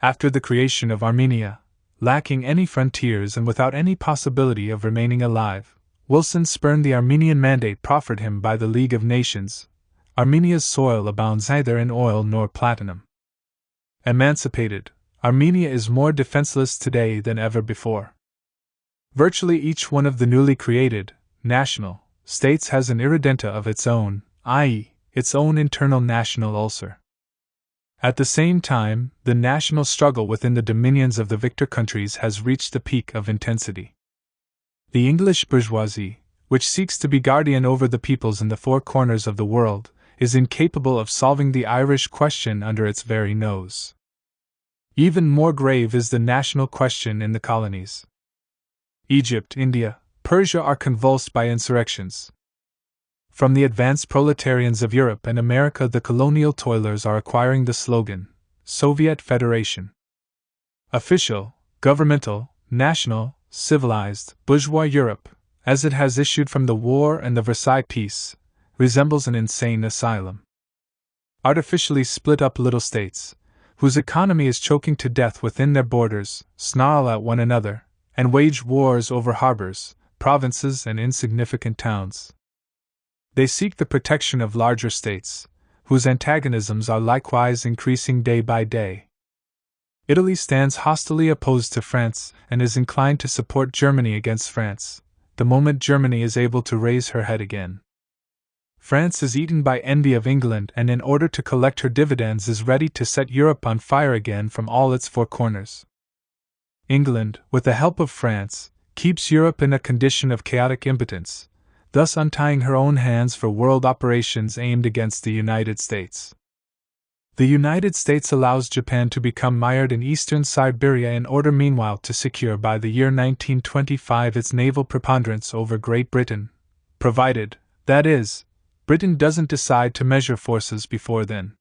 After the creation of Armenia, lacking any frontiers and without any possibility of remaining alive, Wilson spurned the Armenian mandate proffered him by the League of Nations. Armenia's soil abounds neither in oil nor platinum. Emancipated, Armenia is more defenseless today than ever before. Virtually each one of the newly created, national, states has an irredenta of its own, i.e., its own internal national ulcer. At the same time, the national struggle within the dominions of the victor countries has reached the peak of intensity. The English bourgeoisie, which seeks to be guardian over the peoples in the four corners of the world, is incapable of solving the Irish question under its very nose. Even more grave is the national question in the colonies. Egypt, India, Persia are convulsed by insurrections. From the advanced proletarians of Europe and America, the colonial toilers are acquiring the slogan, Soviet Federation. Official, governmental, national, civilized, bourgeois Europe, as it has issued from the war and the Versailles Peace, resembles an insane asylum. Artificially split up little states, whose economy is choking to death within their borders, snarl at one another, and wage wars over harbors, provinces, and insignificant towns. They seek the protection of larger states, whose antagonisms are likewise increasing day by day. Italy stands hostilely opposed to France and is inclined to support Germany against France, the moment Germany is able to raise her head again. France is eaten by envy of England and in order to collect her dividends is ready to set Europe on fire again from all its four corners. England, with the help of France, keeps Europe in a condition of chaotic impotence, thus untying her own hands for world operations aimed against the United States. The United States allows Japan to become mired in eastern Siberia in order meanwhile to secure by the year 1925 its naval preponderance over Great Britain, provided, that is, Britain doesn't decide to measure forces before then.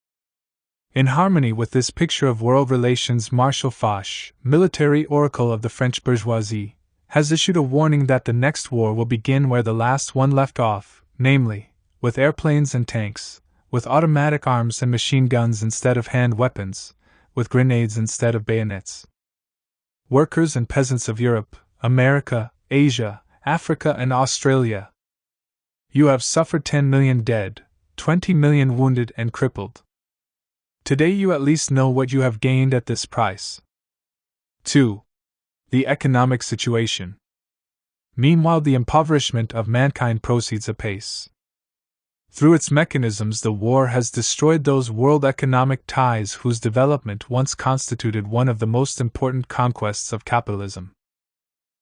In harmony with this picture of world relations, Marshal Foch, military oracle of the French bourgeoisie, has issued a warning that the next war will begin where the last one left off, namely, with airplanes and tanks, with automatic arms and machine guns instead of hand weapons, with grenades instead of bayonets. Workers and peasants of Europe, America, Asia, Africa, and Australia, you have suffered 10 million dead, 20 million wounded and crippled. Today you at least know what you have gained at this price. 2. The economic situation. Meanwhile, the impoverishment of mankind proceeds apace. Through its mechanisms, the war has destroyed those world economic ties whose development once constituted one of the most important conquests of capitalism.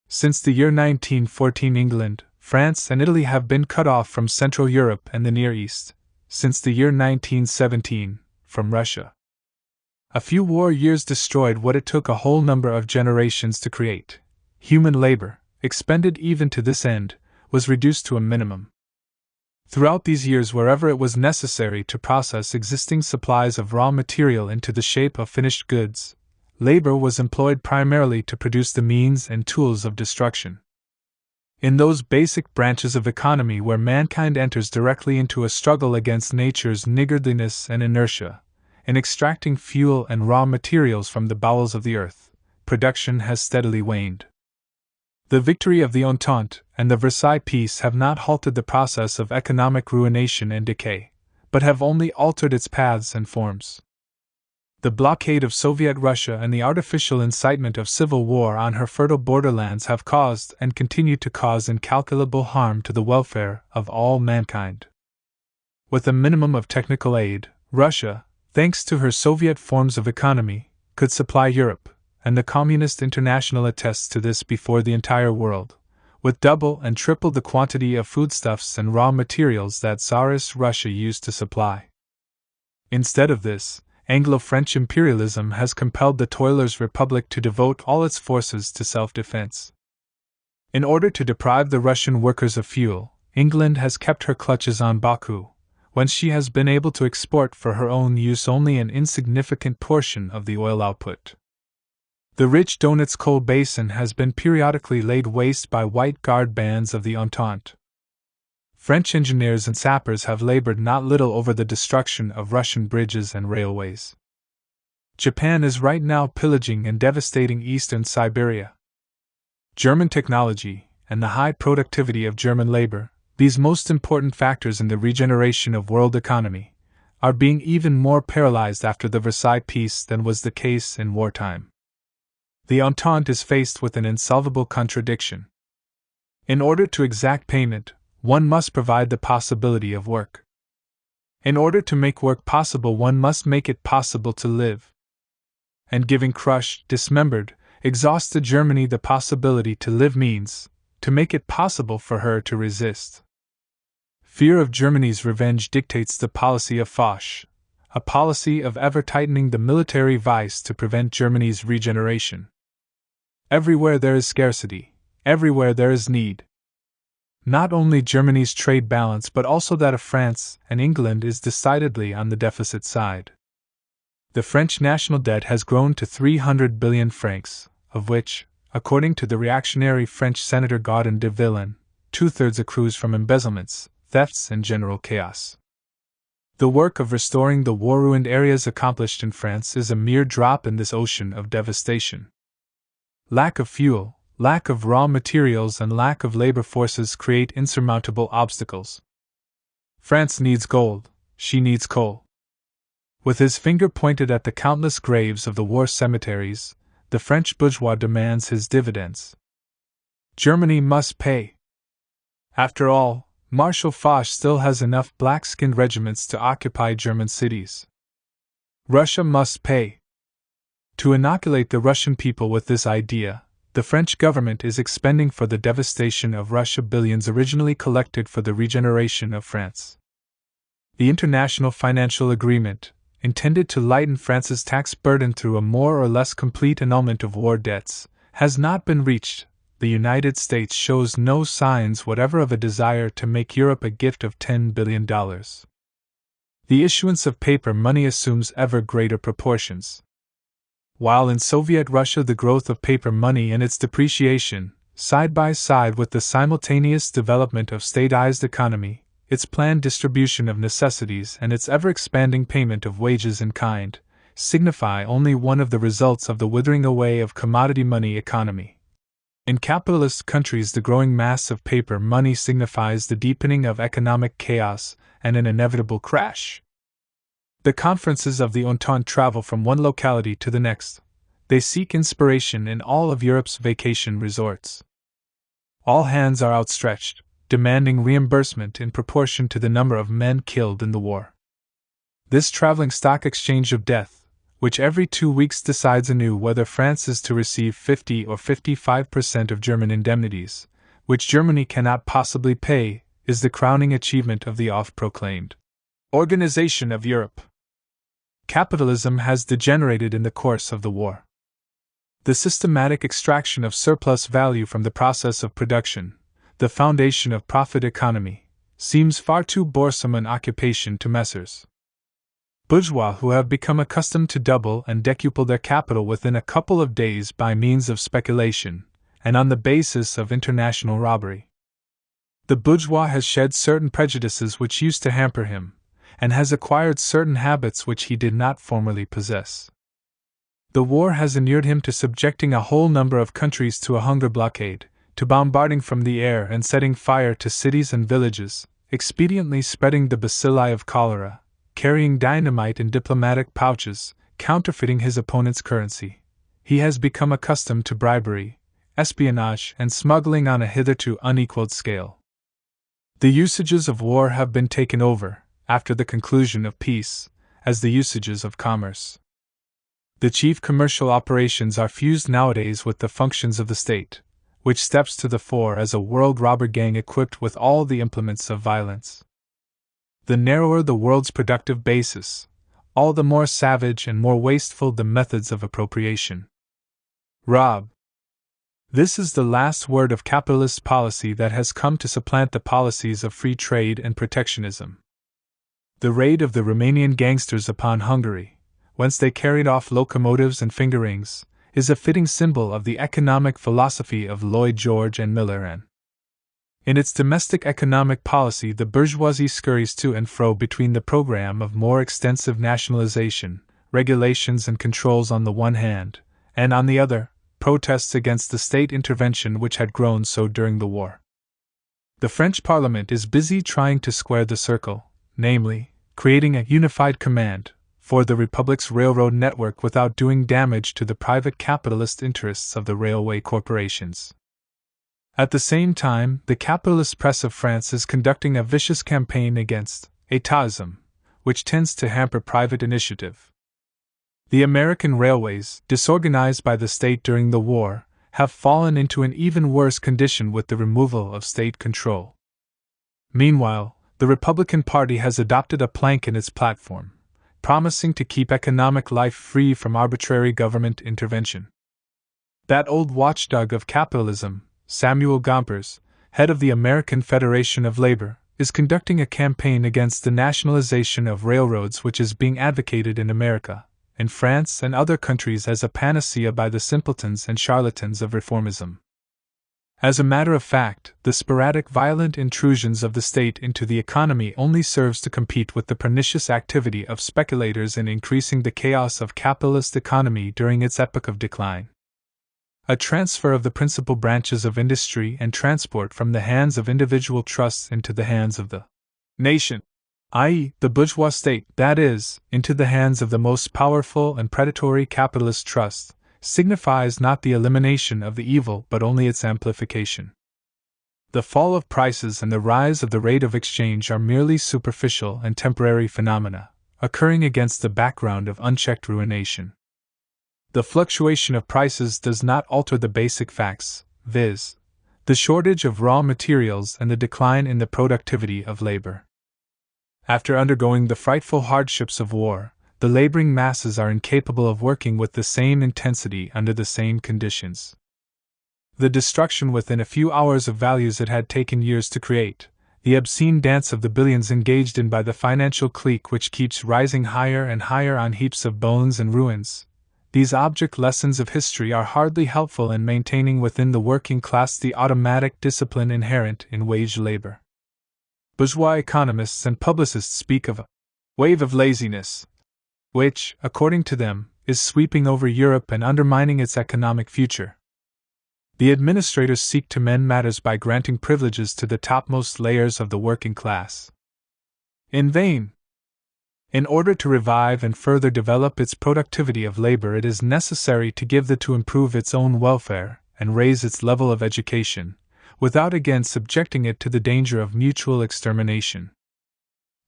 Since the year 1914, England, France, and Italy have been cut off from Central Europe and the Near East. Since the year 1917, from Russia. A few war years destroyed what it took a whole number of generations to create. Human labor, expended even to this end, was reduced to a minimum. Throughout these years, wherever it was necessary to process existing supplies of raw material into the shape of finished goods, labor was employed primarily to produce the means and tools of destruction. In those basic branches of economy where mankind enters directly into a struggle against nature's niggardliness and inertia, in extracting fuel and raw materials from the bowels of the earth, production has steadily waned. The victory of the Entente and the Versailles Peace have not halted the process of economic ruination and decay, but have only altered its paths and forms. The blockade of Soviet Russia and the artificial incitement of civil war on her fertile borderlands have caused and continue to cause incalculable harm to the welfare of all mankind. With a minimum of technical aid, Russia, thanks to her Soviet forms of economy, could supply Europe, and the Communist International attests to this before the entire world, with double and triple the quantity of foodstuffs and raw materials that Tsarist Russia used to supply. Instead of this, Anglo-French imperialism has compelled the Toilers' Republic to devote all its forces to self-defense. In order to deprive the Russian workers of fuel, England has kept her clutches on Baku, whence she has been able to export for her own use only an insignificant portion of the oil output. The rich Donets coal basin has been periodically laid waste by White Guard bands of the Entente. French engineers and sappers have labored not little over the destruction of Russian bridges and railways. Japan is right now pillaging and devastating eastern Siberia. German technology, and the high productivity of German labor, these most important factors in the regeneration of world economy, are being even more paralyzed after the Versailles Peace than was the case in wartime. The Entente is faced with an insolvable contradiction. In order to exact payment, one must provide the possibility of work. In order to make work possible, one must make it possible to live. And giving crushed, dismembered, exhausted Germany the possibility to live means to make it possible for her to resist. Fear of Germany's revenge dictates the policy of Foch, a policy of ever tightening the military vice to prevent Germany's regeneration. Everywhere there is scarcity, everywhere there is need. Not only Germany's trade balance but also that of France and England is decidedly on the deficit side. The French national debt has grown to 300 billion francs, of which, according to the reactionary French Senator Gaudin de Villeneuve, 2/3 accrues from embezzlements, thefts, and general chaos. The work of restoring the war-ruined areas accomplished in France is a mere drop in this ocean of devastation. Lack of fuel, lack of raw materials, and lack of labor forces create insurmountable obstacles. France needs gold, she needs coal. With his finger pointed at the countless graves of the war cemeteries, the French bourgeois demands his dividends. Germany must pay. After all, Marshal Foch still has enough black-skinned regiments to occupy German cities. Russia must pay. To inoculate the Russian people with this idea, the French government is expending for the devastation of Russia billions originally collected for the regeneration of France. The international financial agreement, intended to lighten France's tax burden through a more or less complete annulment of war debts, has not been reached. The United States shows no signs whatever of a desire to make Europe a gift of $10 billion. The issuance of paper money assumes ever greater proportions. While in Soviet Russia the growth of paper money and its depreciation, side by side with the simultaneous development of statized economy, its planned distribution of necessities and its ever-expanding payment of wages in kind, signify only one of the results of the withering away of commodity money economy. In capitalist countries the growing mass of paper money signifies the deepening of economic chaos and an inevitable crash. The conferences of the Entente travel from one locality to the next. They seek inspiration in all of Europe's vacation resorts. All hands are outstretched, demanding reimbursement in proportion to the number of men killed in the war. This traveling stock exchange of death, which every 2 weeks decides anew whether France is to receive 50 or 55% of German indemnities, which Germany cannot possibly pay, is the crowning achievement of the oft-proclaimed Organization of Europe. Capitalism has degenerated in the course of the war. The systematic extraction of surplus value from the process of production, the foundation of profit economy, seems far too boresome an occupation to Messrs. Bourgeois who have become accustomed to double and decuple their capital within a couple of days by means of speculation, and on the basis of international robbery. The bourgeois has shed certain prejudices which used to hamper him, and has acquired certain habits which he did not formerly possess. The war has inured him to subjecting a whole number of countries to a hunger blockade, to bombarding from the air and setting fire to cities and villages, expediently spreading the bacilli of cholera, carrying dynamite in diplomatic pouches, counterfeiting his opponent's currency. He has become accustomed to bribery, espionage, and smuggling on a hitherto unequaled scale. The usages of war have been taken over, after the conclusion of peace, as the usages of commerce. The chief commercial operations are fused nowadays with the functions of the state, which steps to the fore as a world robber gang equipped with all the implements of violence. The narrower the world's productive basis, all the more savage and more wasteful the methods of appropriation. Rob. This is the last word of capitalist policy that has come to supplant the policies of free trade and protectionism. The raid of the Romanian gangsters upon Hungary, whence they carried off locomotives and finger rings, is a fitting symbol of the economic philosophy of Lloyd George and Miller. In its domestic economic policy, the bourgeoisie scurries to and fro between the program of more extensive nationalization, regulations and controls on the one hand, and on the other, protests against the state intervention which had grown so during the war. The French Parliament is busy trying to square the circle, namely, creating a unified command for the Republic's railroad network without doing damage to the private capitalist interests of the railway corporations. At the same time, the capitalist press of France is conducting a vicious campaign against étatism, which tends to hamper private initiative. The American railways, disorganized by the state during the war, have fallen into an even worse condition with the removal of state control. Meanwhile, the Republican Party has adopted a plank in its platform, promising to keep economic life free from arbitrary government intervention. That old watchdog of capitalism, Samuel Gompers, head of the American Federation of Labor, is conducting a campaign against the nationalization of railroads which is being advocated in America, in France and other countries as a panacea by the simpletons and charlatans of reformism. As a matter of fact, the sporadic violent intrusions of the state into the economy only serves to compete with the pernicious activity of speculators in increasing the chaos of capitalist economy during its epoch of decline. A transfer of the principal branches of industry and transport from the hands of individual trusts into the hands of the nation, i.e., the bourgeois state, that is, into the hands of the most powerful and predatory capitalist trusts, signifies not the elimination of the evil but only its amplification. The fall of prices and the rise of the rate of exchange are merely superficial and temporary phenomena, occurring against the background of unchecked ruination. The fluctuation of prices does not alter the basic facts, viz., the shortage of raw materials and the decline in the productivity of labor. After undergoing the frightful hardships of war, the laboring masses are incapable of working with the same intensity under the same conditions. The destruction within a few hours of values it had taken years to create, the obscene dance of the billions engaged in by the financial clique which keeps rising higher and higher on heaps of bones and ruins, these object lessons of history are hardly helpful in maintaining within the working class the automatic discipline inherent in wage labor. Bourgeois economists and publicists speak of a wave of laziness, which, according to them, is sweeping over Europe and undermining its economic future. The administrators seek to mend matters by granting privileges to the topmost layers of the working class. In vain. In order to revive and further develop its productivity of labor, it is necessary to give to improve its own welfare and raise its level of education, without again subjecting it to the danger of mutual extermination.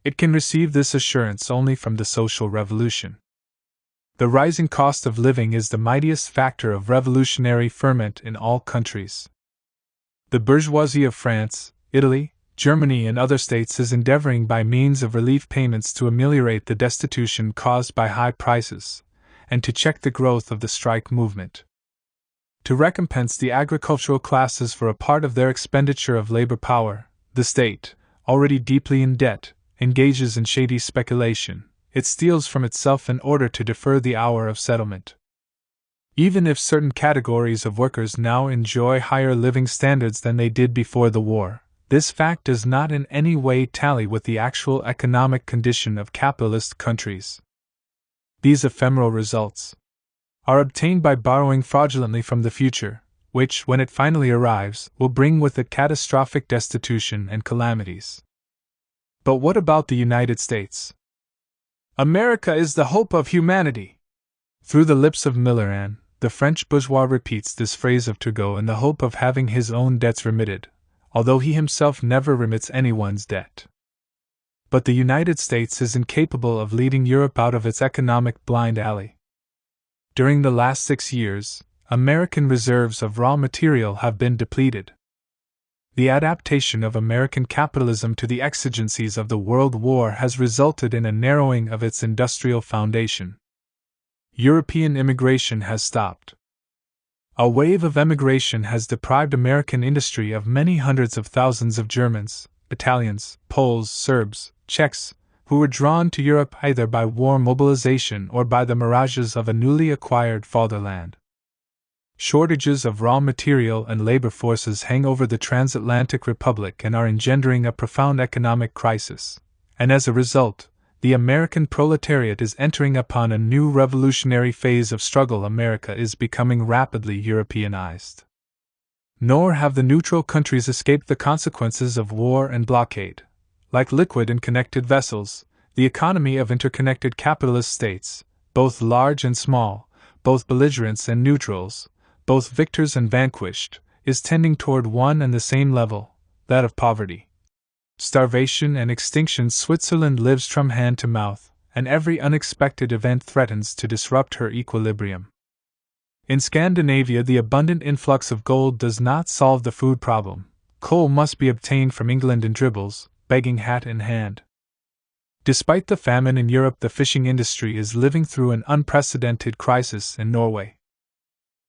It can receive this assurance only from the social revolution. The rising cost of living is the mightiest factor of revolutionary ferment in all countries. The bourgeoisie of France, Italy, Germany, and other states is endeavoring by means of relief payments to ameliorate the destitution caused by high prices, and to check the growth of the strike movement. To recompense the agricultural classes for a part of their expenditure of labor power, the state, already deeply in debt, engages in shady speculation. It steals from itself in order to defer the hour of settlement. Even if certain categories of workers now enjoy higher living standards than they did before the war, this fact does not in any way tally with the actual economic condition of capitalist countries. These ephemeral results are obtained by borrowing fraudulently from the future, which, when it finally arrives, will bring with it catastrophic destitution and calamities. But what about the United States? America is the hope of humanity. Through the lips of Milleran, the French bourgeois repeats this phrase of Turgot in the hope of having his own debts remitted, although he himself never remits anyone's debt. But the United States is incapable of leading Europe out of its economic blind alley. During the last 6 years, American reserves of raw material have been depleted. The adaptation of American capitalism to the exigencies of the World War has resulted in a narrowing of its industrial foundation. European immigration has stopped. A wave of emigration has deprived American industry of many hundreds of thousands of Germans, Italians, Poles, Serbs, Czechs, who were drawn to Europe either by war mobilization or by the mirages of a newly acquired fatherland. Shortages of raw material and labor forces hang over the transatlantic republic and are engendering a profound economic crisis, and as a result, the American proletariat is entering upon a new revolutionary phase of struggle. America is becoming rapidly Europeanized. Nor have the neutral countries escaped the consequences of war and blockade. Like liquid and connected vessels, the economy of interconnected capitalist states, both large and small, both belligerents and neutrals, both victors and vanquished, is tending toward one and the same level, that of poverty. Starvation and extinction. Switzerland lives from hand to mouth, and every unexpected event threatens to disrupt her equilibrium. In Scandinavia, the abundant influx of gold does not solve the food problem. Coal must be obtained from England in dribbles, begging hat in hand. Despite the famine in Europe, the fishing industry is living through an unprecedented crisis in Norway.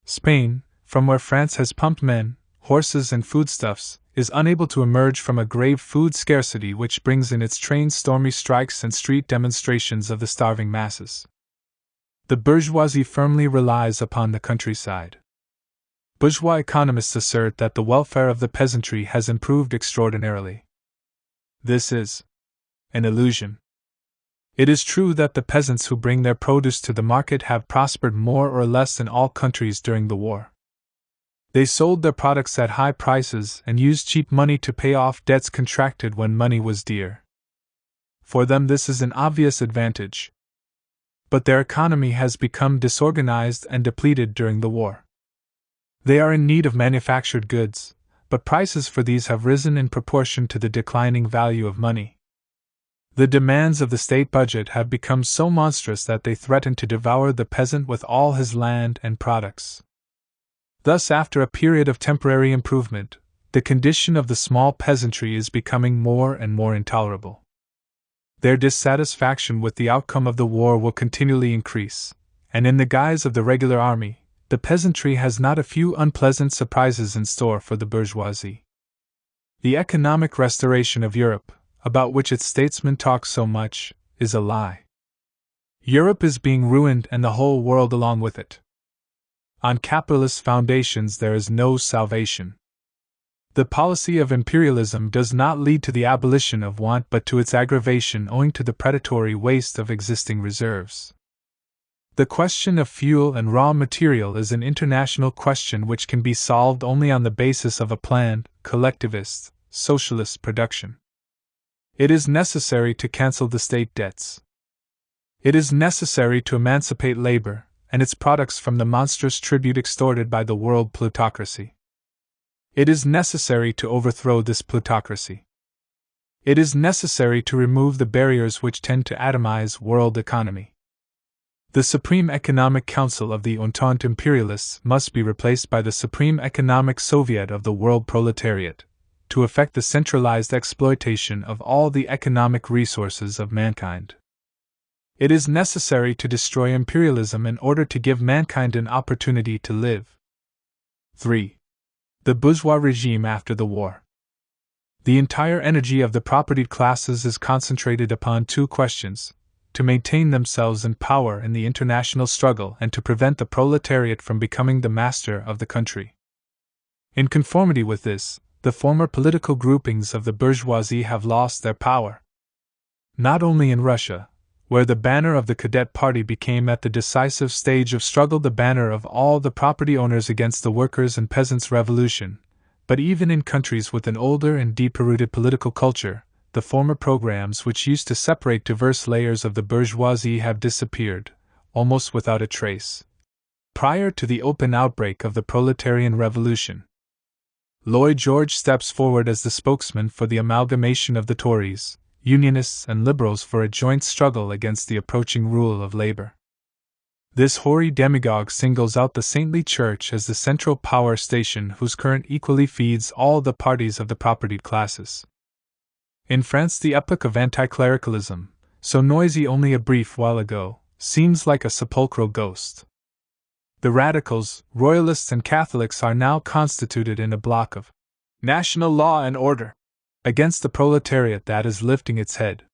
Spain, from where France has pumped men, horses, and foodstuffs, is unable to emerge from a grave food scarcity which brings in its train stormy strikes and street demonstrations of the starving masses. The bourgeoisie firmly relies upon the countryside. Bourgeois economists assert that the welfare of the peasantry has improved extraordinarily. This is an illusion. It is true that the peasants who bring their produce to the market have prospered more or less in all countries during the war. They sold their products at high prices and used cheap money to pay off debts contracted when money was dear. For them, this is an obvious advantage. But their economy has become disorganized and depleted during the war. They are in need of manufactured goods, but prices for these have risen in proportion to the declining value of money. The demands of the state budget have become so monstrous that they threaten to devour the peasant with all his land and products. Thus, after a period of temporary improvement, the condition of the small peasantry is becoming more and more intolerable. Their dissatisfaction with the outcome of the war will continually increase, and in the guise of the regular army, the peasantry has not a few unpleasant surprises in store for the bourgeoisie. The economic restoration of Europe, about which its statesmen talk so much, is a lie. Europe is being ruined and the whole world along with it. On capitalist foundations there is no salvation. The policy of imperialism does not lead to the abolition of want but to its aggravation owing to the predatory waste of existing reserves. The question of fuel and raw material is an international question which can be solved only on the basis of a planned, collectivist, socialist production. It is necessary to cancel the state debts. It is necessary to emancipate labor and its products from the monstrous tribute extorted by the world plutocracy. It is necessary to overthrow this plutocracy. It is necessary to remove the barriers which tend to atomize world economy. The Supreme Economic Council of the Entente imperialists must be replaced by the Supreme Economic Soviet of the world proletariat, to effect the centralized exploitation of all the economic resources of mankind. It is necessary to destroy imperialism in order to give mankind an opportunity to live. 3. The bourgeois regime after the war. The entire energy of the propertied classes is concentrated upon two questions: to maintain themselves in power in the international struggle and to prevent the proletariat from becoming the master of the country. In conformity with this, the former political groupings of the bourgeoisie have lost their power. Not only in Russia, where the banner of the Cadet Party became at the decisive stage of struggle the banner of all the property owners against the workers' and peasants' revolution, but even in countries with an older and deeper-rooted political culture, the former programs which used to separate diverse layers of the bourgeoisie have disappeared, almost without a trace, prior to the open outbreak of the proletarian revolution. Lloyd George steps forward as the spokesman for the amalgamation of the Tories, Unionists and Liberals for a joint struggle against the approaching rule of labor. This hoary demagogue singles out the saintly church as the central power station whose current equally feeds all the parties of the propertied classes. In France, the epoch of anti-clericalism, so noisy only a brief while ago, seems like a sepulchral ghost. The radicals, royalists and Catholics are now constituted in a bloc of national law and order against the proletariat that is lifting its head.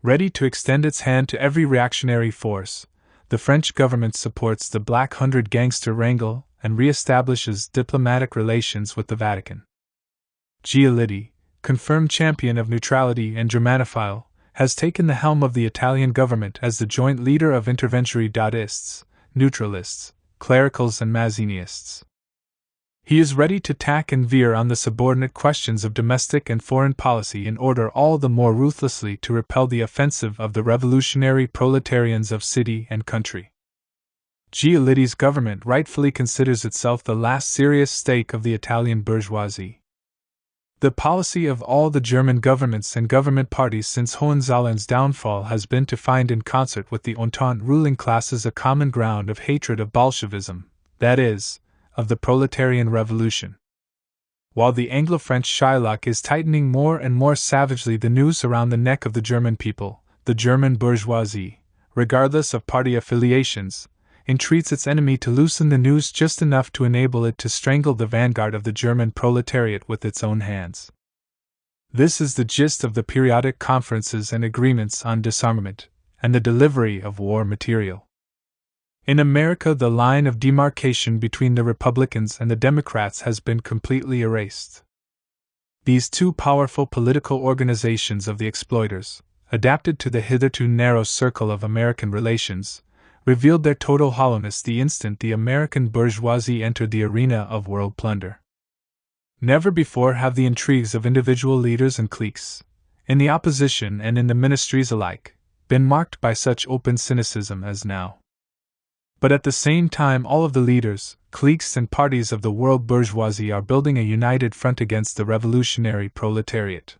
Ready to extend its hand to every reactionary force, the French government supports the Black Hundred gangster wrangle and re-establishes diplomatic relations with the Vatican. Giolitti, confirmed champion of neutrality and Germanophile, has taken the helm of the Italian government as the joint leader of interventory Daddists, neutralists, clericals and Mazziniists. He is ready to tack and veer on the subordinate questions of domestic and foreign policy in order all the more ruthlessly to repel the offensive of the revolutionary proletarians of city and country. Giolitti's government rightfully considers itself the last serious stake of the Italian bourgeoisie. The policy of all the German governments and government parties since Hohenzollerns' downfall has been to find in concert with the Entente ruling classes a common ground of hatred of Bolshevism, that is, of the proletarian revolution. While the Anglo-French Shylock is tightening more and more savagely the noose around the neck of the German people, the German bourgeoisie, regardless of party affiliations, entreats its enemy to loosen the noose just enough to enable it to strangle the vanguard of the German proletariat with its own hands. This is the gist of the periodic conferences and agreements on disarmament and the delivery of war material. In America, the line of demarcation between the Republicans and the Democrats has been completely erased. These two powerful political organizations of the exploiters, adapted to the hitherto narrow circle of American relations, revealed their total hollowness the instant the American bourgeoisie entered the arena of world plunder. Never before have the intrigues of individual leaders and cliques, in the opposition and in the ministries alike, been marked by such open cynicism as now. But at the same time, all of the leaders, cliques and parties of the world bourgeoisie are building a united front against the revolutionary proletariat.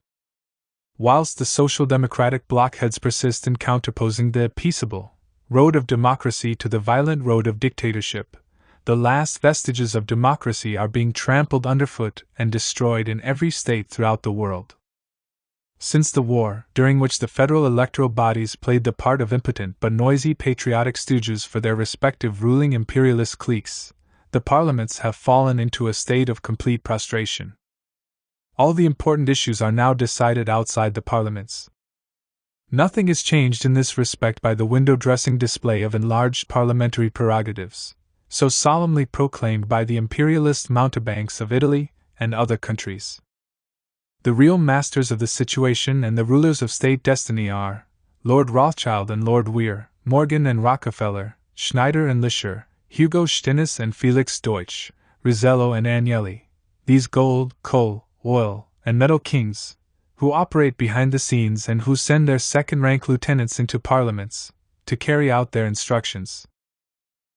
Whilst the social democratic blockheads persist in counterposing the peaceable road of democracy to the violent road of dictatorship, the last vestiges of democracy are being trampled underfoot and destroyed in every state throughout the world. Since the war, during which the federal electoral bodies played the part of impotent but noisy patriotic stooges for their respective ruling imperialist cliques, the parliaments have fallen into a state of complete prostration. All the important issues are now decided outside the parliaments. Nothing is changed in this respect by the window-dressing display of enlarged parliamentary prerogatives, so solemnly proclaimed by the imperialist mountebanks of Italy and other countries. The real masters of the situation and the rulers of state destiny are Lord Rothschild and Lord Weir, Morgan and Rockefeller, Schneider and Lischer, Hugo Stinnes and Felix Deutsch, Rizello and Agnelli, these gold, coal, oil, and metal kings, who operate behind the scenes and who send their second-rank lieutenants into parliaments to carry out their instructions.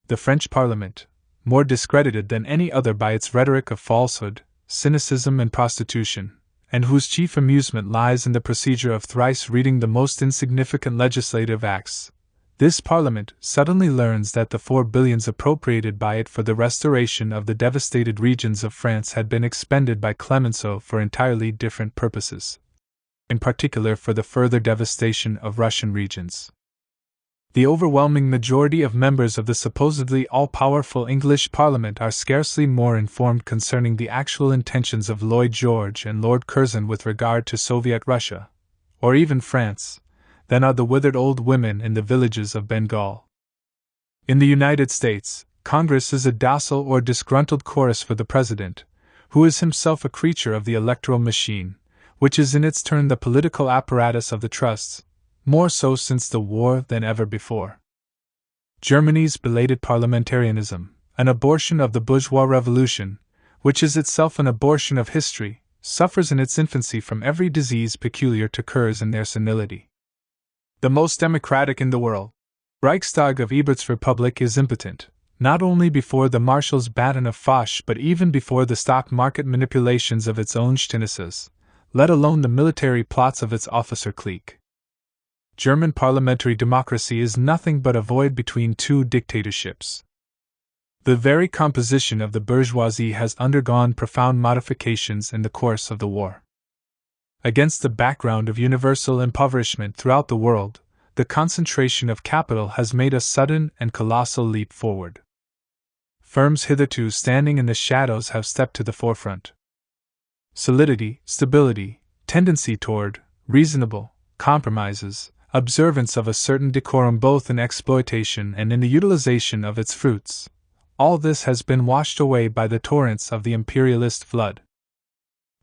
The French Parliament, more discredited than any other by its rhetoric of falsehood, cynicism, and prostitution, and whose chief amusement lies in the procedure of thrice reading the most insignificant legislative acts, this Parliament suddenly learns that the 4 billions appropriated by it for the restoration of the devastated regions of France had been expended by Clemenceau for entirely different purposes, in particular for the further devastation of Russian regions. The overwhelming majority of members of the supposedly all-powerful English Parliament are scarcely more informed concerning the actual intentions of Lloyd George and Lord Curzon with regard to Soviet Russia, or even France, than are the withered old women in the villages of Bengal. In the United States, Congress is a docile or disgruntled chorus for the President, who is himself a creature of the electoral machine, which is in its turn the political apparatus of the trusts, more so since the war than ever before. Germany's belated parliamentarism, an abortion of the bourgeois revolution, which is itself an abortion of history, suffers in its infancy from every disease peculiar to curs in their senility. The most democratic in the world, Reichstag of Ebert's Republic is impotent, not only before the Marshal's baton of Foch but even before the stock market manipulations of its own Stinneses, let alone the military plots of its officer clique. German parliamentary democracy is nothing but a void between two dictatorships. The very composition of the bourgeoisie has undergone profound modifications in the course of the war. Against the background of universal impoverishment throughout the world, the concentration of capital has made a sudden and colossal leap forward. Firms hitherto standing in the shadows have stepped to the forefront. Solidity, stability, tendency toward reasonable compromises, observance of a certain decorum both in exploitation and in the utilization of its fruits, all this has been washed away by the torrents of the imperialist flood.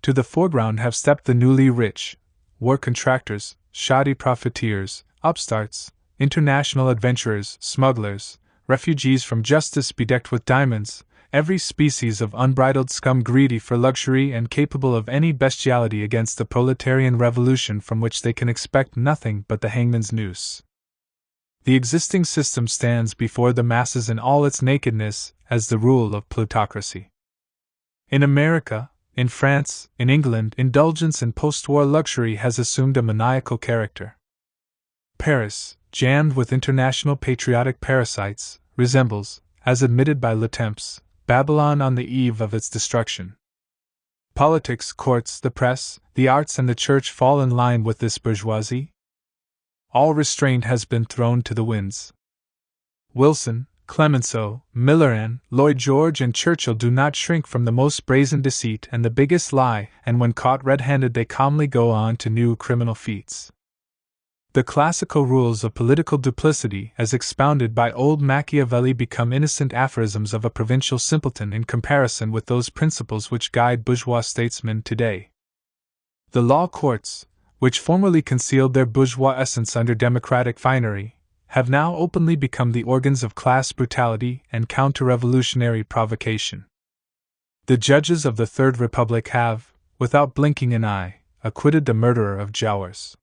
To the foreground have stepped the newly rich, war contractors, shoddy profiteers, upstarts, international adventurers, smugglers, refugees from justice bedecked with diamonds, every species of unbridled scum greedy for luxury and capable of any bestiality against the proletarian revolution from which they can expect nothing but the hangman's noose. The existing system stands before the masses in all its nakedness as the rule of plutocracy. In America, in France, in England, indulgence in post-war luxury has assumed a maniacal character. Paris, jammed with international patriotic parasites, resembles, as admitted by Le Temps, Babylon on the eve of its destruction. Politics, courts, the press, the arts, and the church fall in line with this bourgeoisie. All restraint has been thrown to the winds. Wilson, Clemenceau, Milleran, Lloyd George, and Churchill do not shrink from the most brazen deceit and the biggest lie, and when caught red-handed they calmly go on to new criminal feats. The classical rules of political duplicity, as expounded by old Machiavelli, become innocent aphorisms of a provincial simpleton in comparison with those principles which guide bourgeois statesmen today. The law courts, which formerly concealed their bourgeois essence under democratic finery, have now openly become the organs of class brutality and counter-revolutionary provocation. The judges of the Third Republic have, without blinking an eye, acquitted the murderer of Jowers.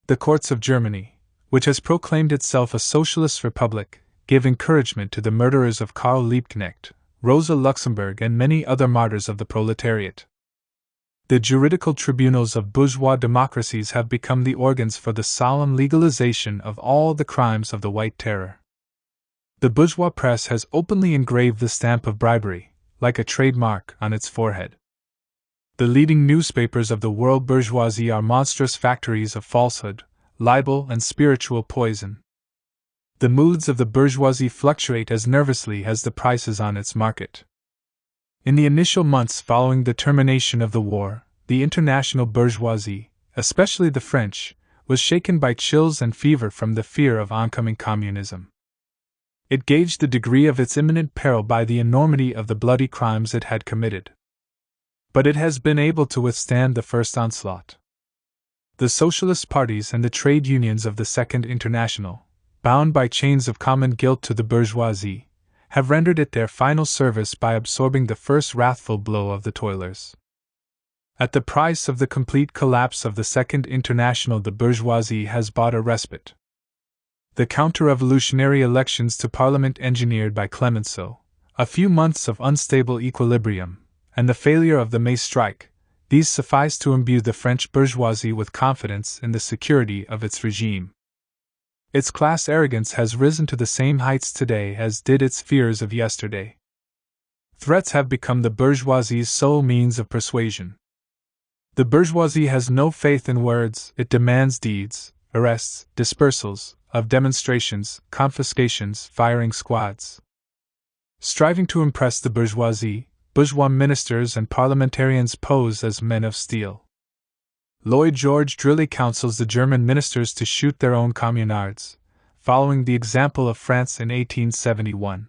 The courts of Germany, which has proclaimed itself a socialist republic, give encouragement to the murderers of Karl Liebknecht, Rosa Luxemburg, and many other martyrs of the proletariat. The juridical tribunals of bourgeois democracies have become the organs for the solemn legalization of all the crimes of the White Terror. The bourgeois press has openly engraved the stamp of bribery, like a trademark, on its forehead. The leading newspapers of the world bourgeoisie are monstrous factories of falsehood, libel, and spiritual poison. The moods of the bourgeoisie fluctuate as nervously as the prices on its market. In the initial months following the termination of the war, the international bourgeoisie, especially the French, was shaken by chills and fever from the fear of oncoming communism. It gauged the degree of its imminent peril by the enormity of the bloody crimes it had committed. But it has been able to withstand the first onslaught. The socialist parties and the trade unions of the Second International, bound by chains of common guilt to the bourgeoisie, have rendered it their final service by absorbing the first wrathful blow of the toilers. At the price of the complete collapse of the Second International, the bourgeoisie has bought a respite. The counter-revolutionary elections to Parliament engineered by Clemenceau, a few months of unstable equilibrium, and the failure of the May strike, these suffice to imbue the French bourgeoisie with confidence in the security of its regime. Its class arrogance has risen to the same heights today as did its fears of yesterday. Threats have become the bourgeoisie's sole means of persuasion. The bourgeoisie has no faith in words, it demands deeds, arrests, dispersals, of demonstrations, confiscations, firing squads. Striving to impress the bourgeoisie, bourgeois ministers and parliamentarians pose as men of steel. Lloyd George drily counsels the German ministers to shoot their own communards, following the example of France in 1871.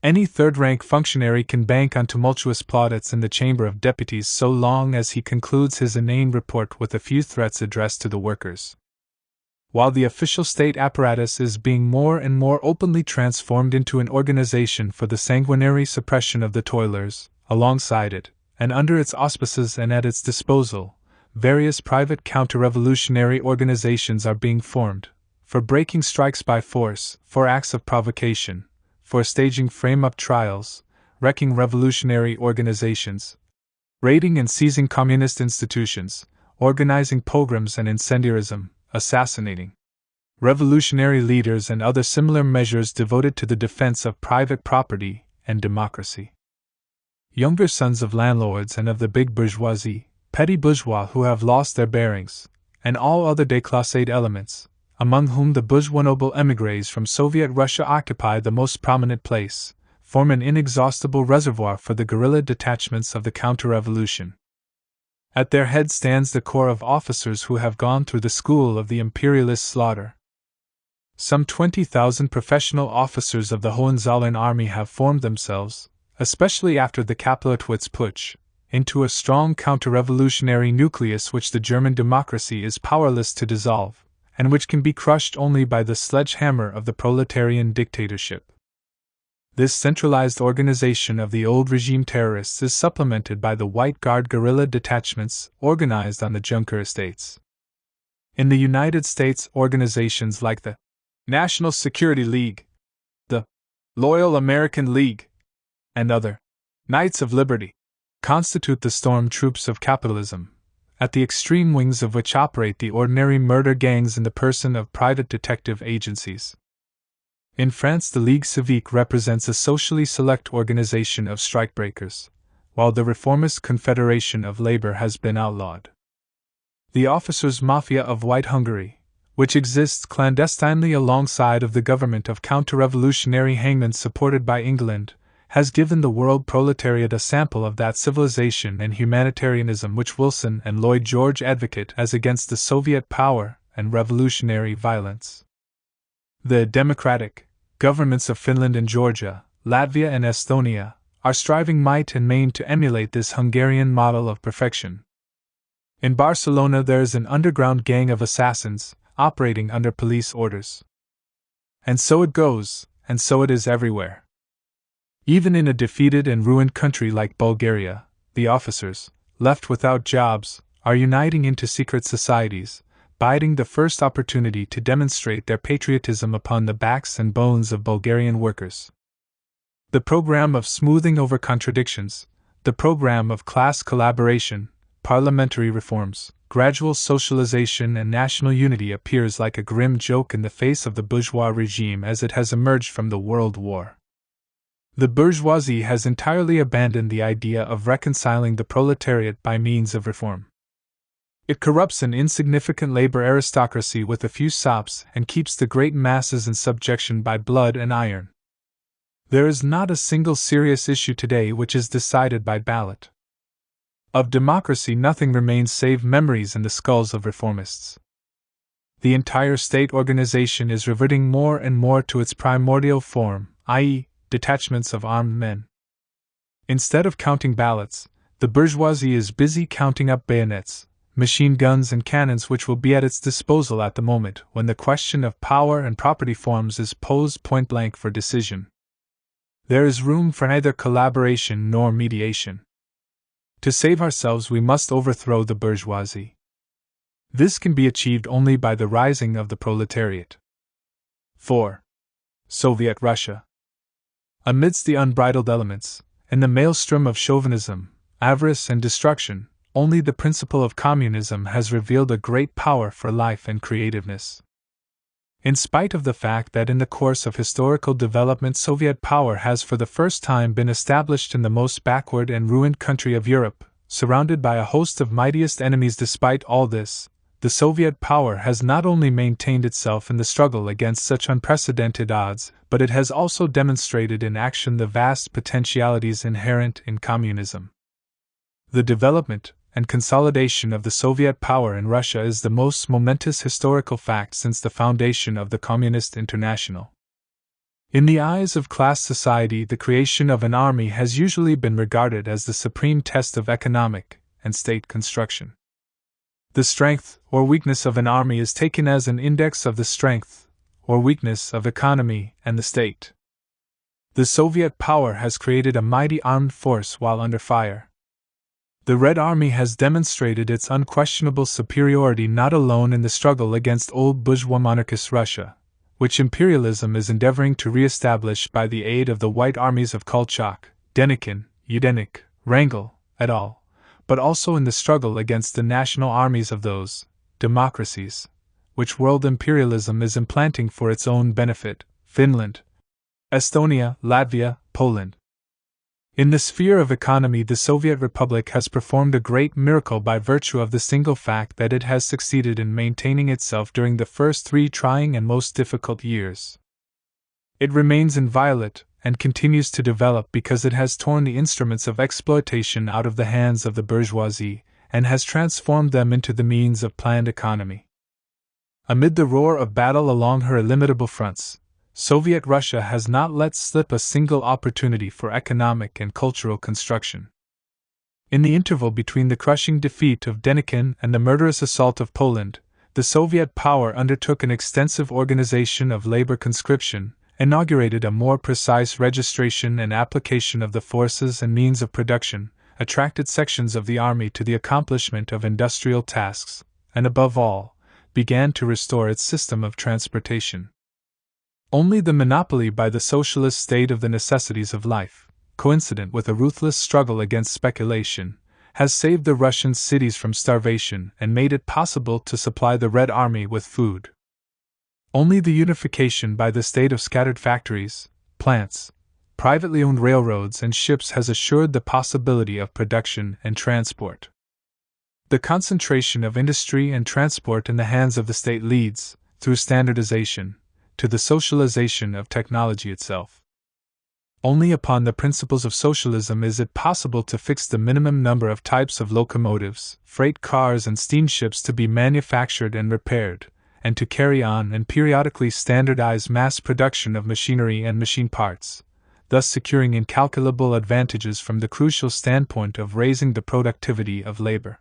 Any third-rank functionary can bank on tumultuous plaudits in the Chamber of Deputies so long as he concludes his inane report with a few threats addressed to the workers. While the official state apparatus is being more and more openly transformed into an organization for the sanguinary suppression of the toilers, alongside it, and under its auspices and at its disposal, various private counter-revolutionary organizations are being formed, for breaking strikes by force, for acts of provocation, for staging frame-up trials, wrecking revolutionary organizations, raiding and seizing communist institutions, organizing pogroms and incendiarism, assassinating revolutionary leaders and other similar measures devoted to the defense of private property and democracy. Younger sons of landlords and of the big bourgeoisie, petty bourgeois who have lost their bearings, and all other déclassé elements, among whom the bourgeois noble émigrés from Soviet Russia occupy the most prominent place, form an inexhaustible reservoir for the guerrilla detachments of the counter-revolution. At their head stands the corps of officers who have gone through the school of the imperialist slaughter. Some 20,000 professional officers of the Hohenzollern army have formed themselves, especially after the Kaplowitz Putsch, into a strong counter-revolutionary nucleus which the German democracy is powerless to dissolve, and which can be crushed only by the sledgehammer of the proletarian dictatorship. This centralized organization of the old regime terrorists is supplemented by the White Guard guerrilla detachments organized on the Junker estates. In the United States, organizations like the National Security League, the Loyal American League, and other Knights of Liberty constitute the storm troops of capitalism, at the extreme wings of which operate the ordinary murder gangs in the person of private detective agencies. In France, the Ligue Civique represents a socially select organization of strikebreakers, while the Reformist Confederation of Labor has been outlawed. The Officers' Mafia of White Hungary, which exists clandestinely alongside of the government of counter-revolutionary hangmen supported by England, has given the world proletariat a sample of that civilization and humanitarianism which Wilson and Lloyd George advocate as against the Soviet power and revolutionary violence. The democratic governments of Finland and Georgia, Latvia and Estonia, are striving might and main to emulate this Hungarian model of perfection. In Barcelona there is an underground gang of assassins, operating under police orders. And so it goes, and so it is everywhere. Even in a defeated and ruined country like Bulgaria, the officers, left without jobs, are uniting into secret societies, biding the first opportunity to demonstrate their patriotism upon the backs and bones of Bulgarian workers. The program of smoothing over contradictions, the program of class collaboration, parliamentary reforms, gradual socialization, and national unity appears like a grim joke in the face of the bourgeois regime as it has emerged from the World War. The bourgeoisie has entirely abandoned the idea of reconciling the proletariat by means of reform. It corrupts an insignificant labor aristocracy with a few sops and keeps the great masses in subjection by blood and iron. There is not a single serious issue today which is decided by ballot. Of democracy nothing remains save memories in the skulls of reformists. The entire state organization is reverting more and more to its primordial form, i.e., detachments of armed men. Instead of counting ballots, the bourgeoisie is busy counting up bayonets, machine guns, and cannons which will be at its disposal at the moment when the question of power and property forms is posed point blank for decision. There is room for neither collaboration nor mediation. To save ourselves, we must overthrow the bourgeoisie. This can be achieved only by the rising of the proletariat. 4. Soviet Russia. Amidst the unbridled elements, in the maelstrom of chauvinism, avarice, and destruction, only the principle of communism has revealed a great power for life and creativeness. In spite of the fact that in the course of historical development Soviet power has for the first time been established in the most backward and ruined country of Europe, surrounded by a host of mightiest enemies, despite all this, the Soviet power has not only maintained itself in the struggle against such unprecedented odds, but it has also demonstrated in action the vast potentialities inherent in communism. The development and consolidation of the Soviet power in Russia is the most momentous historical fact since the foundation of the Communist International. In the eyes of class society, the creation of an army has usually been regarded as the supreme test of economic and state construction. The strength or weakness of an army is taken as an index of the strength or weakness of economy and the state. The Soviet power has created a mighty armed force while under fire. The Red Army has demonstrated its unquestionable superiority not alone in the struggle against old bourgeois monarchist Russia, which imperialism is endeavoring to re-establish by the aid of the white armies of Kolchak, Denikin, Yudenik, Wrangel, et al., but also in the struggle against the national armies of those democracies which world imperialism is implanting for its own benefit, Finland, Estonia, Latvia, Poland. In the sphere of economy, the Soviet Republic has performed a great miracle by virtue of the single fact that it has succeeded in maintaining itself during the first 3 trying and most difficult years. It remains inviolate and continues to develop because it has torn the instruments of exploitation out of the hands of the bourgeoisie and has transformed them into the means of planned economy. Amid the roar of battle along her illimitable fronts, Soviet Russia has not let slip a single opportunity for economic and cultural construction. In the interval between the crushing defeat of Denikin and the murderous assault of Poland, the Soviet power undertook an extensive organization of labor conscription, inaugurated a more precise registration and application of the forces and means of production, attracted sections of the army to the accomplishment of industrial tasks, and above all, began to restore its system of transportation. Only the monopoly by the socialist state of the necessities of life, coincident with a ruthless struggle against speculation, has saved the Russian cities from starvation and made it possible to supply the Red Army with food. Only the unification by the state of scattered factories, plants, privately owned railroads, and ships has assured the possibility of production and transport. The concentration of industry and transport in the hands of the state leads, through standardization, to the socialization of technology itself. Only upon the principles of socialism is it possible to fix the minimum number of types of locomotives, freight cars, and steamships to be manufactured and repaired, and to carry on and periodically standardize mass production of machinery and machine parts, thus securing incalculable advantages from the crucial standpoint of raising the productivity of labor.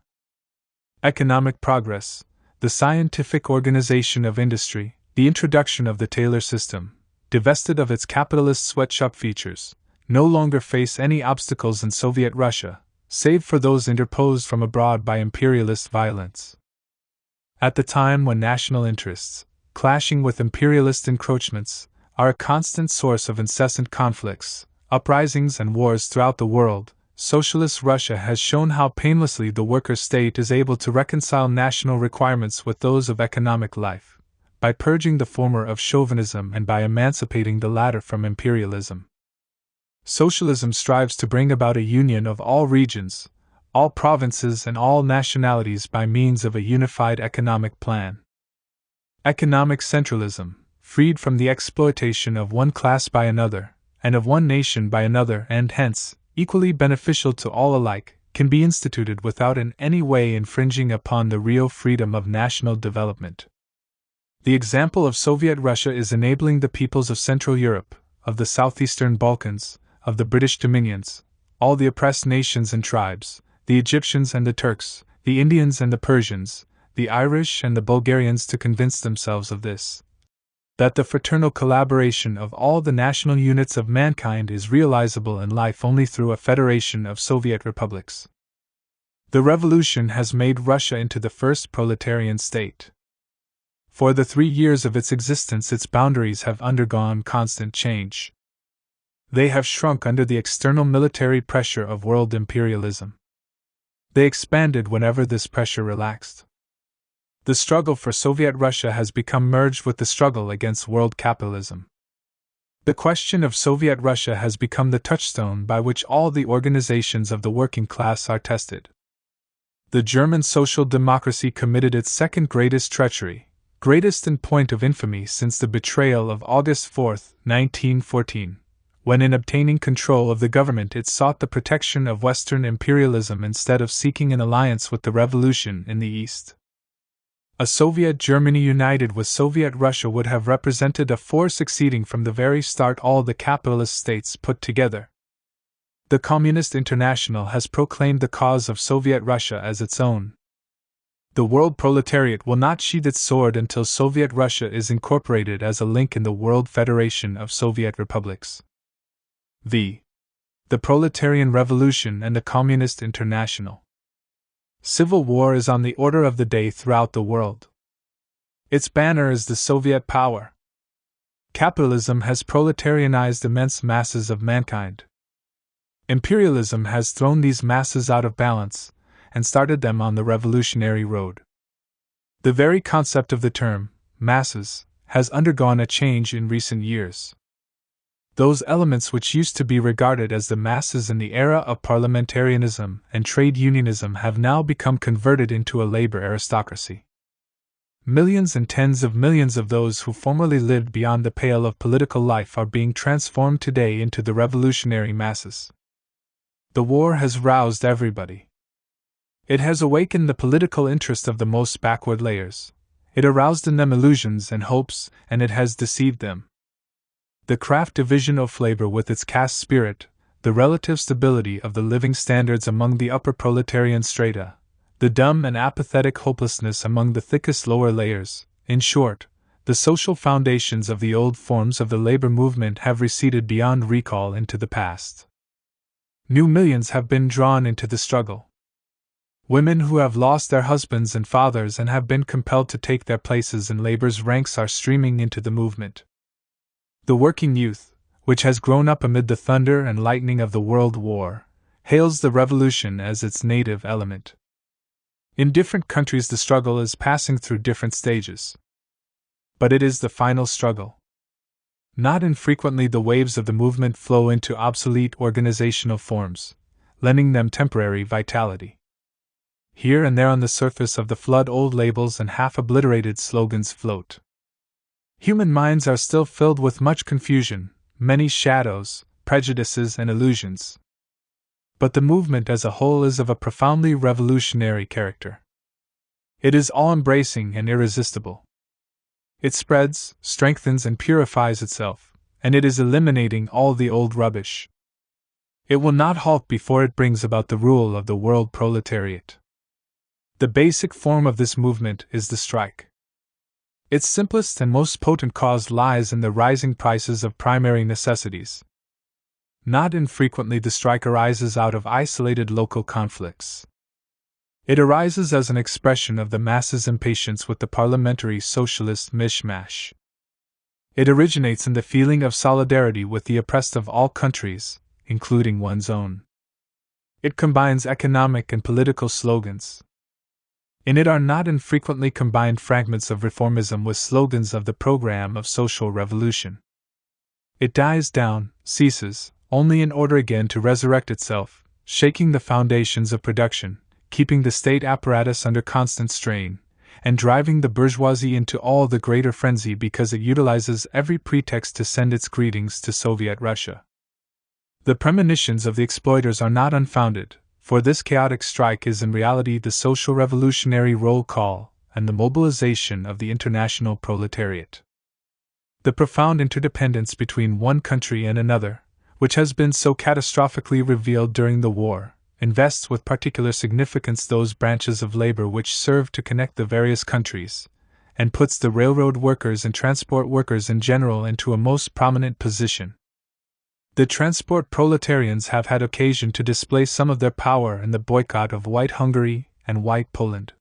Economic progress, the scientific organization of industry, the introduction of the tailor system, divested of its capitalist sweatshop features, no longer face any obstacles in Soviet Russia, save for those interposed from abroad by imperialist violence. At the time when national interests, clashing with imperialist encroachments, are a constant source of incessant conflicts, uprisings, and wars throughout the world, Socialist Russia has shown how painlessly the worker state is able to reconcile national requirements with those of economic life, by purging the former of chauvinism and by emancipating the latter from imperialism. Socialism strives to bring about a union of all regions, all provinces, and all nationalities by means of a unified economic plan. Economic centralism, freed from the exploitation of one class by another, and of one nation by another, and hence equally beneficial to all alike, can be instituted without in any way infringing upon the real freedom of national development. The example of Soviet Russia is enabling the peoples of Central Europe, of the southeastern Balkans, of the British dominions, all the oppressed nations and tribes, the Egyptians and the Turks, the Indians and the Persians, the Irish and the Bulgarians to convince themselves of this: that the fraternal collaboration of all the national units of mankind is realizable in life only through a federation of Soviet republics. The revolution has made Russia into the first proletarian state. For the 3 years of its existence, its boundaries have undergone constant change. They have shrunk under the external military pressure of world imperialism. They expanded whenever this pressure relaxed. The struggle for Soviet Russia has become merged with the struggle against world capitalism. The question of Soviet Russia has become the touchstone by which all the organizations of the working class are tested. The German social democracy committed its second greatest treachery, greatest in point of infamy since the betrayal of August 4, 1914, when in obtaining control of the government it sought the protection of Western imperialism instead of seeking an alliance with the revolution in the East. A Soviet Germany united with Soviet Russia would have represented a force exceeding from the very start all the capitalist states put together. The Communist International has proclaimed the cause of Soviet Russia as its own. The world proletariat will not sheathe its sword until Soviet Russia is incorporated as a link in the World Federation of Soviet Republics. The Proletarian Revolution and the Communist International. Civil war is on the order of the day throughout the world. Its banner is the Soviet power. Capitalism has proletarianized immense masses of mankind. Imperialism has thrown these masses out of balance and started them on the revolutionary road. The very concept of the term, masses, has undergone a change in recent years. Those elements which used to be regarded as the masses in the era of parliamentarianism and trade unionism have now become converted into a labor aristocracy. Millions and tens of millions of those who formerly lived beyond the pale of political life are being transformed today into the revolutionary masses. The war has roused everybody. It has awakened the political interest of the most backward layers. It aroused in them illusions and hopes, and it has deceived them. The craft division of labor with its caste spirit, the relative stability of the living standards among the upper proletarian strata, the dumb and apathetic hopelessness among the thickest lower layers, in short, the social foundations of the old forms of the labor movement have receded beyond recall into the past. New millions have been drawn into the struggle. Women who have lost their husbands and fathers and have been compelled to take their places in labor's ranks are streaming into the movement. The working youth, which has grown up amid the thunder and lightning of the World War, hails the revolution as its native element. In different countries the struggle is passing through different stages. But it is the final struggle. Not infrequently the waves of the movement flow into obsolete organizational forms, lending them temporary vitality. Here and there on the surface of the flood old labels and half-obliterated slogans float. Human minds are still filled with much confusion, many shadows, prejudices, and illusions. But the movement as a whole is of a profoundly revolutionary character. It is all-embracing and irresistible. It spreads, strengthens, and purifies itself, and it is eliminating all the old rubbish. It will not halt before it brings about the rule of the world proletariat. The basic form of this movement is the strike. Its simplest and most potent cause lies in the rising prices of primary necessities. Not infrequently the strike arises out of isolated local conflicts. It arises as an expression of the masses' impatience with the parliamentary socialist mishmash. It originates in the feeling of solidarity with the oppressed of all countries, including one's own. It combines economic and political slogans. In it are not infrequently combined fragments of reformism with slogans of the program of social revolution. It dies down, ceases, only in order again to resurrect itself, shaking the foundations of production, keeping the state apparatus under constant strain, and driving the bourgeoisie into all the greater frenzy because it utilizes every pretext to send its greetings to Soviet Russia. The premonitions of the exploiters are not unfounded, for this chaotic strike is in reality the social revolutionary roll call and the mobilization of the international proletariat. The profound interdependence between one country and another, which has been so catastrophically revealed during the war, invests with particular significance those branches of labor which serve to connect the various countries, and puts the railroad workers and transport workers in general into a most prominent position. The transport proletarians have had occasion to display some of their power in the boycott of White Hungary and White Poland.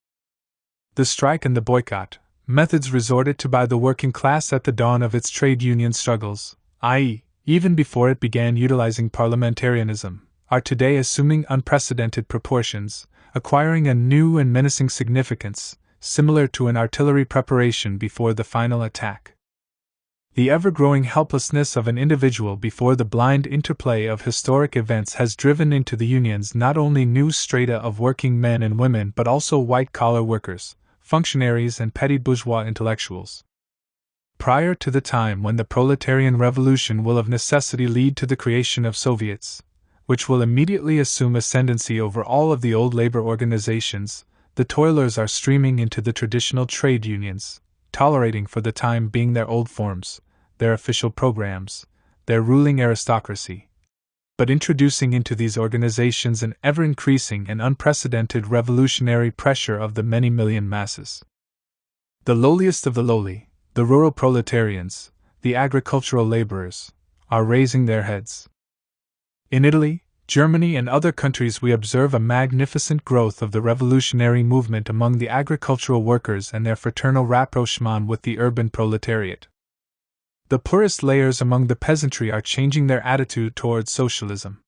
The strike and the boycott, methods resorted to by the working class at the dawn of its trade union struggles, i.e., even before it began utilizing parliamentarism, are today assuming unprecedented proportions, acquiring a new and menacing significance, similar to an artillery preparation before the final attack. The ever-growing helplessness of an individual before the blind interplay of historic events has driven into the unions not only new strata of working men and women but also white-collar workers, functionaries and petty bourgeois intellectuals. Prior to the time when the proletarian revolution will of necessity lead to the creation of Soviets, which will immediately assume ascendancy over all of the old labor organizations, the toilers are streaming into the traditional trade unions, tolerating for the time being their old forms, their official programs, their ruling aristocracy, but introducing into these organizations an ever-increasing and unprecedented revolutionary pressure of the many million masses. The lowliest of the lowly, the rural proletarians, the agricultural laborers, are raising their heads. In Italy, Germany, and other countries we observe a magnificent growth of the revolutionary movement among the agricultural workers and their fraternal rapprochement with the urban proletariat. The poorest layers among the peasantry are changing their attitude towards socialism.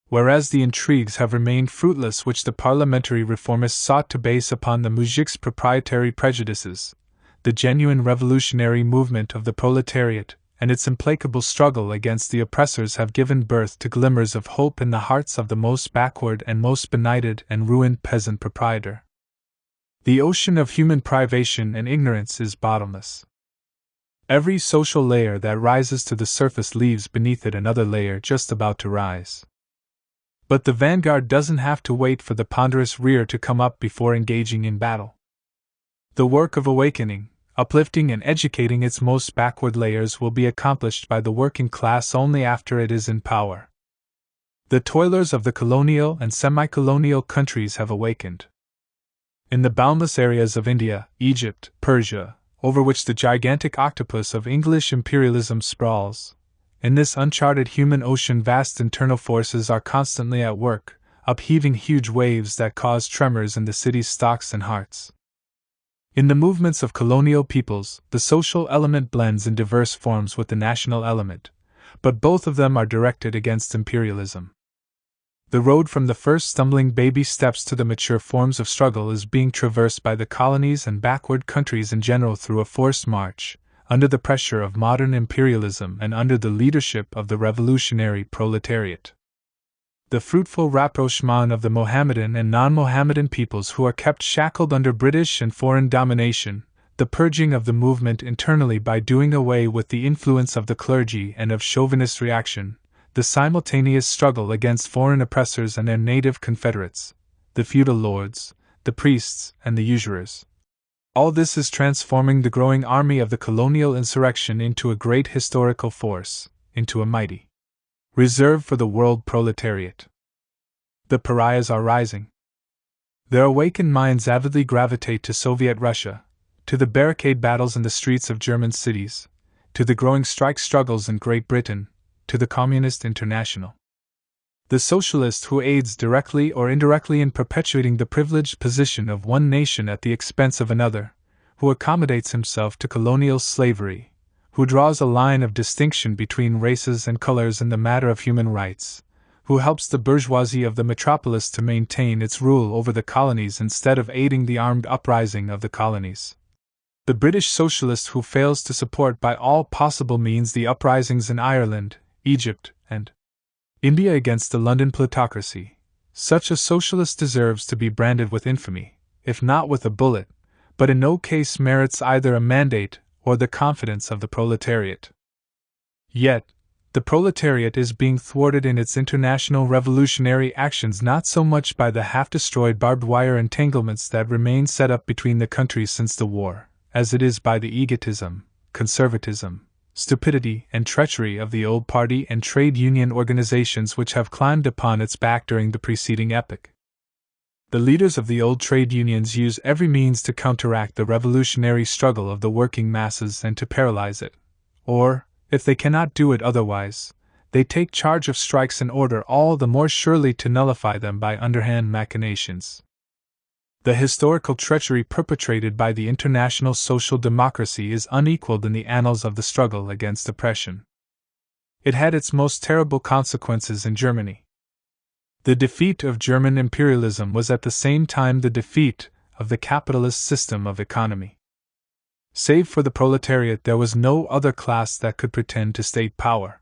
Whereas the intrigues have remained fruitless which the parliamentary reformists sought to base upon the muzhik's proprietary prejudices, the genuine revolutionary movement of the proletariat and its implacable struggle against the oppressors have given birth to glimmers of hope in the hearts of the most backward and most benighted and ruined peasant proprietor. The ocean of human privation and ignorance is bottomless. Every social layer that rises to the surface leaves beneath it another layer just about to rise. But the vanguard doesn't have to wait for the ponderous rear to come up before engaging in battle. The work of awakening, uplifting and educating its most backward layers will be accomplished by the working class only after it is in power. The toilers of the colonial and semi-colonial countries have awakened. In the boundless areas of India, Egypt, Persia, over which the gigantic octopus of English imperialism sprawls, in this uncharted human ocean vast internal forces are constantly at work, upheaving huge waves that cause tremors in the city's stocks and hearts. In the movements of colonial peoples, the social element blends in diverse forms with the national element, but both of them are directed against imperialism. The road from the first stumbling baby steps to the mature forms of struggle is being traversed by the colonies and backward countries in general through a forced march, under the pressure of modern imperialism and under the leadership of the revolutionary proletariat. The fruitful rapprochement of the Mohammedan and non-Mohammedan peoples who are kept shackled under British and foreign domination, the purging of the movement internally by doing away with the influence of the clergy and of chauvinist reaction, the simultaneous struggle against foreign oppressors and their native confederates, the feudal lords, the priests, and the usurers. All this is transforming the growing army of the colonial insurrection into a great historical force, into a mighty reserve for the world proletariat. The pariahs are rising. Their awakened minds avidly gravitate to Soviet Russia, to the barricade battles in the streets of German cities, to the growing strike struggles in Great Britain, to the Communist International. The socialist who aids directly or indirectly in perpetuating the privileged position of one nation at the expense of another, who accommodates himself to colonial slavery, who draws a line of distinction between races and colors in the matter of human rights, who helps the bourgeoisie of the metropolis to maintain its rule over the colonies instead of aiding the armed uprising of the colonies. The British socialist who fails to support by all possible means the uprisings in Ireland, Egypt, and India against the London plutocracy. Such a socialist deserves to be branded with infamy, if not with a bullet, but in no case merits either a mandate or the confidence of the proletariat. Yet, the proletariat is being thwarted in its international revolutionary actions not so much by the half-destroyed barbed wire entanglements that remain set up between the countries since the war, as it is by the egotism, conservatism, stupidity, and treachery of the old party and trade union organizations which have climbed upon its back during the preceding epoch. The leaders of the old trade unions use every means to counteract the revolutionary struggle of the working masses and to paralyze it, or, if they cannot do it otherwise, they take charge of strikes in order all the more surely to nullify them by underhand machinations. The historical treachery perpetrated by the international social democracy is unequaled in the annals of the struggle against oppression. It had its most terrible consequences in Germany. The defeat of German imperialism was at the same time the defeat of the capitalist system of economy. Save for the proletariat, there was no other class that could pretend to state power.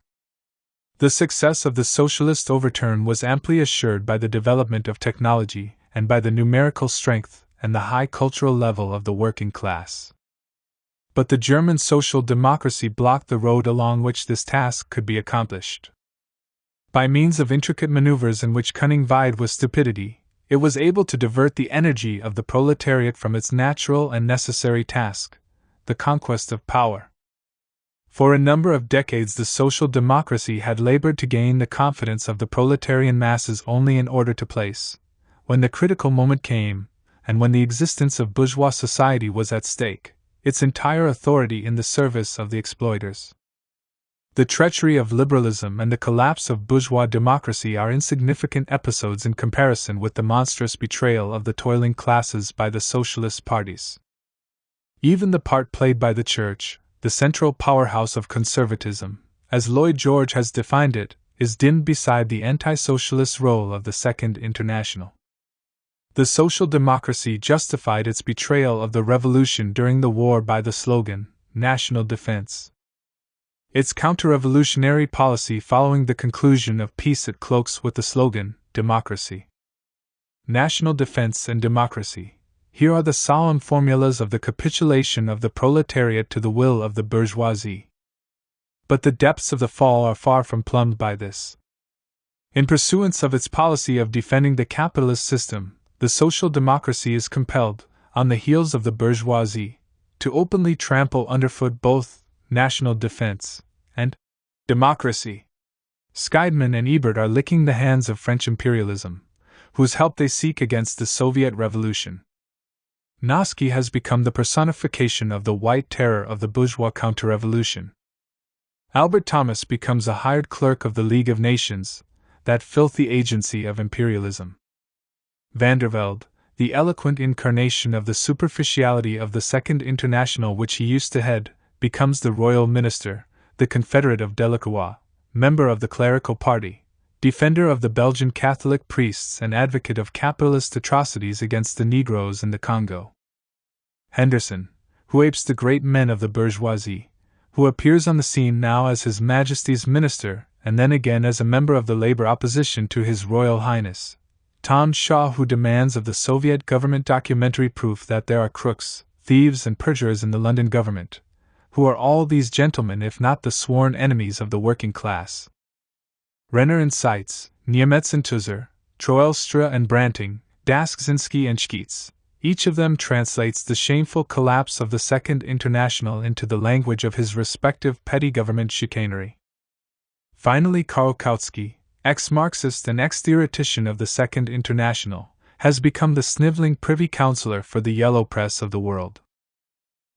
The success of the socialist overturn was amply assured by the development of technology and by the numerical strength and the high cultural level of the working class. But the German social democracy blocked the road along which this task could be accomplished. By means of intricate maneuvers in which cunning vied with stupidity, it was able to divert the energy of the proletariat from its natural and necessary task, the conquest of power. For a number of decades, the social democracy had labored to gain the confidence of the proletarian masses only in order to place, when the critical moment came, and when the existence of bourgeois society was at stake, its entire authority in the service of the exploiters. The treachery of liberalism and the collapse of bourgeois democracy are insignificant episodes in comparison with the monstrous betrayal of the toiling classes by the socialist parties. Even the part played by the Church, the central powerhouse of conservatism, as Lloyd George has defined it, is dimmed beside the anti-socialist role of the Second International. The social democracy justified its betrayal of the revolution during the war by the slogan, "National Defense." Its counter-revolutionary policy following the conclusion of peace it cloaks with the slogan, "Democracy." National defense and democracy. Here are the solemn formulas of the capitulation of the proletariat to the will of the bourgeoisie. But the depths of the fall are far from plumbed by this. In pursuance of its policy of defending the capitalist system, the social democracy is compelled, on the heels of the bourgeoisie, to openly trample underfoot both national defense and democracy. Scheidman and Ebert are licking the hands of French imperialism, whose help they seek against the Soviet Revolution. Trotsky has become the personification of the white terror of the bourgeois counter-revolution. Albert Thomas becomes a hired clerk of the League of Nations, that filthy agency of imperialism. Vandervelde, the eloquent incarnation of the superficiality of the Second International which he used to head, becomes the royal minister, the confederate of Delacroix, member of the clerical party, defender of the Belgian Catholic priests and advocate of capitalist atrocities against the Negroes in the Congo. Henderson, who apes the great men of the bourgeoisie, who appears on the scene now as His Majesty's minister and then again as a member of the labor opposition to His Royal Highness. Tom Shaw, who demands of the Soviet government documentary proof that there are crooks, thieves and perjurers in the London government. Who are all these gentlemen if not the sworn enemies of the working class? Renner and Seitz, Niemetz and Tuzzer, Troelstra and Branting, Daskzinski and Schkeets, each of them translates the shameful collapse of the Second International into the language of his respective petty government chicanery. Finally, Karl Kautsky, ex-Marxist and ex-theoretician of the Second International, has become the sniveling privy councillor for the yellow press of the world.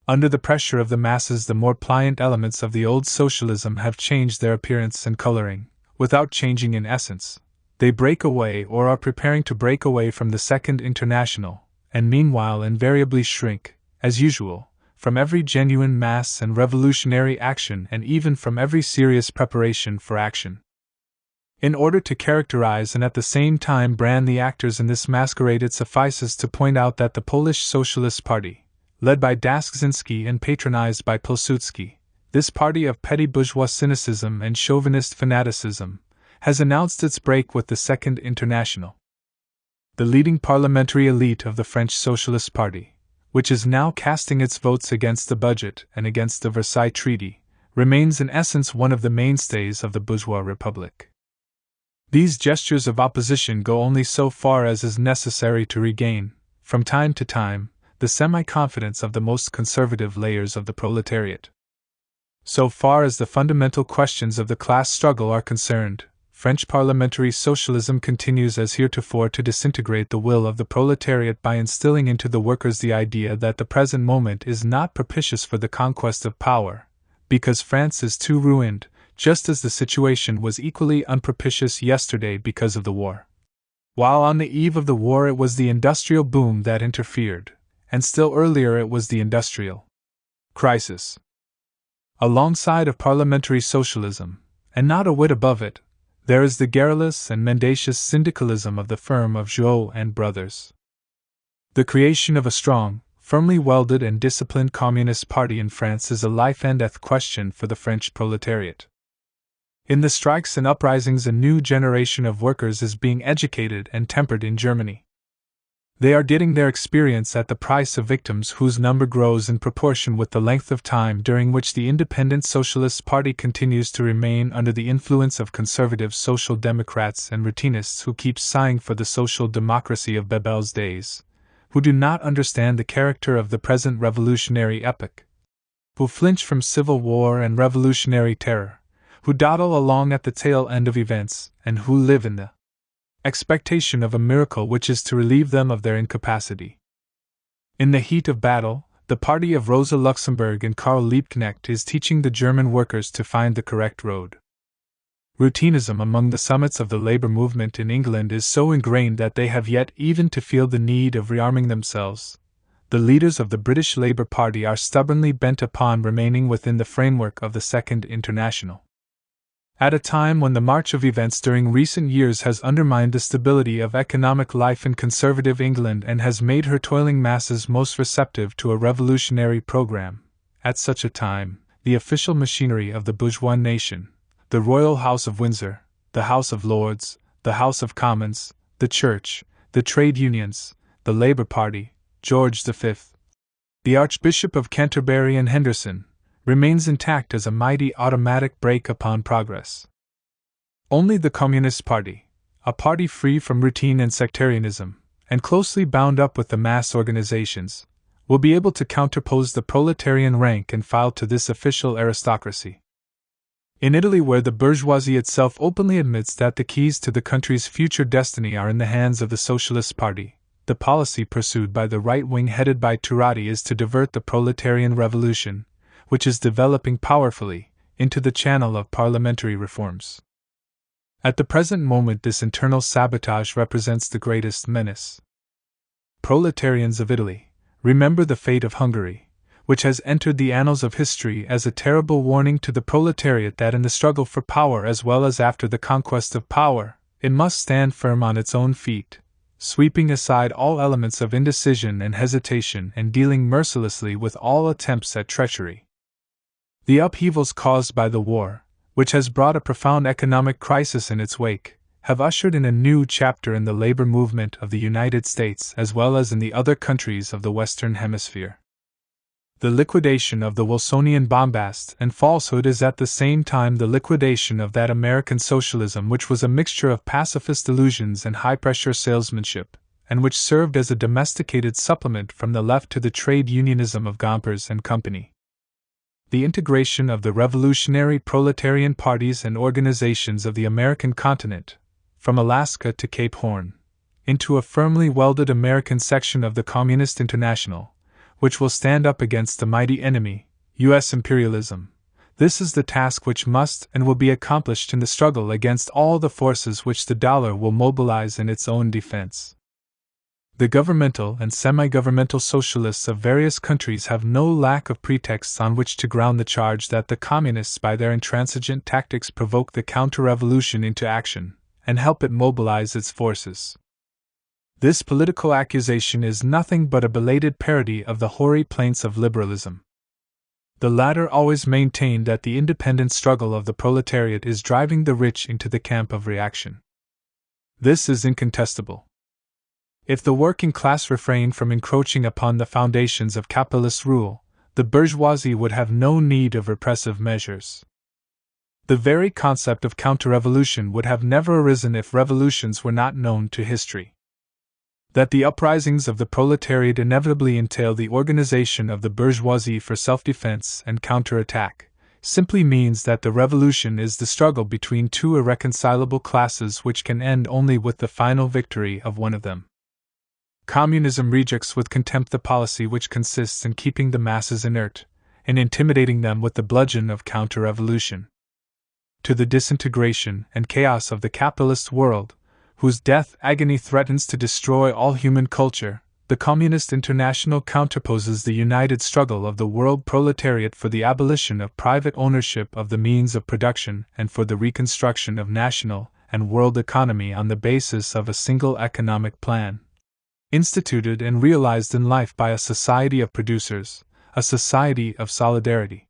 Under the pressure of the masses, the more pliant elements of the old socialism have changed their appearance and coloring, without changing in essence. They break away or are preparing to break away from the Second International, and meanwhile invariably shrink, as usual, from every genuine mass and revolutionary action and even from every serious preparation for action. In order to characterize and at the same time brand the actors in this masquerade, it suffices to point out that the Polish Socialist Party, led by Daszynski and patronized by Pilsudski, this party of petty bourgeois cynicism and chauvinist fanaticism, has announced its break with the Second International. The leading parliamentary elite of the French Socialist Party, which is now casting its votes against the budget and against the Versailles Treaty, remains in essence one of the mainstays of the bourgeois republic. These gestures of opposition go only so far as is necessary to regain, from time to time, the semi-confidence of the most conservative layers of the proletariat. So far as the fundamental questions of the class struggle are concerned, French parliamentary socialism continues as heretofore to disintegrate the will of the proletariat by instilling into the workers the idea that the present moment is not propitious for the conquest of power, because France is too ruined, just as the situation was equally unpropitious yesterday because of the war. While on the eve of the war it was the industrial boom that interfered, and still earlier it was the industrial crisis. Alongside of parliamentary socialism, and not a whit above it, there is the garrulous and mendacious syndicalism of the firm of Jouot and Brothers. The creation of a strong, firmly welded and disciplined Communist Party in France is a life-and-death question for the French proletariat. In the strikes and uprisings, a new generation of workers is being educated and tempered in Germany. They are getting their experience at the price of victims whose number grows in proportion with the length of time during which the Independent Socialist Party continues to remain under the influence of conservative social democrats and routinists who keep sighing for the social democracy of Bebel's days, who do not understand the character of the present revolutionary epoch, who flinch from civil war and revolutionary terror, who dawdle along at the tail end of events, and who live in the expectation of a miracle which is to relieve them of their incapacity. In the heat of battle, the party of Rosa Luxemburg and Karl Liebknecht is teaching the German workers to find the correct road. Routinism among the summits of the labor movement in England is so ingrained that they have yet even to feel the need of rearming themselves. The leaders of the British Labour Party are stubbornly bent upon remaining within the framework of the Second International. At a time when the march of events during recent years has undermined the stability of economic life in conservative England and has made her toiling masses most receptive to a revolutionary program, at such a time, the official machinery of the bourgeois nation, the Royal House of Windsor, the House of Lords, the House of Commons, the Church, the trade unions, the Labour Party, George V, the Archbishop of Canterbury and Henderson, remains intact as a mighty automatic brake upon progress. Only the Communist Party, a party free from routine and sectarianism, and closely bound up with the mass organizations, will be able to counterpose the proletarian rank and file to this official aristocracy. In Italy, where the bourgeoisie itself openly admits that the keys to the country's future destiny are in the hands of the Socialist Party, the policy pursued by the right wing headed by Turati is to divert the proletarian revolution, which is developing powerfully, into the channel of parliamentary reforms. At the present moment, this internal sabotage represents the greatest menace. Proletarians of Italy, remember the fate of Hungary, which has entered the annals of history as a terrible warning to the proletariat that in the struggle for power as well as after the conquest of power, it must stand firm on its own feet, sweeping aside all elements of indecision and hesitation and dealing mercilessly with all attempts at treachery. The upheavals caused by the war, which has brought a profound economic crisis in its wake, have ushered in a new chapter in the labor movement of the United States as well as in the other countries of the Western Hemisphere. The liquidation of the Wilsonian bombast and falsehood is at the same time the liquidation of that American socialism which was a mixture of pacifist illusions and high-pressure salesmanship, and which served as a domesticated supplement from the left to the trade unionism of Gompers and Company. The integration of the revolutionary proletarian parties and organizations of the American continent, from Alaska to Cape Horn, into a firmly welded American section of the Communist International, which will stand up against the mighty enemy, U.S. imperialism. This is the task which must and will be accomplished in the struggle against all the forces which the dollar will mobilize in its own defense. The governmental and semi-governmental socialists of various countries have no lack of pretexts on which to ground the charge that the communists by their intransigent tactics provoke the counter-revolution into action, and help it mobilize its forces. This political accusation is nothing but a belated parody of the hoary plaints of liberalism. The latter always maintained that the independent struggle of the proletariat is driving the rich into the camp of reaction. This is incontestable. If the working class refrained from encroaching upon the foundations of capitalist rule, the bourgeoisie would have no need of repressive measures. The very concept of counter-revolution would have never arisen if revolutions were not known to history. That the uprisings of the proletariat inevitably entail the organization of the bourgeoisie for self-defense and counter-attack simply means that the revolution is the struggle between two irreconcilable classes which can end only with the final victory of one of them. Communism rejects with contempt the policy which consists in keeping the masses inert, and intimidating them with the bludgeon of counter-revolution. To the disintegration and chaos of the capitalist world, whose death agony threatens to destroy all human culture, the Communist International counterposes the united struggle of the world proletariat for the abolition of private ownership of the means of production and for the reconstruction of national and world economy on the basis of a single economic plan, instituted and realized in life by a society of producers, a society of solidarity.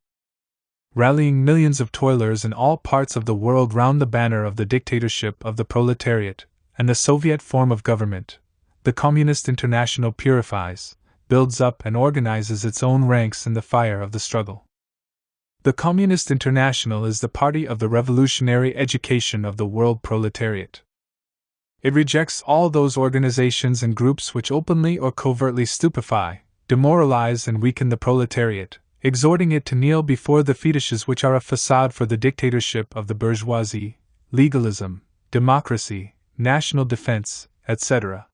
Rallying millions of toilers in all parts of the world round the banner of the dictatorship of the proletariat and the Soviet form of government, the Communist International purifies, builds up and organizes its own ranks in the fire of the struggle. The Communist International is the party of the revolutionary education of the world proletariat. It rejects all those organizations and groups which openly or covertly stupefy, demoralize and weaken the proletariat, exhorting it to kneel before the fetishes which are a facade for the dictatorship of the bourgeoisie, legalism, democracy, national defense, etc.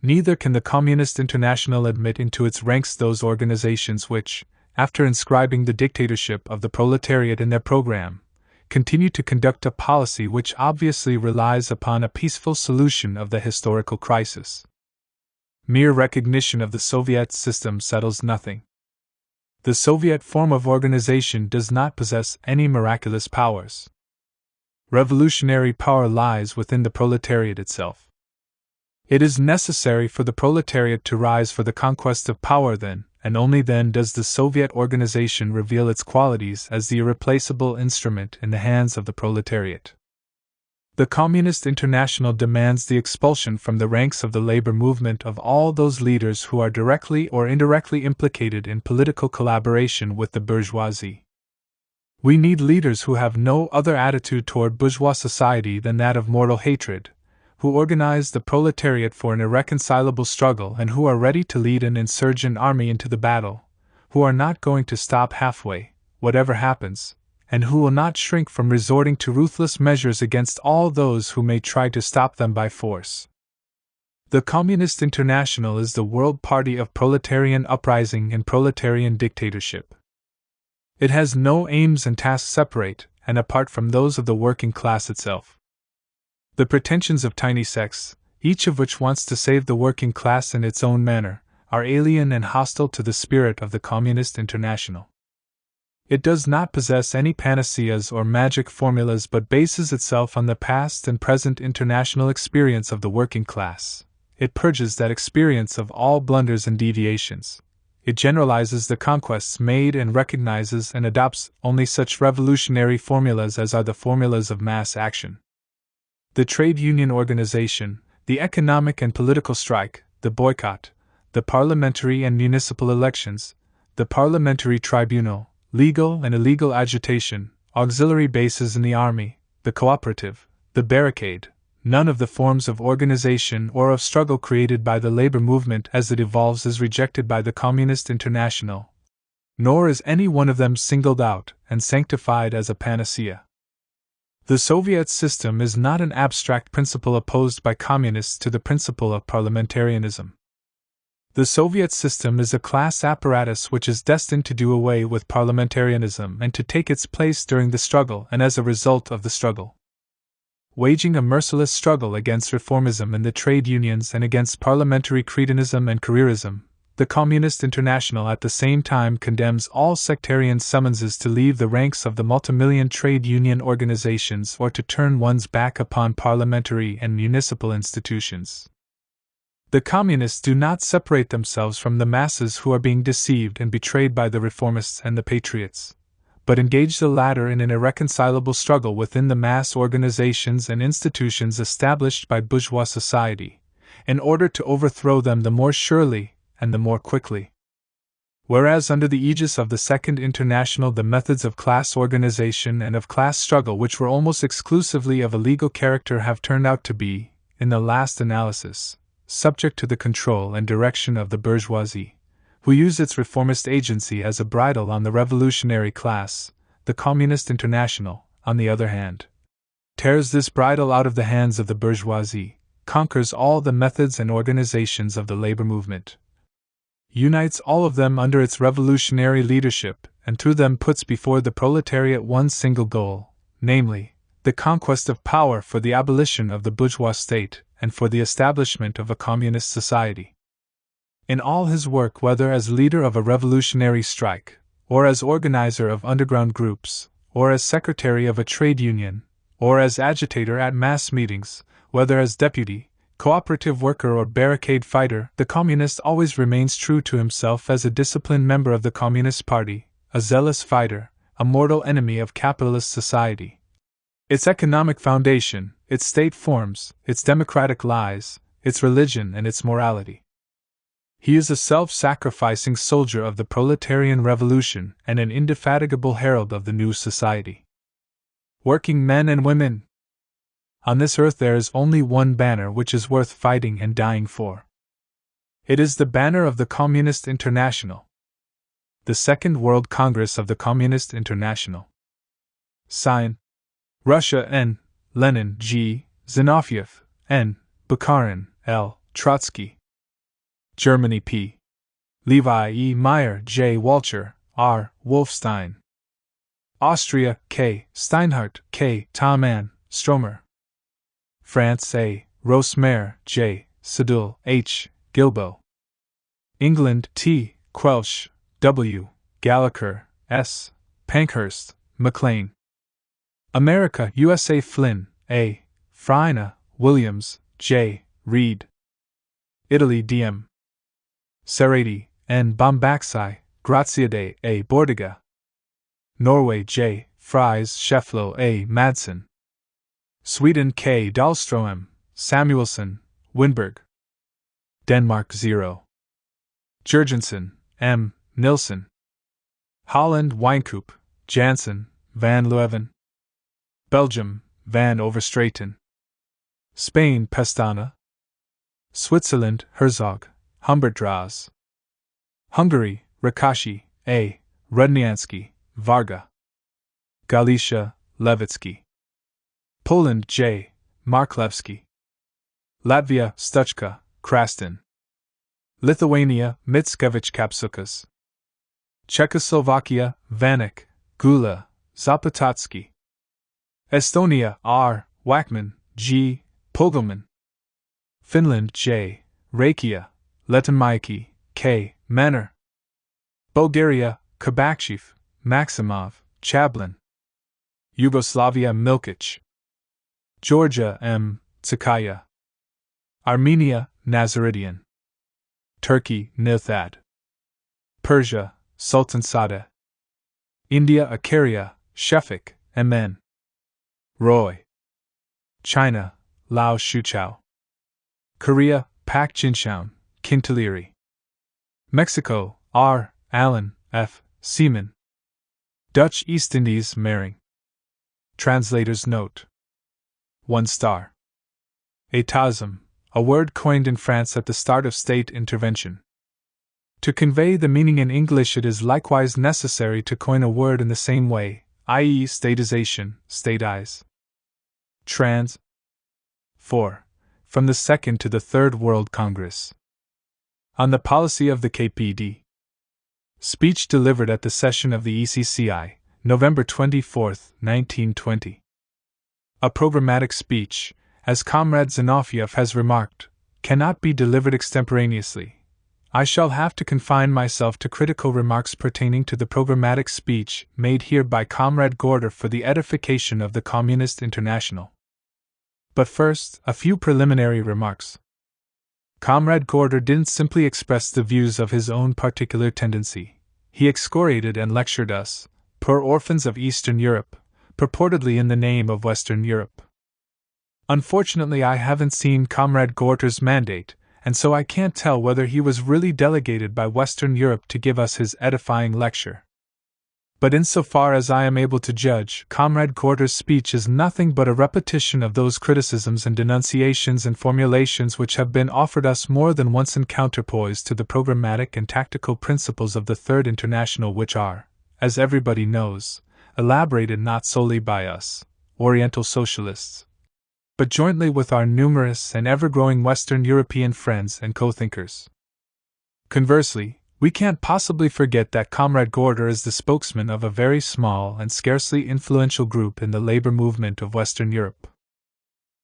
Neither can the Communist International admit into its ranks those organizations which, after inscribing the dictatorship of the proletariat in their program, continue to conduct a policy which obviously relies upon a peaceful solution of the historical crisis. Mere recognition of the Soviet system settles nothing. The Soviet form of organization does not possess any miraculous powers. Revolutionary power lies within the proletariat itself. It is necessary for the proletariat to rise for the conquest of power then, and only then does the Soviet organization reveal its qualities as the irreplaceable instrument in the hands of the proletariat. The Communist International demands the expulsion from the ranks of the labor movement of all those leaders who are directly or indirectly implicated in political collaboration with the bourgeoisie. We need leaders who have no other attitude toward bourgeois society than that of mortal hatred, who organize the proletariat for an irreconcilable struggle and who are ready to lead an insurgent army into the battle, who are not going to stop halfway, whatever happens, and who will not shrink from resorting to ruthless measures against all those who may try to stop them by force. The Communist International is the world party of proletarian uprising and proletarian dictatorship. It has no aims and tasks separate and apart from those of the working class itself. The pretensions of tiny sects, each of which wants to save the working class in its own manner, are alien and hostile to the spirit of the Communist International. It does not possess any panaceas or magic formulas but bases itself on the past and present international experience of the working class. It purges that experience of all blunders and deviations. It generalizes the conquests made and recognizes and adopts only such revolutionary formulas as are the formulas of mass action. The trade union organization, the economic and political strike, the boycott, the parliamentary and municipal elections, the parliamentary tribunal, legal and illegal agitation, auxiliary bases in the army, the cooperative, the barricade, none of the forms of organization or of struggle created by the labor movement as it evolves is rejected by the Communist International, nor is any one of them singled out and sanctified as a panacea. The Soviet system is not an abstract principle opposed by communists to the principle of parliamentarianism. The Soviet system is a class apparatus which is destined to do away with parliamentarianism and to take its place during the struggle and as a result of the struggle. waging a merciless struggle against reformism in the trade unions and against parliamentary cretinism and careerism. The Communist International at the same time condemns all sectarian summonses to leave the ranks of the multimillion trade union organizations or to turn one's back upon parliamentary and municipal institutions. The Communists do not separate themselves from the masses who are being deceived and betrayed by the reformists and the patriots, but engage the latter in an irreconcilable struggle within the mass organizations and institutions established by bourgeois society, in order to overthrow them the more surely and the more quickly. Whereas under the aegis of the Second International the methods of class organization and of class struggle which were almost exclusively of a legal character have turned out to be, in the last analysis, subject to the control and direction of the bourgeoisie, who use its reformist agency as a bridle on the revolutionary class. The Communist International, on the other hand, tears this bridle out of the hands of the bourgeoisie, conquers all the methods and organizations of the labor movement, unites all of them under its revolutionary leadership, and through them puts before the proletariat one single goal, namely, the conquest of power for the abolition of the bourgeois state and for the establishment of a communist society. In all his work, whether as leader of a revolutionary strike, or as organizer of underground groups, or as secretary of a trade union, or as agitator at mass meetings, whether as deputy, cooperative worker or barricade fighter, the communist always remains true to himself as a disciplined member of the Communist Party, a zealous fighter, a mortal enemy of capitalist society. Its economic foundation, its state forms, its democratic lies, its religion and its morality. He is a self-sacrificing soldier of the proletarian revolution and an indefatigable herald of the new society. Working men and women! On this earth there is only one banner which is worth fighting and dying for. It is the banner of the Communist International. The Second World Congress of the Communist International. Sign: Russia N. Lenin G. Zinoviev N. Bukharin L. Trotsky. Germany P. Levi E. Meyer J. Walcher R. Wolfstein. Austria K. Steinhardt K. Thomann Stromer. France A. Rosemeyer J. Sedul H. Gilbo. England T. Quelch W. Gallagher S. Pankhurst McLean. America USA Flynn A. Freina Williams J. Reed. Italy DM. Serrati N. Bombaxi Graziade A. Bordiga. Norway J. Fries Schefflo A. Madsen. Sweden K. Dahlström Samuelson Winberg. Denmark 0. Jurgensen M. Nilsson. Holland Wijnkoop Jansen Van Leuven. Belgium Van Overstraeten. Spain Pestana. Switzerland Herzog Humbertdras. Hungary Rakashi A. Rudniansky Varga. Galicia Levitsky. Poland J. Marklevsky. Latvia Stuchka Krastin. Lithuania Mickiewicz Kapsukas. Czechoslovakia Vanek Gula Zapotatsky. Estonia R. Wackman G. Pogelman. Finland J. Rakia Letenmaiki K. Manner. Bulgaria Kabakshif Maximov Chablin. Yugoslavia Milkic. Georgia M. Tsakaya. Armenia Nazaridian. Turkey Nilthad. Persia Sultan Sadeh. India Akaria Shefik Mn. Roy. China Lao Shuchao. Korea Pak Jinshaun Kintaliri. Mexico R. Allen F. Seaman. Dutch East Indies Mering. Translator's note. 1 star. Étatisme, a word coined in France at the start of state intervention. To convey the meaning in English it is likewise necessary to coin a word in the same way, i.e. statization, statize. Trans. 4. From the Second to the Third World Congress. On the policy of the KPD. Speech delivered at the session of the ECCI, November 24, 1920. A programmatic speech, as Comrade Zinoviev has remarked, cannot be delivered extemporaneously. I shall have to confine myself to critical remarks pertaining to the programmatic speech made here by Comrade Gorder for the edification of the Communist International. But first, a few preliminary remarks. Comrade Gorder didn't simply express the views of his own particular tendency. He excoriated and lectured us, poor orphans of Eastern Europe, purportedly in the name of Western Europe. Unfortunately, I haven't seen Comrade Gorder's mandate, and so I can't tell whether he was really delegated by Western Europe to give us his edifying lecture. But insofar as I am able to judge, Comrade Gorder's speech is nothing but a repetition of those criticisms and denunciations and formulations which have been offered us more than once in counterpoise to the programmatic and tactical principles of the Third International, which are, as everybody knows, elaborated not solely by us, Oriental Socialists, but jointly with our numerous and ever-growing Western European friends and co-thinkers. Conversely, we can't possibly forget that Comrade Gorder is the spokesman of a very small and scarcely influential group in the labor movement of Western Europe.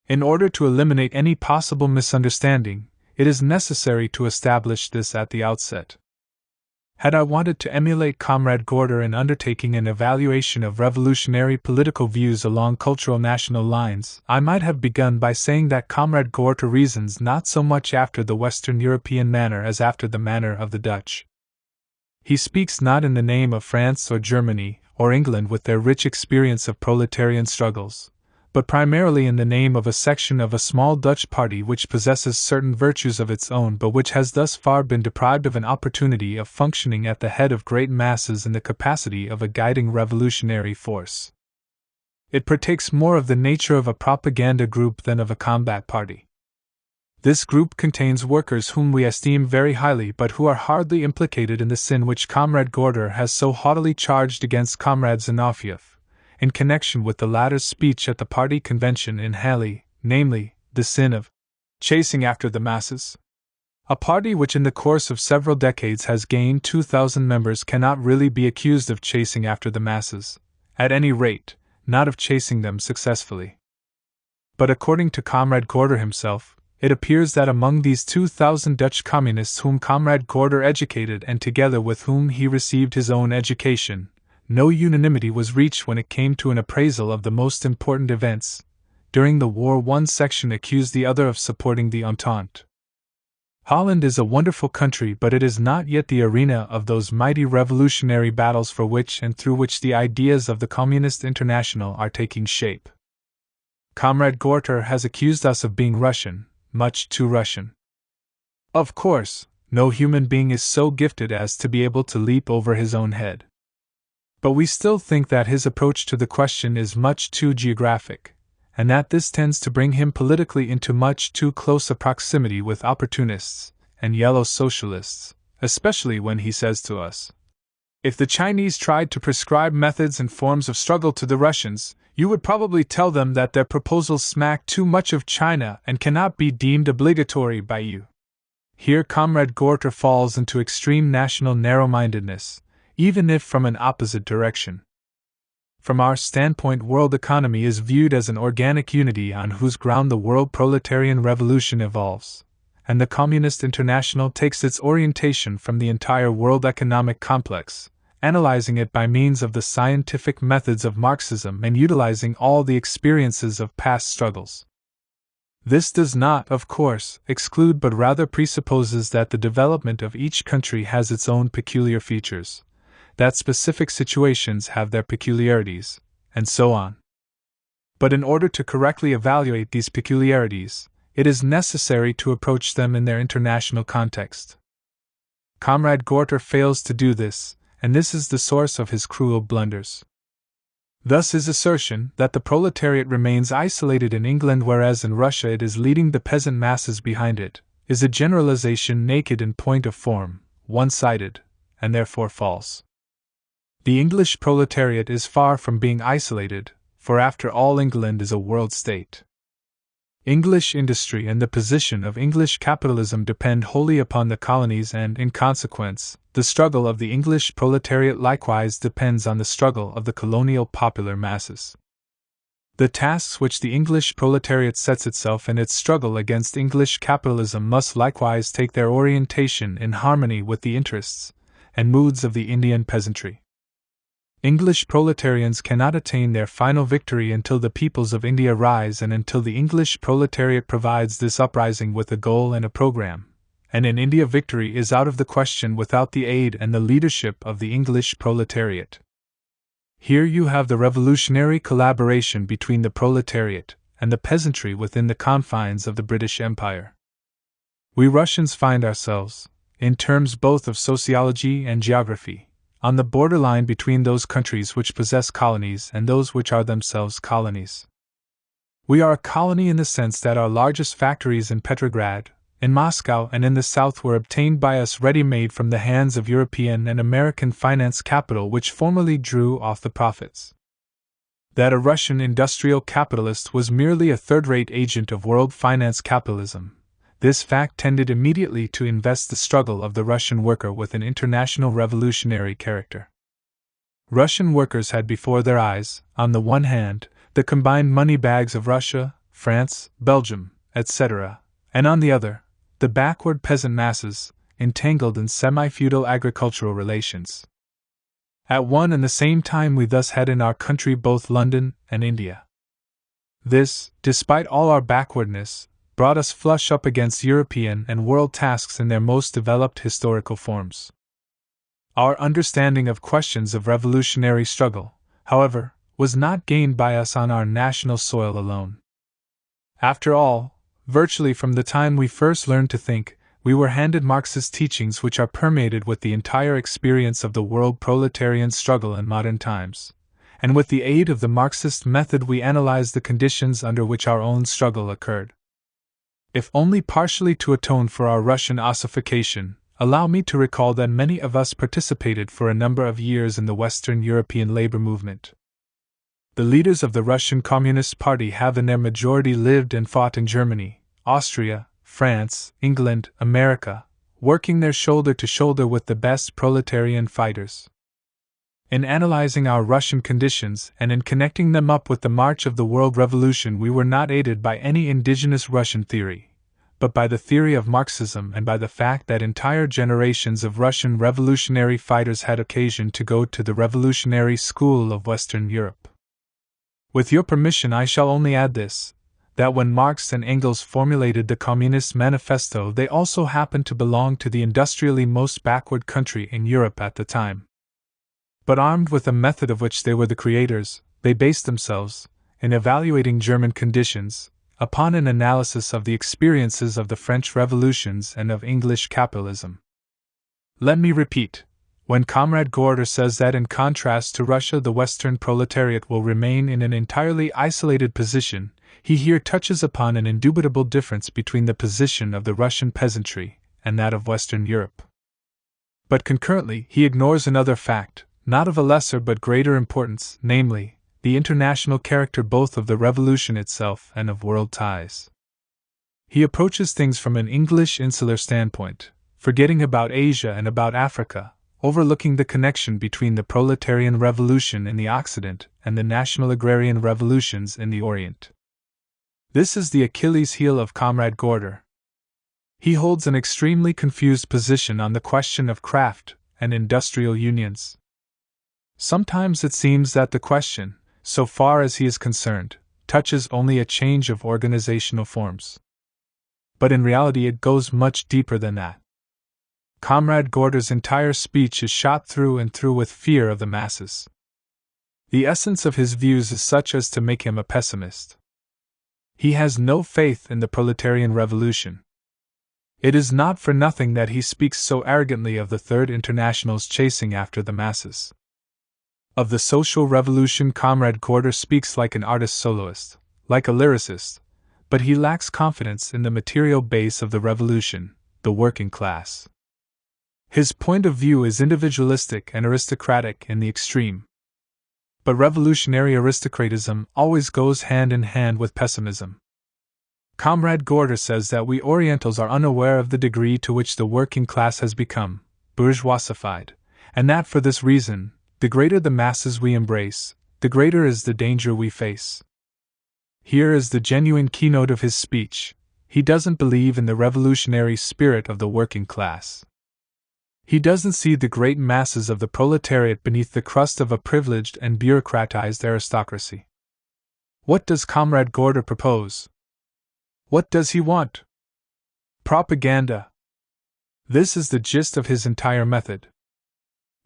In order to eliminate any possible misunderstanding, it is necessary to establish this at the outset. Had I wanted to emulate Comrade Gorder in undertaking an evaluation of revolutionary political views along cultural national lines, I might have begun by saying that Comrade Gorder reasons not so much after the Western European manner as after the manner of the Dutch. He speaks not in the name of France or Germany or England with their rich experience of proletarian struggles, but primarily in the name of a section of a small Dutch party which possesses certain virtues of its own but which has thus far been deprived of an opportunity of functioning at the head of great masses in the capacity of a guiding revolutionary force. It partakes more of the nature of a propaganda group than of a combat party. This group contains workers whom we esteem very highly but who are hardly implicated in the sin which Comrade Gorder has so haughtily charged against Comrade Zinoviev, in connection with the latter's speech at the party convention in Halle, namely, the sin of chasing after the masses. A party which in the course of several decades has gained 2,000 members cannot really be accused of chasing after the masses, at any rate, not of chasing them successfully. But according to Comrade Gorder himself, it appears that among these 2,000 Dutch communists whom Comrade Gorder educated and together with whom he received his own education, no unanimity was reached when it came to an appraisal of the most important events. During the war, one section accused the other of supporting the Entente. Holland is a wonderful country, but it is not yet the arena of those mighty revolutionary battles for which and through which the ideas of the Communist International are taking shape. Comrade Gorder has accused us of being Russian, much too Russian. Of course, no human being is so gifted as to be able to leap over his own head. But we still think that his approach to the question is much too geographic, and that this tends to bring him politically into much too close a proximity with opportunists and yellow socialists, especially when he says to us, "If the Chinese tried to prescribe methods and forms of struggle to the Russians, you would probably tell them that their proposals smack too much of China and cannot be deemed obligatory by you." Here Comrade Gorder falls into extreme national narrow-mindedness, even if from an opposite direction. From our standpoint, world economy is viewed as an organic unity on whose ground the world proletarian revolution evolves, and the Communist International takes its orientation from the entire world economic complex, analyzing it by means of the scientific methods of Marxism and utilizing all the experiences of past struggles. This does not, of course, exclude but rather presupposes that the development of each country has its own peculiar features, that specific situations have their peculiarities, and so on. But in order to correctly evaluate these peculiarities, it is necessary to approach them in their international context. Comrade Gorder fails to do this, and this is the source of his cruel blunders. Thus his assertion that the proletariat remains isolated in England whereas in Russia it is leading the peasant masses behind it, is a generalization naked in point of form, one-sided, and therefore false. The English proletariat is far from being isolated, for after all England is a world state. English industry and the position of English capitalism depend wholly upon the colonies and, in consequence, the struggle of the English proletariat likewise depends on the struggle of the colonial popular masses. The tasks which the English proletariat sets itself in its struggle against English capitalism must likewise take their orientation in harmony with the interests and moods of the Indian peasantry. English proletarians cannot attain their final victory until the peoples of India rise and until the English proletariat provides this uprising with a goal and a program, and in India victory is out of the question without the aid and the leadership of the English proletariat. Here you have the revolutionary collaboration between the proletariat and the peasantry within the confines of the British Empire. We Russians find ourselves, in terms both of sociology and geography, on the borderline between those countries which possess colonies and those which are themselves colonies. We are a colony in the sense that our largest factories in Petrograd, in Moscow, and in the south were obtained by us ready-made from the hands of European and American finance capital which formerly drew off the profits. That a Russian industrial capitalist was merely a third-rate agent of world finance capitalism, this fact tended immediately to invest the struggle of the Russian worker with an international revolutionary character. Russian workers had before their eyes, on the one hand, the combined money bags of Russia, France, Belgium, etc., and on the other, the backward peasant masses, entangled in semi-feudal agricultural relations. At one and the same time we thus had in our country both London and India. This, despite all our backwardness, brought us flush up against European and world tasks in their most developed historical forms. Our understanding of questions of revolutionary struggle, however, was not gained by us on our national soil alone. After all, virtually from the time we first learned to think, we were handed Marxist teachings which are permeated with the entire experience of the world proletarian struggle in modern times, and with the aid of the Marxist method we analyzed the conditions under which our own struggle occurred. If only partially to atone for our Russian ossification, allow me to recall that many of us participated for a number of years in the Western European labor movement. The leaders of the Russian Communist Party have in their majority lived and fought in Germany, Austria, France, England, America, working their shoulder to shoulder with the best proletarian fighters. In analyzing our Russian conditions and in connecting them up with the march of the world revolution, we were not aided by any indigenous Russian theory, but by the theory of Marxism and by the fact that entire generations of Russian revolutionary fighters had occasion to go to the revolutionary school of Western Europe. With your permission, I shall only add this, that when Marx and Engels formulated the Communist Manifesto, they also happened to belong to the industrially most backward country in Europe at the time. But armed with a method of which they were the creators, they based themselves, in evaluating German conditions, upon an analysis of the experiences of the French revolutions and of English capitalism. Let me repeat, when Comrade Gorder says that in contrast to Russia the Western proletariat will remain in an entirely isolated position, he here touches upon an indubitable difference between the position of the Russian peasantry and that of Western Europe. But concurrently he ignores another fact, not of a lesser but greater importance, namely, the international character both of the revolution itself and of world ties. He approaches things from an English insular standpoint, forgetting about Asia and about Africa, overlooking the connection between the proletarian revolution in the Occident and the national agrarian revolutions in the Orient. This is the Achilles heel of Comrade Gorder. He holds an extremely confused position on the question of craft and industrial unions. Sometimes it seems that the question, so far as he is concerned, touches only a change of organizational forms. But in reality it goes much deeper than that. Comrade Gorder's entire speech is shot through and through with fear of the masses. The essence of his views is such as to make him a pessimist. He has no faith in the proletarian revolution. It is not for nothing that he speaks so arrogantly of the Third International's chasing after the masses. Of the social revolution Comrade Gorder speaks like an artist soloist, like a lyricist, but he lacks confidence in the material base of the revolution, the working class. His point of view is individualistic and aristocratic in the extreme. But revolutionary aristocratism always goes hand in hand with pessimism. Comrade Gorder says that we Orientals are unaware of the degree to which the working class has become bourgeoisified, and that for this reason, the greater the masses we embrace, the greater is the danger we face. Here is the genuine keynote of his speech. He doesn't believe in the revolutionary spirit of the working class. He doesn't see the great masses of the proletariat beneath the crust of a privileged and bureaucratized aristocracy. What does Comrade Gorder propose? What does he want? Propaganda. This is the gist of his entire method.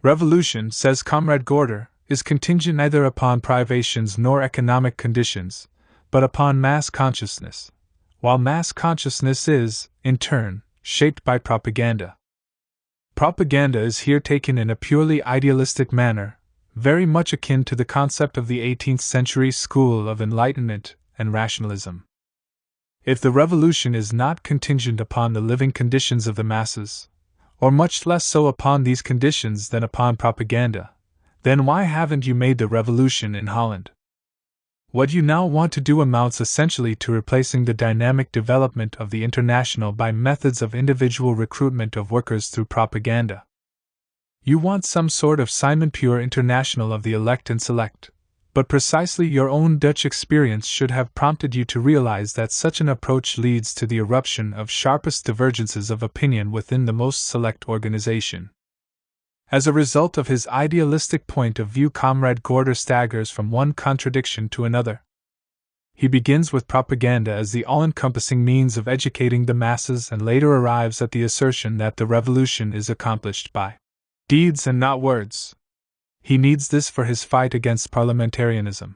Revolution, says Comrade Gorder, is contingent neither upon privations nor economic conditions, but upon mass consciousness, while mass consciousness is, in turn, shaped by propaganda. Propaganda is here taken in a purely idealistic manner, very much akin to the concept of the 18th century school of enlightenment and rationalism. If the revolution is not contingent upon the living conditions of the masses, or much less so upon these conditions than upon propaganda, then why haven't you made the revolution in Holland? What you now want to do amounts essentially to replacing the dynamic development of the international by methods of individual recruitment of workers through propaganda. You want some sort of Simon Pure international of the elect and select, but precisely your own Dutch experience should have prompted you to realize that such an approach leads to the eruption of sharpest divergences of opinion within the most select organization. As a result of his idealistic point of view, Comrade Gorder staggers from one contradiction to another. He begins with propaganda as the all-encompassing means of educating the masses and later arrives at the assertion that the revolution is accomplished by deeds and not words. He needs this for his fight against parliamentarianism.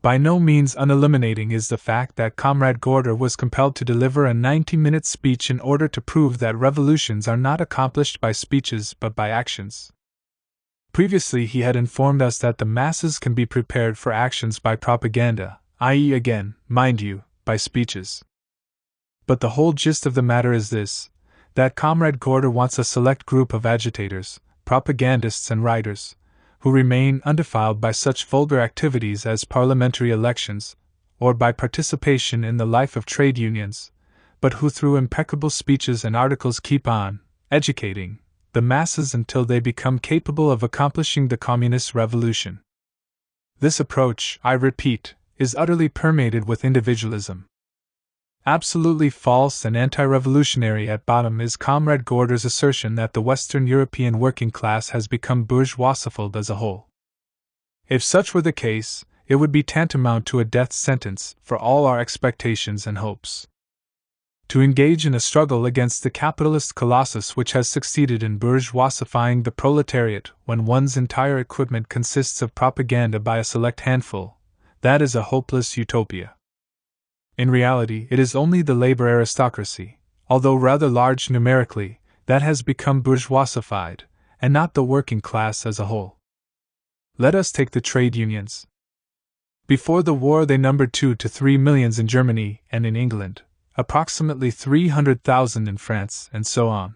By no means unilluminating is the fact that Comrade Gorder was compelled to deliver a 90-minute speech in order to prove that revolutions are not accomplished by speeches but by actions. Previously he had informed us that the masses can be prepared for actions by propaganda, i.e. again, mind you, by speeches. But the whole gist of the matter is this, that Comrade Gorder wants a select group of agitators, propagandists and writers, who remain undefiled by such vulgar activities as parliamentary elections, or by participation in the life of trade unions, but who through impeccable speeches and articles keep on educating the masses until they become capable of accomplishing the communist revolution. This approach, I repeat, is utterly permeated with individualism. Absolutely false and anti-revolutionary at bottom is Comrade Gorder's assertion that the Western European working class has become bourgeoisified as a whole. If such were the case, it would be tantamount to a death sentence for all our expectations and hopes. To engage in a struggle against the capitalist colossus which has succeeded in bourgeoisifying the proletariat when one's entire equipment consists of propaganda by a select handful, that is a hopeless utopia. In reality, it is only the labor aristocracy, although rather large numerically, that has become bourgeoisified, and not the working class as a whole. Let us take the trade unions. Before the war they numbered 2 to 3 millions in Germany and in England, approximately 300,000 in France, and so on.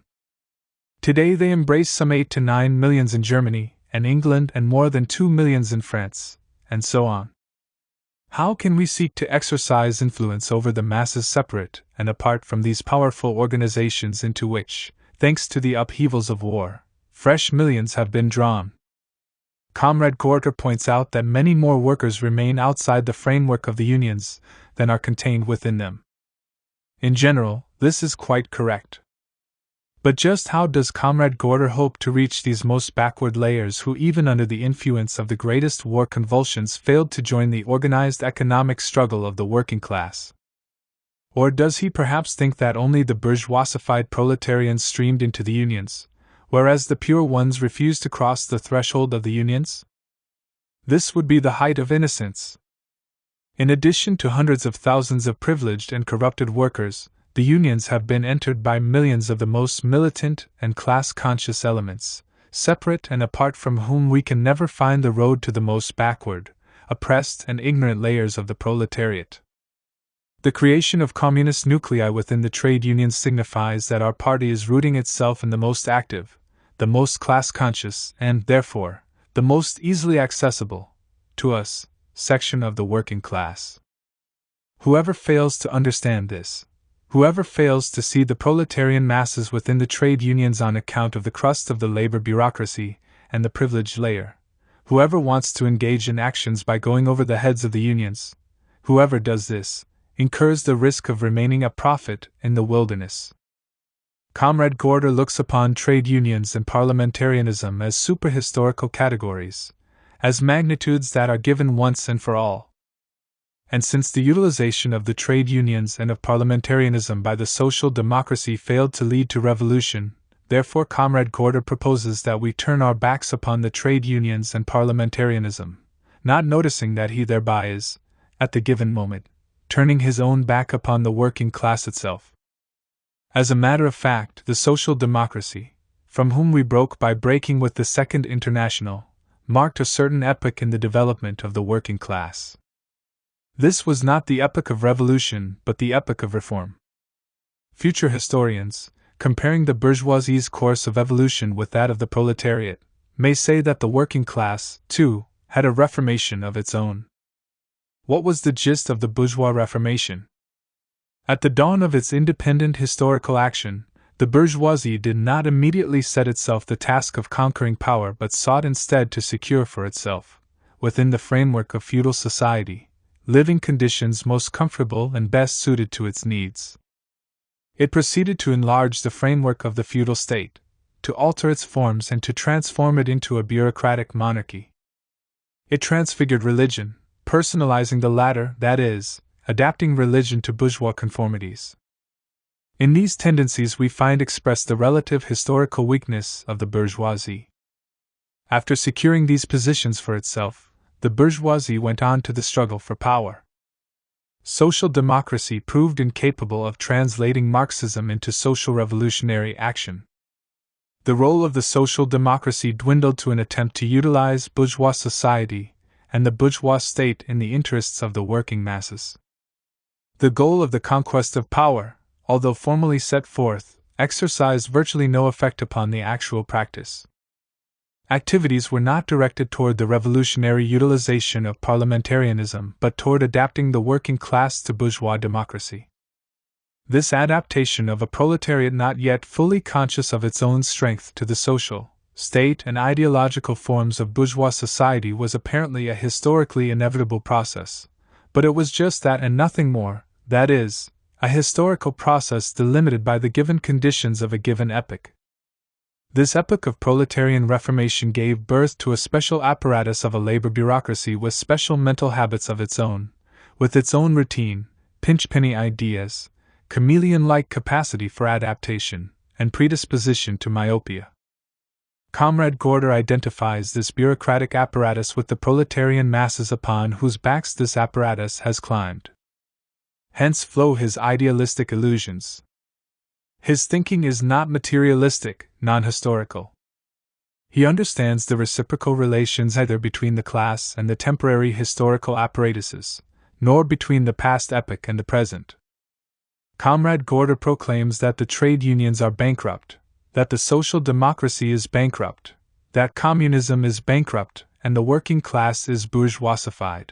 Today they embrace some 8 to 9 millions in Germany and England and more than 2 millions in France, and so on. How can we seek to exercise influence over the masses separate and apart from these powerful organizations into which, thanks to the upheavals of war, fresh millions have been drawn? Comrade Gorder points out that many more workers remain outside the framework of the unions than are contained within them. In general, this is quite correct. But just how does Comrade Gorder hope to reach these most backward layers who even under the influence of the greatest war convulsions failed to join the organized economic struggle of the working class? Or does he perhaps think that only the bourgeoisified proletarians streamed into the unions, whereas the pure ones refused to cross the threshold of the unions? This would be the height of innocence. In addition to hundreds of thousands of privileged and corrupted workers, the unions have been entered by millions of the most militant and class-conscious elements, separate and apart from whom we can never find the road to the most backward, oppressed and ignorant layers of the proletariat. The creation of communist nuclei within the trade unions signifies that our party is rooting itself in the most active, the most class-conscious, and, therefore, the most easily accessible, to us, section of the working class. Whoever fails to understand this, whoever fails to see the proletarian masses within the trade unions on account of the crust of the labor bureaucracy and the privileged layer, whoever wants to engage in actions by going over the heads of the unions, Whoever does this incurs the risk of remaining a prophet in the wilderness. Comrade Gorder looks upon trade unions and parliamentarianism as superhistorical categories, as magnitudes that are given once and for all. And since the utilization of the trade unions and of parliamentarianism by the social democracy failed to lead to revolution, therefore Comrade Gorder proposes that we turn our backs upon the trade unions and parliamentarianism, not noticing that he thereby is, at the given moment, turning his own back upon the working class itself. As a matter of fact, the social democracy, from whom we broke by breaking with the Second International, marked a certain epoch in the development of the working class. This was not the epoch of revolution, but the epoch of reform. Future historians, comparing the bourgeoisie's course of evolution with that of the proletariat, may say that the working class, too, had a reformation of its own. What was the gist of the bourgeois reformation? At the dawn of its independent historical action, the bourgeoisie did not immediately set itself the task of conquering power but sought instead to secure for itself, within the framework of feudal society, living conditions most comfortable and best suited to its needs. It proceeded to enlarge the framework of the feudal state, to alter its forms and to transform it into a bureaucratic monarchy. It transfigured religion, personalizing the latter, that is, adapting religion to bourgeois conformities. In these tendencies we find expressed the relative historical weakness of the bourgeoisie. After securing these positions for itself, the bourgeoisie went on to the struggle for power. Social democracy proved incapable of translating Marxism into social revolutionary action. The role of the social democracy dwindled to an attempt to utilize bourgeois society and the bourgeois state in the interests of the working masses. The goal of the conquest of power, although formally set forth, exercised virtually no effect upon the actual practice. Activities were not directed toward the revolutionary utilization of parliamentarianism but toward adapting the working class to bourgeois democracy. This adaptation of a proletariat not yet fully conscious of its own strength to the social, state, and ideological forms of bourgeois society was apparently a historically inevitable process, but it was just that and nothing more, that is, a historical process delimited by the given conditions of a given epoch. This epoch of proletarian reformation gave birth to a special apparatus of a labor bureaucracy with special mental habits of its own, with its own routine, pinch-penny ideas, chameleon-like capacity for adaptation, and predisposition to myopia. Comrade Gorder identifies this bureaucratic apparatus with the proletarian masses upon whose backs this apparatus has climbed. Hence flow his idealistic illusions. His thinking is not materialistic, non-historical. He understands the reciprocal relations either between the class and the temporary historical apparatuses, nor between the past epoch and the present. Comrade Gorder proclaims that the trade unions are bankrupt, that the social democracy is bankrupt, that communism is bankrupt, and the working class is bourgeoisified.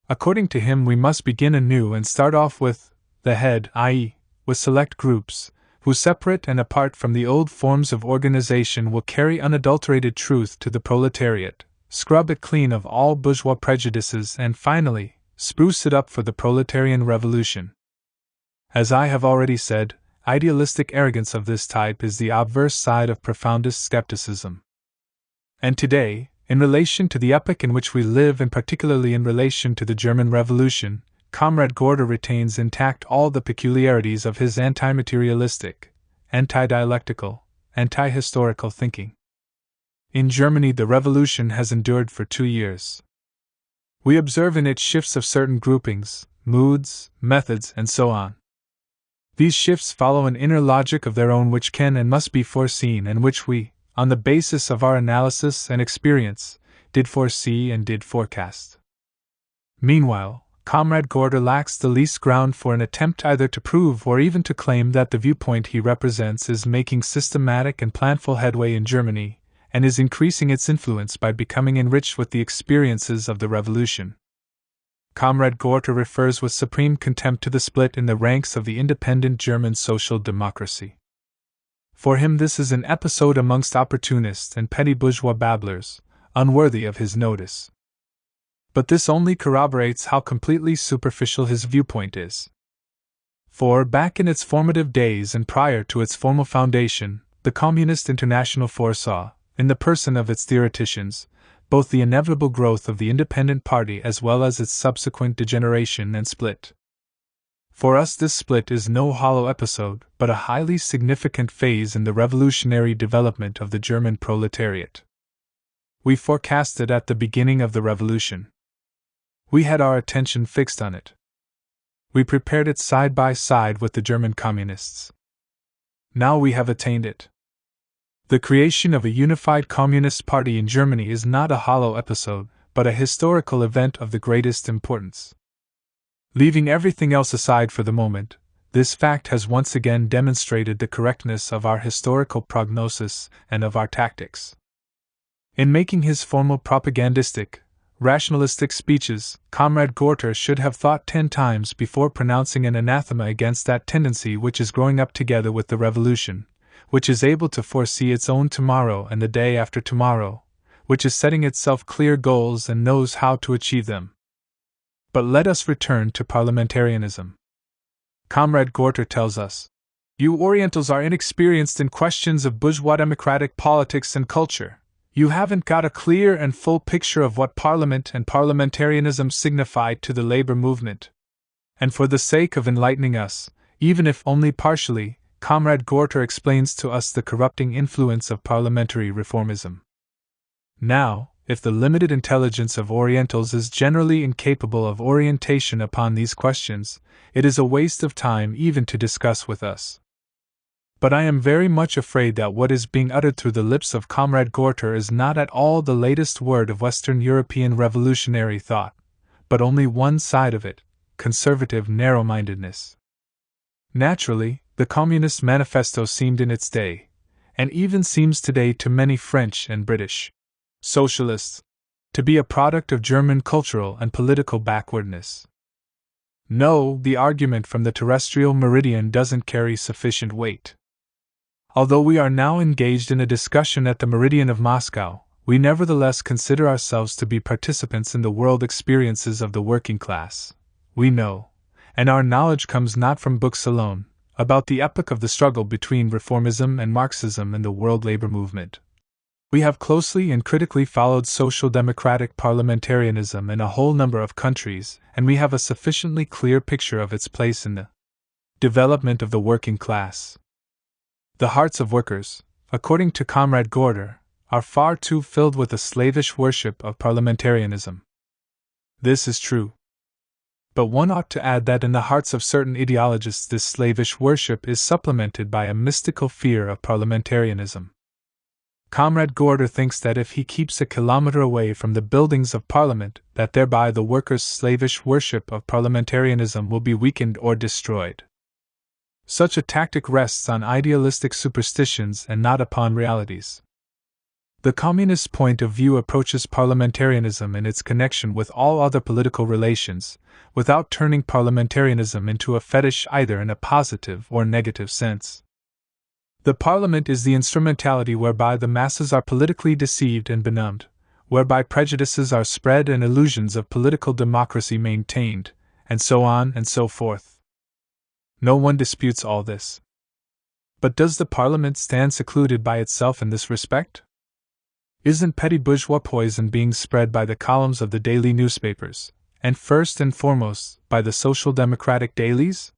According to him, we must begin anew and start off with the head, i.e., with select groups, who separate and apart from the old forms of organization will carry unadulterated truth to the proletariat, scrub it clean of all bourgeois prejudices, and finally, spruce it up for the proletarian revolution. As I have already said, idealistic arrogance of this type is the obverse side of profoundest skepticism. And today, in relation to the epoch in which we live and particularly in relation to the German Revolution, Comrade Gorder retains intact all the peculiarities of his anti-materialistic, anti-dialectical, anti-historical thinking. In Germany the revolution has endured for 2 years. We observe in it shifts of certain groupings, moods, methods, and so on. These shifts follow an inner logic of their own which can and must be foreseen and which we, on the basis of our analysis and experience, did foresee and did forecast. Meanwhile, Comrade Gorder lacks the least ground for an attempt either to prove or even to claim that the viewpoint he represents is making systematic and planful headway in Germany, and is increasing its influence by becoming enriched with the experiences of the revolution. Comrade Gorder refers with supreme contempt to the split in the ranks of the independent German social democracy. For him this is an episode amongst opportunists and petty bourgeois babblers, unworthy of his notice. But this only corroborates how completely superficial his viewpoint is. For, back in its formative days and prior to its formal foundation, the Communist International foresaw, in the person of its theoreticians, both the inevitable growth of the independent party as well as its subsequent degeneration and split. For us, this split is no hollow episode, but a highly significant phase in the revolutionary development of the German proletariat. We forecast it at the beginning of the revolution. We had our attention fixed on it. We prepared it side by side with the German communists. Now we have attained it. The creation of a unified communist party in Germany is not a hollow episode, but a historical event of the greatest importance. Leaving everything else aside for the moment, this fact has once again demonstrated the correctness of our historical prognosis and of our tactics. In making his formal propagandistic, rationalistic speeches, Comrade Gorter should have thought 10 times before pronouncing an anathema against that tendency which is growing up together with the revolution, which is able to foresee its own tomorrow and the day after tomorrow, which is setting itself clear goals and knows how to achieve them. But let us return to parliamentarianism. Comrade Gorter tells us, "You Orientals are inexperienced in questions of bourgeois democratic politics and culture. You haven't got a clear and full picture of what parliament and parliamentarianism signify to the labor movement. And for the sake of enlightening us, even if only partially, Comrade Gorter explains to us the corrupting influence of parliamentary reformism. Now, if the limited intelligence of Orientals is generally incapable of orientation upon these questions, it is a waste of time even to discuss with us. But I am very much afraid that what is being uttered through the lips of Comrade Gorter is not at all the latest word of Western European revolutionary thought, but only one side of it, conservative narrow-mindedness. Naturally, the Communist Manifesto seemed in its day, and even seems today to many French and British socialists, to be a product of German cultural and political backwardness. No, the argument from the terrestrial meridian doesn't carry sufficient weight. Although we are now engaged in a discussion at the meridian of Moscow, we nevertheless consider ourselves to be participants in the world experiences of the working class. We know, and our knowledge comes not from books alone, about the epoch of the struggle between reformism and Marxism in the world labor movement. We have closely and critically followed social democratic parliamentarianism in a whole number of countries, and we have a sufficiently clear picture of its place in the development of the working class. The hearts of workers, according to Comrade Gorter, are far too filled with a slavish worship of parliamentarianism. This is true. But one ought to add that in the hearts of certain ideologists this slavish worship is supplemented by a mystical fear of parliamentarianism. Comrade Gorter thinks that if he keeps a kilometer away from the buildings of Parliament, that thereby the workers' slavish worship of parliamentarianism will be weakened or destroyed. Such a tactic rests on idealistic superstitions and not upon realities. The communist point of view approaches parliamentarianism in its connection with all other political relations, without turning parliamentarianism into a fetish either in a positive or negative sense. The parliament is the instrumentality whereby the masses are politically deceived and benumbed, whereby prejudices are spread and illusions of political democracy maintained, and so on and so forth. No one disputes all this. But does the parliament stand secluded by itself in this respect? Isn't petty bourgeois poison being spread by the columns of the daily newspapers, and first and foremost by the social democratic dailies?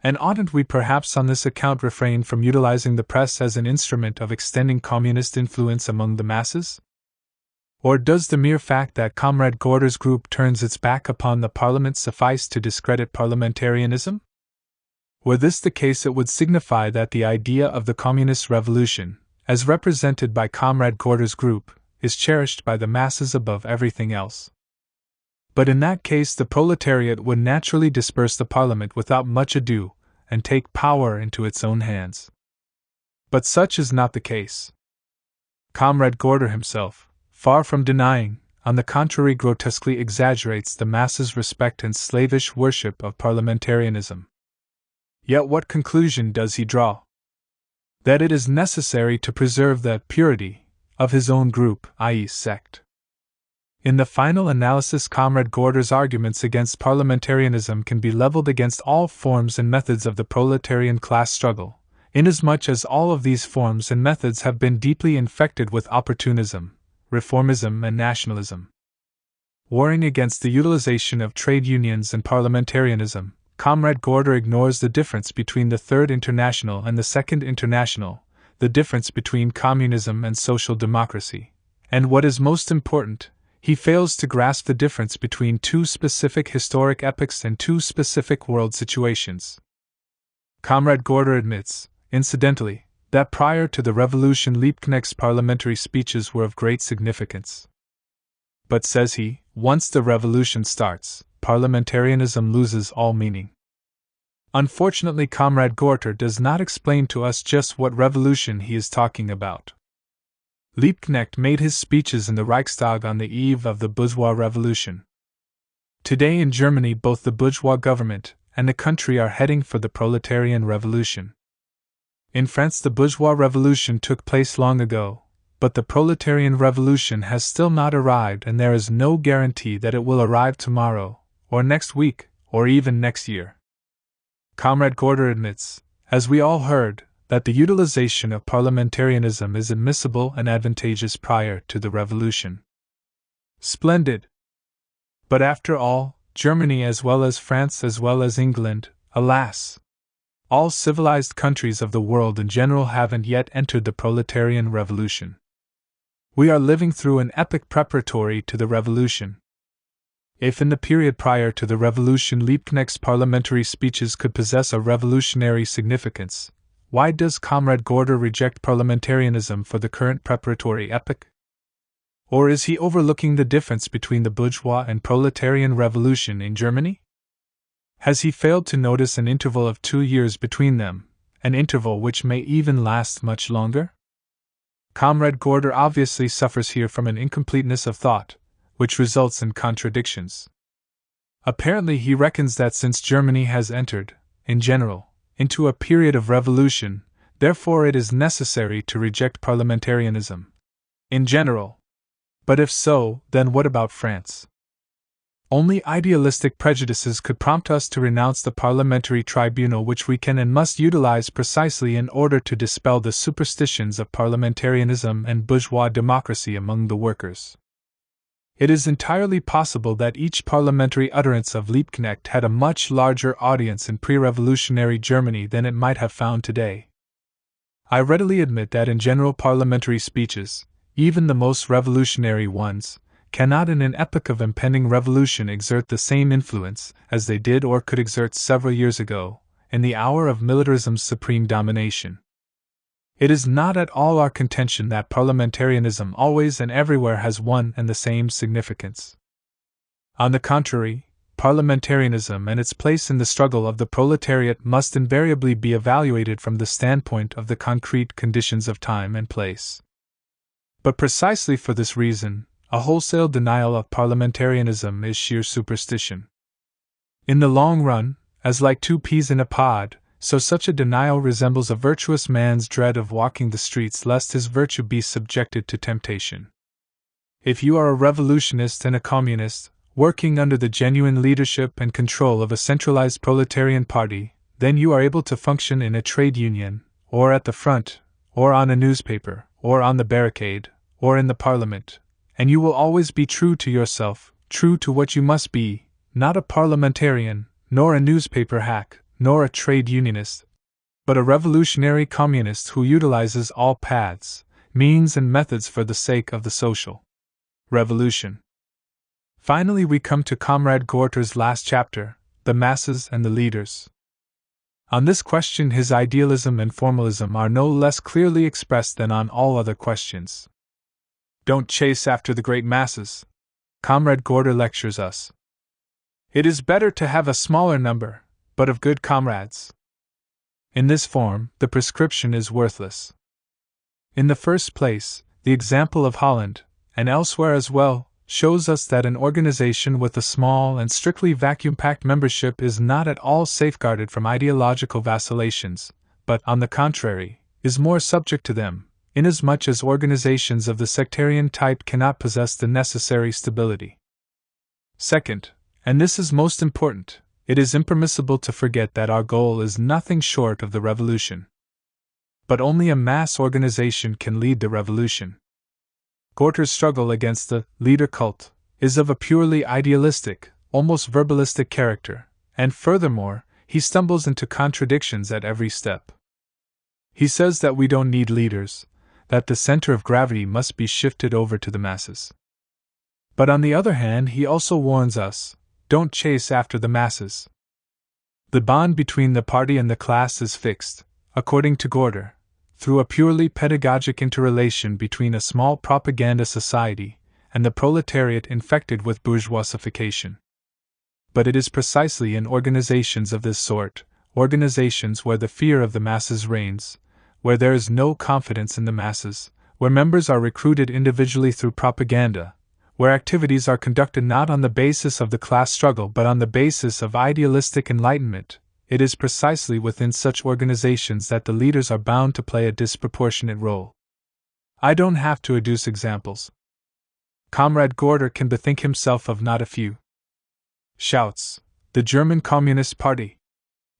And oughtn't we perhaps on this account refrain from utilizing the press as an instrument of extending communist influence among the masses? Or does the mere fact that Comrade Gorter's group turns its back upon the parliament suffice to discredit parliamentarianism? Were this the case, it would signify that the idea of the communist revolution, as represented by Comrade Gorter's group, is cherished by the masses above everything else. But in that case the proletariat would naturally disperse the parliament without much ado, and take power into its own hands. But such is not the case. Comrade Gorter himself, far from denying, on the contrary grotesquely exaggerates the masses' respect and slavish worship of parliamentarianism. Yet what conclusion does he draw? That it is necessary to preserve the purity of his own group, i.e. sect. In the final analysis, Comrade Gorder's arguments against parliamentarism can be leveled against all forms and methods of the proletarian class struggle, inasmuch as all of these forms and methods have been deeply infected with opportunism, reformism, and nationalism. Warring against the utilization of trade unions and parliamentarianism, Comrade Gorder ignores the difference between the Third International and the Second International, the difference between communism and social democracy, and what is most important, he fails to grasp the difference between two specific historic epochs and two specific world situations. Comrade Gorder admits, incidentally, that prior to the revolution Liebknecht's parliamentary speeches were of great significance. But, says he, once the revolution starts, parliamentarianism loses all meaning. Unfortunately, Comrade Gorter does not explain to us just what revolution he is talking about. Liebknecht made his speeches in the Reichstag on the eve of the bourgeois revolution. Today in Germany, both the bourgeois government and the country are heading for the proletarian revolution. In France, the bourgeois revolution took place long ago, but the proletarian revolution has still not arrived, and there is no guarantee that it will arrive tomorrow, or next week, or even next year. Comrade Gorder admits, as we all heard, that the utilization of parliamentarianism is admissible and advantageous prior to the revolution. Splendid! But after all, Germany as well as France as well as England, alas! All civilized countries of the world in general haven't yet entered the proletarian revolution. We are living through an epoch preparatory to the revolution. If in the period prior to the revolution Liebknecht's parliamentary speeches could possess a revolutionary significance, why does Comrade Gorder reject parliamentarianism for the current preparatory epoch? Or is he overlooking the difference between the bourgeois and proletarian revolution in Germany? Has he failed to notice an interval of 2 years between them, an interval which may even last much longer? Comrade Gorder obviously suffers here from an incompleteness of thought, which results in contradictions. Apparently he reckons that since Germany has entered, in general, into a period of revolution, therefore it is necessary to reject parliamentarianism. In general. But if so, then what about France? Only idealistic prejudices could prompt us to renounce the parliamentary tribunal, which we can and must utilize precisely in order to dispel the superstitions of parliamentarianism and bourgeois democracy among the workers. It is entirely possible that each parliamentary utterance of Liebknecht had a much larger audience in pre-revolutionary Germany than it might have found today. I readily admit that in general parliamentary speeches, even the most revolutionary ones, cannot in an epoch of impending revolution exert the same influence as they did or could exert several years ago, in the hour of militarism's supreme domination. It is not at all our contention that parliamentarianism always and everywhere has one and the same significance. On the contrary, parliamentarianism and its place in the struggle of the proletariat must invariably be evaluated from the standpoint of the concrete conditions of time and place. But precisely for this reason, a wholesale denial of parliamentarianism is sheer superstition. In the long run, as like 2 peas in a pod, so such a denial resembles a virtuous man's dread of walking the streets lest his virtue be subjected to temptation. If you are a revolutionist and a communist, working under the genuine leadership and control of a centralized proletarian party, then you are able to function in a trade union, or at the front, or on a newspaper, or on the barricade, or in the parliament, and you will always be true to yourself, true to what you must be, not a parliamentarian, nor a newspaper hack, nor a trade unionist, but a revolutionary communist who utilizes all paths, means and methods for the sake of the social revolution. Finally, we come to Comrade Gorter's last chapter, the masses and the leaders. On this question his idealism and formalism are no less clearly expressed than on all other questions. Don't chase after the great masses, Comrade Gorter lectures us. It is better to have a smaller number, but of good comrades. In this form, the prescription is worthless. In the first place, the example of Holland, and elsewhere as well, shows us that an organization with a small and strictly vacuum-packed membership is not at all safeguarded from ideological vacillations, but, on the contrary, is more subject to them, inasmuch as organizations of the sectarian type cannot possess the necessary stability. Second, and this is most important, it is impermissible to forget that our goal is nothing short of the revolution. But only a mass organization can lead the revolution. Gorter's struggle against the leader cult is of a purely idealistic, almost verbalistic character, and furthermore, he stumbles into contradictions at every step. He says that we don't need leaders, that the center of gravity must be shifted over to the masses. But on the other hand, he also warns us, don't chase after the masses. The bond between the party and the class is fixed, according to Gorter, through a purely pedagogic interrelation between a small propaganda society and the proletariat infected with bourgeoisification. But it is precisely in organizations of this sort, organizations where the fear of the masses reigns, where there is no confidence in the masses, where members are recruited individually through propaganda, where activities are conducted not on the basis of the class struggle but on the basis of idealistic enlightenment, it is precisely within such organizations that the leaders are bound to play a disproportionate role. I don't have to adduce examples. Comrade Gorter can bethink himself of not a few. Shouts, the German Communist Party.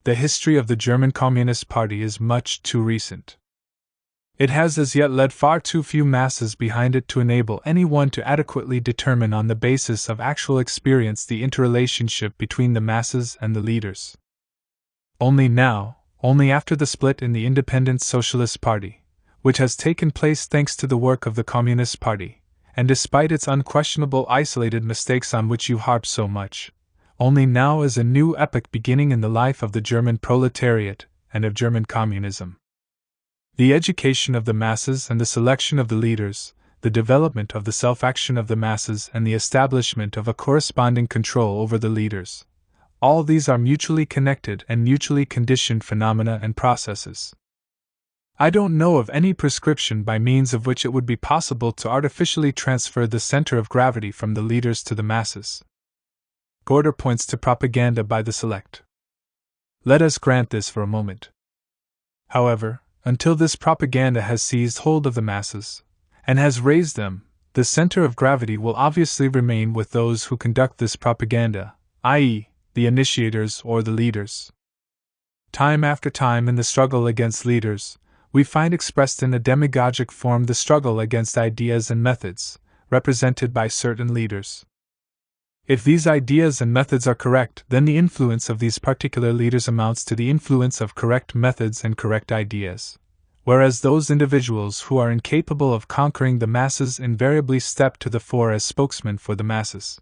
The history of the German Communist Party is much too recent. It has as yet led far too few masses behind it to enable anyone to adequately determine on the basis of actual experience the interrelationship between the masses and the leaders. Only now, only after the split in the Independent Socialist Party, which has taken place thanks to the work of the Communist Party, and despite its unquestionable isolated mistakes on which you harp so much, only now is a new epoch beginning in the life of the German proletariat and of German communism. The education of the masses and the selection of the leaders, the development of the self-action of the masses and the establishment of a corresponding control over the leaders, all these are mutually connected and mutually conditioned phenomena and processes. I don't know of any prescription by means of which it would be possible to artificially transfer the center of gravity from the leaders to the masses. Gorter points to propaganda by the select. Let us grant this for a moment. However, until this propaganda has seized hold of the masses, and has raised them, the center of gravity will obviously remain with those who conduct this propaganda, i.e., the initiators or the leaders. Time after time in the struggle against leaders, we find expressed in a demagogic form the struggle against ideas and methods, represented by certain leaders. If these ideas and methods are correct, then the influence of these particular leaders amounts to the influence of correct methods and correct ideas, whereas those individuals who are incapable of conquering the masses invariably step to the fore as spokesmen for the masses.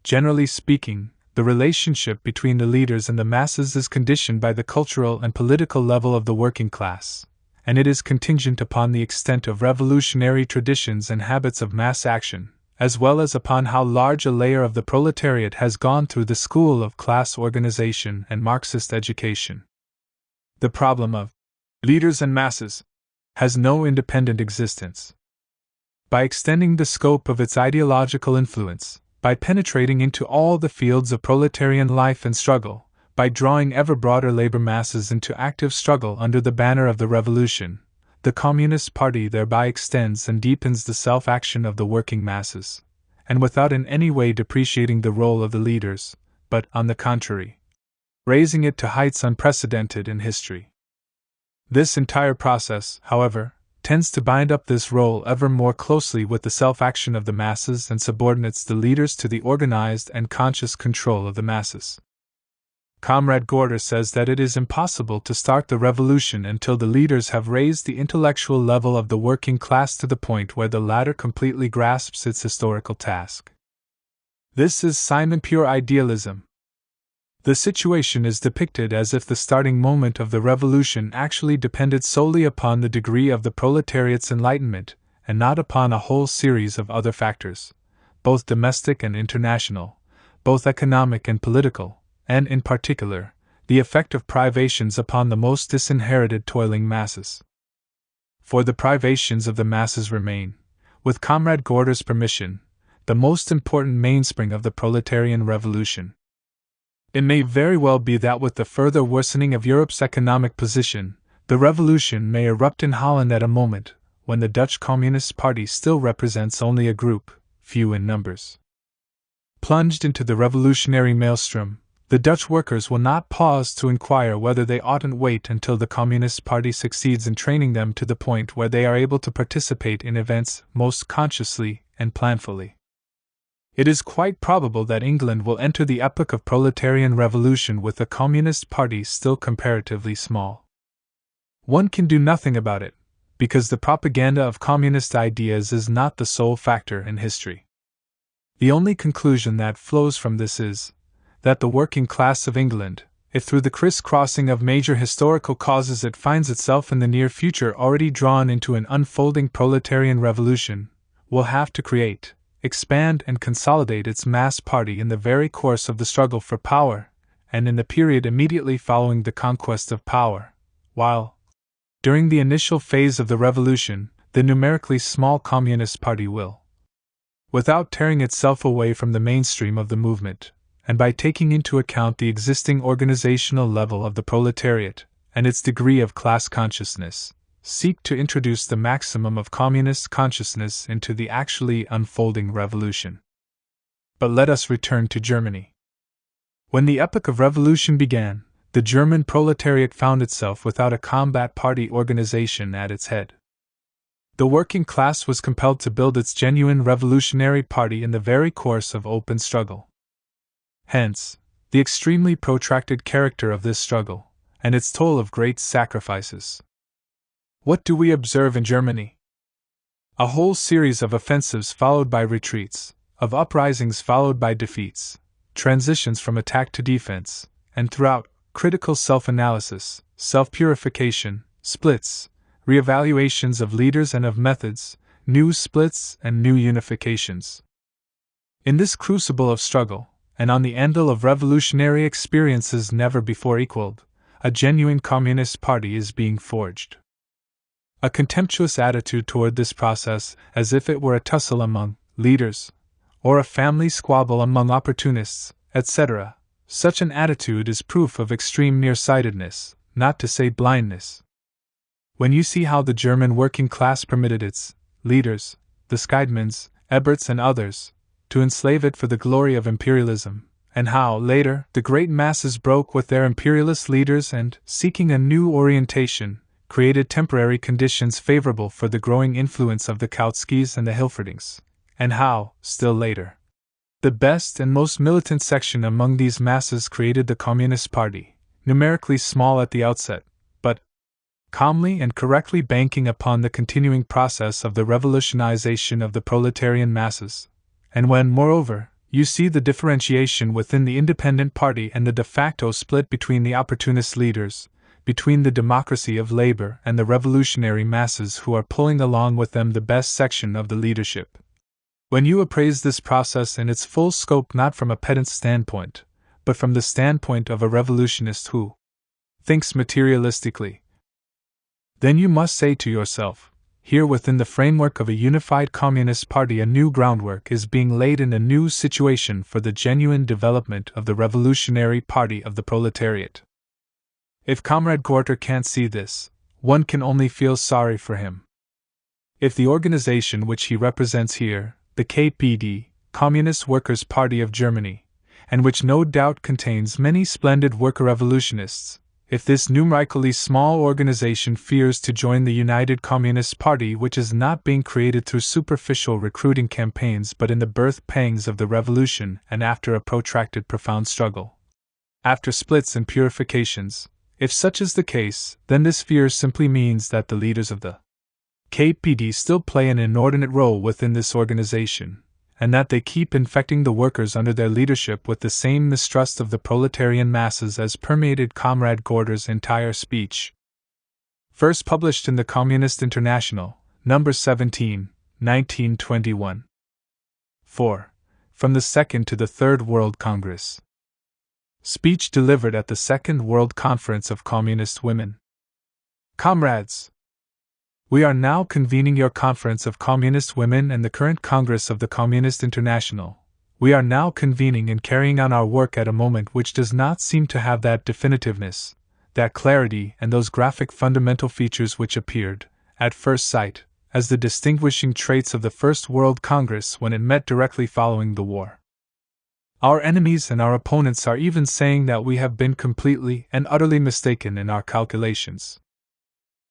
Generally speaking, the relationship between the leaders and the masses is conditioned by the cultural and political level of the working class, and it is contingent upon the extent of revolutionary traditions and habits of mass action, as well as upon how large a layer of the proletariat has gone through the school of class organization and Marxist education. The problem of leaders and masses has no independent existence. By extending the scope of its ideological influence, by penetrating into all the fields of proletarian life and struggle, by drawing ever broader labor masses into active struggle under the banner of the revolution, the Communist Party thereby extends and deepens the self-action of the working masses, and without in any way depreciating the role of the leaders, but, on the contrary, raising it to heights unprecedented in history. This entire process, however, tends to bind up this role ever more closely with the self-action of the masses and subordinates the leaders to the organized and conscious control of the masses. Comrade Gorter says that it is impossible to start the revolution until the leaders have raised the intellectual level of the working class to the point where the latter completely grasps its historical task. This is Simon pure idealism. The situation is depicted as if the starting moment of the revolution actually depended solely upon the degree of the proletariat's enlightenment, and not upon a whole series of other factors, both domestic and international, both economic and political, and, in particular, the effect of privations upon the most disinherited toiling masses. For the privations of the masses remain, with Comrade Gorter's permission, the most important mainspring of the proletarian revolution. It may very well be that with the further worsening of Europe's economic position, the revolution may erupt in Holland at a moment when the Dutch Communist Party still represents only a group, few in numbers. Plunged into the revolutionary maelstrom, the Dutch workers will not pause to inquire whether they oughtn't wait until the Communist Party succeeds in training them to the point where they are able to participate in events most consciously and planfully. It is quite probable that England will enter the epoch of proletarian revolution with the Communist Party still comparatively small. One can do nothing about it, because the propaganda of communist ideas is not the sole factor in history. The only conclusion that flows from this is that the working class of England, if through the criss-crossing of major historical causes it finds itself in the near future already drawn into an unfolding proletarian revolution, will have to create, expand and consolidate its mass party in the very course of the struggle for power, and in the period immediately following the conquest of power, while, during the initial phase of the revolution, the numerically small Communist Party will, without tearing itself away from the mainstream of the movement, and by taking into account the existing organizational level of the proletariat and its degree of class consciousness, seek to introduce the maximum of communist consciousness into the actually unfolding revolution. But let us return to Germany. When the epoch of revolution began, the German proletariat found itself without a combat party organization at its head. The working class was compelled to build its genuine revolutionary party in the very course of open struggle. Hence, the extremely protracted character of this struggle, and its toll of great sacrifices. What do we observe in Germany? A whole series of offensives followed by retreats, of uprisings followed by defeats, transitions from attack to defense, and throughout, critical self-analysis, self-purification, splits, re-evaluations of leaders and of methods, new splits and new unifications. In this crucible of struggle, and on the anvil of revolutionary experiences never before equaled, a genuine communist party is being forged. A contemptuous attitude toward this process, as if it were a tussle among leaders, or a family squabble among opportunists, etc., such an attitude is proof of extreme nearsightedness, not to say blindness. When you see how the German working class permitted its leaders, the Scheidemans, Eberts and others, to enslave it for the glory of imperialism, and how, later, the great masses broke with their imperialist leaders and, seeking a new orientation, created temporary conditions favorable for the growing influence of the Kautskys and the Hilferdings, and how, still later, the best and most militant section among these masses created the Communist Party, numerically small at the outset, but calmly and correctly banking upon the continuing process of the revolutionization of the proletarian masses. And when, moreover, you see the differentiation within the independent party and the de facto split between the opportunist leaders, between the democracy of labor and the revolutionary masses who are pulling along with them the best section of the leadership. When you appraise this process in its full scope not from a pedant's standpoint, but from the standpoint of a revolutionist who thinks materialistically, then you must say to yourself, here within the framework of a unified communist party a new groundwork is being laid in a new situation for the genuine development of the revolutionary party of the proletariat. If Comrade Gorter can't see this, one can only feel sorry for him. If the organization which he represents here, the KPD, Communist Workers' Party of Germany, and which no doubt contains many splendid worker revolutionists, if this numerically small organization fears to join the United Communist Party, which is not being created through superficial recruiting campaigns but in the birth pangs of the revolution and after a protracted profound struggle, after splits and purifications, if such is the case, then this fear simply means that the leaders of the KPD still play an inordinate role within this organization, and that they keep infecting the workers under their leadership with the same mistrust of the proletarian masses as permeated Comrade Gorter's entire speech. First published in the Communist International, No. 17, 1921. 4. From the Second to the Third World Congress. Speech delivered at the Second World Conference of Communist Women. Comrades! We are now convening your Conference of Communist Women and the current Congress of the Communist International. We are now convening and carrying on our work at a moment which does not seem to have that definitiveness, that clarity and those graphic fundamental features which appeared, at first sight, as the distinguishing traits of the First World Congress when it met directly following the war. Our enemies and our opponents are even saying that we have been completely and utterly mistaken in our calculations.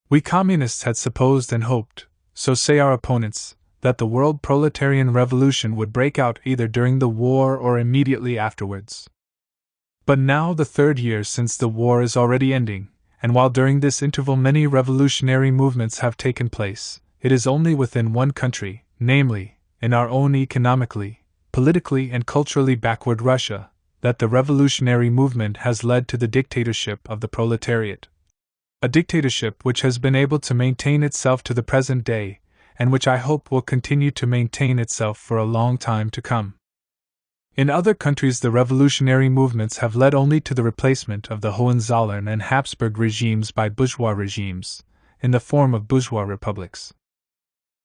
We communists had supposed and hoped, so say our opponents, that the world proletarian revolution would break out either during the war or immediately afterwards. But now the third year since the war is already ending, and while during this interval many revolutionary movements have taken place, it is only within one country, namely, in our own economically, politically and culturally backward Russia, that the revolutionary movement has led to the dictatorship of the proletariat. A dictatorship which has been able to maintain itself to the present day, and which I hope will continue to maintain itself for a long time to come. In other countries the revolutionary movements have led only to the replacement of the Hohenzollern and Habsburg regimes by bourgeois regimes, in the form of bourgeois republics.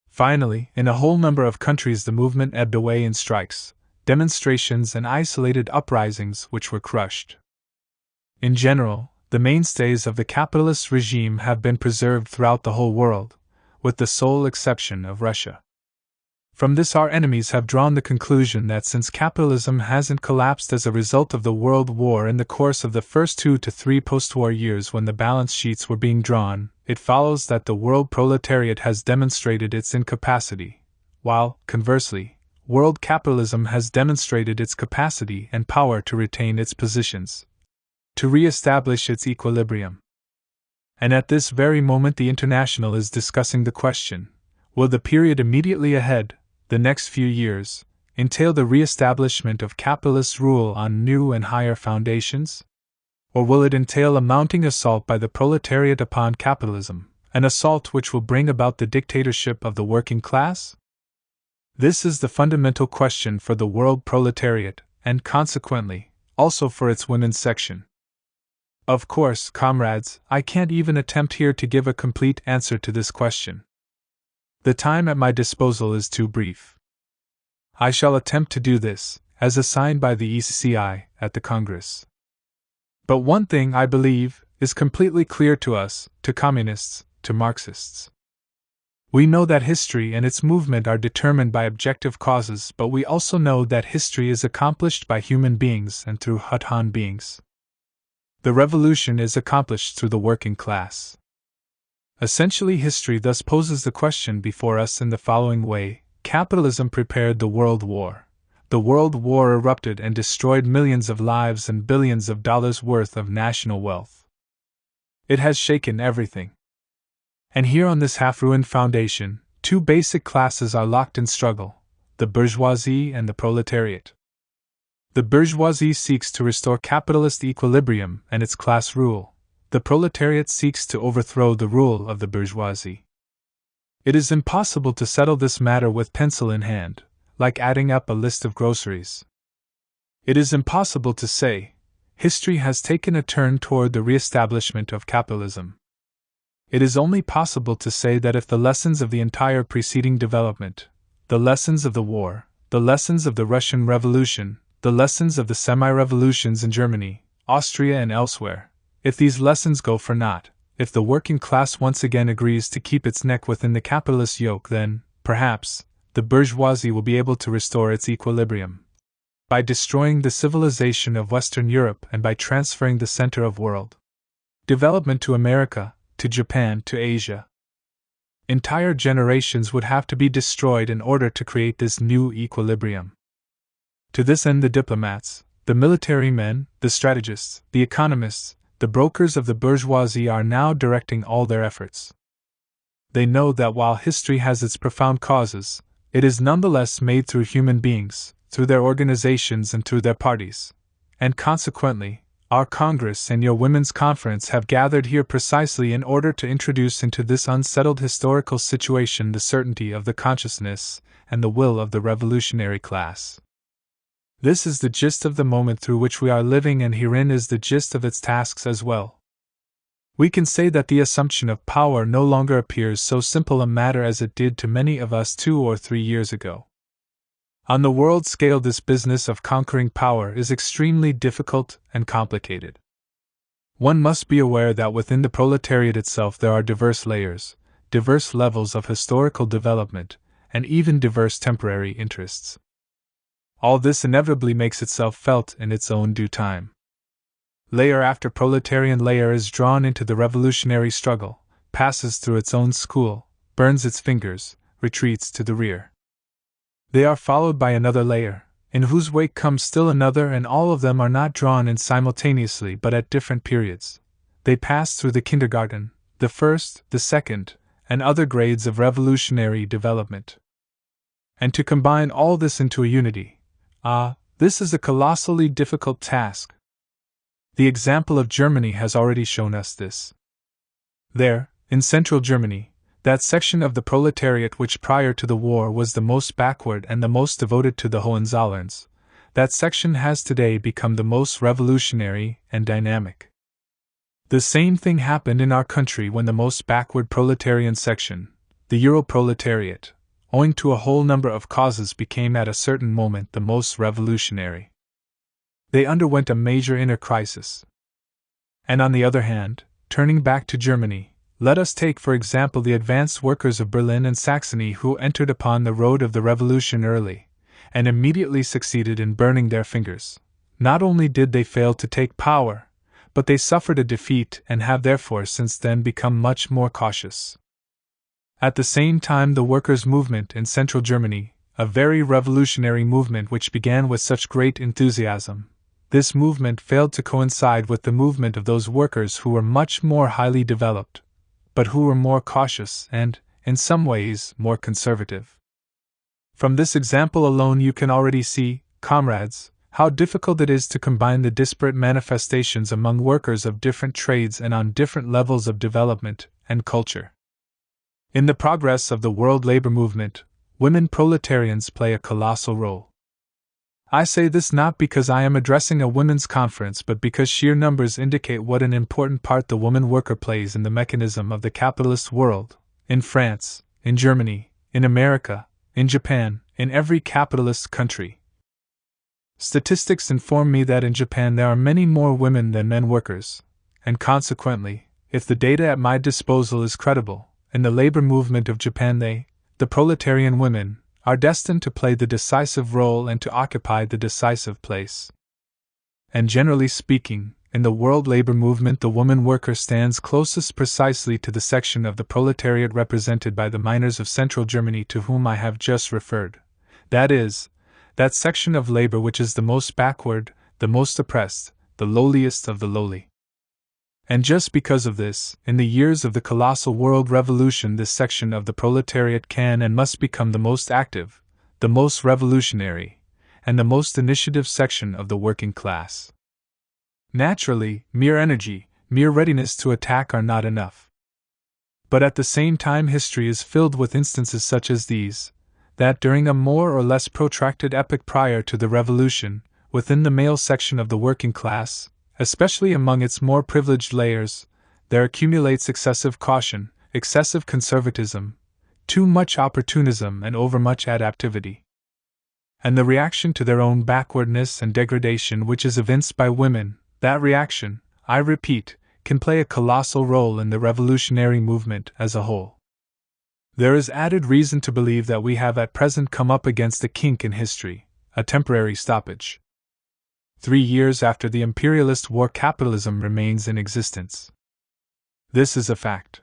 Finally, in a whole number of countries the movement ebbed away in strikes, demonstrations and isolated uprisings which were crushed. In general, the mainstays of the capitalist regime have been preserved throughout the whole world, with the sole exception of Russia. From this our enemies have drawn the conclusion that since capitalism hasn't collapsed as a result of the World War in the course of the first 2 to 3 post-war years when the balance sheets were being drawn, it follows that the world proletariat has demonstrated its incapacity, while, conversely, world capitalism has demonstrated its capacity and power to retain its positions, to re-establish its equilibrium. And at this very moment the International is discussing the question, will the period immediately ahead, the next few years, entail the re-establishment of capitalist rule on new and higher foundations? Or will it entail a mounting assault by the proletariat upon capitalism, an assault which will bring about the dictatorship of the working class? This is the fundamental question for the world proletariat, and consequently, also for its women's section. Of course, comrades, I can't even attempt here to give a complete answer to this question. The time at my disposal is too brief. I shall attempt to do this, as assigned by the ECI, at the Congress. But one thing, I believe, is completely clear to us, to communists, to Marxists. We know that history and its movement are determined by objective causes, but we also know that history is accomplished by human beings and through Hutt-Han beings. The revolution is accomplished through the working class. Essentially, history thus poses the question before us in the following way: capitalism prepared the World War. The World War erupted and destroyed millions of lives and billions of dollars worth of national wealth. It has shaken everything. And here on this half-ruined foundation, two basic classes are locked in struggle: the bourgeoisie and the proletariat. The bourgeoisie seeks to restore capitalist equilibrium and its class rule. The proletariat seeks to overthrow the rule of the bourgeoisie. It is impossible to settle this matter with pencil in hand, like adding up a list of groceries. It is impossible to say, history has taken a turn toward the re-establishment of capitalism. It is only possible to say that if the lessons of the entire preceding development, the lessons of the war, the lessons of the Russian Revolution, the lessons of the semi-revolutions in Germany, Austria and elsewhere, if these lessons go for naught, if the working class once again agrees to keep its neck within the capitalist yoke, then, perhaps, the bourgeoisie will be able to restore its equilibrium. By destroying the civilization of Western Europe and by transferring the center of world development to America, to Japan, to Asia. Entire generations would have to be destroyed in order to create this new equilibrium. To this end, the diplomats, the military men, the strategists, the economists, the brokers of the bourgeoisie are now directing all their efforts. They know that while history has its profound causes, it is nonetheless made through human beings, through their organizations and through their parties. And consequently, our Congress and your Women's Conference have gathered here precisely in order to introduce into this unsettled historical situation the certainty of the consciousness and the will of the revolutionary class. This is the gist of the moment through which we are living, and herein is the gist of its tasks as well. We can say that the assumption of power no longer appears so simple a matter as it did to many of us 2 or 3 years ago. On the world scale, this business of conquering power is extremely difficult and complicated. One must be aware that within the proletariat itself there are diverse layers, diverse levels of historical development, and even diverse temporary interests. All this inevitably makes itself felt in its own due time. Layer after proletarian layer is drawn into the revolutionary struggle, passes through its own school, burns its fingers, retreats to the rear. They are followed by another layer, in whose wake comes still another, and all of them are not drawn in simultaneously but at different periods. They pass through the kindergarten, the first, the second, and other grades of revolutionary development. And to combine all this into a unity, this is a colossally difficult task. The example of Germany has already shown us this. There, in central Germany, that section of the proletariat which prior to the war was the most backward and the most devoted to the Hohenzollerns, that section has today become the most revolutionary and dynamic. The same thing happened in our country when the most backward proletarian section, the Europroletariat, owing to a whole number of causes, became at a certain moment the most revolutionary. They underwent a major inner crisis. And on the other hand, turning back to Germany, let us take for example the advanced workers of Berlin and Saxony who entered upon the road of the revolution early, and immediately succeeded in burning their fingers. Not only did they fail to take power, but they suffered a defeat and have therefore since then become much more cautious. At the same time, the workers' movement in central Germany, a very revolutionary movement which began with such great enthusiasm, this movement failed to coincide with the movement of those workers who were much more highly developed, but who were more cautious and, in some ways, more conservative. From this example alone you can already see, comrades, how difficult it is to combine the disparate manifestations among workers of different trades and on different levels of development and culture. In the progress of the world labor movement, women proletarians play a colossal role. I say this not because I am addressing a women's conference, but because sheer numbers indicate what an important part the woman worker plays in the mechanism of the capitalist world, in France, in Germany, in America, in Japan, in every capitalist country. Statistics inform me that in Japan there are many more women than men workers, and consequently, if the data at my disposal is credible, in the labor movement of Japan the proletarian women, are destined to play the decisive role and to occupy the decisive place. And generally speaking, in the world labor movement the woman worker stands closest precisely to the section of the proletariat represented by the miners of central Germany to whom I have just referred, that is, that section of labor which is the most backward, the most oppressed, the lowliest of the lowly. And just because of this, in the years of the colossal world revolution this section of the proletariat can and must become the most active, the most revolutionary, and the most initiative section of the working class. Naturally, mere energy, mere readiness to attack are not enough. But at the same time history is filled with instances such as these, that during a more or less protracted epoch prior to the revolution, within the male section of the working class, especially among its more privileged layers, there accumulates excessive caution, excessive conservatism, too much opportunism and overmuch adaptivity. And the reaction to their own backwardness and degradation which is evinced by women, that reaction, I repeat, can play a colossal role in the revolutionary movement as a whole. There is added reason to believe that we have at present come up against a kink in history, a temporary stoppage. 3 years after the imperialist war, capitalism remains in existence. This is a fact.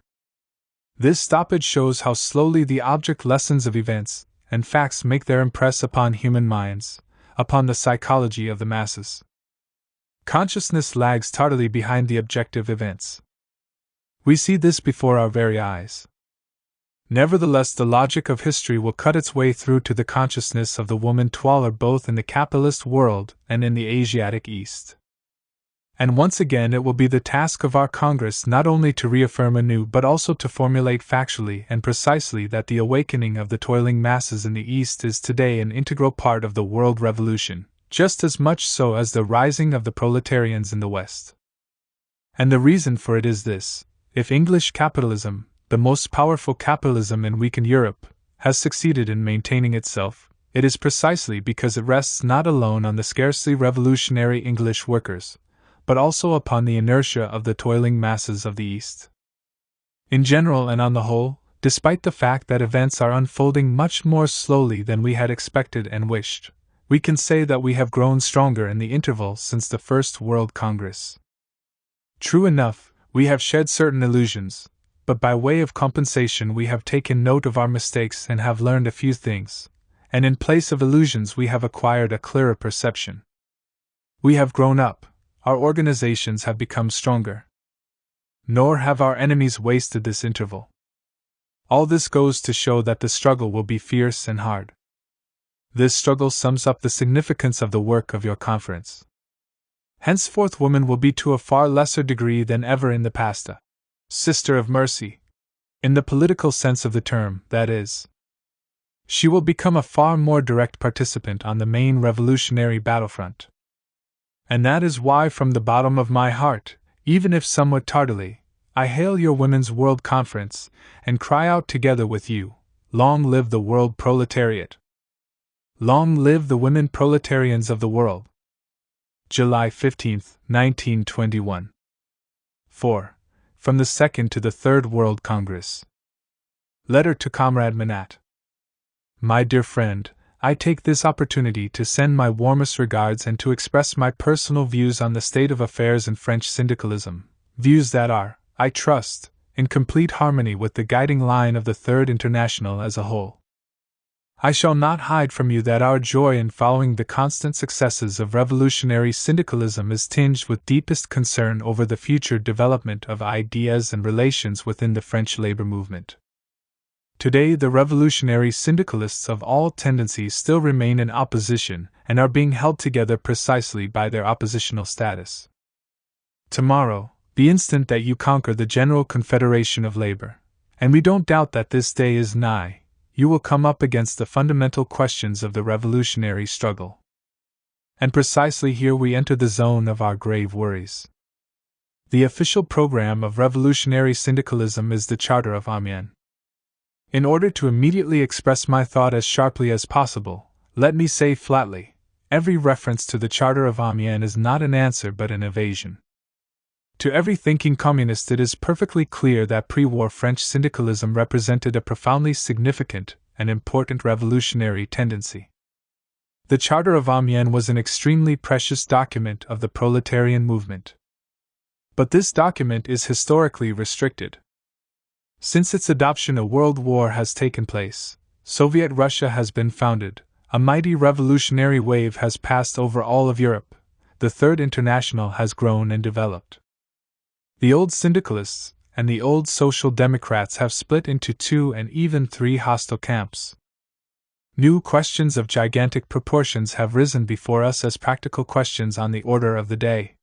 This stoppage shows how slowly the object lessons of events and facts make their impress upon human minds, upon the psychology of the masses. Consciousness lags tardily behind the objective events. We see this before our very eyes. Nevertheless, the logic of history will cut its way through to the consciousness of the woman dweller both in the capitalist world and in the Asiatic East. And once again it will be the task of our Congress not only to reaffirm anew but also to formulate factually and precisely that the awakening of the toiling masses in the East is today an integral part of the world revolution, just as much so as the rising of the proletarians in the West. And the reason for it is this: if English capitalism, the most powerful capitalism in weakened Europe, has succeeded in maintaining itself, it is precisely because it rests not alone on the scarcely revolutionary English workers, but also upon the inertia of the toiling masses of the East. In general and on the whole, despite the fact that events are unfolding much more slowly than we had expected and wished, we can say that we have grown stronger in the interval since the First World Congress. True enough, we have shed certain illusions, but by way of compensation we have taken note of our mistakes and have learned a few things, and in place of illusions we have acquired a clearer perception. We have grown up, our organizations have become stronger. Nor have our enemies wasted this interval. All this goes to show that the struggle will be fierce and hard. This struggle sums up the significance of the work of your conference. Henceforth woman will be to a far lesser degree than ever in the past a sister of mercy, in the political sense of the term, that is. She will become a far more direct participant on the main revolutionary battlefront. And that is why from the bottom of my heart, even if somewhat tardily, I hail your Women's World Conference, and cry out together with you, long live the world proletariat! Long live the women proletarians of the world! July 15, 1921. 4. From the Second to the Third World Congress. Letter to Comrade Manat. My dear friend, I take this opportunity to send my warmest regards and to express my personal views on the state of affairs in French syndicalism, views that are, I trust, in complete harmony with the guiding line of the Third International as a whole. I shall not hide from you that our joy in following the constant successes of revolutionary syndicalism is tinged with deepest concern over the future development of ideas and relations within the French labor movement. Today, the revolutionary syndicalists of all tendencies still remain in opposition and are being held together precisely by their oppositional status. Tomorrow, the instant that you conquer the General Confederation of Labor, and we don't doubt that this day is nigh, you will come up against the fundamental questions of the revolutionary struggle. And precisely here we enter the zone of our grave worries. The official program of revolutionary syndicalism is the Charter of Amiens. In order to immediately express my thought as sharply as possible, let me say flatly, every reference to the Charter of Amiens is not an answer but an evasion. To every thinking communist it is perfectly clear that pre-war French syndicalism represented a profoundly significant and important revolutionary tendency. The Charter of Amiens was an extremely precious document of the proletarian movement. But this document is historically restricted. Since its adoption, a world war has taken place, Soviet Russia has been founded, a mighty revolutionary wave has passed over all of Europe, the Third International has grown and developed. The old syndicalists and the old social democrats have split into 2 and even 3 hostile camps. New questions of gigantic proportions have risen before us as practical questions on the order of the day.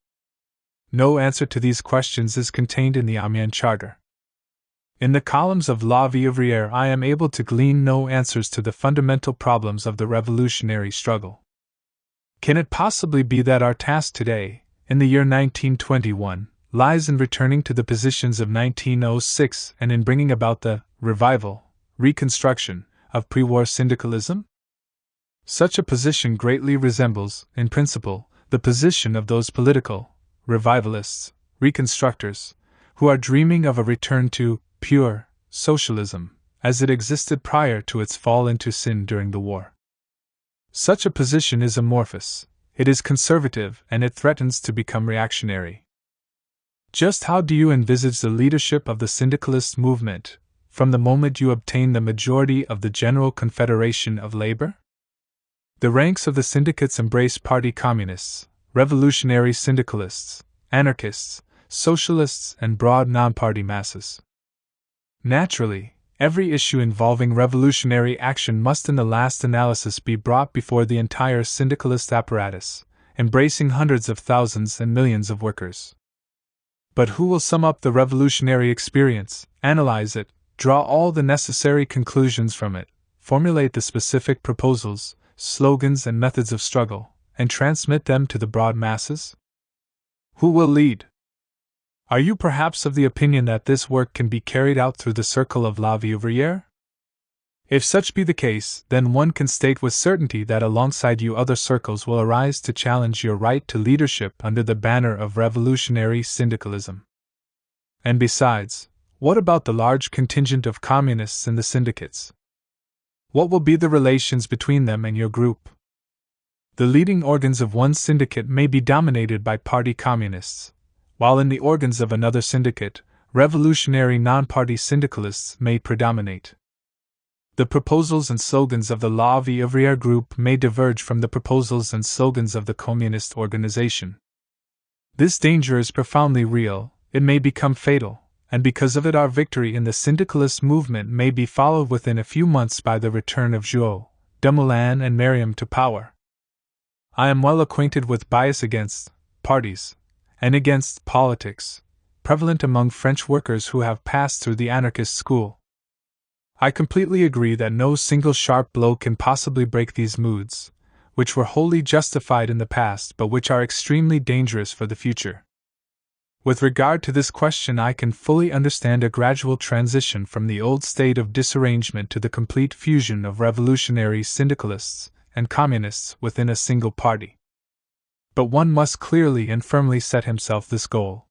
No answer to these questions is contained in the Amiens Charter. In the columns of La Vie Ouvrière I am able to glean no answers to the fundamental problems of the revolutionary struggle. Can it possibly be that our task today, in the year 1921, lies in returning to the positions of 1906 and in bringing about the revival, reconstruction, of pre-war syndicalism? Such a position greatly resembles, in principle, the position of those political revivalists, reconstructors, who are dreaming of a return to pure socialism, as it existed prior to its fall into sin during the war. Such a position is amorphous, it is conservative, and it threatens to become reactionary. Just how do you envisage the leadership of the syndicalist movement, from the moment you obtain the majority of the General Confederation of Labor? The ranks of the syndicates embrace party communists, revolutionary syndicalists, anarchists, socialists, and broad non-party masses. Naturally, every issue involving revolutionary action must in the last analysis be brought before the entire syndicalist apparatus, embracing hundreds of thousands and millions of workers. But who will sum up the revolutionary experience, analyze it, draw all the necessary conclusions from it, formulate the specific proposals, slogans, and methods of struggle, and transmit them to the broad masses? Who will lead? Are you perhaps of the opinion that this work can be carried out through the circle of La Vie Ouvrière? If such be the case, then one can state with certainty that alongside you other circles will arise to challenge your right to leadership under the banner of revolutionary syndicalism. And besides, What about the large contingent of communists in the syndicates? What will be the relations between them and your group? The leading organs of one syndicate may be dominated by party communists, while in the organs of another syndicate, revolutionary non-party syndicalists may predominate. The proposals and slogans of the La Vie Ouvrière group may diverge from the proposals and slogans of the communist organization. This danger is profoundly real, it may become fatal, and because of it our victory in the syndicalist movement may be followed within a few months by the return of Joux, Dumoulin and Merriam to power. I am well acquainted with bias against parties and against politics, prevalent among French workers who have passed through the anarchist school. I completely agree that no single sharp blow can possibly break these moods, which were wholly justified in the past but which are extremely dangerous for the future. With regard to this question, I can fully understand a gradual transition from the old state of disarrangement to the complete fusion of revolutionary syndicalists and communists within a single party. But one must clearly and firmly set himself this goal.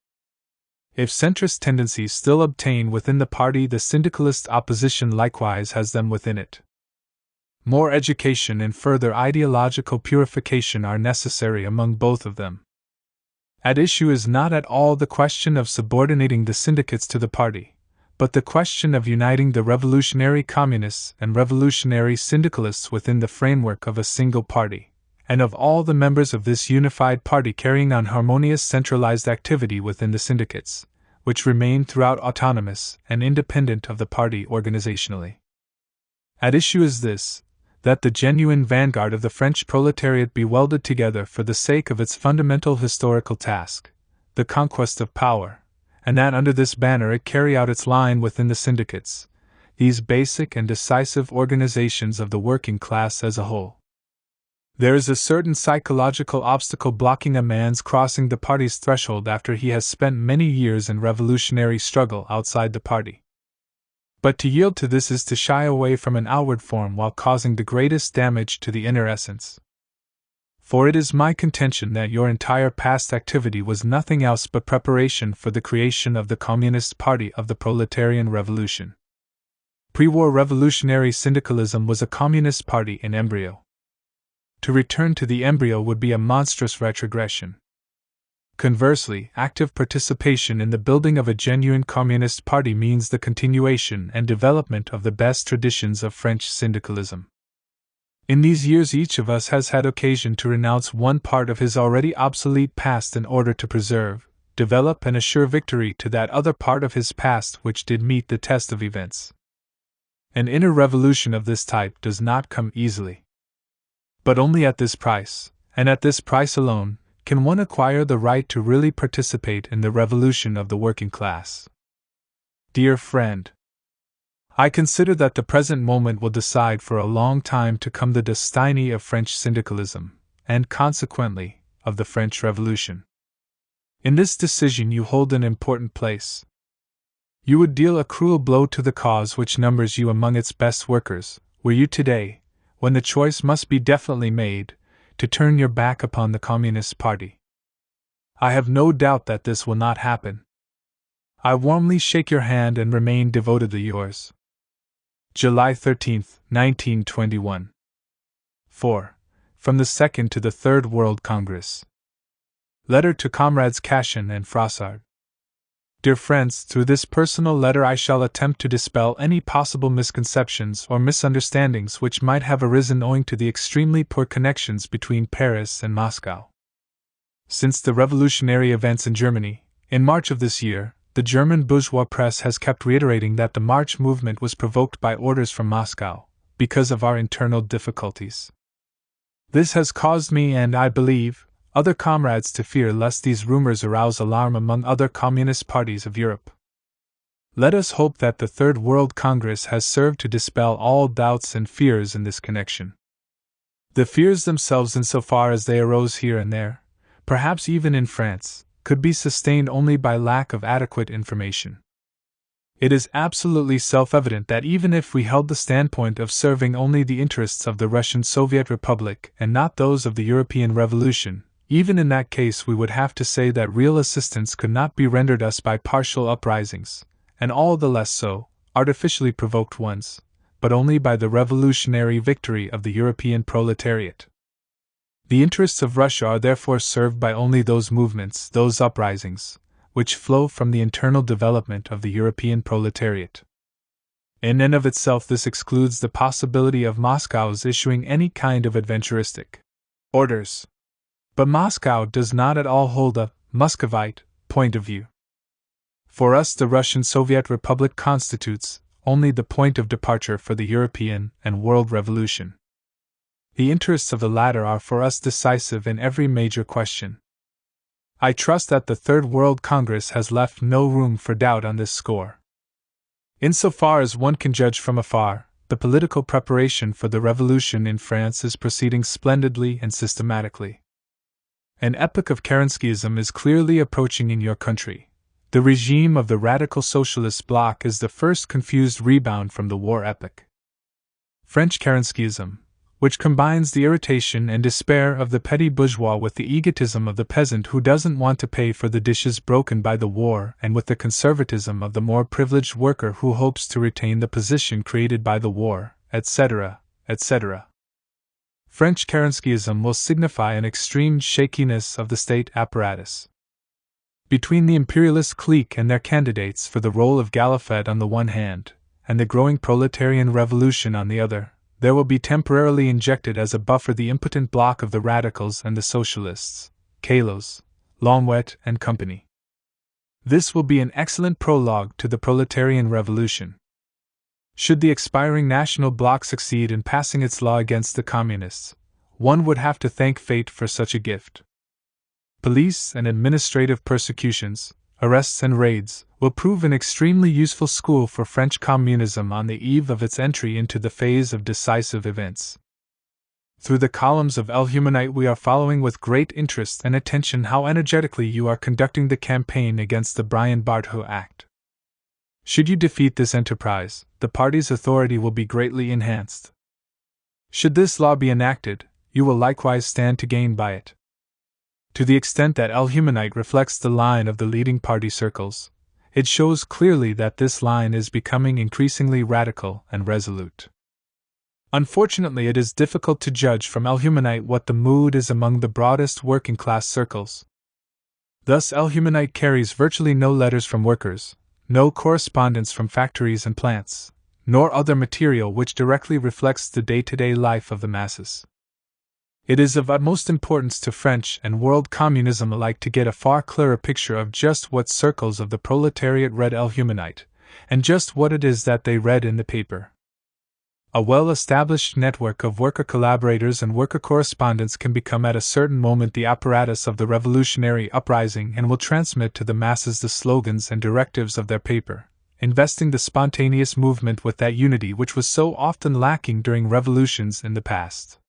If centrist tendencies still obtain within the party, the syndicalist opposition likewise has them within it. More education and further ideological purification are necessary among both of them. At issue is not at all the question of subordinating the syndicates to the party, but the question of uniting the revolutionary communists and revolutionary syndicalists within the framework of a single party, and of all the members of this unified party carrying on harmonious centralized activity within the syndicates, which remain throughout autonomous and independent of the party organizationally. At issue is this, that the genuine vanguard of the French proletariat be welded together for the sake of its fundamental historical task, the conquest of power, and that under this banner it carry out its line within the syndicates, these basic and decisive organizations of the working class as a whole. There is a certain psychological obstacle blocking a man's crossing the party's threshold after he has spent many years in revolutionary struggle outside the party. But to yield to this is to shy away from an outward form while causing the greatest damage to the inner essence. For it is my contention that your entire past activity was nothing else but preparation for the creation of the Communist Party of the Proletarian Revolution. Pre-war revolutionary syndicalism was a communist party in embryo. To return to the embryo would be a monstrous retrogression. Conversely, active participation in the building of a genuine communist party means the continuation and development of the best traditions of French syndicalism. In these years each of us has had occasion to renounce one part of his already obsolete past in order to preserve, develop and assure victory to that other part of his past which did meet the test of events. An inner revolution of this type does not come easily. But only at this price, and at this price alone, can one acquire the right to really participate in the revolution of the working class. Dear friend, I consider that the present moment will decide for a long time to come the destiny of French syndicalism, and consequently, of the French Revolution. In this decision you hold an important place. You would deal a cruel blow to the cause which numbers you among its best workers, were you today, when the choice must be definitely made, to turn your back upon the Communist Party. I have no doubt that this will not happen. I warmly shake your hand and remain devotedly yours. July 13, 1921. 4. From the Second to the Third World Congress. Letter to Comrades Cashin and Frossard. Dear friends, through this personal letter I shall attempt to dispel any possible misconceptions or misunderstandings which might have arisen owing to the extremely poor connections between Paris and Moscow. Since the revolutionary events in Germany, in March of this year, the German bourgeois press has kept reiterating that the March movement was provoked by orders from Moscow, because of our internal difficulties. This has caused me and, I believe, other comrades to fear lest these rumors arouse alarm among other communist parties of Europe. Let us hope that the Third World Congress has served to dispel all doubts and fears in this connection. The fears themselves, insofar as they arose here and there, perhaps even in France, could be sustained only by lack of adequate information. It is absolutely self-evident that even if we held the standpoint of serving only the interests of the Russian Soviet Republic and not those of the European Revolution, even in that case we would have to say that real assistance could not be rendered us by partial uprisings, and all the less so, artificially provoked ones, but only by the revolutionary victory of the European proletariat. The interests of Russia are therefore served by only those movements, those uprisings, which flow from the internal development of the European proletariat. In and of itself, this excludes the possibility of Moscow's issuing any kind of adventuristic orders. But Moscow does not at all hold a Muscovite point of view. For us, the Russian Soviet Republic constitutes only the point of departure for the European and world revolution. The interests of the latter are for us decisive in every major question. I trust that the Third World Congress has left no room for doubt on this score. Insofar as one can judge from afar, the political preparation for the revolution in France is proceeding splendidly and systematically. An epoch of Kerenskyism is clearly approaching in your country. The regime of the radical socialist bloc is the first confused rebound from the war epoch. French Kerenskyism, which combines the irritation and despair of the petty bourgeois with the egotism of the peasant who doesn't want to pay for the dishes broken by the war, and with the conservatism of the more privileged worker who hopes to retain the position created by the war, etc., etc. French Kerenskyism will signify an extreme shakiness of the state apparatus. Between the imperialist clique and their candidates for the role of Galifet on the one hand, and the growing proletarian revolution on the other, there will be temporarily injected as a buffer the impotent bloc of the radicals and the socialists, Calos, Longuet and company. This will be an excellent prologue to the proletarian revolution. Should the expiring national bloc succeed in passing its law against the communists, one would have to thank fate for such a gift. Police and administrative persecutions, arrests and raids, will prove an extremely useful school for French communism on the eve of its entry into the phase of decisive events. Through the columns of El Humanite we are following with great interest and attention how energetically you are conducting the campaign against the Briand-Barthou Act. Should you defeat this enterprise, the party's authority will be greatly enhanced. Should this law be enacted, you will likewise stand to gain by it. To the extent that El Humanite reflects the line of the leading party circles, it shows clearly that this line is becoming increasingly radical and resolute. Unfortunately, it is difficult to judge from El Humanite what the mood is among the broadest working-class circles. Thus, El Humanite carries virtually no letters from workers, no correspondence from factories and plants, nor other material which directly reflects the day-to-day life of the masses. It is of utmost importance to French and world communism alike to get a far clearer picture of just what circles of the proletariat read El Humanite, and just what it is that they read in the paper. A well-established network of worker collaborators and worker correspondents can become at a certain moment the apparatus of the revolutionary uprising and will transmit to the masses the slogans and directives of their paper, investing the spontaneous movement with that unity which was so often lacking during revolutions in the past.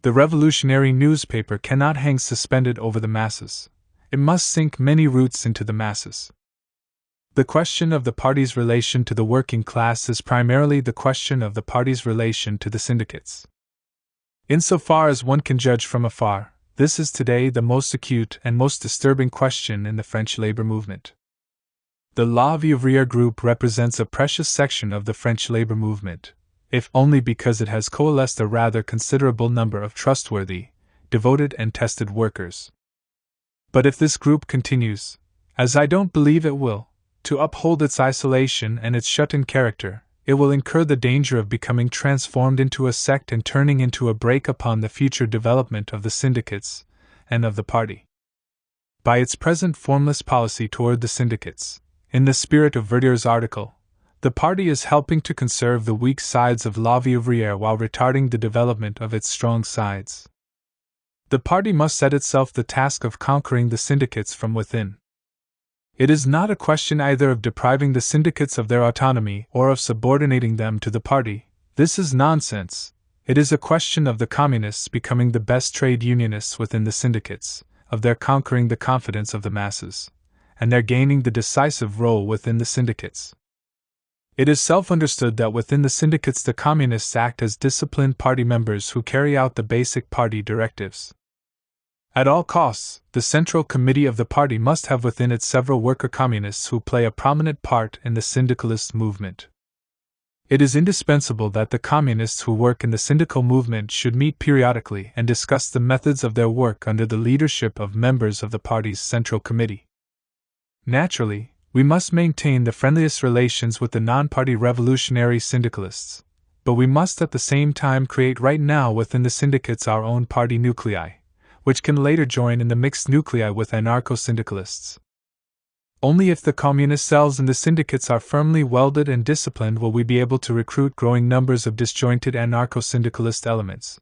The revolutionary newspaper cannot hang suspended over the masses. It must sink many roots into the masses. The question of the party's relation to the working class is primarily the question of the party's relation to the syndicates. Insofar as one can judge from afar, this is today the most acute and most disturbing question in the French labor movement. The La Vie Ouvrière group represents a precious section of the French labor movement, if only because it has coalesced a rather considerable number of trustworthy, devoted and tested workers. But if this group continues, as I don't believe it will, to uphold its isolation and its shut-in character, it will incur the danger of becoming transformed into a sect and turning into a brake upon the future development of the syndicates and of the party. By its present formless policy toward the syndicates, in the spirit of Verdier's article, the party is helping to conserve the weak sides of La Vie Ouvrière while retarding the development of its strong sides. The party must set itself the task of conquering the syndicates from within. It is not a question either of depriving the syndicates of their autonomy or of subordinating them to the party. This is nonsense. It is a question of the communists becoming the best trade unionists within the syndicates, of their conquering the confidence of the masses, and their gaining the decisive role within the syndicates. It is self-understood that within the syndicates the communists act as disciplined party members who carry out the basic party directives. At all costs, the Central Committee of the party must have within it several worker communists who play a prominent part in the syndicalist movement. It is indispensable that the communists who work in the syndical movement should meet periodically and discuss the methods of their work under the leadership of members of the party's Central Committee. Naturally, we must maintain the friendliest relations with the non-party revolutionary syndicalists, but we must at the same time create right now within the syndicates our own party nuclei, which can later join in the mixed nuclei with anarcho-syndicalists. Only if the communist cells in the syndicates are firmly welded and disciplined will we be able to recruit growing numbers of disjointed anarcho-syndicalist elements,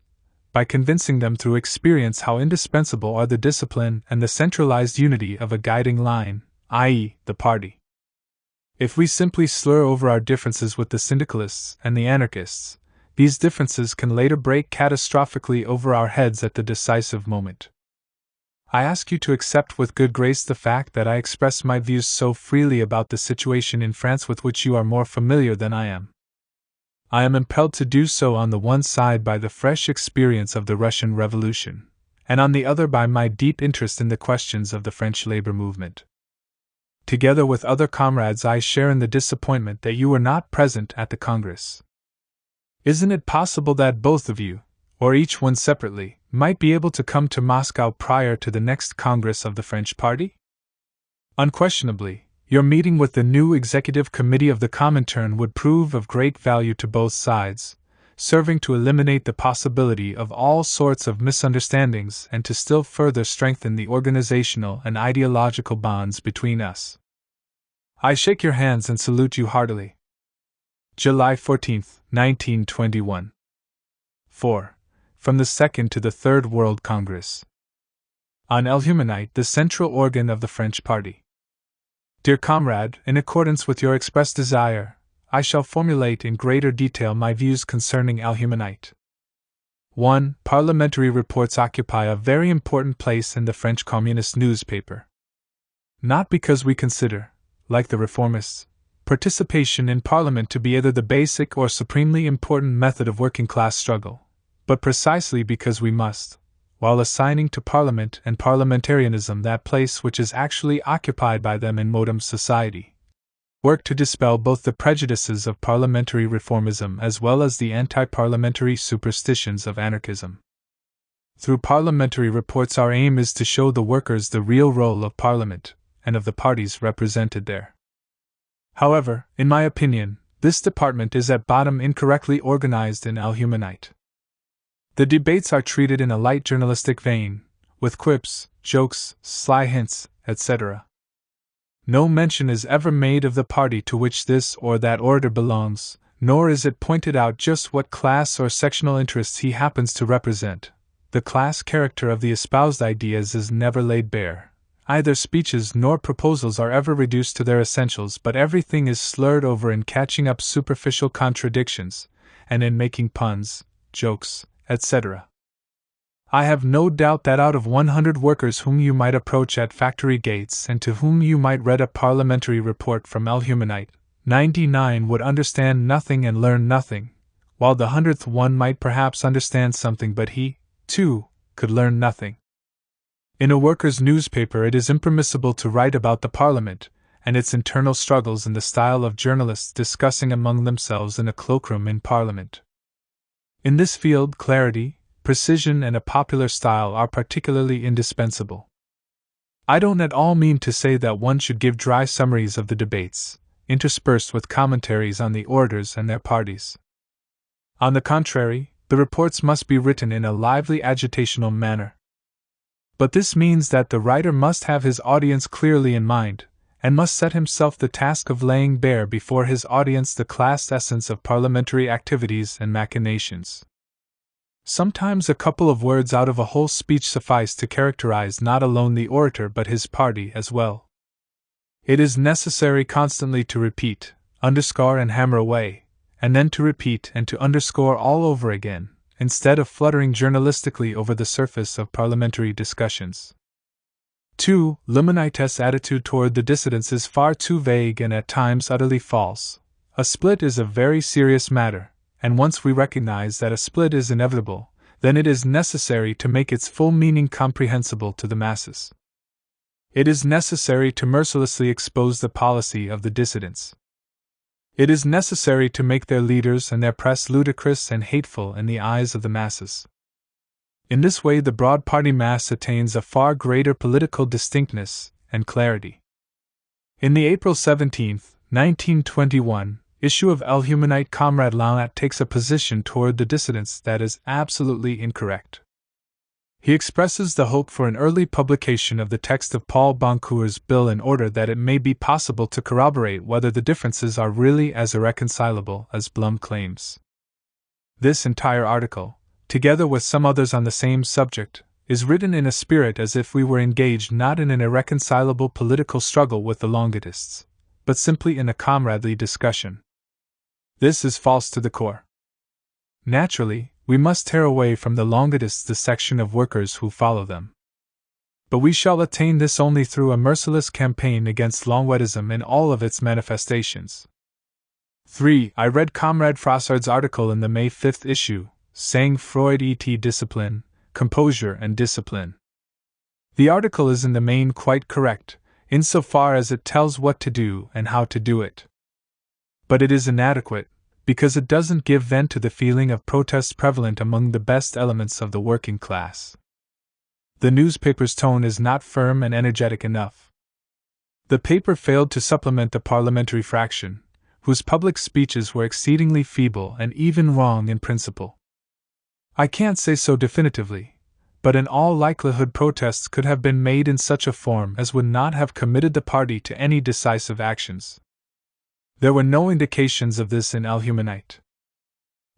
by convincing them through experience how indispensable are the discipline and the centralized unity of a guiding line, i.e., the party. If we simply slur over our differences with the syndicalists and the anarchists, these differences can later break catastrophically over our heads at the decisive moment. I ask you to accept with good grace the fact that I express my views so freely about the situation in France with which you are more familiar than I am. I am impelled to do so on the one side by the fresh experience of the Russian Revolution, and on the other by my deep interest in the questions of the French labor movement. Together with other comrades, I share in the disappointment that you were not present at the Congress. Isn't it possible that both of you, or each one separately, might be able to come to Moscow prior to the next Congress of the French Party? Unquestionably, your meeting with the new Executive Committee of the Comintern would prove of great value to both sides, serving to eliminate the possibility of all sorts of misunderstandings and to still further strengthen the organizational and ideological bonds between us. I shake your hands and salute you heartily. July 14, 1921. 4. From the Second to the Third World Congress. On Elhumanite, the central organ of the French Party. Dear comrade, in accordance with your expressed desire, I shall formulate in greater detail my views concerning Elhumanite. 1. Parliamentary reports occupy a very important place in the French Communist newspaper. Not because we consider, like the reformists, participation in Parliament to be either the basic or supremely important method of working-class struggle, but precisely because we must, while assigning to Parliament and parliamentarianism that place which is actually occupied by them in modern society, work to dispel both the prejudices of parliamentary reformism as well as the anti-parliamentary superstitions of anarchism. Through parliamentary reports our aim is to show the workers the real role of Parliament and of the parties represented there. However, in my opinion, this department is at bottom incorrectly organized in Elhumanite. The debates are treated in a light journalistic vein, with quips, jokes, sly hints, etc. No mention is ever made of the party to which this or that orator belongs, nor is it pointed out just what class or sectional interests he happens to represent. The class character of the espoused ideas is never laid bare. Either speeches nor proposals are ever reduced to their essentials, but everything is slurred over in catching up superficial contradictions, and in making puns, jokes, etc. I have no doubt that out of 100 workers whom you might approach at factory gates and to whom you might read a parliamentary report from Elhumanite, 99 would understand nothing and learn nothing, while the 100th one might perhaps understand something, but he, too, could learn nothing. In a workers' newspaper it is impermissible to write about the Parliament and its internal struggles in the style of journalists discussing among themselves in a cloakroom in Parliament. In this field, clarity, precision, and a popular style are particularly indispensable. I don't at all mean to say that one should give dry summaries of the debates, interspersed with commentaries on the orators and their parties. On the contrary, the reports must be written in a lively agitational manner. But this means that the writer must have his audience clearly in mind, and must set himself the task of laying bare before his audience the class essence of parliamentary activities and machinations. Sometimes a couple of words out of a whole speech suffice to characterize not alone the orator but his party as well. It is necessary constantly to repeat, underscore, and hammer away, and then to repeat and to underscore all over again, instead of fluttering journalistically over the surface of parliamentary discussions. 2. Luminite's attitude toward the dissidents is far too vague and at times utterly false. A split is a very serious matter, and once we recognize that a split is inevitable, then it is necessary to make its full meaning comprehensible to the masses. It is necessary to mercilessly expose the policy of the dissidents. It is necessary to make their leaders and their press ludicrous and hateful in the eyes of the masses. In this way, the broad party mass attains a far greater political distinctness and clarity. In the April 17, 1921, issue of El Humanite, Comrade Launat takes a position toward the dissidents that is absolutely incorrect. He expresses the hope for an early publication of the text of Paul Boncour's bill in order that it may be possible to corroborate whether the differences are really as irreconcilable as Blum claims. This entire article, together with some others on the same subject, is written in a spirit as if we were engaged not in an irreconcilable political struggle with the Longists, but simply in a comradely discussion. This is false to the core. Naturally, we must tear away from the Longists the section of workers who follow them. But we shall attain this only through a merciless campaign against Longuetism in all of its manifestations. 3. I read Comrade Frossard's article in the May 5th issue, saying Freud et discipline, composure and discipline. The article is in the main quite correct, insofar as it tells what to do and how to do it. But it is inadequate, because it doesn't give vent to the feeling of protest prevalent among the best elements of the working class. The newspaper's tone is not firm and energetic enough. The paper failed to supplement the parliamentary fraction, whose public speeches were exceedingly feeble and even wrong in principle. I can't say so definitively, but in all likelihood protests could have been made in such a form as would not have committed the party to any decisive actions. There were no indications of this in El Humanite.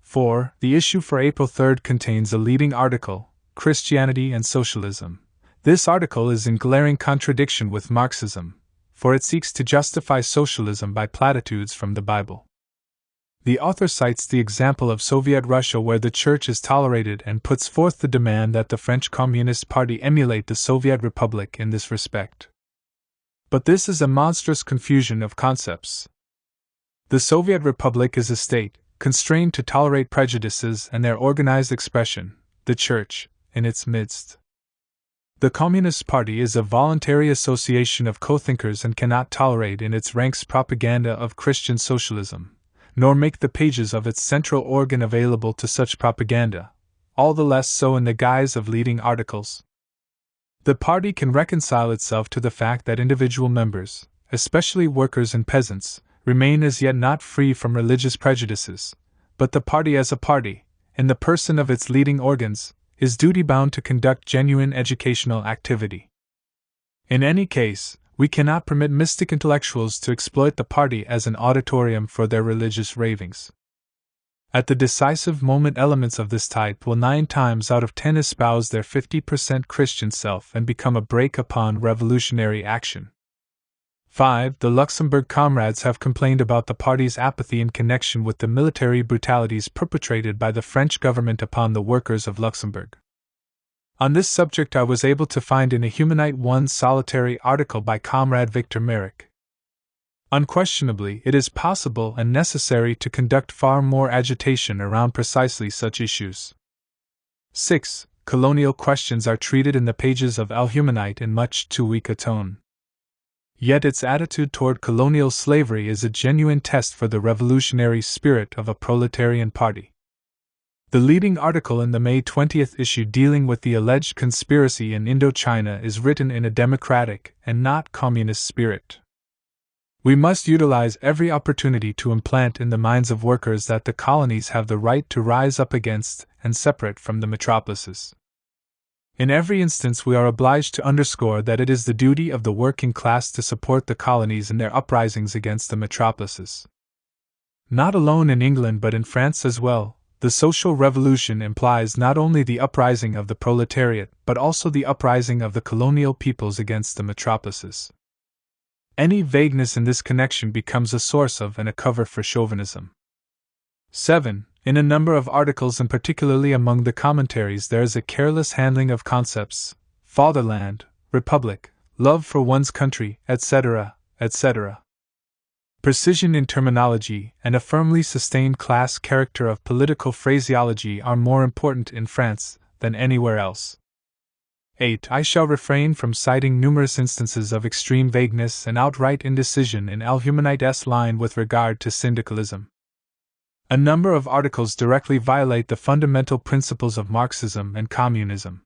4. The issue for April 3rd contains a leading article, Christianity and Socialism. This article is in glaring contradiction with Marxism, for it seeks to justify socialism by platitudes from the Bible. The author cites the example of Soviet Russia, where the church is tolerated, and puts forth the demand that the French Communist Party emulate the Soviet Republic in this respect. But this is a monstrous confusion of concepts. The Soviet Republic is a state, constrained to tolerate prejudices and their organized expression, the Church, in its midst. The Communist Party is a voluntary association of co-thinkers and cannot tolerate in its ranks propaganda of Christian socialism, nor make the pages of its central organ available to such propaganda, all the less so in the guise of leading articles. The party can reconcile itself to the fact that individual members, especially workers and peasants, remain as yet not free from religious prejudices, but the party as a party, in the person of its leading organs, is duty-bound to conduct genuine educational activity. In any case, we cannot permit mystic intellectuals to exploit the party as an auditorium for their religious ravings. At the decisive moment, elements of this type will 9 times out of 10 espouse their 50% Christian self and become a brake upon revolutionary action. 5. The Luxembourg comrades have complained about the party's apathy in connection with the military brutalities perpetrated by the French government upon the workers of Luxembourg. On this subject I was able to find in a Humanite one solitary article by Comrade Victor Merrick. Unquestionably, it is possible and necessary to conduct far more agitation around precisely such issues. 6. Colonial questions are treated in the pages of El Humanite in much too weak a tone. Yet its attitude toward colonial slavery is a genuine test for the revolutionary spirit of a proletarian party. The leading article in the May 20th issue dealing with the alleged conspiracy in Indochina is written in a democratic and not communist spirit. We must utilize every opportunity to implant in the minds of workers that the colonies have the right to rise up against and separate from the metropolises. In every instance we are obliged to underscore that it is the duty of the working class to support the colonies in their uprisings against the metropolises. Not alone in England but in France as well, the social revolution implies not only the uprising of the proletariat but also the uprising of the colonial peoples against the metropolises. Any vagueness in this connection becomes a source of and a cover for chauvinism. 7. In a number of articles and particularly among the commentaries there is a careless handling of concepts, fatherland, republic, love for one's country, etc., etc. Precision in terminology and a firmly sustained class character of political phraseology are more important in France than anywhere else. 8. I shall refrain from citing numerous instances of extreme vagueness and outright indecision in Alhumanite's line with regard to syndicalism. A number of articles directly violate the fundamental principles of Marxism and communism.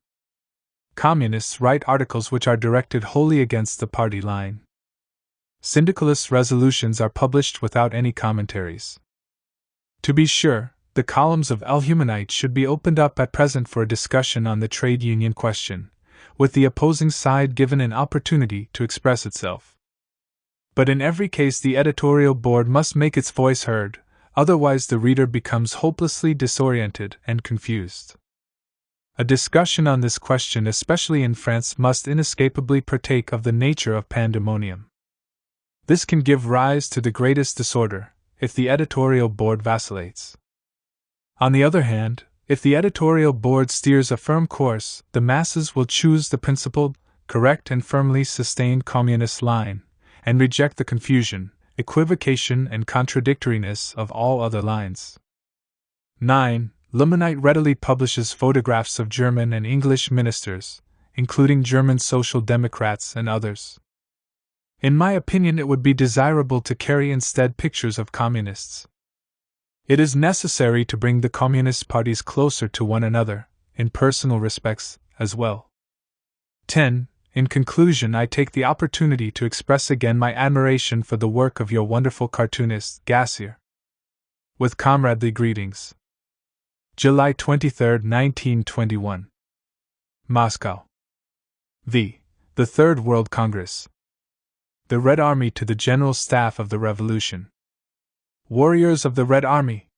Communists write articles which are directed wholly against the party line. Syndicalist resolutions are published without any commentaries. To be sure, the columns of Alhumanite should be opened up at present for a discussion on the trade union question, with the opposing side given an opportunity to express itself. But in every case the editorial board must make its voice heard, otherwise the reader becomes hopelessly disoriented and confused. A discussion on this question, especially in France, must inescapably partake of the nature of pandemonium. This can give rise to the greatest disorder, if the editorial board vacillates. On the other hand, if the editorial board steers a firm course, the masses will choose the principled, correct and firmly sustained communist line, and reject the confusion, equivocation and contradictoriness of all other lines. 9. Luminite readily publishes photographs of German and English ministers, including German Social Democrats and others. In my opinion, it would be desirable to carry instead pictures of communists. It is necessary to bring the communist parties closer to one another, in personal respects, as well. 10. In conclusion, I take the opportunity to express again my admiration for the work of your wonderful cartoonist, Gassier. With comradely greetings. July 23, 1921. Moscow. The Third World Congress. The Red Army to the General Staff of the Revolution. Warriors of the Red Army!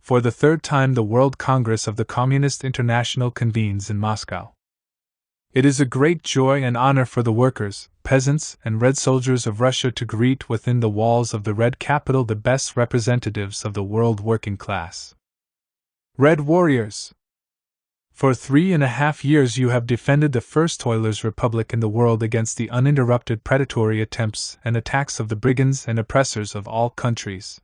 For the third time the World Congress of the Communist International convenes in Moscow. It is a great joy and honor for the workers, peasants, and Red soldiers of Russia to greet within the walls of the Red capital the best representatives of the world working class. Red Warriors! For 3.5 years you have defended the first toilers' republic in the world against the uninterrupted predatory attempts and attacks of the brigands and oppressors of all countries.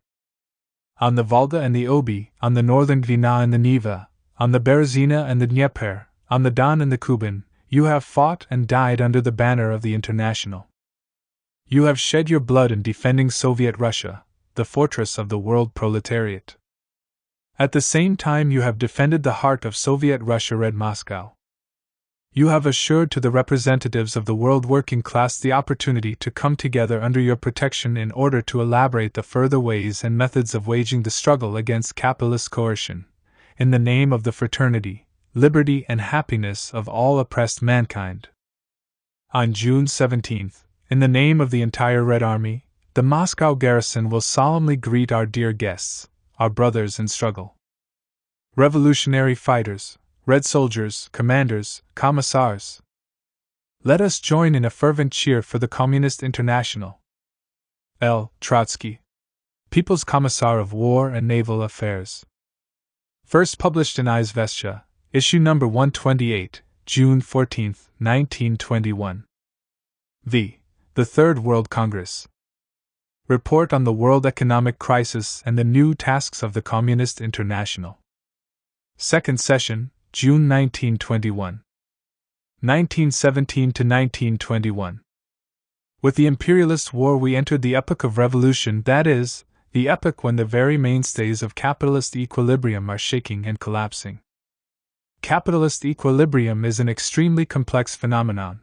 On the Volga and the Obi, on the northern Dvina and the Neva, on the Berezina and the Dnieper, on the Don and the Kuban, you have fought and died under the banner of the International. You have shed your blood in defending Soviet Russia, the fortress of the world proletariat. At the same time you have defended the heart of Soviet Russia, Red Moscow. You have assured to the representatives of the world working class the opportunity to come together under your protection in order to elaborate the further ways and methods of waging the struggle against capitalist coercion, in the name of the fraternity, liberty and happiness of all oppressed mankind. On June 17, in the name of the entire Red Army, the Moscow garrison will solemnly greet our dear guests, our brothers in struggle. Revolutionary fighters, Red soldiers, commanders, commissars. Let us join in a fervent cheer for the Communist International. L. Trotsky, People's Commissar of War and Naval Affairs. First published in Izvestia, issue number 128, June 14, 1921. The Third World Congress. Report on the World Economic Crisis and the New Tasks of the Communist International. Second Session, June 1921. 1917 to 1921. With the imperialist war we entered the epoch of revolution, that is, the epoch when the very mainstays of capitalist equilibrium are shaking and collapsing. Capitalist equilibrium is an extremely complex phenomenon.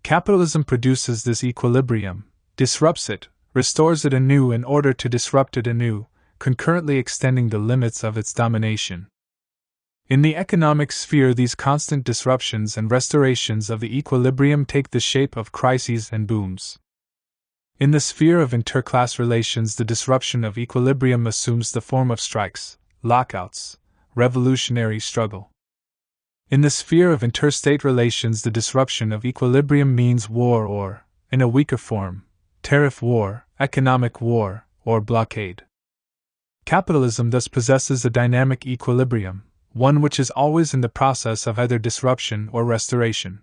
Capitalism produces this equilibrium, disrupts it, restores it anew in order to disrupt it anew, concurrently extending the limits of its domination. In the economic sphere, these constant disruptions and restorations of the equilibrium take the shape of crises and booms. In the sphere of interclass relations, the disruption of equilibrium assumes the form of strikes, lockouts, revolutionary struggle. In the sphere of interstate relations, the disruption of equilibrium means war or, in a weaker form, tariff war, economic war, or blockade. Capitalism thus possesses a dynamic equilibrium, one which is always in the process of either disruption or restoration.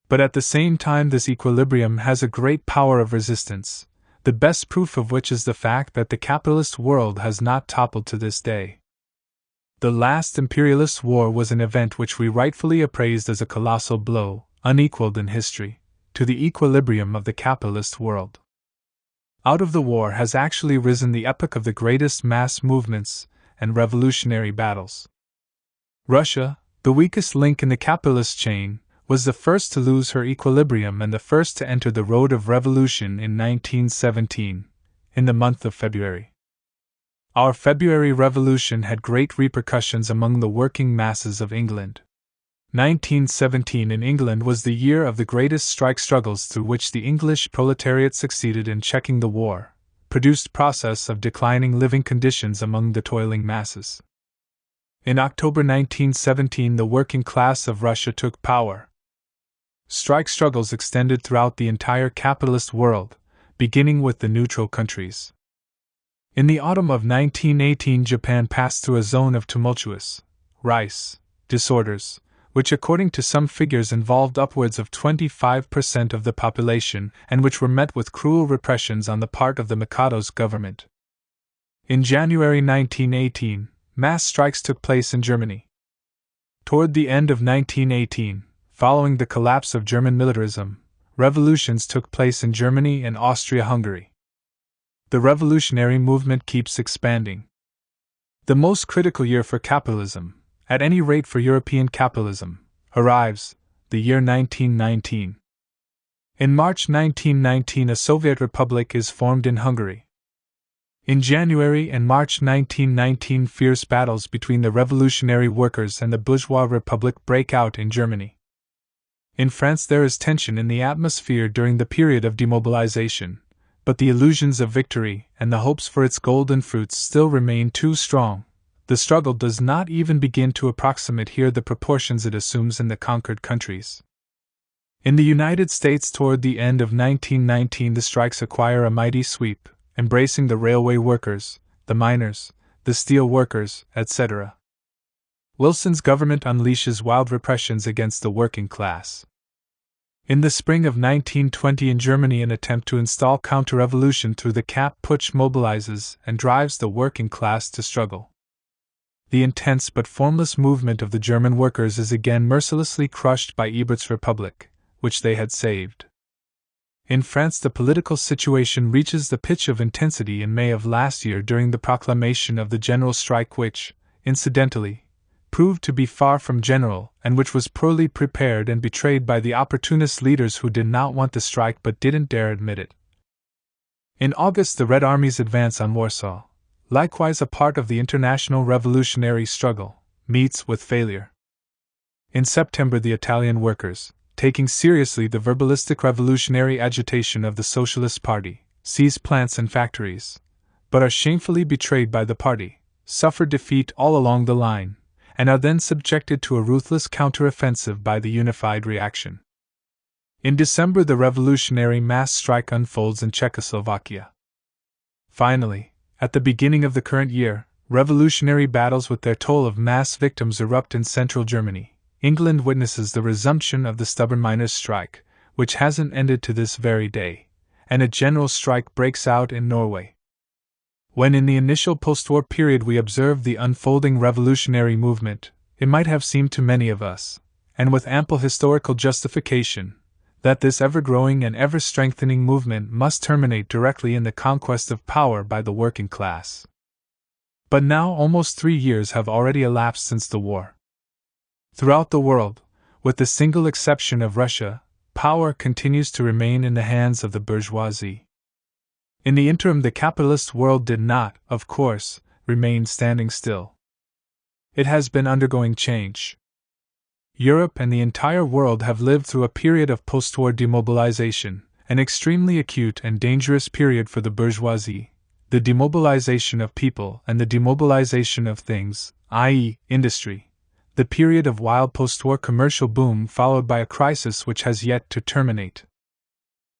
But at the same time this equilibrium has a great power of resistance, the best proof of which is the fact that the capitalist world has not toppled to this day. The last imperialist war was an event which we rightfully appraised as a colossal blow, unequaled in history, to the equilibrium of the capitalist world. Out of the war has actually risen the epoch of the greatest mass movements and revolutionary battles. Russia, the weakest link in the capitalist chain, was the first to lose her equilibrium and the first to enter the road of revolution in 1917, in the month of February. Our February Revolution had great repercussions among the working masses of England. 1917 in England was the year of the greatest strike struggles through which the English proletariat succeeded in checking the war, produced process of declining living conditions among the toiling masses. In October 1917 the working class of Russia took power. Strike struggles extended throughout the entire capitalist world, beginning with the neutral countries. In the autumn of 1918 Japan passed through a zone of tumultuous disorders, which according to some figures involved upwards of 25% of the population and which were met with cruel repressions on the part of the Mikado's government. In January 1918, mass strikes took place in Germany. Toward the end of 1918, following the collapse of German militarism, revolutions took place in Germany and Austria-Hungary. The revolutionary movement keeps expanding. The most critical year for capitalism, at any rate for European capitalism, arrives, the year 1919. In March 1919 a Soviet republic is formed in Hungary. In January and March 1919 fierce battles between the revolutionary workers and the bourgeois republic break out in Germany. In France there is tension in the atmosphere during the period of demobilization, but the illusions of victory and the hopes for its golden fruits still remain too strong. The struggle does not even begin to approximate here the proportions it assumes in the conquered countries. In the United States toward the end of 1919 the strikes acquire a mighty sweep, embracing the railway workers, the miners, the steel workers, etc. Wilson's government unleashes wild repressions against the working class. In the spring of 1920 in Germany an attempt to install counter-revolution through the Kapp Putsch mobilizes and drives the working class to struggle. The intense but formless movement of the German workers is again mercilessly crushed by Ebert's Republic, which they had saved. In France the political situation reaches the pitch of intensity in May of last year during the proclamation of the general strike which, incidentally, proved to be far from general and which was poorly prepared and betrayed by the opportunist leaders who did not want the strike but didn't dare admit it. In August the Red Army's advance on Warsaw, likewise a part of the international revolutionary struggle, meets with failure. In September the Italian workers, taking seriously the verbalistic revolutionary agitation of the Socialist Party, seize plants and factories, but are shamefully betrayed by the party, suffer defeat all along the line, and are then subjected to a ruthless counter-offensive by the unified reaction. In December the revolutionary mass strike unfolds in Czechoslovakia. Finally, at the beginning of the current year, revolutionary battles with their toll of mass victims erupt in central Germany. England witnesses the resumption of the stubborn miners' strike, which hasn't ended to this very day, and a general strike breaks out in Norway. When in the initial post-war period we observed the unfolding revolutionary movement, it might have seemed to many of us, and with ample historical justification, that this ever-growing and ever-strengthening movement must terminate directly in the conquest of power by the working class. But now almost 3 years have already elapsed since the war. Throughout the world, with the single exception of Russia, power continues to remain in the hands of the bourgeoisie. In the interim the capitalist world did not, of course, remain standing still. It has been undergoing change. Europe and the entire world have lived through a period of post-war demobilization, an extremely acute and dangerous period for the bourgeoisie, the demobilization of people and the demobilization of things, i.e., industry, the period of wild post-war commercial boom followed by a crisis which has yet to terminate.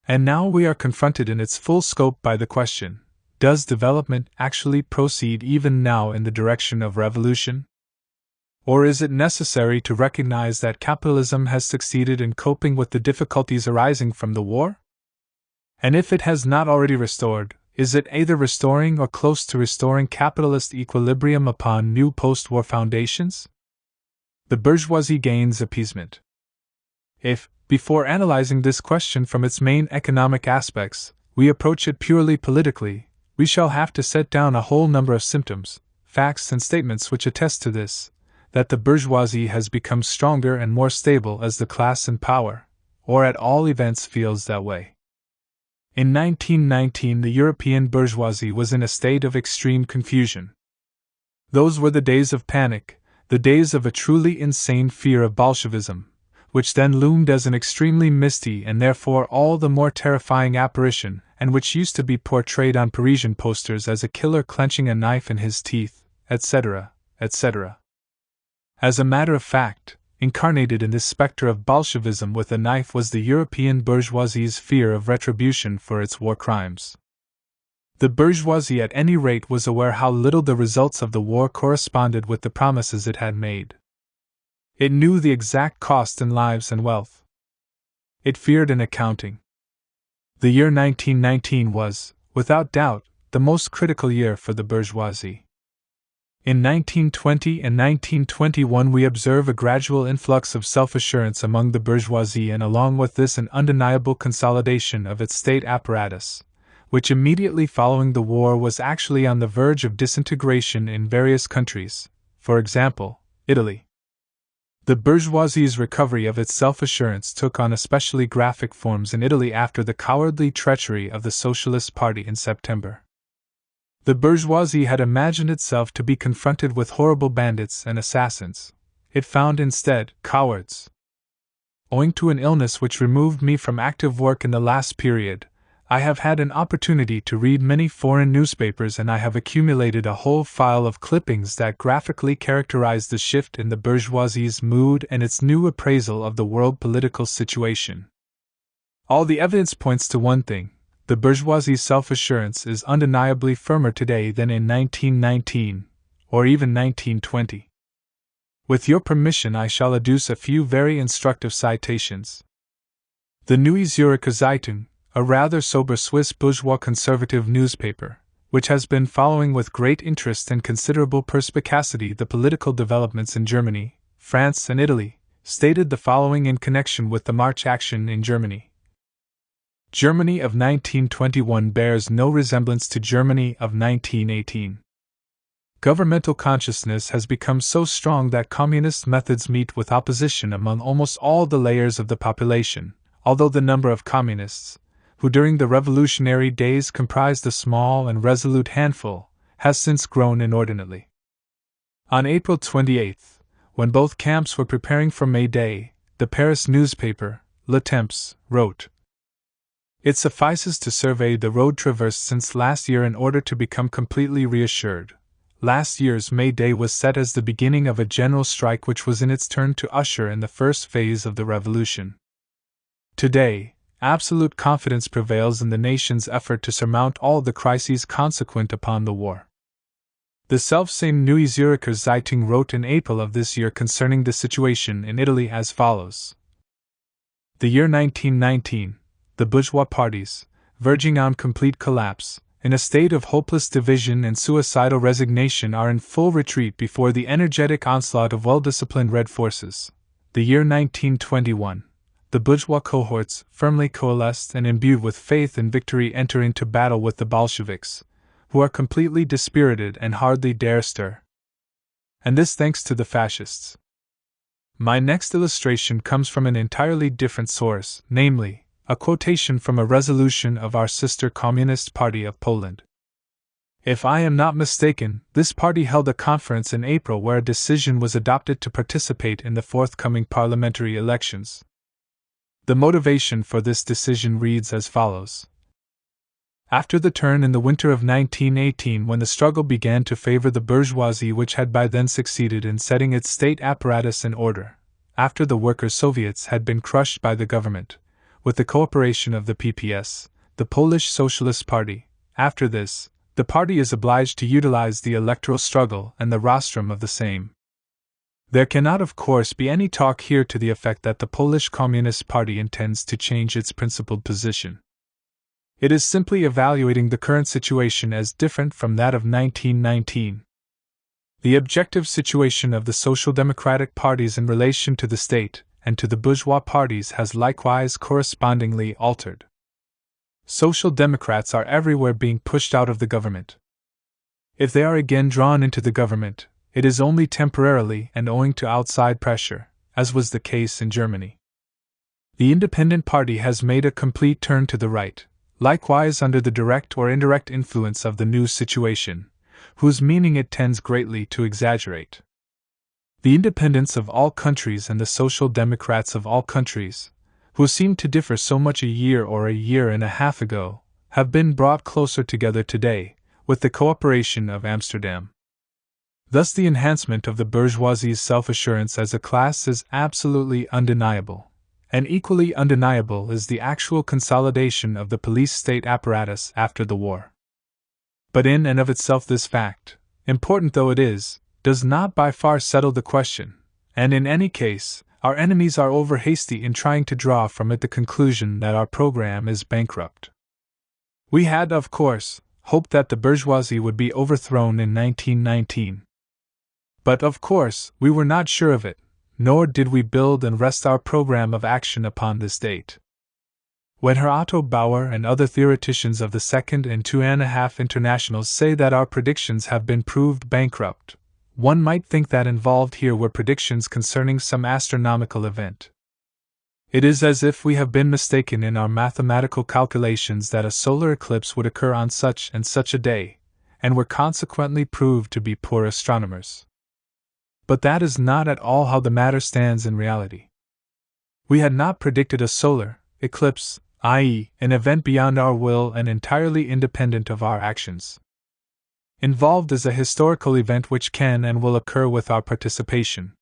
And now we are confronted in its full scope by the question, does development actually proceed even now in the direction of revolution? Or is it necessary to recognize that capitalism has succeeded in coping with the difficulties arising from the war? And if it has not already restored, is it either restoring or close to restoring capitalist equilibrium upon new post-war foundations? The bourgeoisie gains appeasement. If, before analyzing this question from its main economic aspects, we approach it purely politically, we shall have to set down a whole number of symptoms, facts and statements which attest to this, that the bourgeoisie has become stronger and more stable as the class in power, or at all events feels that way. In 1919 the European bourgeoisie was in a state of extreme confusion. Those were the days of panic, the days of a truly insane fear of Bolshevism, which then loomed as an extremely misty and therefore all the more terrifying apparition, and which used to be portrayed on Parisian posters as a killer clenching a knife in his teeth, etc., etc. As a matter of fact, incarnated in this spectre of Bolshevism with a knife was the European bourgeoisie's fear of retribution for its war crimes. The bourgeoisie at any rate was aware how little the results of the war corresponded with the promises it had made. It knew the exact cost in lives and wealth. It feared an accounting. The year 1919 was, without doubt, the most critical year for the bourgeoisie. In 1920 and 1921 we observe a gradual influx of self-assurance among the bourgeoisie and along with this an undeniable consolidation of its state apparatus, which immediately following the war was actually on the verge of disintegration in various countries, for example, Italy. The bourgeoisie's recovery of its self-assurance took on especially graphic forms in Italy after the cowardly treachery of the Socialist Party in September. The bourgeoisie had imagined itself to be confronted with horrible bandits and assassins. It found instead cowards. Owing to an illness which removed me from active work in the last period, I have had an opportunity to read many foreign newspapers and I have accumulated a whole file of clippings that graphically characterize the shift in the bourgeoisie's mood and its new appraisal of the world political situation. All the evidence points to one thing. The bourgeoisie's self-assurance is undeniably firmer today than in 1919, or even 1920. With your permission I shall adduce a few very instructive citations. The Neue Zürcher Zeitung, a rather sober Swiss bourgeois conservative newspaper, which has been following with great interest and considerable perspicacity the political developments in Germany, France and Italy, stated the following in connection with the March action in Germany. Germany of 1921 bears no resemblance to Germany of 1918. Governmental consciousness has become so strong that communist methods meet with opposition among almost all the layers of the population, although the number of communists, who during the revolutionary days comprised a small and resolute handful, has since grown inordinately. On April 28, when both camps were preparing for May Day, the Paris newspaper, Le Temps, wrote, "It suffices to survey the road traversed since last year in order to become completely reassured. Last year's May Day was set as the beginning of a general strike which was in its turn to usher in the first phase of the revolution. Today, absolute confidence prevails in the nation's effort to surmount all the crises consequent upon the war." The selfsame Neue Zürcher Zeitung wrote in April of this year concerning the situation in Italy as follows. The year 1919, the bourgeois parties, verging on complete collapse, in a state of hopeless division and suicidal resignation, are in full retreat before the energetic onslaught of well-disciplined red forces. The year 1921, the bourgeois cohorts, firmly coalesced and imbued with faith in victory, enter into battle with the Bolsheviks, who are completely dispirited and hardly dare stir. And this thanks to the fascists. My next illustration comes from an entirely different source, namely, a quotation from a resolution of our sister Communist Party of Poland. If I am not mistaken, this party held a conference in April where a decision was adopted to participate in the forthcoming parliamentary elections. The motivation for this decision reads as follows. After the turn in the winter of 1918, when the struggle began to favor the bourgeoisie which had by then succeeded in setting its state apparatus in order, after the workers' soviets had been crushed by the government, with the cooperation of the PPS, the Polish Socialist Party, after this, the party is obliged to utilize the electoral struggle and the rostrum of the same. There cannot, of course, be any talk here to the effect that the Polish Communist Party intends to change its principled position. It is simply evaluating the current situation as different from that of 1919. The objective situation of the social democratic parties in relation to the state and to the bourgeois parties has likewise correspondingly altered. Social democrats are everywhere being pushed out of the government. If they are again drawn into the government, it is only temporarily and owing to outside pressure, as was the case in Germany. The Independent Party has made a complete turn to the right, likewise under the direct or indirect influence of the new situation, whose meaning it tends greatly to exaggerate. The independents of all countries and the social democrats of all countries, who seemed to differ so much a year or a year and a half ago, have been brought closer together today, with the cooperation of Amsterdam. Thus the enhancement of the bourgeoisie's self-assurance as a class is absolutely undeniable, and equally undeniable is the actual consolidation of the police-state apparatus after the war. But in and of itself this fact, important though it is, does not by far settle the question, and in any case, our enemies are over hasty in trying to draw from it the conclusion that our program is bankrupt. We had, of course, hoped that the bourgeoisie would be overthrown in 1919. But of course, we were not sure of it, nor did we build and rest our program of action upon this date. When Herr Otto Bauer and other theoreticians of the Second and 2.5 Internationals say that our predictions have been proved bankrupt, one might think that involved here were predictions concerning some astronomical event. It is as if we have been mistaken in our mathematical calculations that a solar eclipse would occur on such and such a day, and were consequently proved to be poor astronomers. But that is not at all how the matter stands in reality. We had not predicted a solar eclipse, i.e., an event beyond our will and entirely independent of our actions. Involved is a historical event which can and will occur with our participation.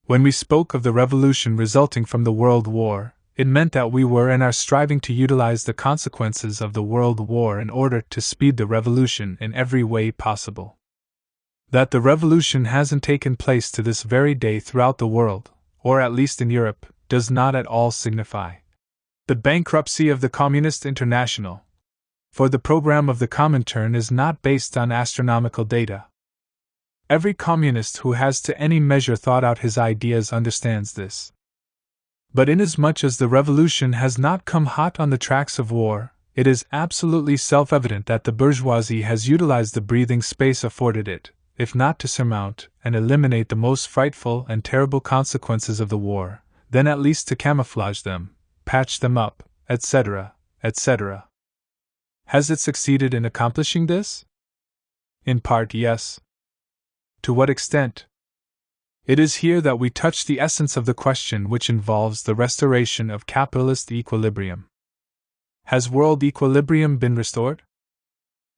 When we spoke of the revolution resulting from the World War, it meant that we were and are striving to utilize the consequences of the World War in order to speed the revolution in every way possible. That the revolution hasn't taken place to this very day throughout the world, or at least in Europe, does not at all signify. The bankruptcy of the Communist International, for the program of the Comintern is not based on astronomical data. Every communist who has to any measure thought out his ideas understands this. But inasmuch as the revolution has not come hot on the tracks of war, it is absolutely self-evident that the bourgeoisie has utilized the breathing space afforded it, if not to surmount and eliminate the most frightful and terrible consequences of the war, then at least to camouflage them, patch them up, etc., etc. Has it succeeded in accomplishing this? In part, yes. To what extent? It is here that we touch the essence of the question which involves the restoration of capitalist equilibrium. Has world equilibrium been restored?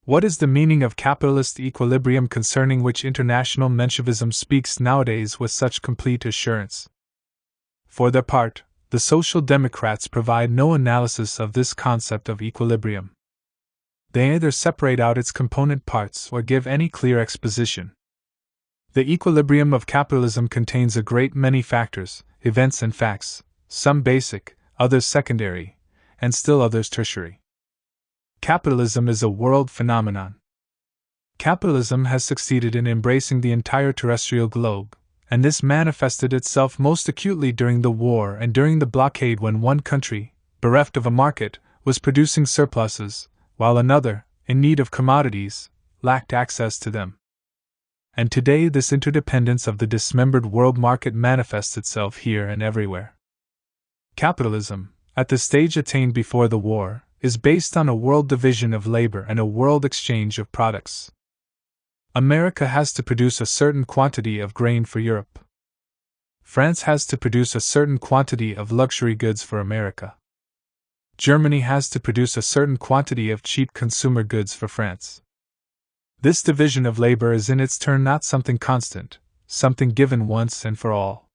What is the meaning of capitalist equilibrium concerning which international Menshevism speaks nowadays with such complete assurance? For their part, the Social Democrats provide no analysis of this concept of equilibrium. They either separate out its component parts or give any clear exposition. The equilibrium of capitalism contains a great many factors, events and facts, some basic, others secondary, and still others tertiary. Capitalism is a world phenomenon. Capitalism has succeeded in embracing the entire terrestrial globe, and this manifested itself most acutely during the war and during the blockade when one country, bereft of a market, was producing surpluses, while another, in need of commodities, lacked access to them. And today this interdependence of the dismembered world market manifests itself here and everywhere. Capitalism, at the stage attained before the war, is based on a world division of labor and a world exchange of products. America has to produce a certain quantity of grain for Europe. France has to produce a certain quantity of luxury goods for America. Germany has to produce a certain quantity of cheap consumer goods for France. This division of labor is in its turn not something constant, something given once and for all.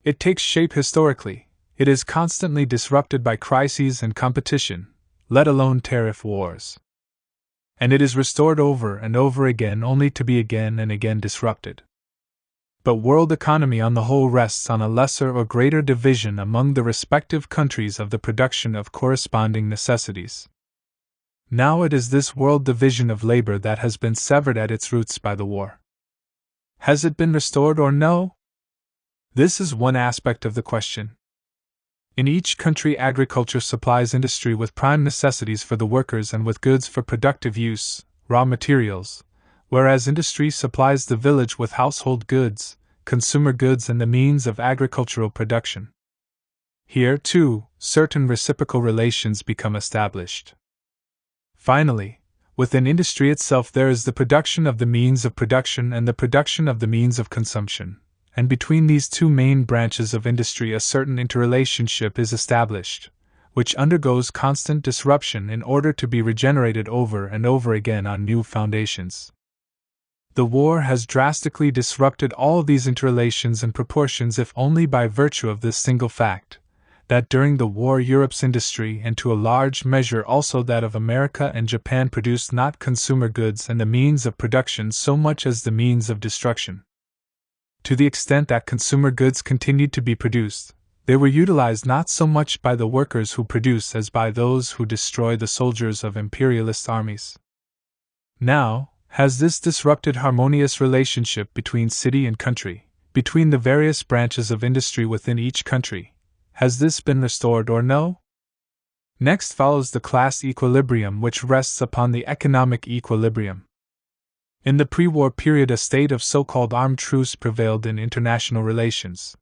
It takes shape historically, it is constantly disrupted by crises and competition, let alone tariff wars. And it is restored over and over again only to be again and again disrupted. But world economy on the whole rests on a lesser or greater division among the respective countries of the production of corresponding necessities. Now it is this world division of labor that has been severed at its roots by the war. Has it been restored or no? This is one aspect of the question. In each country, agriculture supplies industry with prime necessities for the workers and with goods for productive use, raw materials, whereas industry supplies the village with household goods, consumer goods, and the means of agricultural production. Here, too, certain reciprocal relations become established. Finally, within industry itself there is the production of the means of production and the production of the means of consumption, and between these two main branches of industry a certain interrelationship is established, which undergoes constant disruption in order to be regenerated over and over again on new foundations. The war has drastically disrupted all these interrelations and proportions, if only by virtue of this single fact, that during the war Europe's industry, and to a large measure also that of America and Japan, produced not consumer goods and the means of production so much as the means of destruction. To the extent that consumer goods continued to be produced, they were utilized not so much by the workers who produce as by those who destroy the soldiers of imperialist armies. Now, has this disrupted harmonious relationship between city and country, between the various branches of industry within each country, has this been restored or no? Next follows the class equilibrium, which rests upon the economic equilibrium. In the pre-war period a state of so-called armed truce prevailed in international relations.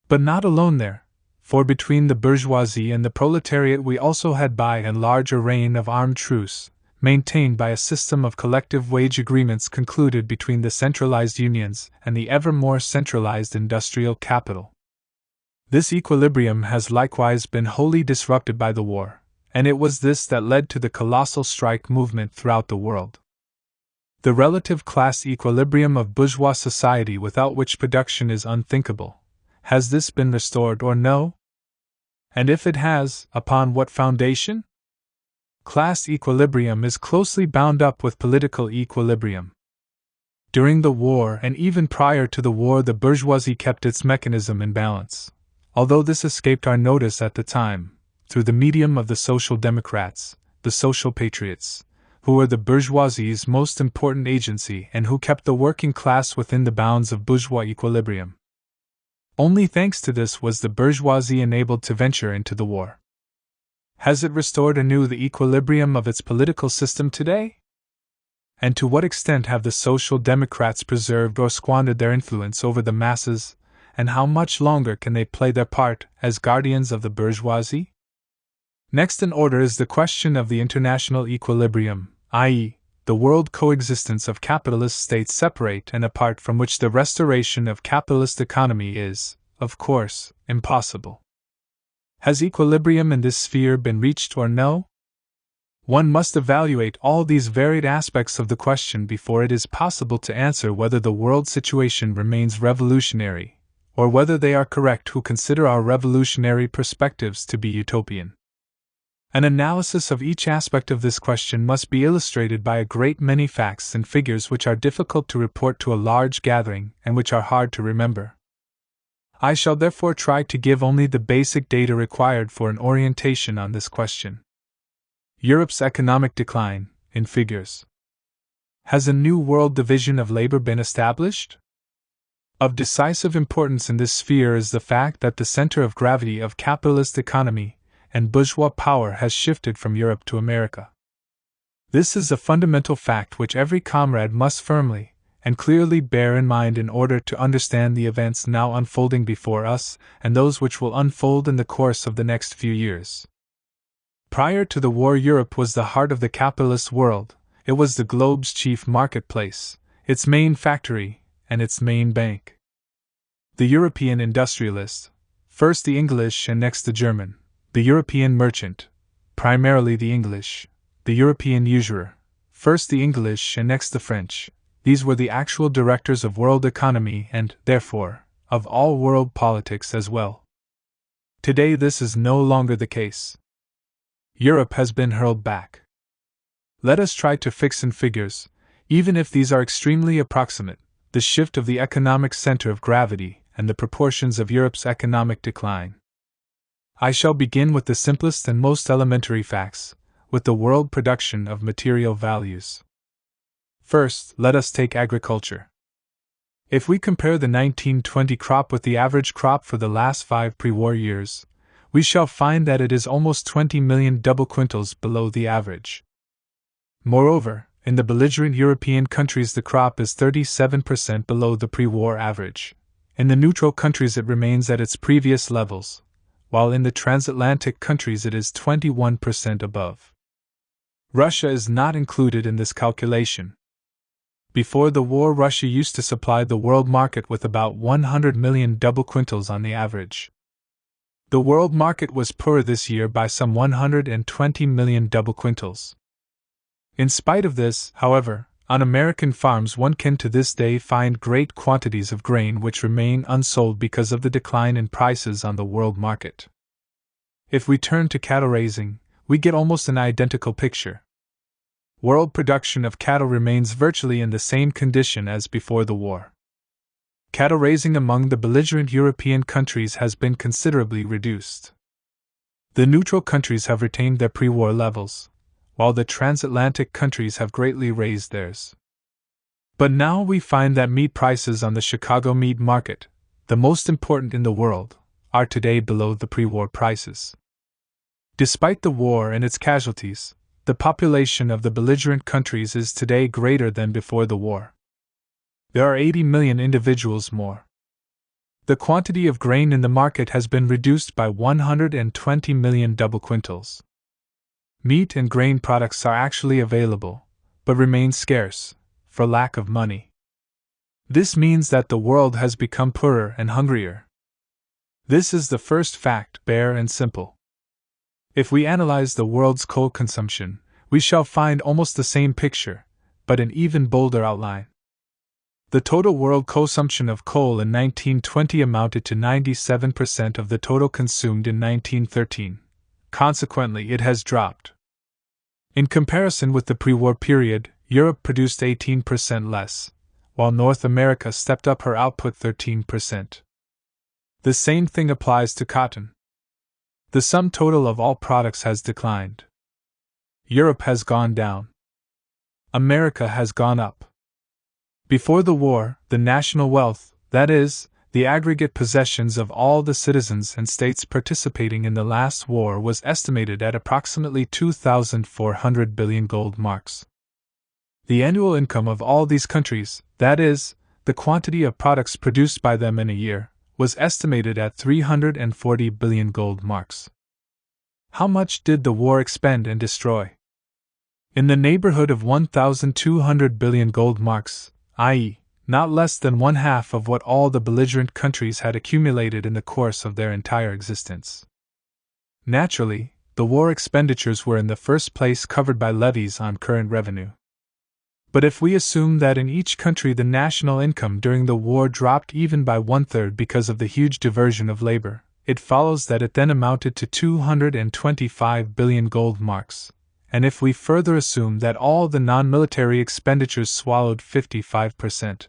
But not alone there, for between the bourgeoisie and the proletariat we also had by and large a reign of armed truce, maintained by a system of collective wage agreements concluded between the centralized unions and the ever more centralized industrial capital. This equilibrium has likewise been wholly disrupted by the war, and it was this that led to the colossal strike movement throughout the world. The relative class equilibrium of bourgeois society, without which production is unthinkable, has this been restored or no? And if it has, upon what foundation? Class equilibrium is closely bound up with political equilibrium. During the war and even prior to the war the bourgeoisie kept its mechanism in balance, although this escaped our notice at the time, through the medium of the social democrats, the social patriots, who were the bourgeoisie's most important agency and who kept the working class within the bounds of bourgeois equilibrium. Only thanks to this was the bourgeoisie enabled to venture into the war. Has it restored anew the equilibrium of its political system today? And to what extent have the social democrats preserved or squandered their influence over the masses, and how much longer can they play their part as guardians of the bourgeoisie? Next in order is the question of the international equilibrium, i.e., the world coexistence of capitalist states separate and apart, from which the restoration of capitalist economy is, of course, impossible. Has equilibrium in this sphere been reached or no? One must evaluate all these varied aspects of the question before it is possible to answer whether the world situation remains revolutionary, or whether they are correct who consider our revolutionary perspectives to be utopian. An analysis of each aspect of this question must be illustrated by a great many facts and figures which are difficult to report to a large gathering and which are hard to remember. I shall therefore try to give only the basic data required for an orientation on this question. Europe's economic decline, in figures. Has a new world division of labor been established? Of decisive importance in this sphere is the fact that the center of gravity of capitalist economy and bourgeois power has shifted from Europe to America. This is a fundamental fact which every comrade must firmly and clearly bear in mind in order to understand the events now unfolding before us and those which will unfold in the course of the next few years. Prior to the war, Europe was the heart of the capitalist world. It was the globe's chief marketplace, its main factory, and its main bank. The European industrialist, first the English and next the German, the European merchant, primarily the English, the European usurer, first the English and next the French, these were the actual directors of world economy and, therefore, of all world politics as well. Today this is no longer the case. Europe has been hurled back. Let us try to fix in figures, even if these are extremely approximate, the shift of the economic center of gravity and the proportions of Europe's economic decline. I shall begin with the simplest and most elementary facts, with the world production of material values. First, let us take agriculture. If we compare the 1920 crop with the average crop for the last 5 pre-war years, we shall find that it is almost 20 million double quintals below the average. Moreover, in the belligerent European countries the crop is 37% below the pre-war average. In the neutral countries it remains at its previous levels, while in the transatlantic countries it is 21% above. Russia is not included in this calculation. Before the war, Russia used to supply the world market with about 100 million double quintals on the average. The world market was poor this year by some 120 million double quintals. In spite of this, however, on American farms one can to this day find great quantities of grain which remain unsold because of the decline in prices on the world market. If we turn to cattle raising, we get almost an identical picture. World production of cattle remains virtually in the same condition as before the war. Cattle raising among the belligerent European countries has been considerably reduced. The neutral countries have retained their pre-war levels, while the transatlantic countries have greatly raised theirs. But now we find that meat prices on the Chicago meat market, the most important in the world, are today below the pre-war prices. Despite the war and its casualties, the population of the belligerent countries is today greater than before the war. There are 80 million individuals more. The quantity of grain in the market has been reduced by 120 million double quintals. Meat and grain products are actually available, but remain scarce, for lack of money. This means that the world has become poorer and hungrier. This is the first fact, bare and simple. If we analyze the world's coal consumption, we shall find almost the same picture, but an even bolder outline. The total world consumption of coal in 1920 amounted to 97% of the total consumed in 1913. Consequently, it has dropped. In comparison with the pre-war period, Europe produced 18% less, while North America stepped up her output 13%. The same thing applies to cotton. The sum total of all products has declined. Europe has gone down. America has gone up. Before the war, the national wealth, that is, the aggregate possessions of all the citizens and states participating in the last war, was estimated at approximately 2,400 billion gold marks. The annual income of all these countries, that is, the quantity of products produced by them in a year, was estimated at 340 billion gold marks. How much did the war expend and destroy? In the neighborhood of 1,200 billion gold marks, i.e., not less than 1/2 of what all the belligerent countries had accumulated in the course of their entire existence. Naturally, the war expenditures were in the first place covered by levies on current revenue. But if we assume that in each country the national income during the war dropped even by 1/3 because of the huge diversion of labor, it follows that it then amounted to 225 billion gold marks, and if we further assume that all the non-military expenditures swallowed 55%,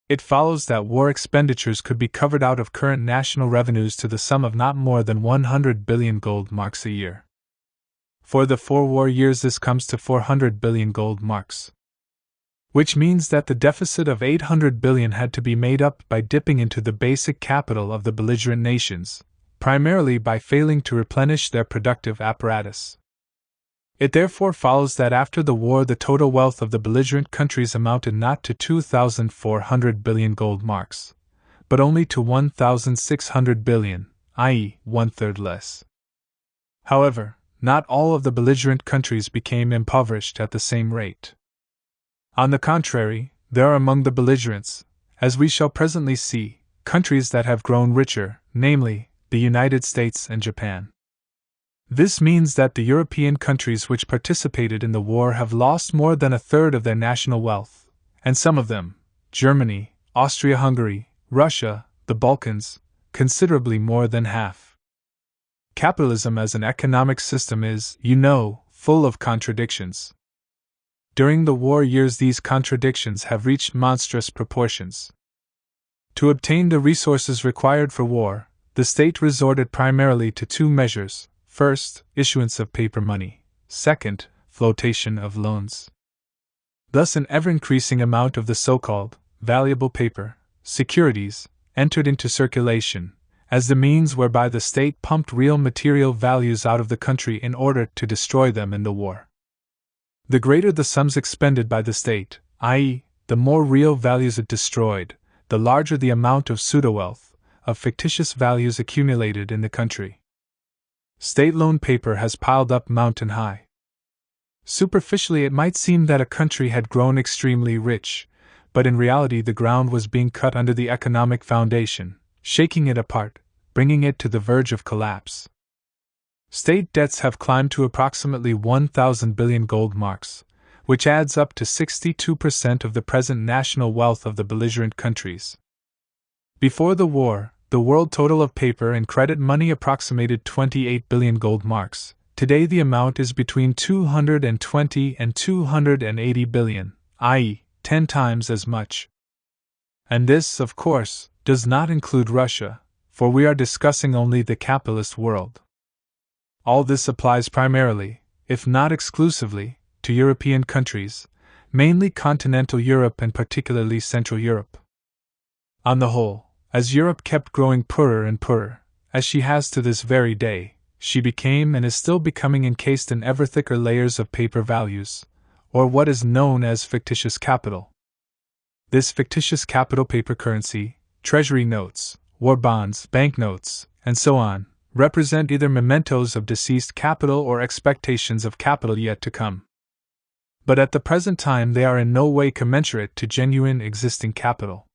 it follows that war expenditures could be covered out of current national revenues to the sum of not more than 100 billion gold marks a year. For the 4 war years this comes to 400 billion gold marks. Which means that the deficit of 800 billion had to be made up by dipping into the basic capital of the belligerent nations, primarily by failing to replenish their productive apparatus. It therefore follows that after the war the total wealth of the belligerent countries amounted not to 2,400 billion gold marks, but only to 1,600 billion, i.e., 1/3 less. However, not all of the belligerent countries became impoverished at the same rate. On the contrary, there are among the belligerents, as we shall presently see, countries that have grown richer, namely, the United States and Japan. This means that the European countries which participated in the war have lost more than 1/3 of their national wealth, and some of them, Germany, Austria-Hungary, Russia, the Balkans, considerably more than half. Capitalism as an economic system is, you know, full of contradictions. During the war years these contradictions have reached monstrous proportions. To obtain the resources required for war, the state resorted primarily to 2 measures: first, issuance of paper money, Second, flotation of loans. Thus, an ever-increasing amount of the so-called valuable paper, securities, entered into circulation, as the means whereby the state pumped real material values out of the country in order to destroy them in the war. The greater the sums expended by the state, i.e., the more real values it destroyed, the larger the amount of pseudo-wealth, of fictitious values accumulated in the country. State loan paper has piled up mountain high. Superficially, it might seem that a country had grown extremely rich, but in reality the ground was being cut under the economic foundation, shaking it apart, bringing it to the verge of collapse. State debts have climbed to approximately 1,000 billion gold marks, which adds up to 62% of the present national wealth of the belligerent countries. Before the war, the world total of paper and credit money approximated 28 billion gold marks. Today the amount is between 220 and 280 billion, i.e., 10 times as much. And this, of course, does not include Russia, for we are discussing only the capitalist world. All this applies primarily, if not exclusively, to European countries, mainly continental Europe and particularly Central Europe. On the whole, as Europe kept growing poorer and poorer, as she has to this very day, she became and is still becoming encased in ever thicker layers of paper values, or what is known as fictitious capital. This fictitious capital paper currency, treasury notes, war bonds, banknotes, and so on, represent either mementos of deceased capital or expectations of capital yet to come. But at the present time they are in no way commensurate to genuine existing capital.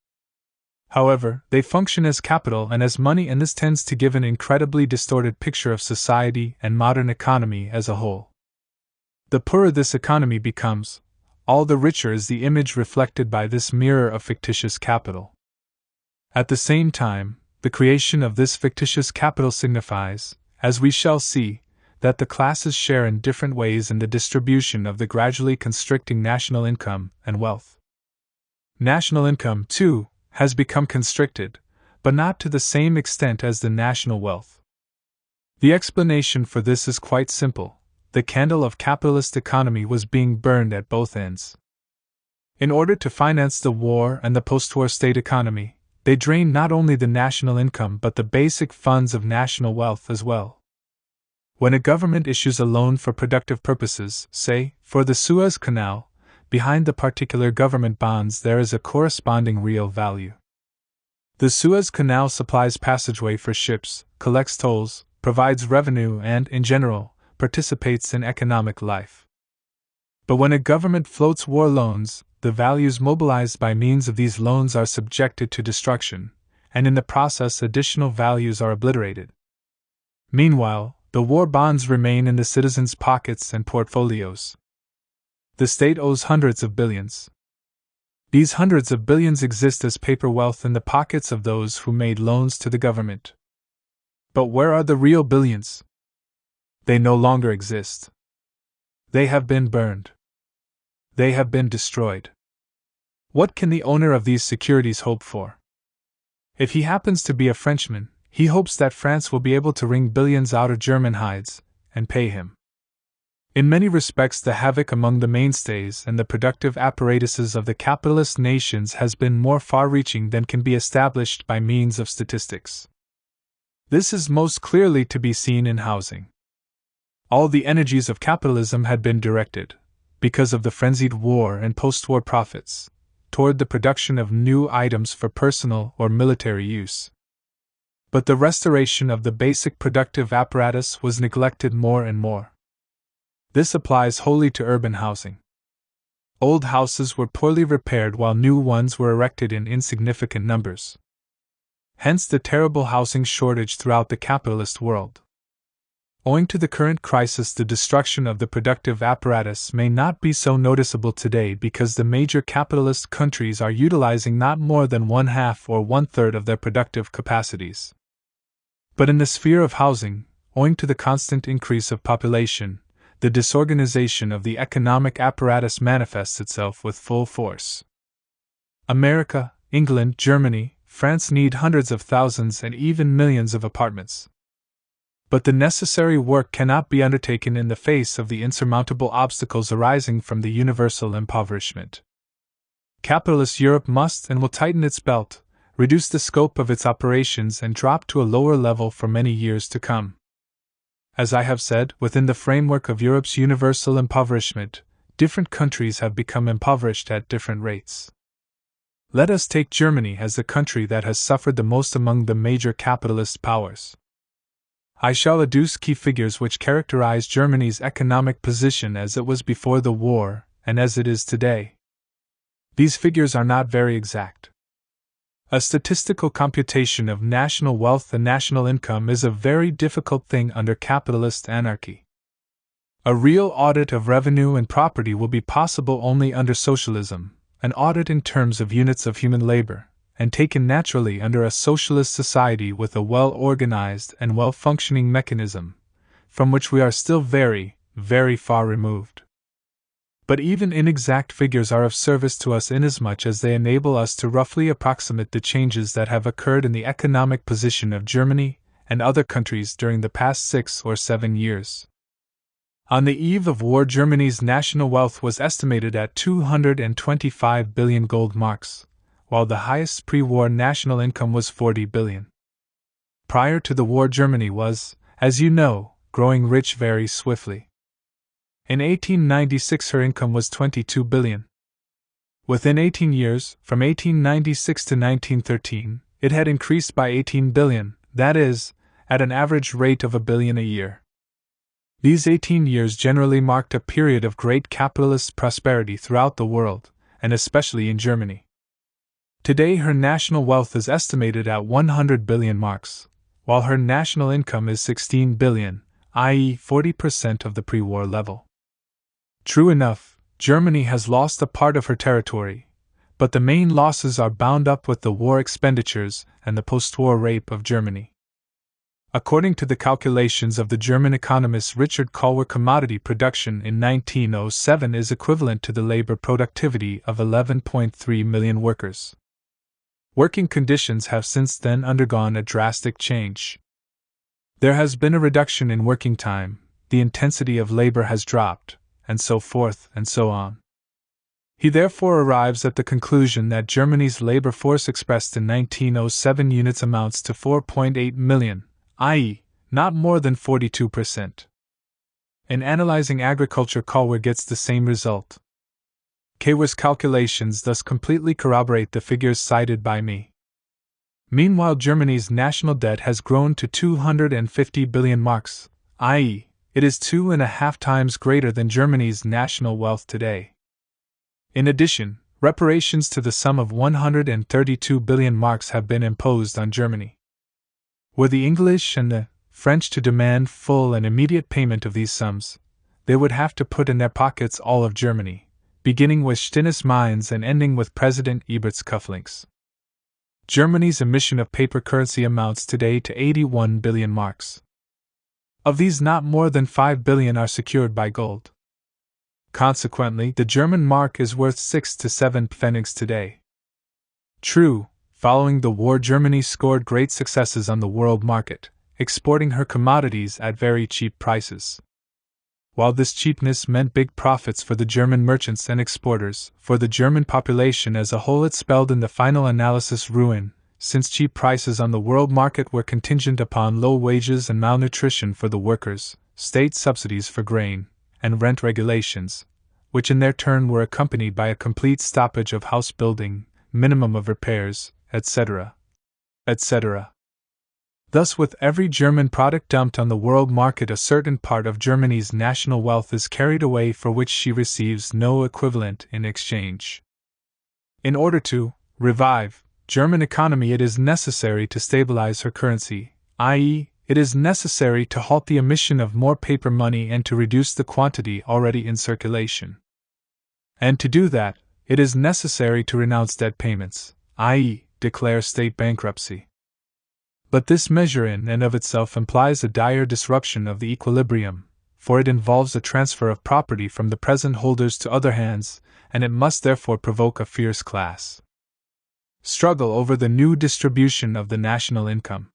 However, they function as capital and as money, and this tends to give an incredibly distorted picture of society and modern economy as a whole. The poorer this economy becomes, all the richer is the image reflected by this mirror of fictitious capital. At the same time, the creation of this fictitious capital signifies, as we shall see, that the classes share in different ways in the distribution of the gradually constricting national income and wealth. National income, too, has become constricted, but not to the same extent as the national wealth. The explanation for this is quite simple. The candle of capitalist economy was being burned at both ends. In order to finance the war and the post-war state economy, they drained not only the national income but the basic funds of national wealth as well. When a government issues a loan for productive purposes, say, for the Suez Canal, behind the particular government bonds there is a corresponding real value. The Suez Canal supplies passageway for ships, collects tolls, provides revenue and, in general, participates in economic life. But when a government floats war loans, the values mobilized by means of these loans are subjected to destruction, and in the process additional values are obliterated. Meanwhile, the war bonds remain in the citizens' pockets and portfolios. The state owes hundreds of billions. These hundreds of billions exist as paper wealth in the pockets of those who made loans to the government. But where are the real billions? They no longer exist. They have been burned. They have been destroyed. What can the owner of these securities hope for? If he happens to be a Frenchman, he hopes that France will be able to wring billions out of German hides and pay him. In many respects, the havoc among the mainstays and the productive apparatuses of the capitalist nations has been more far-reaching than can be established by means of statistics. This is most clearly to be seen in housing. All the energies of capitalism had been directed, because of the frenzied war and post-war profits, toward the production of new items for personal or military use. But the restoration of the basic productive apparatus was neglected more and more. This applies wholly to urban housing. Old houses were poorly repaired while new ones were erected in insignificant numbers. Hence the terrible housing shortage throughout the capitalist world. Owing to the current crisis, the destruction of the productive apparatus may not be so noticeable today because the major capitalist countries are utilizing not more than 1/2 or 1/3 of their productive capacities. But in the sphere of housing, owing to the constant increase of population, the disorganization of the economic apparatus manifests itself with full force. America, England, Germany, France need hundreds of thousands and even millions of apartments. But the necessary work cannot be undertaken in the face of the insurmountable obstacles arising from the universal impoverishment. Capitalist Europe must and will tighten its belt, reduce the scope of its operations, and drop to a lower level for many years to come. As I have said, within the framework of Europe's universal impoverishment, different countries have become impoverished at different rates. Let us take Germany as the country that has suffered the most among the major capitalist powers. I shall adduce key figures which characterize Germany's economic position as it was before the war and as it is today. These figures are not very exact. A statistical computation of national wealth and national income is a very difficult thing under capitalist anarchy. A real audit of revenue and property will be possible only under socialism, an audit in terms of units of human labor, and taken naturally under a socialist society with a well-organized and well-functioning mechanism, from which we are still very, very far removed. But even inexact figures are of service to us inasmuch as they enable us to roughly approximate the changes that have occurred in the economic position of Germany and other countries during the past 6 or 7 years. On the eve of war, Germany's national wealth was estimated at 225 billion gold marks, while the highest pre-war national income was 40 billion. Prior to the war, Germany was, as you know, growing rich very swiftly. In 1896 her income was 22 billion. Within 18 years, from 1896 to 1913, it had increased by 18 billion, that is, at an average rate of $1 billion a year. These 18 years generally marked a period of great capitalist prosperity throughout the world, and especially in Germany. Today her national wealth is estimated at 100 billion marks, while her national income is 16 billion, i.e. 40% of the pre-war level. True enough, Germany has lost a part of her territory, but the main losses are bound up with the war expenditures and the post-war rape of Germany. According to the calculations of the German economist Richard Koller, commodity production in 1907 is equivalent to the labor productivity of 11.3 million workers. Working conditions have since then undergone a drastic change. There has been a reduction in working time, the intensity of labor has dropped, and so forth and so on. He therefore arrives at the conclusion that Germany's labor force expressed in 1907 units amounts to 4.8 million, i.e., not more than 42%. In analyzing agriculture, Koller gets the same result. Koller's calculations thus completely corroborate the figures cited by me. Meanwhile, Germany's national debt has grown to 250 billion marks, i.e., it is 2.5 times greater than Germany's national wealth today. In addition, reparations to the sum of 132 billion marks have been imposed on Germany. Were the English and the French to demand full and immediate payment of these sums, they would have to put in their pockets all of Germany, beginning with Stinnes mines and ending with President Ebert's cufflinks. Germany's emission of paper currency amounts today to 81 billion marks. Of these, not more than 5 billion are secured by gold. Consequently, the German mark is worth 6 to 7 pfennigs today. True, following the war, Germany scored great successes on the world market, exporting her commodities at very cheap prices. While this cheapness meant big profits for the German merchants and exporters, for the German population as a whole it spelled in the final analysis ruin, since cheap prices on the world market were contingent upon low wages and malnutrition for the workers, state subsidies for grain, and rent regulations, which in their turn were accompanied by a complete stoppage of house building, minimum of repairs, etc., etc. Thus, with every German product dumped on the world market, a certain part of Germany's national wealth is carried away for which she receives no equivalent in exchange. In order to revive German economy, it is necessary to stabilize her currency, i.e., it is necessary to halt the emission of more paper money and to reduce the quantity already in circulation. And to do that, it is necessary to renounce debt payments, i.e., declare state bankruptcy. But this measure in and of itself implies a dire disruption of the equilibrium, for it involves a transfer of property from the present holders to other hands, and it must therefore provoke a fierce class struggle over the new distribution of the national income.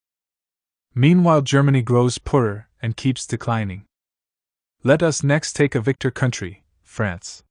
Meanwhile, Germany grows poorer and keeps declining. Let us next take a victor country, France.